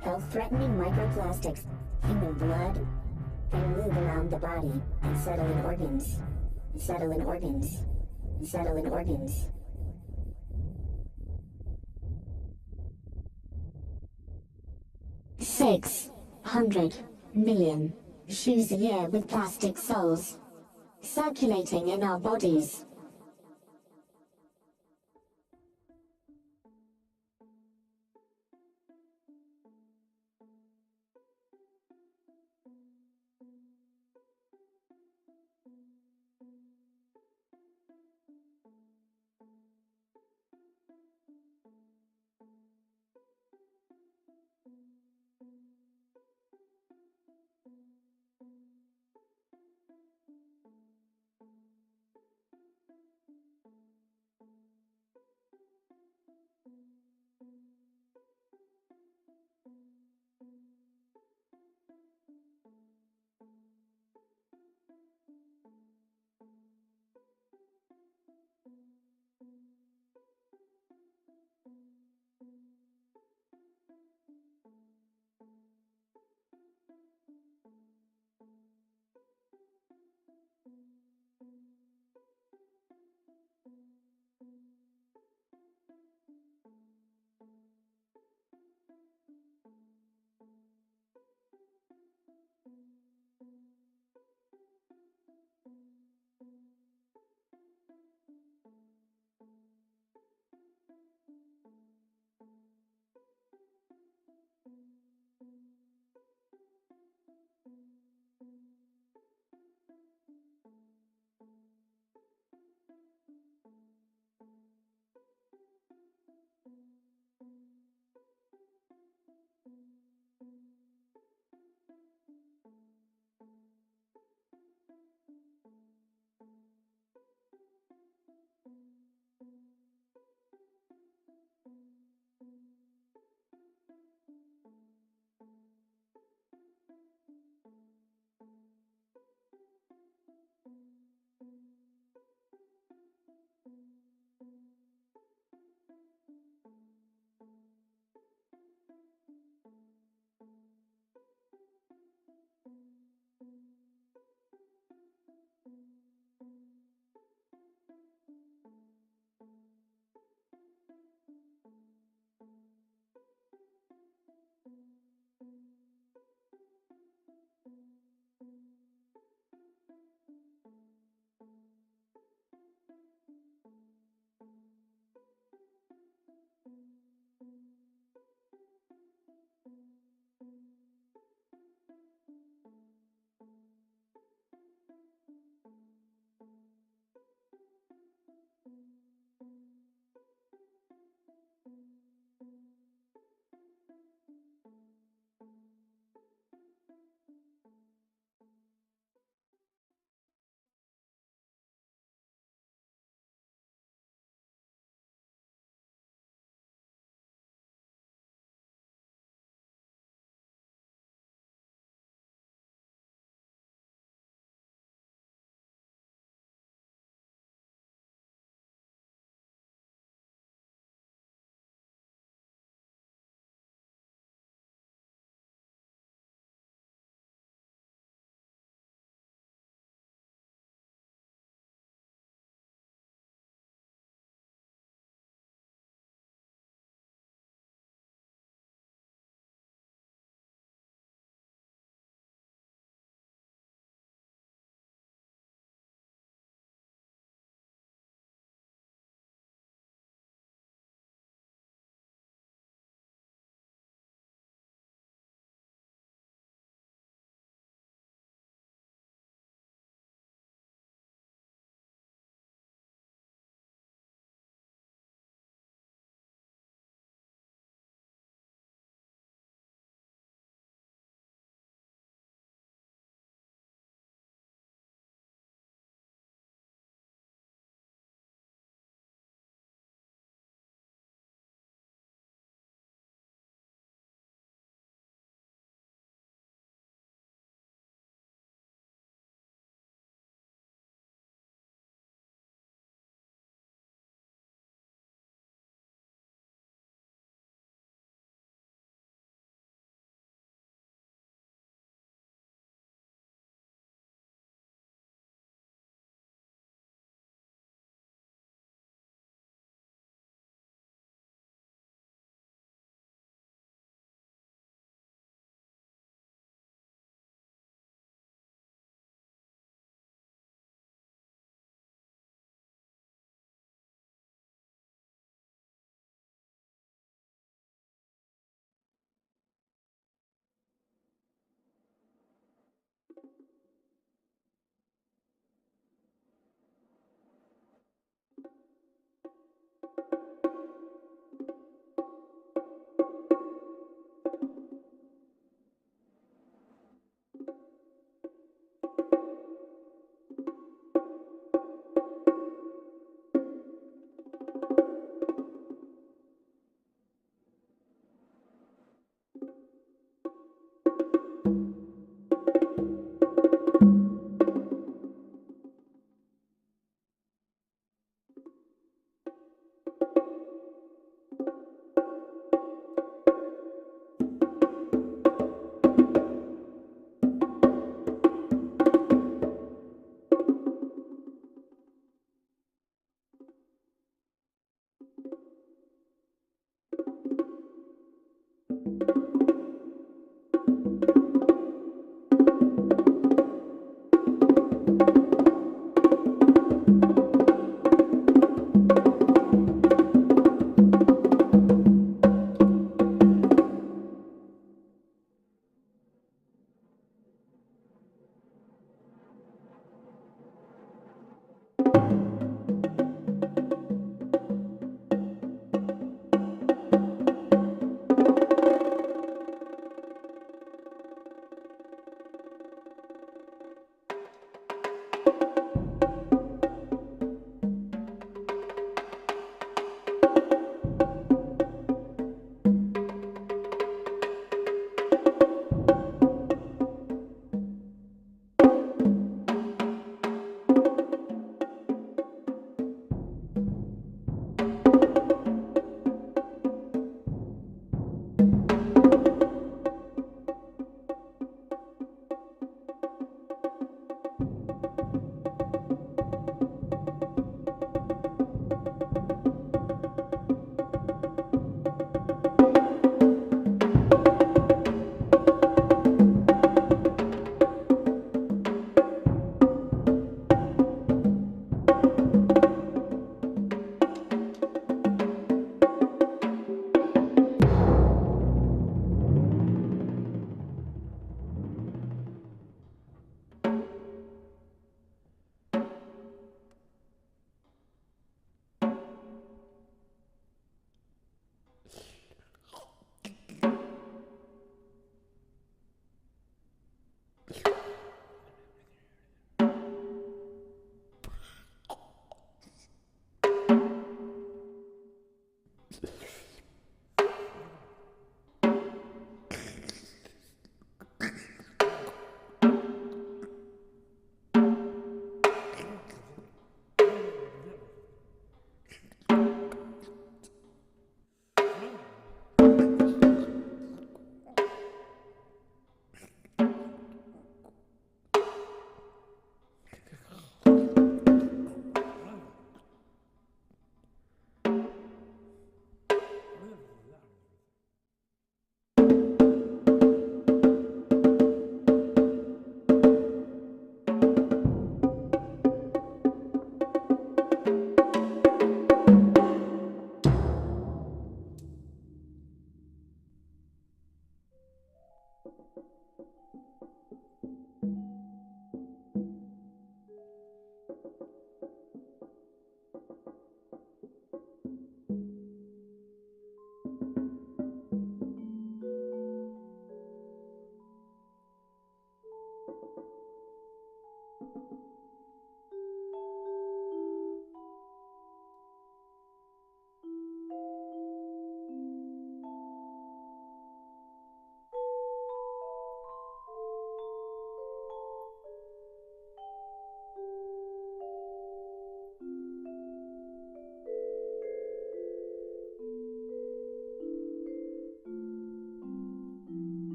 Health-threatening microplastics, human blood, can move around the body and settle in organs, settle in organs, settle in organs. $600 million shoes a year with plastic soles circulating in our bodies.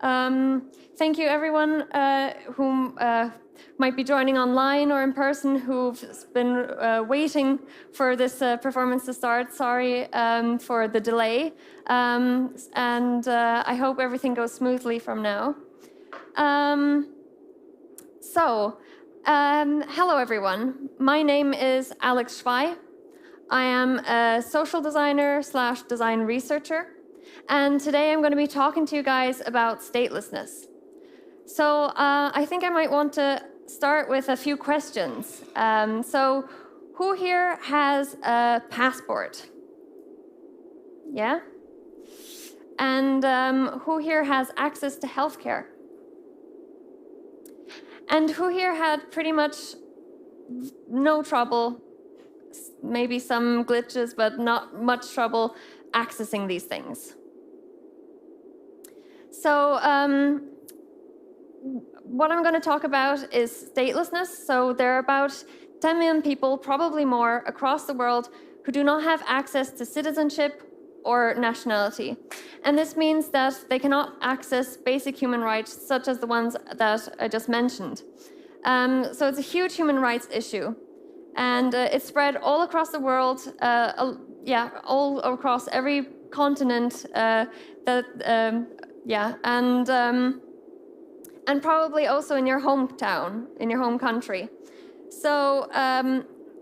Thank you everyone who might be joining online or in person who've been waiting for this performance to start. Sorry for the delay. And I hope everything goes smoothly from now. Hello everyone. My name is Alex Schwei. I am a social designer / design researcher. And today I'm going to be talking to you guys about statelessness. So I think I might want to start with a few questions. So who here has a passport? Yeah? And who here has access to healthcare? And who here had pretty much no trouble, maybe some glitches, but not much trouble accessing these things? So what I'm going to talk about is statelessness. So there are about 10 million people, probably more, across the world who do not have access to citizenship or nationality. And this means that they cannot access basic human rights, such as the ones that I just mentioned. So it's a huge human rights issue. And it's spread all across the world, all across every continent, and probably also in your hometown, in your home country. So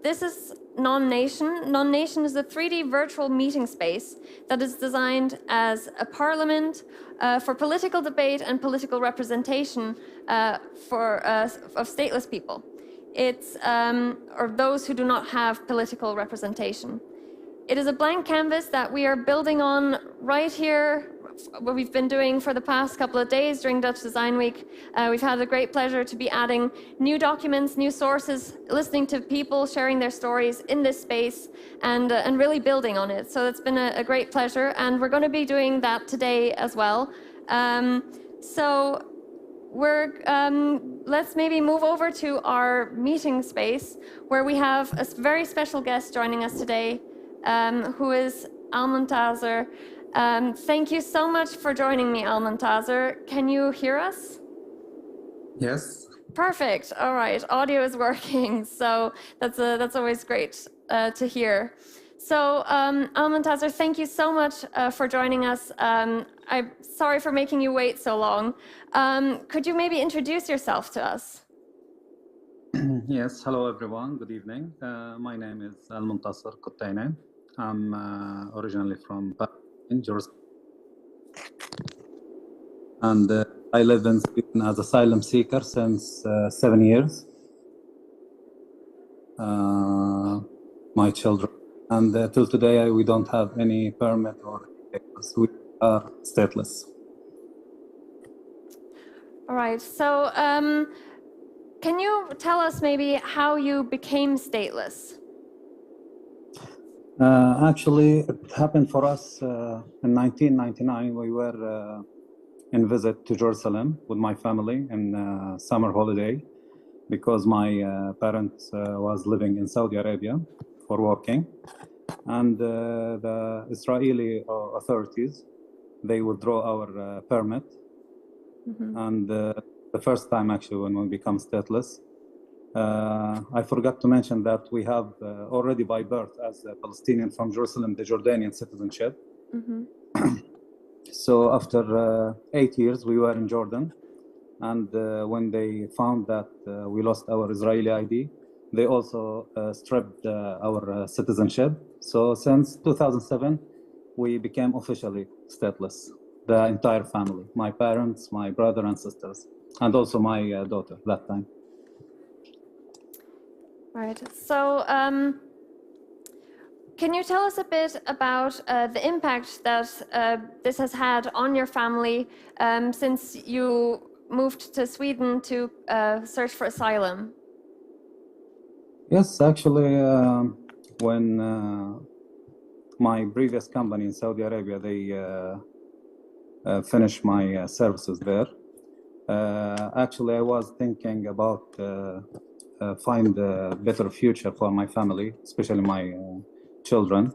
this is Non-Nation. Non-Nation is a 3D virtual meeting space that is designed as a parliament for political debate and political representation of stateless people. It's or those who do not have political representation. It is a blank canvas that we are building on right here, what we've been doing for the past couple of days during Dutch Design Week. We've had a great pleasure to be adding new documents, new sources, listening to people sharing their stories in this space, and really building on it. So it's been a great pleasure, and we're going to be doing that today as well. Let's maybe move over to our meeting space, where we have a very special guest joining us today, who is Almontazer. Thank you so much for joining me, Almontazer. Can you hear us? Yes. Perfect. All right. Audio is working, so that's always great to hear. So, Almontazer, thank you so much for joining us. I'm sorry for making you wait so long. Could you maybe introduce yourself to us? Yes. Hello, everyone. Good evening. My name is Almontazer Kottaine. I'm originally from Jerusalem, and I live in Sweden as asylum seeker since 7 years. My children, and till today we don't have any permit or papers. We are stateless. All right. So, can you tell us maybe how you became stateless? Actually, it happened for us in 1999. We were in visit to Jerusalem with my family in summer holiday, because my parents was living in Saudi Arabia for working, and the Israeli authorities, they withdraw our permit. Mm-hmm. And the first time actually when we become stateless, I forgot to mention that we have already by birth as a Palestinian from Jerusalem, the Jordanian citizenship. Mm-hmm. So after 8 years, we were in Jordan. And when they found that we lost our Israeli ID, they also stripped our citizenship. So since 2007, we became officially stateless, the entire family, my parents, my brother and sisters, and also my daughter that time. Right. So, can you tell us a bit about the impact that this has had on your family since you moved to Sweden to search for asylum? Yes, actually, when my previous company in Saudi Arabia, they finished my services there. Actually, I was thinking about find a better future for my family, especially my children.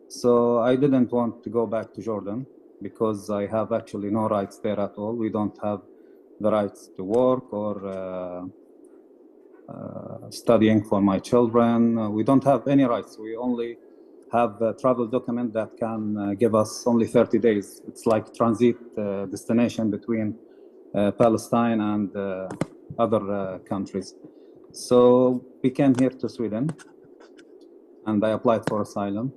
So I didn't want to go back to Jordan. because I have actually no rights there at all. We don't have the rights to work or studying for my children. We don't have any rights. We only have a travel document that can give us only 30 days. It's like transit destination between Palestine and other countries. So we came here to Sweden and I applied for asylum.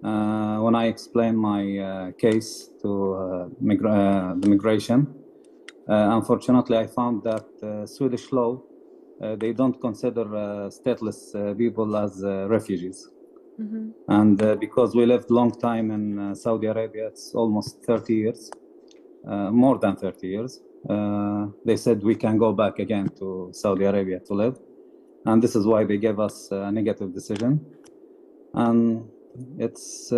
When I explained my case to the migration, unfortunately I found that Swedish law, they don't consider stateless people as refugees. Mm-hmm. And because we lived long time in Saudi Arabia, it's almost 30 years, more than 30 years, they said we can go back again to Saudi Arabia to live. And this is why they gave us a negative decision. And it's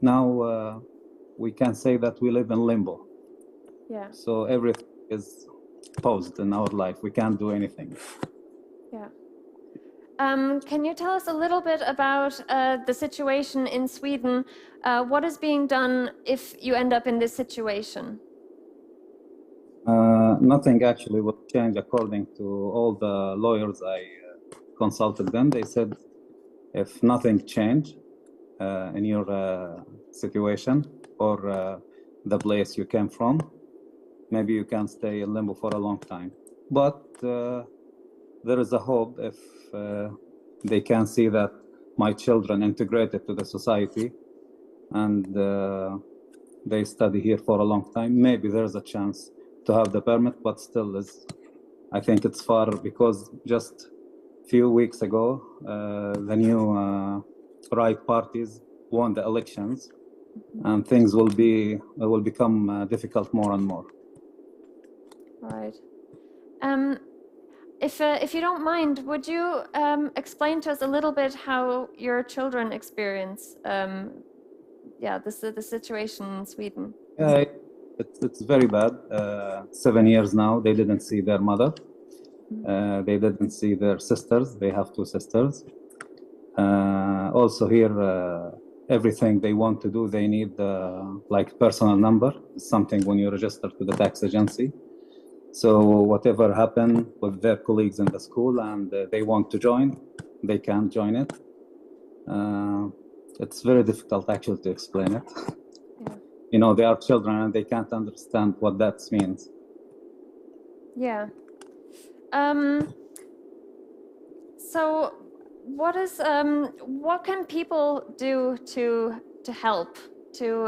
now we can say that we live in limbo. Yeah. So everything is paused in our life. We can't do anything. Yeah. Can you tell us a little bit about the situation in Sweden? What is being done if you end up in this situation? Nothing actually will change according to all the lawyers I consulted them. They said if nothing changed in your situation or the place you came from, maybe you can stay in limbo for a long time. But there is a hope if they can see that my children integrated to the society and they study here for a long time, maybe there's a chance to have the permit, but still I think it's far because just a few weeks ago, the new right parties won the elections and things will become difficult more and more. Right. If you don't mind, would you explain to us a little bit how your children experience the situation in Sweden? It's very bad. 7 years now, they didn't see their mother. They didn't see their sisters. They have 2 sisters. Also here, everything they want to do, they need like personal number, something when you register to the tax agency. So whatever happened with their colleagues in the school and they want to join, they can't join it. It's very difficult actually to explain it. Yeah. You know, they are children and they can't understand what that means. Yeah. So what can people do to help to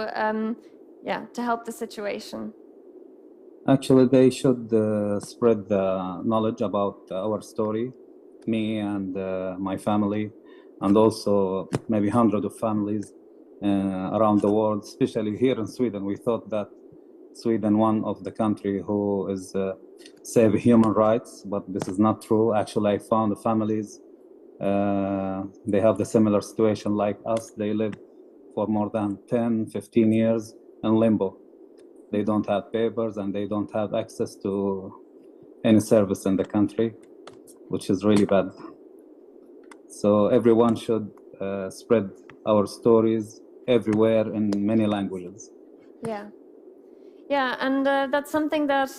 help the situation? Actually, they should spread the knowledge about our story, me and my family, and also maybe hundreds of families around the world, especially here in Sweden. We thought that Sweden, one of the country who is save human rights, but this is not true. Actually, I found the families, they have the similar situation like us. They live for more than 10, 15 years in limbo. They don't have papers and they don't have access to any service in the country, which is really bad. So everyone should spread our stories everywhere in many languages. Yeah. Yeah, and that's something that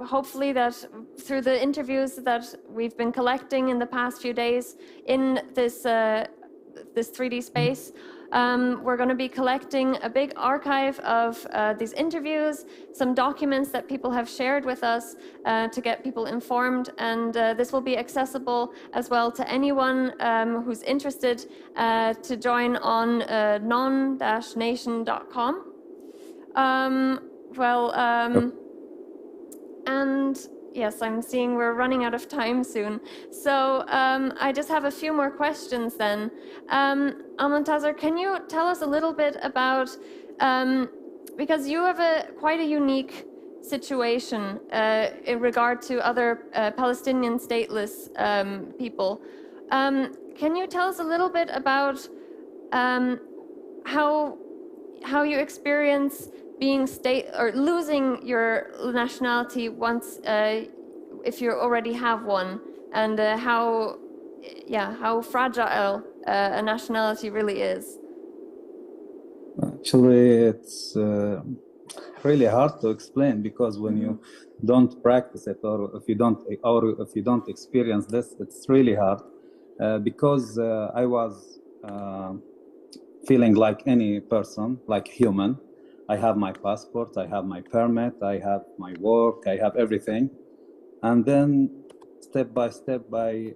hopefully that through the interviews that we've been collecting in the past few days in this 3D space, we're going to be collecting a big archive of these interviews, some documents that people have shared with us to get people informed, and this will be accessible as well to anyone who's interested to join on non-nation.com. And yes, I'm seeing we're running out of time soon. So I just have a few more questions then. Al-Muntazir, can you tell us a little bit about, because you have quite a unique situation in regard to other Palestinian stateless people. Can you tell us a little bit about how you experience being losing your nationality once, if you already have one, and how fragile a nationality really is? Actually, it's really hard to explain because when you don't practice it, or if you don't experience this, it's really hard. Because I was feeling like any person, like human. I have my passport, I have my permit, I have my work, I have everything, and then step by step, I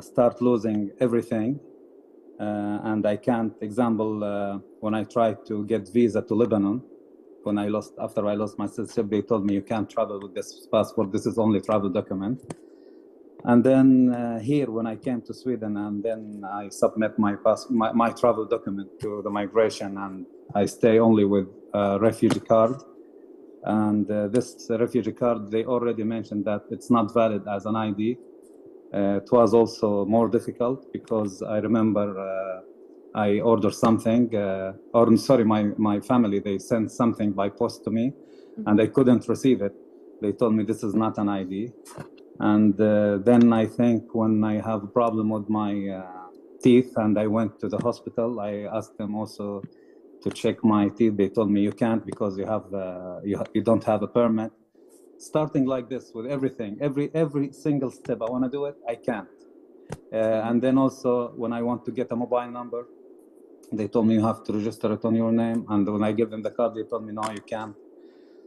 start losing everything. And I can't, example, when I tried to get visa to Lebanon, after I lost my citizenship, they told me you can't travel with this passport, this is only travel document. And then here, when I came to Sweden, and then I submit my travel document to the migration, and I stay only with a refugee card. And this refugee card, they already mentioned that it's not valid as an ID. It was also more difficult because I remember I ordered something, my family, they sent something by post to me, and I couldn't receive it. They told me this is not an ID. And then I think when I have a problem with my teeth and I went to the hospital, I asked them also to check my teeth. They told me you can't because you don't have a permit. Starting like this with everything, every single step I want to do it, I can't. And then also when I want to get a mobile number, they told me you have to register it on your name. And when I give them the card, they told me no, you can't.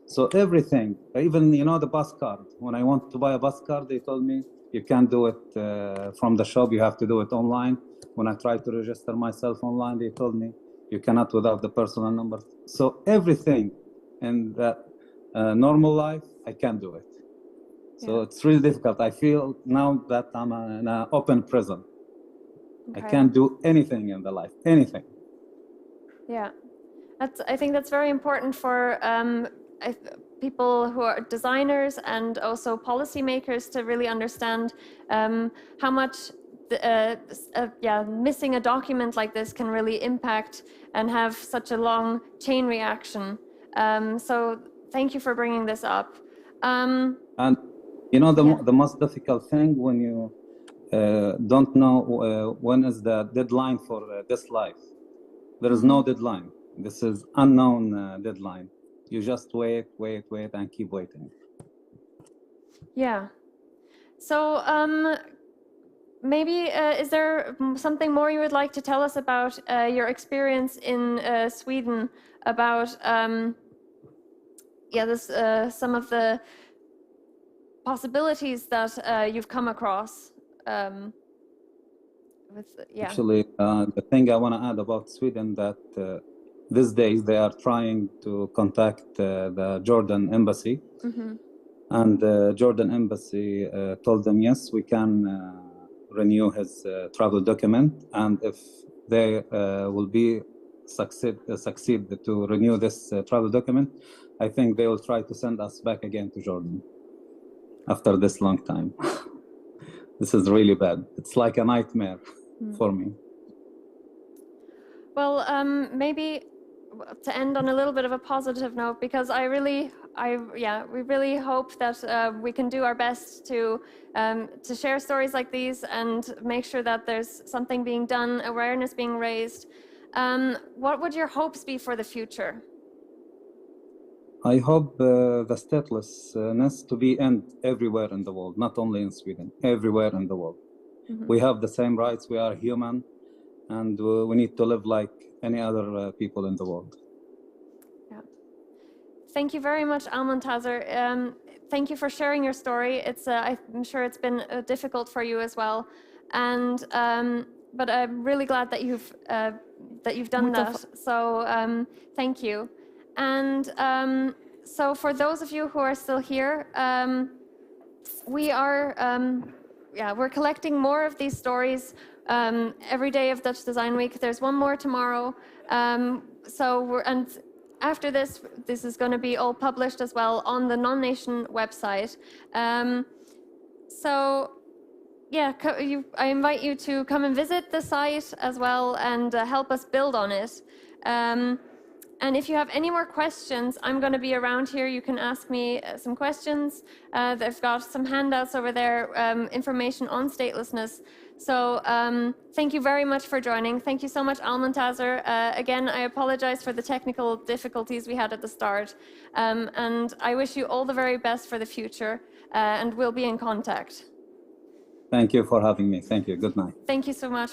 So everything, even the bus card. When I want to buy a bus card, they told me you can't do it from the shop. You have to do it online. When I tried to register myself online, they told me you cannot without the personal number. So everything in that normal life, I can't do it. So it's really difficult. I feel now that I'm in an open prison. Okay. I can't do anything in the life, anything. Yeah, I think that's very important for people who are designers and also policymakers to really understand how much missing a document like this can really impact and have such a long chain reaction. So thank you for bringing this up. And the most difficult thing when you don't know when is the deadline for this life. There is no deadline. This is unknown deadline. You just wait, and keep waiting. Yeah. So maybe is there something more you would like to tell us about your experience in Sweden, about some of the possibilities that you've come across? Actually, the thing I want to add about Sweden that these days they are trying to contact the Jordan embassy, and the Jordan embassy told them yes, we can renew his travel document, and if they will be succeed to renew this travel document, I think they will try to send us back again to Jordan after this long time. This is really bad. It's like a nightmare for me. Well, maybe to end on a little bit of a positive note, because we really hope that we can do our best to share stories like these and make sure that there's something being done, awareness being raised. What would your hopes be for the future? I hope the statelessness to be end everywhere in the world, not only in Sweden, everywhere in the world. We have the same rights, we are human, and we need to live like any other people in the world. Yeah. Thank you very much, Al-Muntazer. Thank you for sharing your story. I'm sure it's been difficult for you as well, and but I'm really glad that you've done that. So thank you. And so for those of you who are still here, we are we're collecting more of these stories every day of Dutch Design Week. There's one more tomorrow. And after this is going to be all published as well on the Non-Nation website. I invite you to come and visit the site as well and help us build on it. And if you have any more questions, I'm going to be around here. You can ask me some questions. I've got some handouts over there, information on statelessness. So thank you very much for joining. Thank you so much, Almantazer. Again, I apologize for the technical difficulties we had at the start. And I wish you all the very best for the future. And we'll be in contact. Thank you for having me. Thank you. Good night. Thank you so much.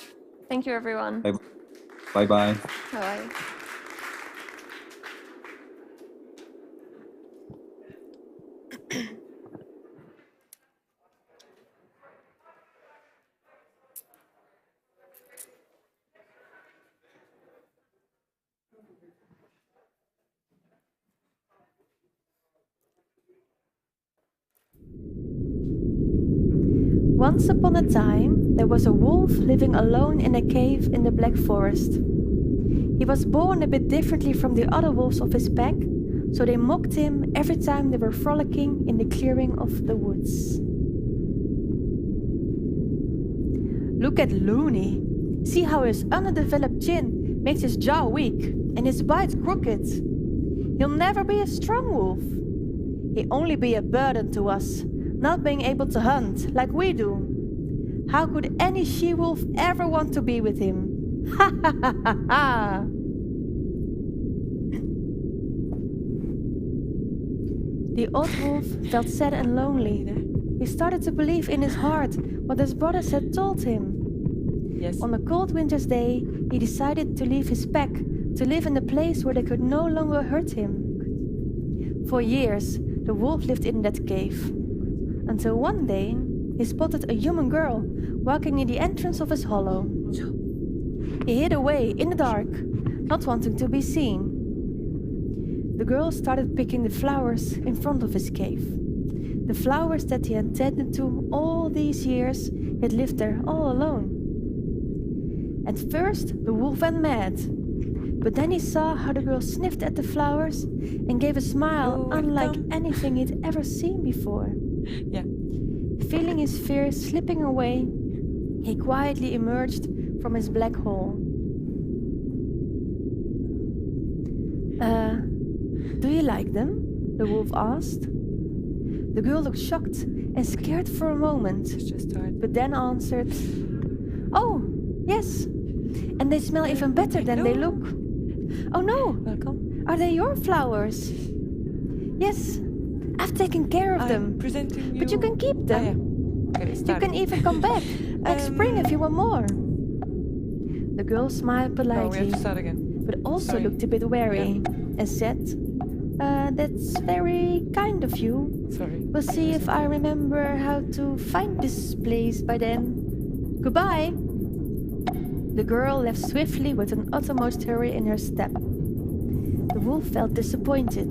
Thank you, everyone. Bye-bye. Bye. Once upon a time, there was a wolf living alone in a cave in the Black Forest. He was born a bit differently from the other wolves of his pack, so they mocked him every time they were frolicking in the clearing of the woods. Look at Looney. See how his underdeveloped chin makes his jaw weak and his bite crooked. He'll never be a strong wolf. He'll only be a burden to us, not being able to hunt like we do. How could any she-wolf ever want to be with him? Ha ha ha ha ha! The old wolf felt sad and lonely. He started to believe in his heart what his brothers had told him. Yes. On a cold winter's day, he decided to leave his pack to live in a place where they could no longer hurt him. For years, the wolf lived in that cave. Until one day, he spotted a human girl walking near the entrance of his hollow. He hid away in the dark, not wanting to be seen. The girl started picking the flowers in front of his cave. The flowers that he had tended to all these years, he had lived there all alone. At first, the wolf went mad. But then he saw how the girl sniffed at the flowers and gave a smile unlike anything he'd ever seen before. Yeah. Feeling his fear slipping away, he quietly emerged from his black hole. Do you like them? The wolf asked. The girl looked shocked and scared for a moment, but then answered, "Oh, yes, and they smell even better than they look." "Oh no! Welcome. Are they your flowers?" "Yes, I've taken care of them. Presenting you. But you can keep them. You can even come back next spring if you want more." The girl smiled No, we have politely, to start again. but also Sorry. looked a bit wary and said, "That's very kind of you. Sorry. We'll see if I remember how to find this place by then. Goodbye." The girl left swiftly with an uttermost hurry in her step. The wolf felt disappointed.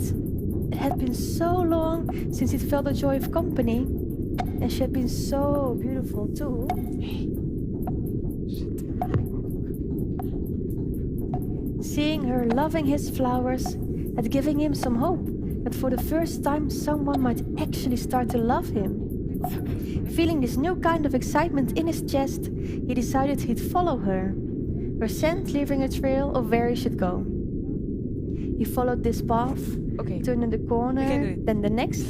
It had been so long since he'd felt the joy of company, and she had been so beautiful too. Seeing her loving his flowers had given him some hope that for the first time someone might actually start to love him. Feeling this new kind of excitement in his chest, he decided he'd follow her scent leaving a trail of where he should go. He followed this path, turning the corner, then the next,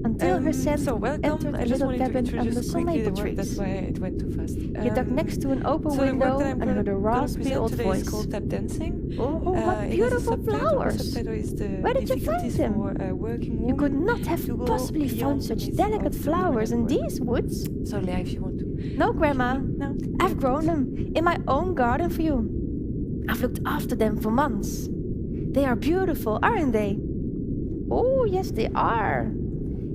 until her scent entered a little cabin under some maple trees. That's why it went too fast. He ducked next to an open So the window work that I'm and heard a raspy old today voice. is called tap dancing. Oh, what beautiful flowers! Subtitle is the Where did you find difficulties them? for a working You could woman not have to go possibly found beyond such the delicate myth of flowers in women at these woods. work. So Leah, if you want to. No, Grandma. No. I've grown them in my own garden for you. I've looked after them for months. They are beautiful, aren't they? Oh, yes, they are.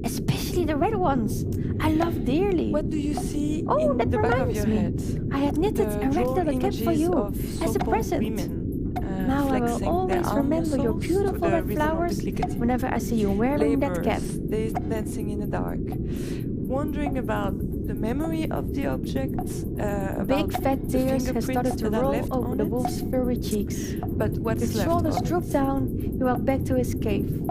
Especially the red ones. I love dearly. What do you see Oh, in that the back of reminds your me. head? I had knitted a red drawn leather cap for images you of as a so-called present. women, Now I will flexing their always arm remember your muscles to beautiful the red rhythm of flowers the clickety. whenever I see you wearing that cap. Laborers, dancing in the dark, wondering about the memory of the objects, about Big fat the tears had fingerprints started to that are roll left over on the it. wolf's furry cheeks. But what's His left shoulders of it? drooped down, he walked back to his cave.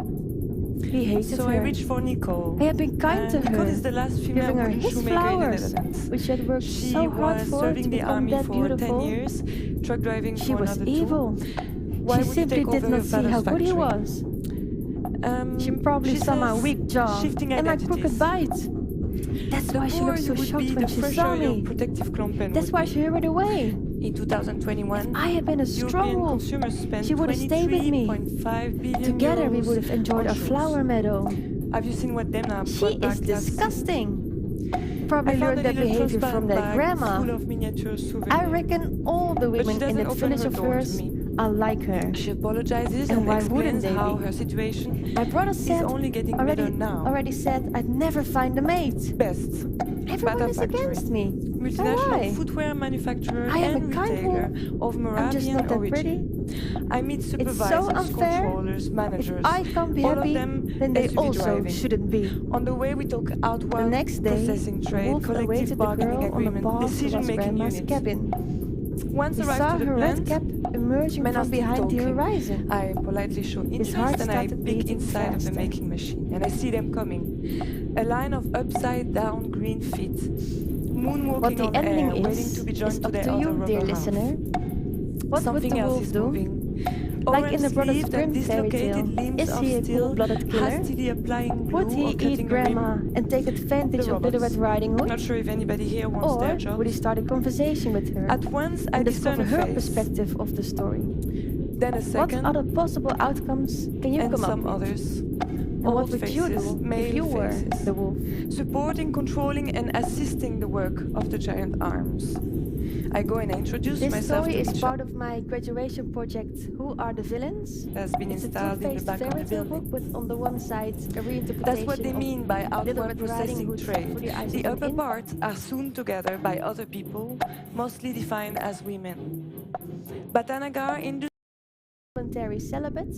He hated So her. I reached for Nicole. He had been kind to Nicole her, is the last female giving her wooden his shoemaker in the flowers, Netherlands. which she had worked She so hard was for to serving the become army that for beautiful. 10 years, truck driving She for was another evil. 2. Why She would you simply take did over not your see how father's good he factory? was. She probably she saw my says weak jaw shifting and my crooked identities. bite. That's The why she more looked so you would shocked be, when the she fresher saw your me. protective klompen That's would why be. she hurried away. In 2021, If I had been a strong European wolf, consumers spent she would have stayed with me. 23.5 billion Together we euros would have enjoyed on a shoes. flower meadow. Have you seen what Demna She brought is back last season? disgusting. I Probably found learned a that little behavior from transparent their bag grandma. full of miniature souvenirs. I reckon all the But she women in doesn't that open village her of door to hers me. are like her. She apologizes And and why explains wouldn't they how be? her situation My brother is said only getting better now. already said I'd never find a mate. Best. Everyone Bata is Factory, against me. multinational Why? footwear manufacturer I am and a kind retailer wolf. of I'm just Moravian not that origin. I meet It's so supervisors, unfair. controllers, managers, If I can't be all of happy, them then they SUV also driving. shouldn't be. On the way we talk The outward next day, processing the trade, wolf collective awaited the bargaining girl on the agreement, path towards decision-making Grandma's unit. cabin. Once We arrived saw to the her plant, red cap emerging men are from still behind the talking. horizon. I politely show His heart interest and I started peek beating inside of the faster. making machine and I see them coming. A line of upside-down green feet, What moonwalking the on ending air, waiting is to be joined to up their to other you, rubber dear half. listener. What Something would the else wolf is do? moving. Like in the Orange Brothers sleeved Grimm and fairy tale, dislocated limbs is of he a steel, cold-blooded killer? hastily applying glue Would he or eat cutting a Grandma rim. and take advantage The of Little robots. Red Riding Hood? Not sure if anybody here wants their Or jobs. would he start a conversation with her At once I and discover discern a her face, perspective of the story? then a What second, other possible outcomes can you and come up some with? others. And what Old would you faces, do male if you were faces, the wolf? supporting, controlling, and assisting the work of the giant arms. I go and I introduce This myself story to is each part of my graduation project, Who Are the Villains? has been It's a installed in the two-faced back of the fairy tale book building. with on the one side a reinterpretation That's what they of mean by Little outward Red Riding processing Hood trade. through the eyes The of an upper infant. parts are sewn together by other people, mostly defined as women. Batanagar Voluntary celibate,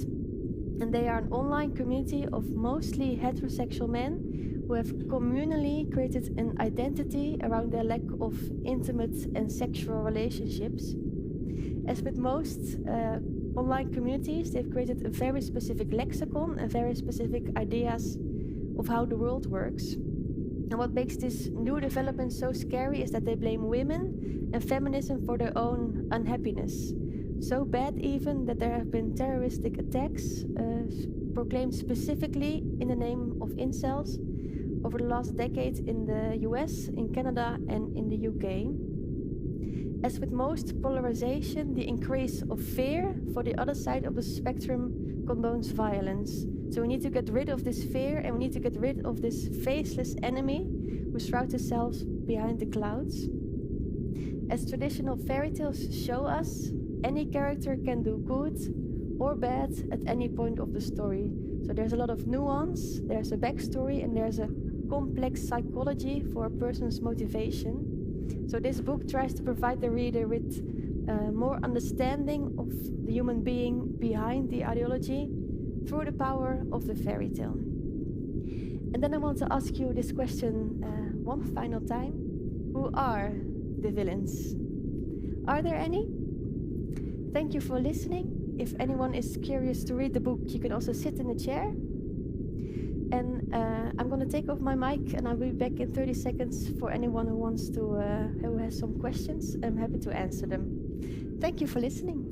and they are an online community of mostly heterosexual men who have communally created an identity around their lack of intimate and sexual relationships. As with most online communities, they've created a very specific lexicon and very specific ideas of how the world works. And what makes this new development so scary is that they blame women and feminism for their own unhappiness. So bad even that there have been terroristic attacks proclaimed specifically in the name of incels over the last decade in the US, in Canada and in the UK. As with most polarization, the increase of fear for the other side of the spectrum condones violence. So we need to get rid of this fear and we need to get rid of this faceless enemy who shrouds themselves behind the clouds. As traditional fairy tales show us, any character can do good or bad at any point of the story. So there's a lot of nuance, there's a backstory, and there's a complex psychology for a person's motivation. So this book tries to provide the reader with more understanding of the human being behind the ideology through the power of the fairy tale. And then I want to ask you this question one final time. Who are the villains? Are there any? Thank you for listening. If anyone is curious to read the book, you can also sit in a chair. And I'm going to take off my mic and I'll be back in 30 seconds for anyone who wants to, who has some questions. I'm happy to answer them. Thank you for listening.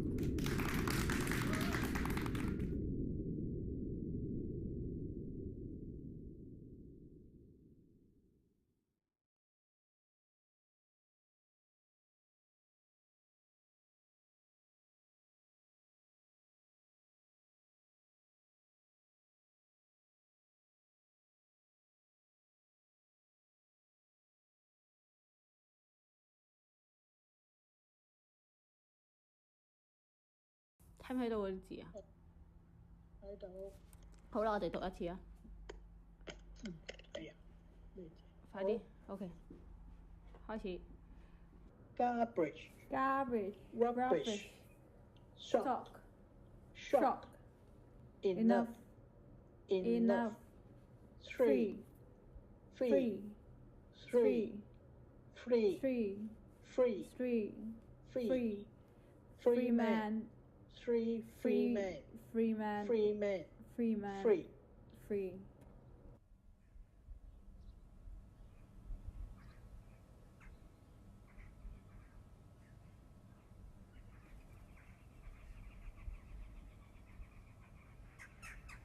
睇唔睇到嗰啲字啊？睇到。好啦，我哋讀一次啊。係啊。快啲 ，OK。開始。Garbage. Garbage. Rubbish. Shock. Shock. Enough. Enough. Free. Free. Free. Free. Free. Free. Free. Free. Free man. Free man. Free man. Free man. Free man. Free. Free.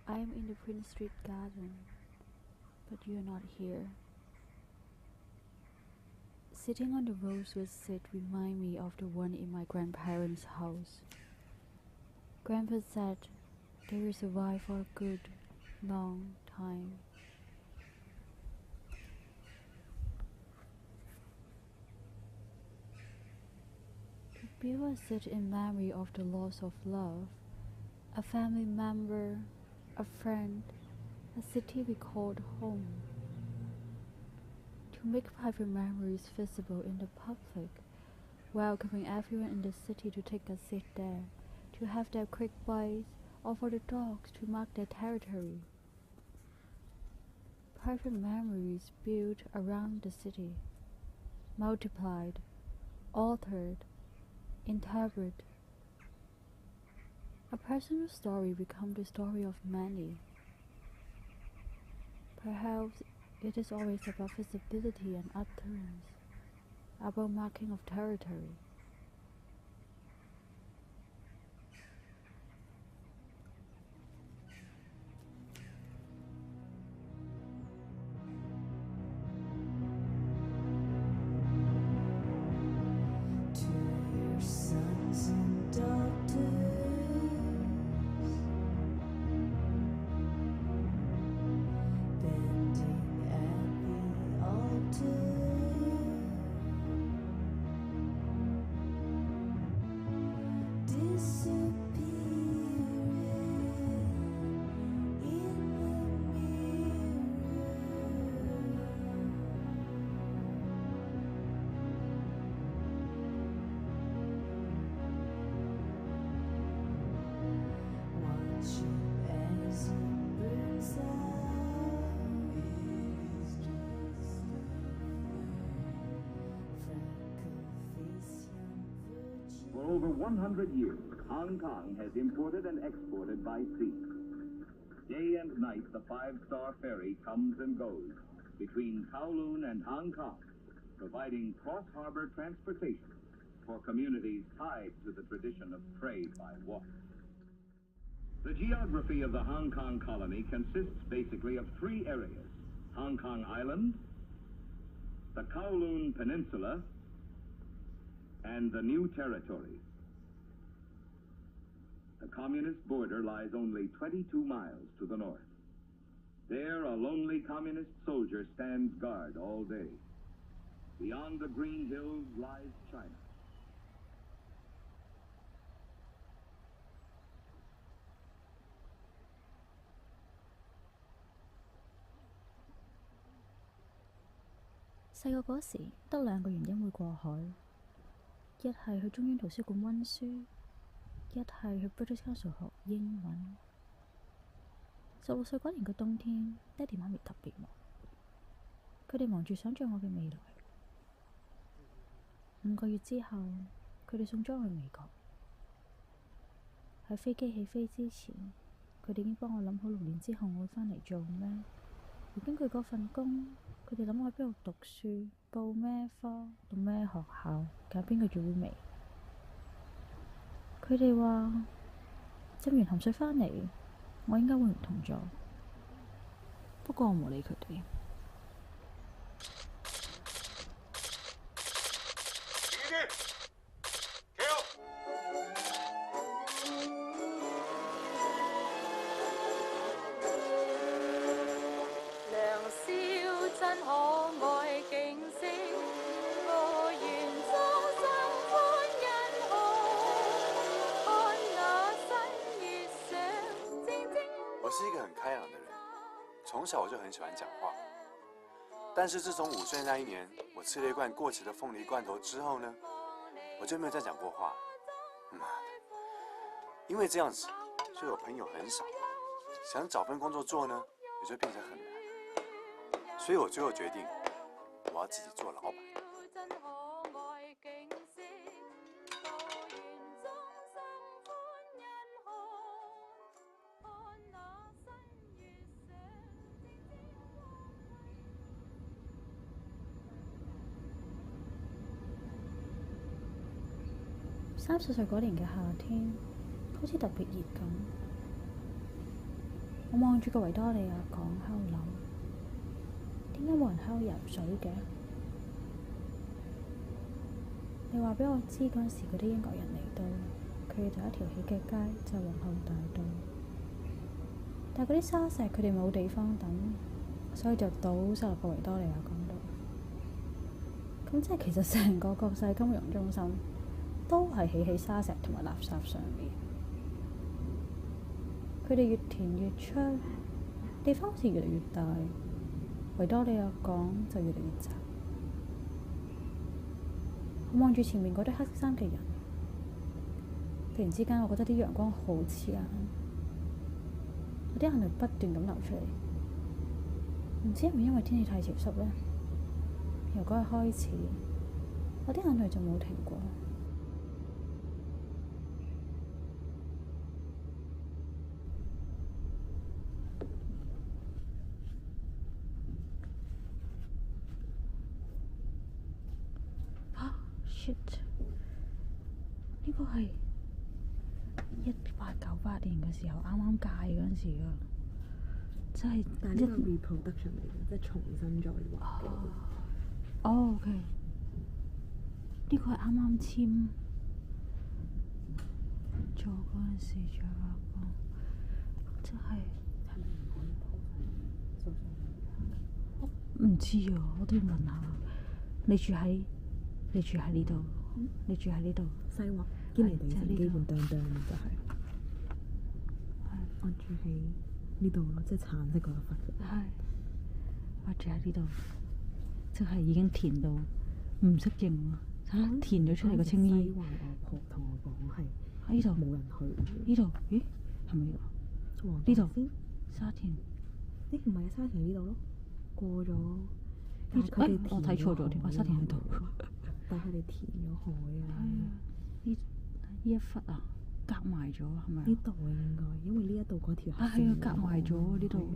I am in the Prince Street garden, but you are not here. Sitting on the rosewood seat remind me of the one in my grandparents' house. Grandpa said they will survive for a good, long time. To build a seat in memory of the loss of love, a family member, a friend, a city we called home. To make private memories visible in the public, welcoming everyone in the city to take a seat there, to have their quick bites, or for the dogs to mark their territory. Private memories built around the city, multiplied, altered, interpreted. A personal story becomes the story of many. Perhaps it is always about visibility and utterance, about marking of territory. Sons and daughters, bending at the altar, For over 100 years, Hong Kong has imported and exported by sea. Day and night, the five-star ferry comes and goes between Kowloon and Hong Kong, providing cross-harbor transportation for communities tied to the tradition of trade by water. The geography of the Hong Kong colony consists basically of three areas: Hong Kong Island, the Kowloon Peninsula, and the New Territories. The communist border lies only 22 miles to the north. There, a lonely communist soldier stands guard all day. Beyond the green hills lies China.細個嗰時，得兩個原因會過海，一係去中央圖書館温書，一係去 British Council 學英文。16歲嗰年嘅冬天，爹哋媽咪特別忙，佢哋忙住想像我嘅未來。5個月之後，佢哋送咗我去美國。喺飛機起飛之前，佢哋已經幫我諗好6年之後我會返嚟做咩。而根據嗰份工，佢哋諗我喺邊度讀書，報咩科，讀咩學校，揀邊個 uni。佢哋話浸完鹹水返嚟，我應該會唔同咗。不過我冇理佢哋。我是一个很开朗的人，从小我就很喜欢讲话。但是自从5岁那一年，我吃了一罐过期的凤梨罐头之后呢，我就没有再讲过话。妈的！因为这样子，所以我朋友很少，想找份工作做呢，也就变成很难。所以我最后决定，我要自己做老板。30歲嗰年嘅夏天，好似特別熱咁。我望住個維多利亞港喺度諗，點解冇人喺度游水嘅？你話俾我知嗰陣時嗰啲英國人嚟到，佢哋就一條起嘅街，就係皇后大道。但係嗰啲沙石佢哋冇地方等，所以就倒晒落個維多利亞港度。咁即係其實成個國際金融中心都係起喺沙石同埋垃圾上面。佢哋越填越出，地方好似越嚟越大，維多利亞港就越嚟越窄。我望住前面嗰啲黑衫嘅人，突然之間我覺得啲陽光好刺眼，有啲眼淚不斷咁流出嚟。唔知係咪因為天氣太潮濕呢？由嗰日開始，我啲眼淚就冇停過。shit！ 呢個係1898年嘅時候，啱啱戒嗰陣時㗎，即係但係呢個 reproduction 嚟嘅，即係重新再畫嘅。哦，OK，呢個係啱啱簽咗嗰陣時再畫過，即係係咪唔可以鋪喺蘇珊？我唔知啊，我都要問下。你住喺呢度？你住喺呢度？西環堅尼地城基本當就係。我住喺呢度咯，即係橙色嗰一忽。係。我住喺呢度，即係已經填到唔適應啦。填咗出嚟個青衣。西環我婆同我講係喺呢度冇人去。呢度？咦？係咪呢度？呢度沙田。唔係啊，沙田呢度咯，過咗。我睇錯咗添，沙田喺度。但係佢哋填咗海啊！呢一忽啊，夾埋咗係咪？呢度啊應該，因為呢一度嗰條係啊，夾埋咗呢度。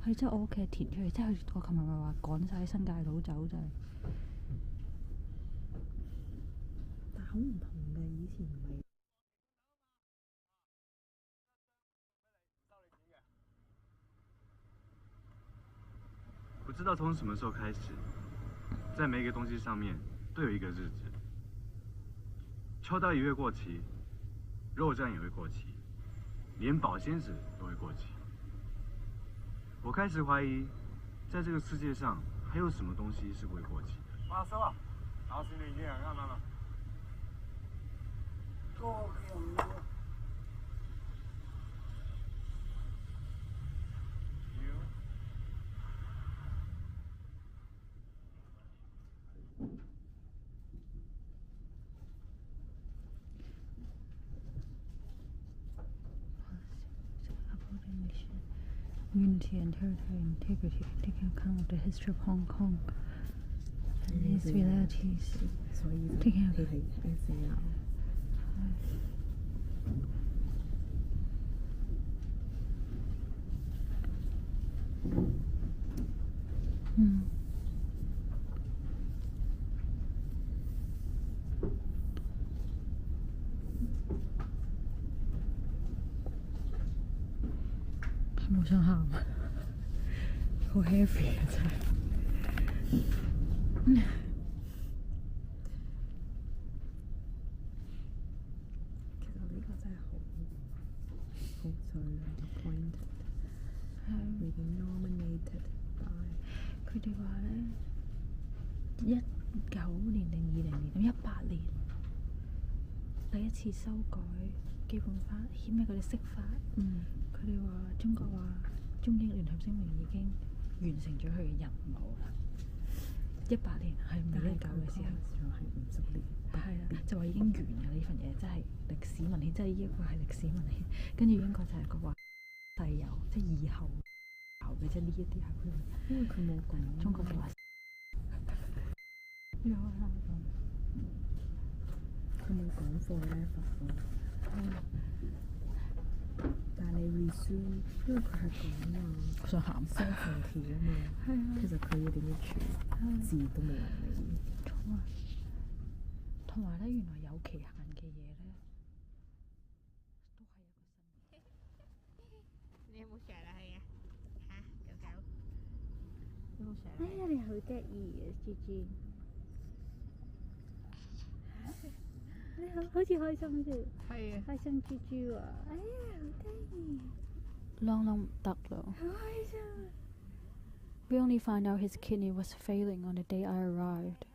係即係我屋企填出嚟，即係我琴日咪話趕晒新界佬走就係。但係好唔同嘅，以前唔係。不知道从什么时候开始，在每一个东西上面都有一个日子。秋刀鱼会过期，肉酱也会过期，连保鲜纸都会过期。我开始怀疑，在这个世界上还有什么东西是不会过期的。收啊！老师你这样干嘛呢？多给我。Unity and territorial integrity, taking account of the history of Hong Kong and its realities. Taking account.我想喊，好 heavy 啊真係。其實呢個真係好碎啊 ，appointed，已經 nominated by。佢哋話咧，19年定20年咁18年，第一次修改基本法，顯咩嗰啲釋法。佢哋話中國話中英聯合聲明已經完成咗佢嘅任務啦。18年係美英九嘅時候，係50年。係啦，就話已經完㗎呢份嘢，真係歷史文獻，即係呢一個係歷史文獻。跟住英國就係個話世有，即係以後嘅，即係呢一啲係佢。因為佢冇講。中國就話有啊，佢冇講 forever。但係你 resume， 因為佢係講話，我想喊雙行條啊嘛。係啊。其實佢要點樣處字都冇人理。同埋咧，原來有期限嘅嘢咧，都係一個新。你有冇成日去啊？嚇，狗狗。有冇成日？哎呀，你好得意啊，豬豬。你好似開心啫，係啊，開心豬豬啊！哎呀，好得意，啷啷唔得啦，好開心。We only found out his kidney was failing on the day I arrived.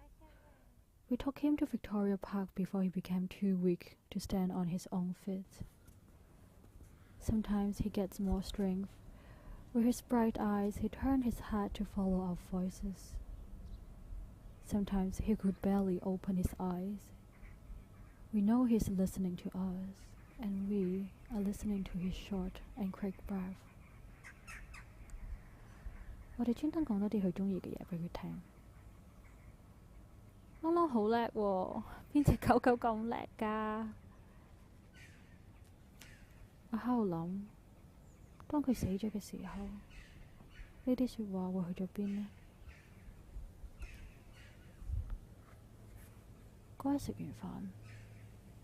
We took him to Victoria Park before he became too weak to stand on his own feet. Sometimes he gets more strength. With his bright eyes, he turned his head to follow our voices. Sometimes he could barely open his eyes. We know he's listening to us, and we are listening to his short and quick breath. 我哋專登講多啲佢鍾意嘅嘢俾佢聽。啷啷好叻喎，邊隻狗狗咁叻㗎？我喺度諗，當佢死咗嘅時候，呢啲説話會去咗邊呢？嗰日食完飯，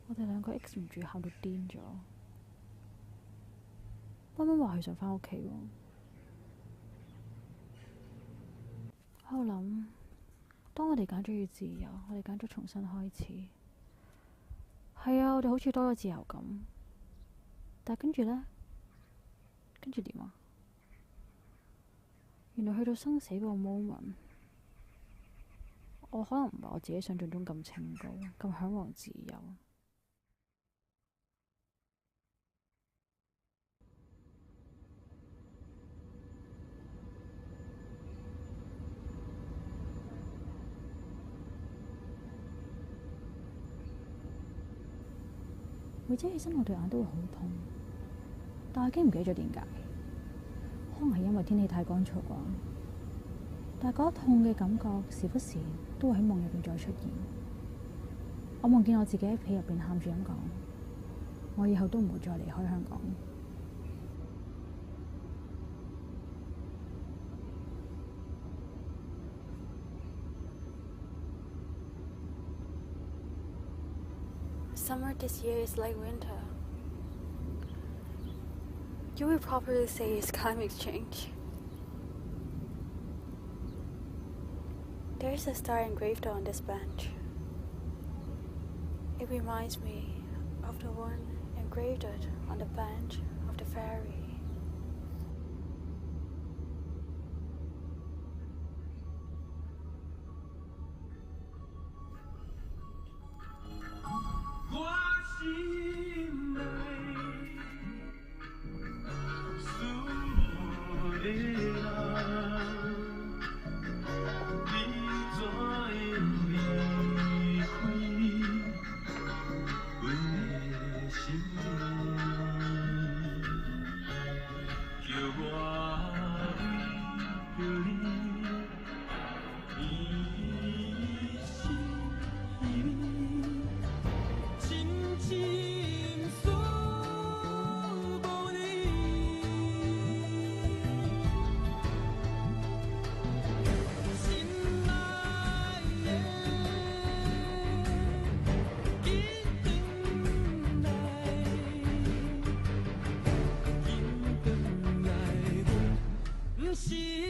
我哋兩個 X 唔住喊到癲咗。媽媽話佢想返屋企喎。喺度諗，當我哋揀咗要自由，我哋揀咗重新開始。係啊，我哋好似多咗自由感。但係跟住呢？跟住點啊？原來去到生死嗰個 moment， 我可能唔係我自己想象中咁清高，咁嚮往自由。每朝起身我對眼都會好痛，但係已經唔記得咗點解，可能係因為天氣太乾燥啩。但係嗰痛嘅感覺時不時都會喺夢入邊再出現。我夢見我自己喺被入邊喊住咁講：我以後都唔會再離開香港。Summer this year is like winter. You will probably say it's climate change. There is a star engraved on this bench. It reminds me of the one engraved on the bench of the ferry. See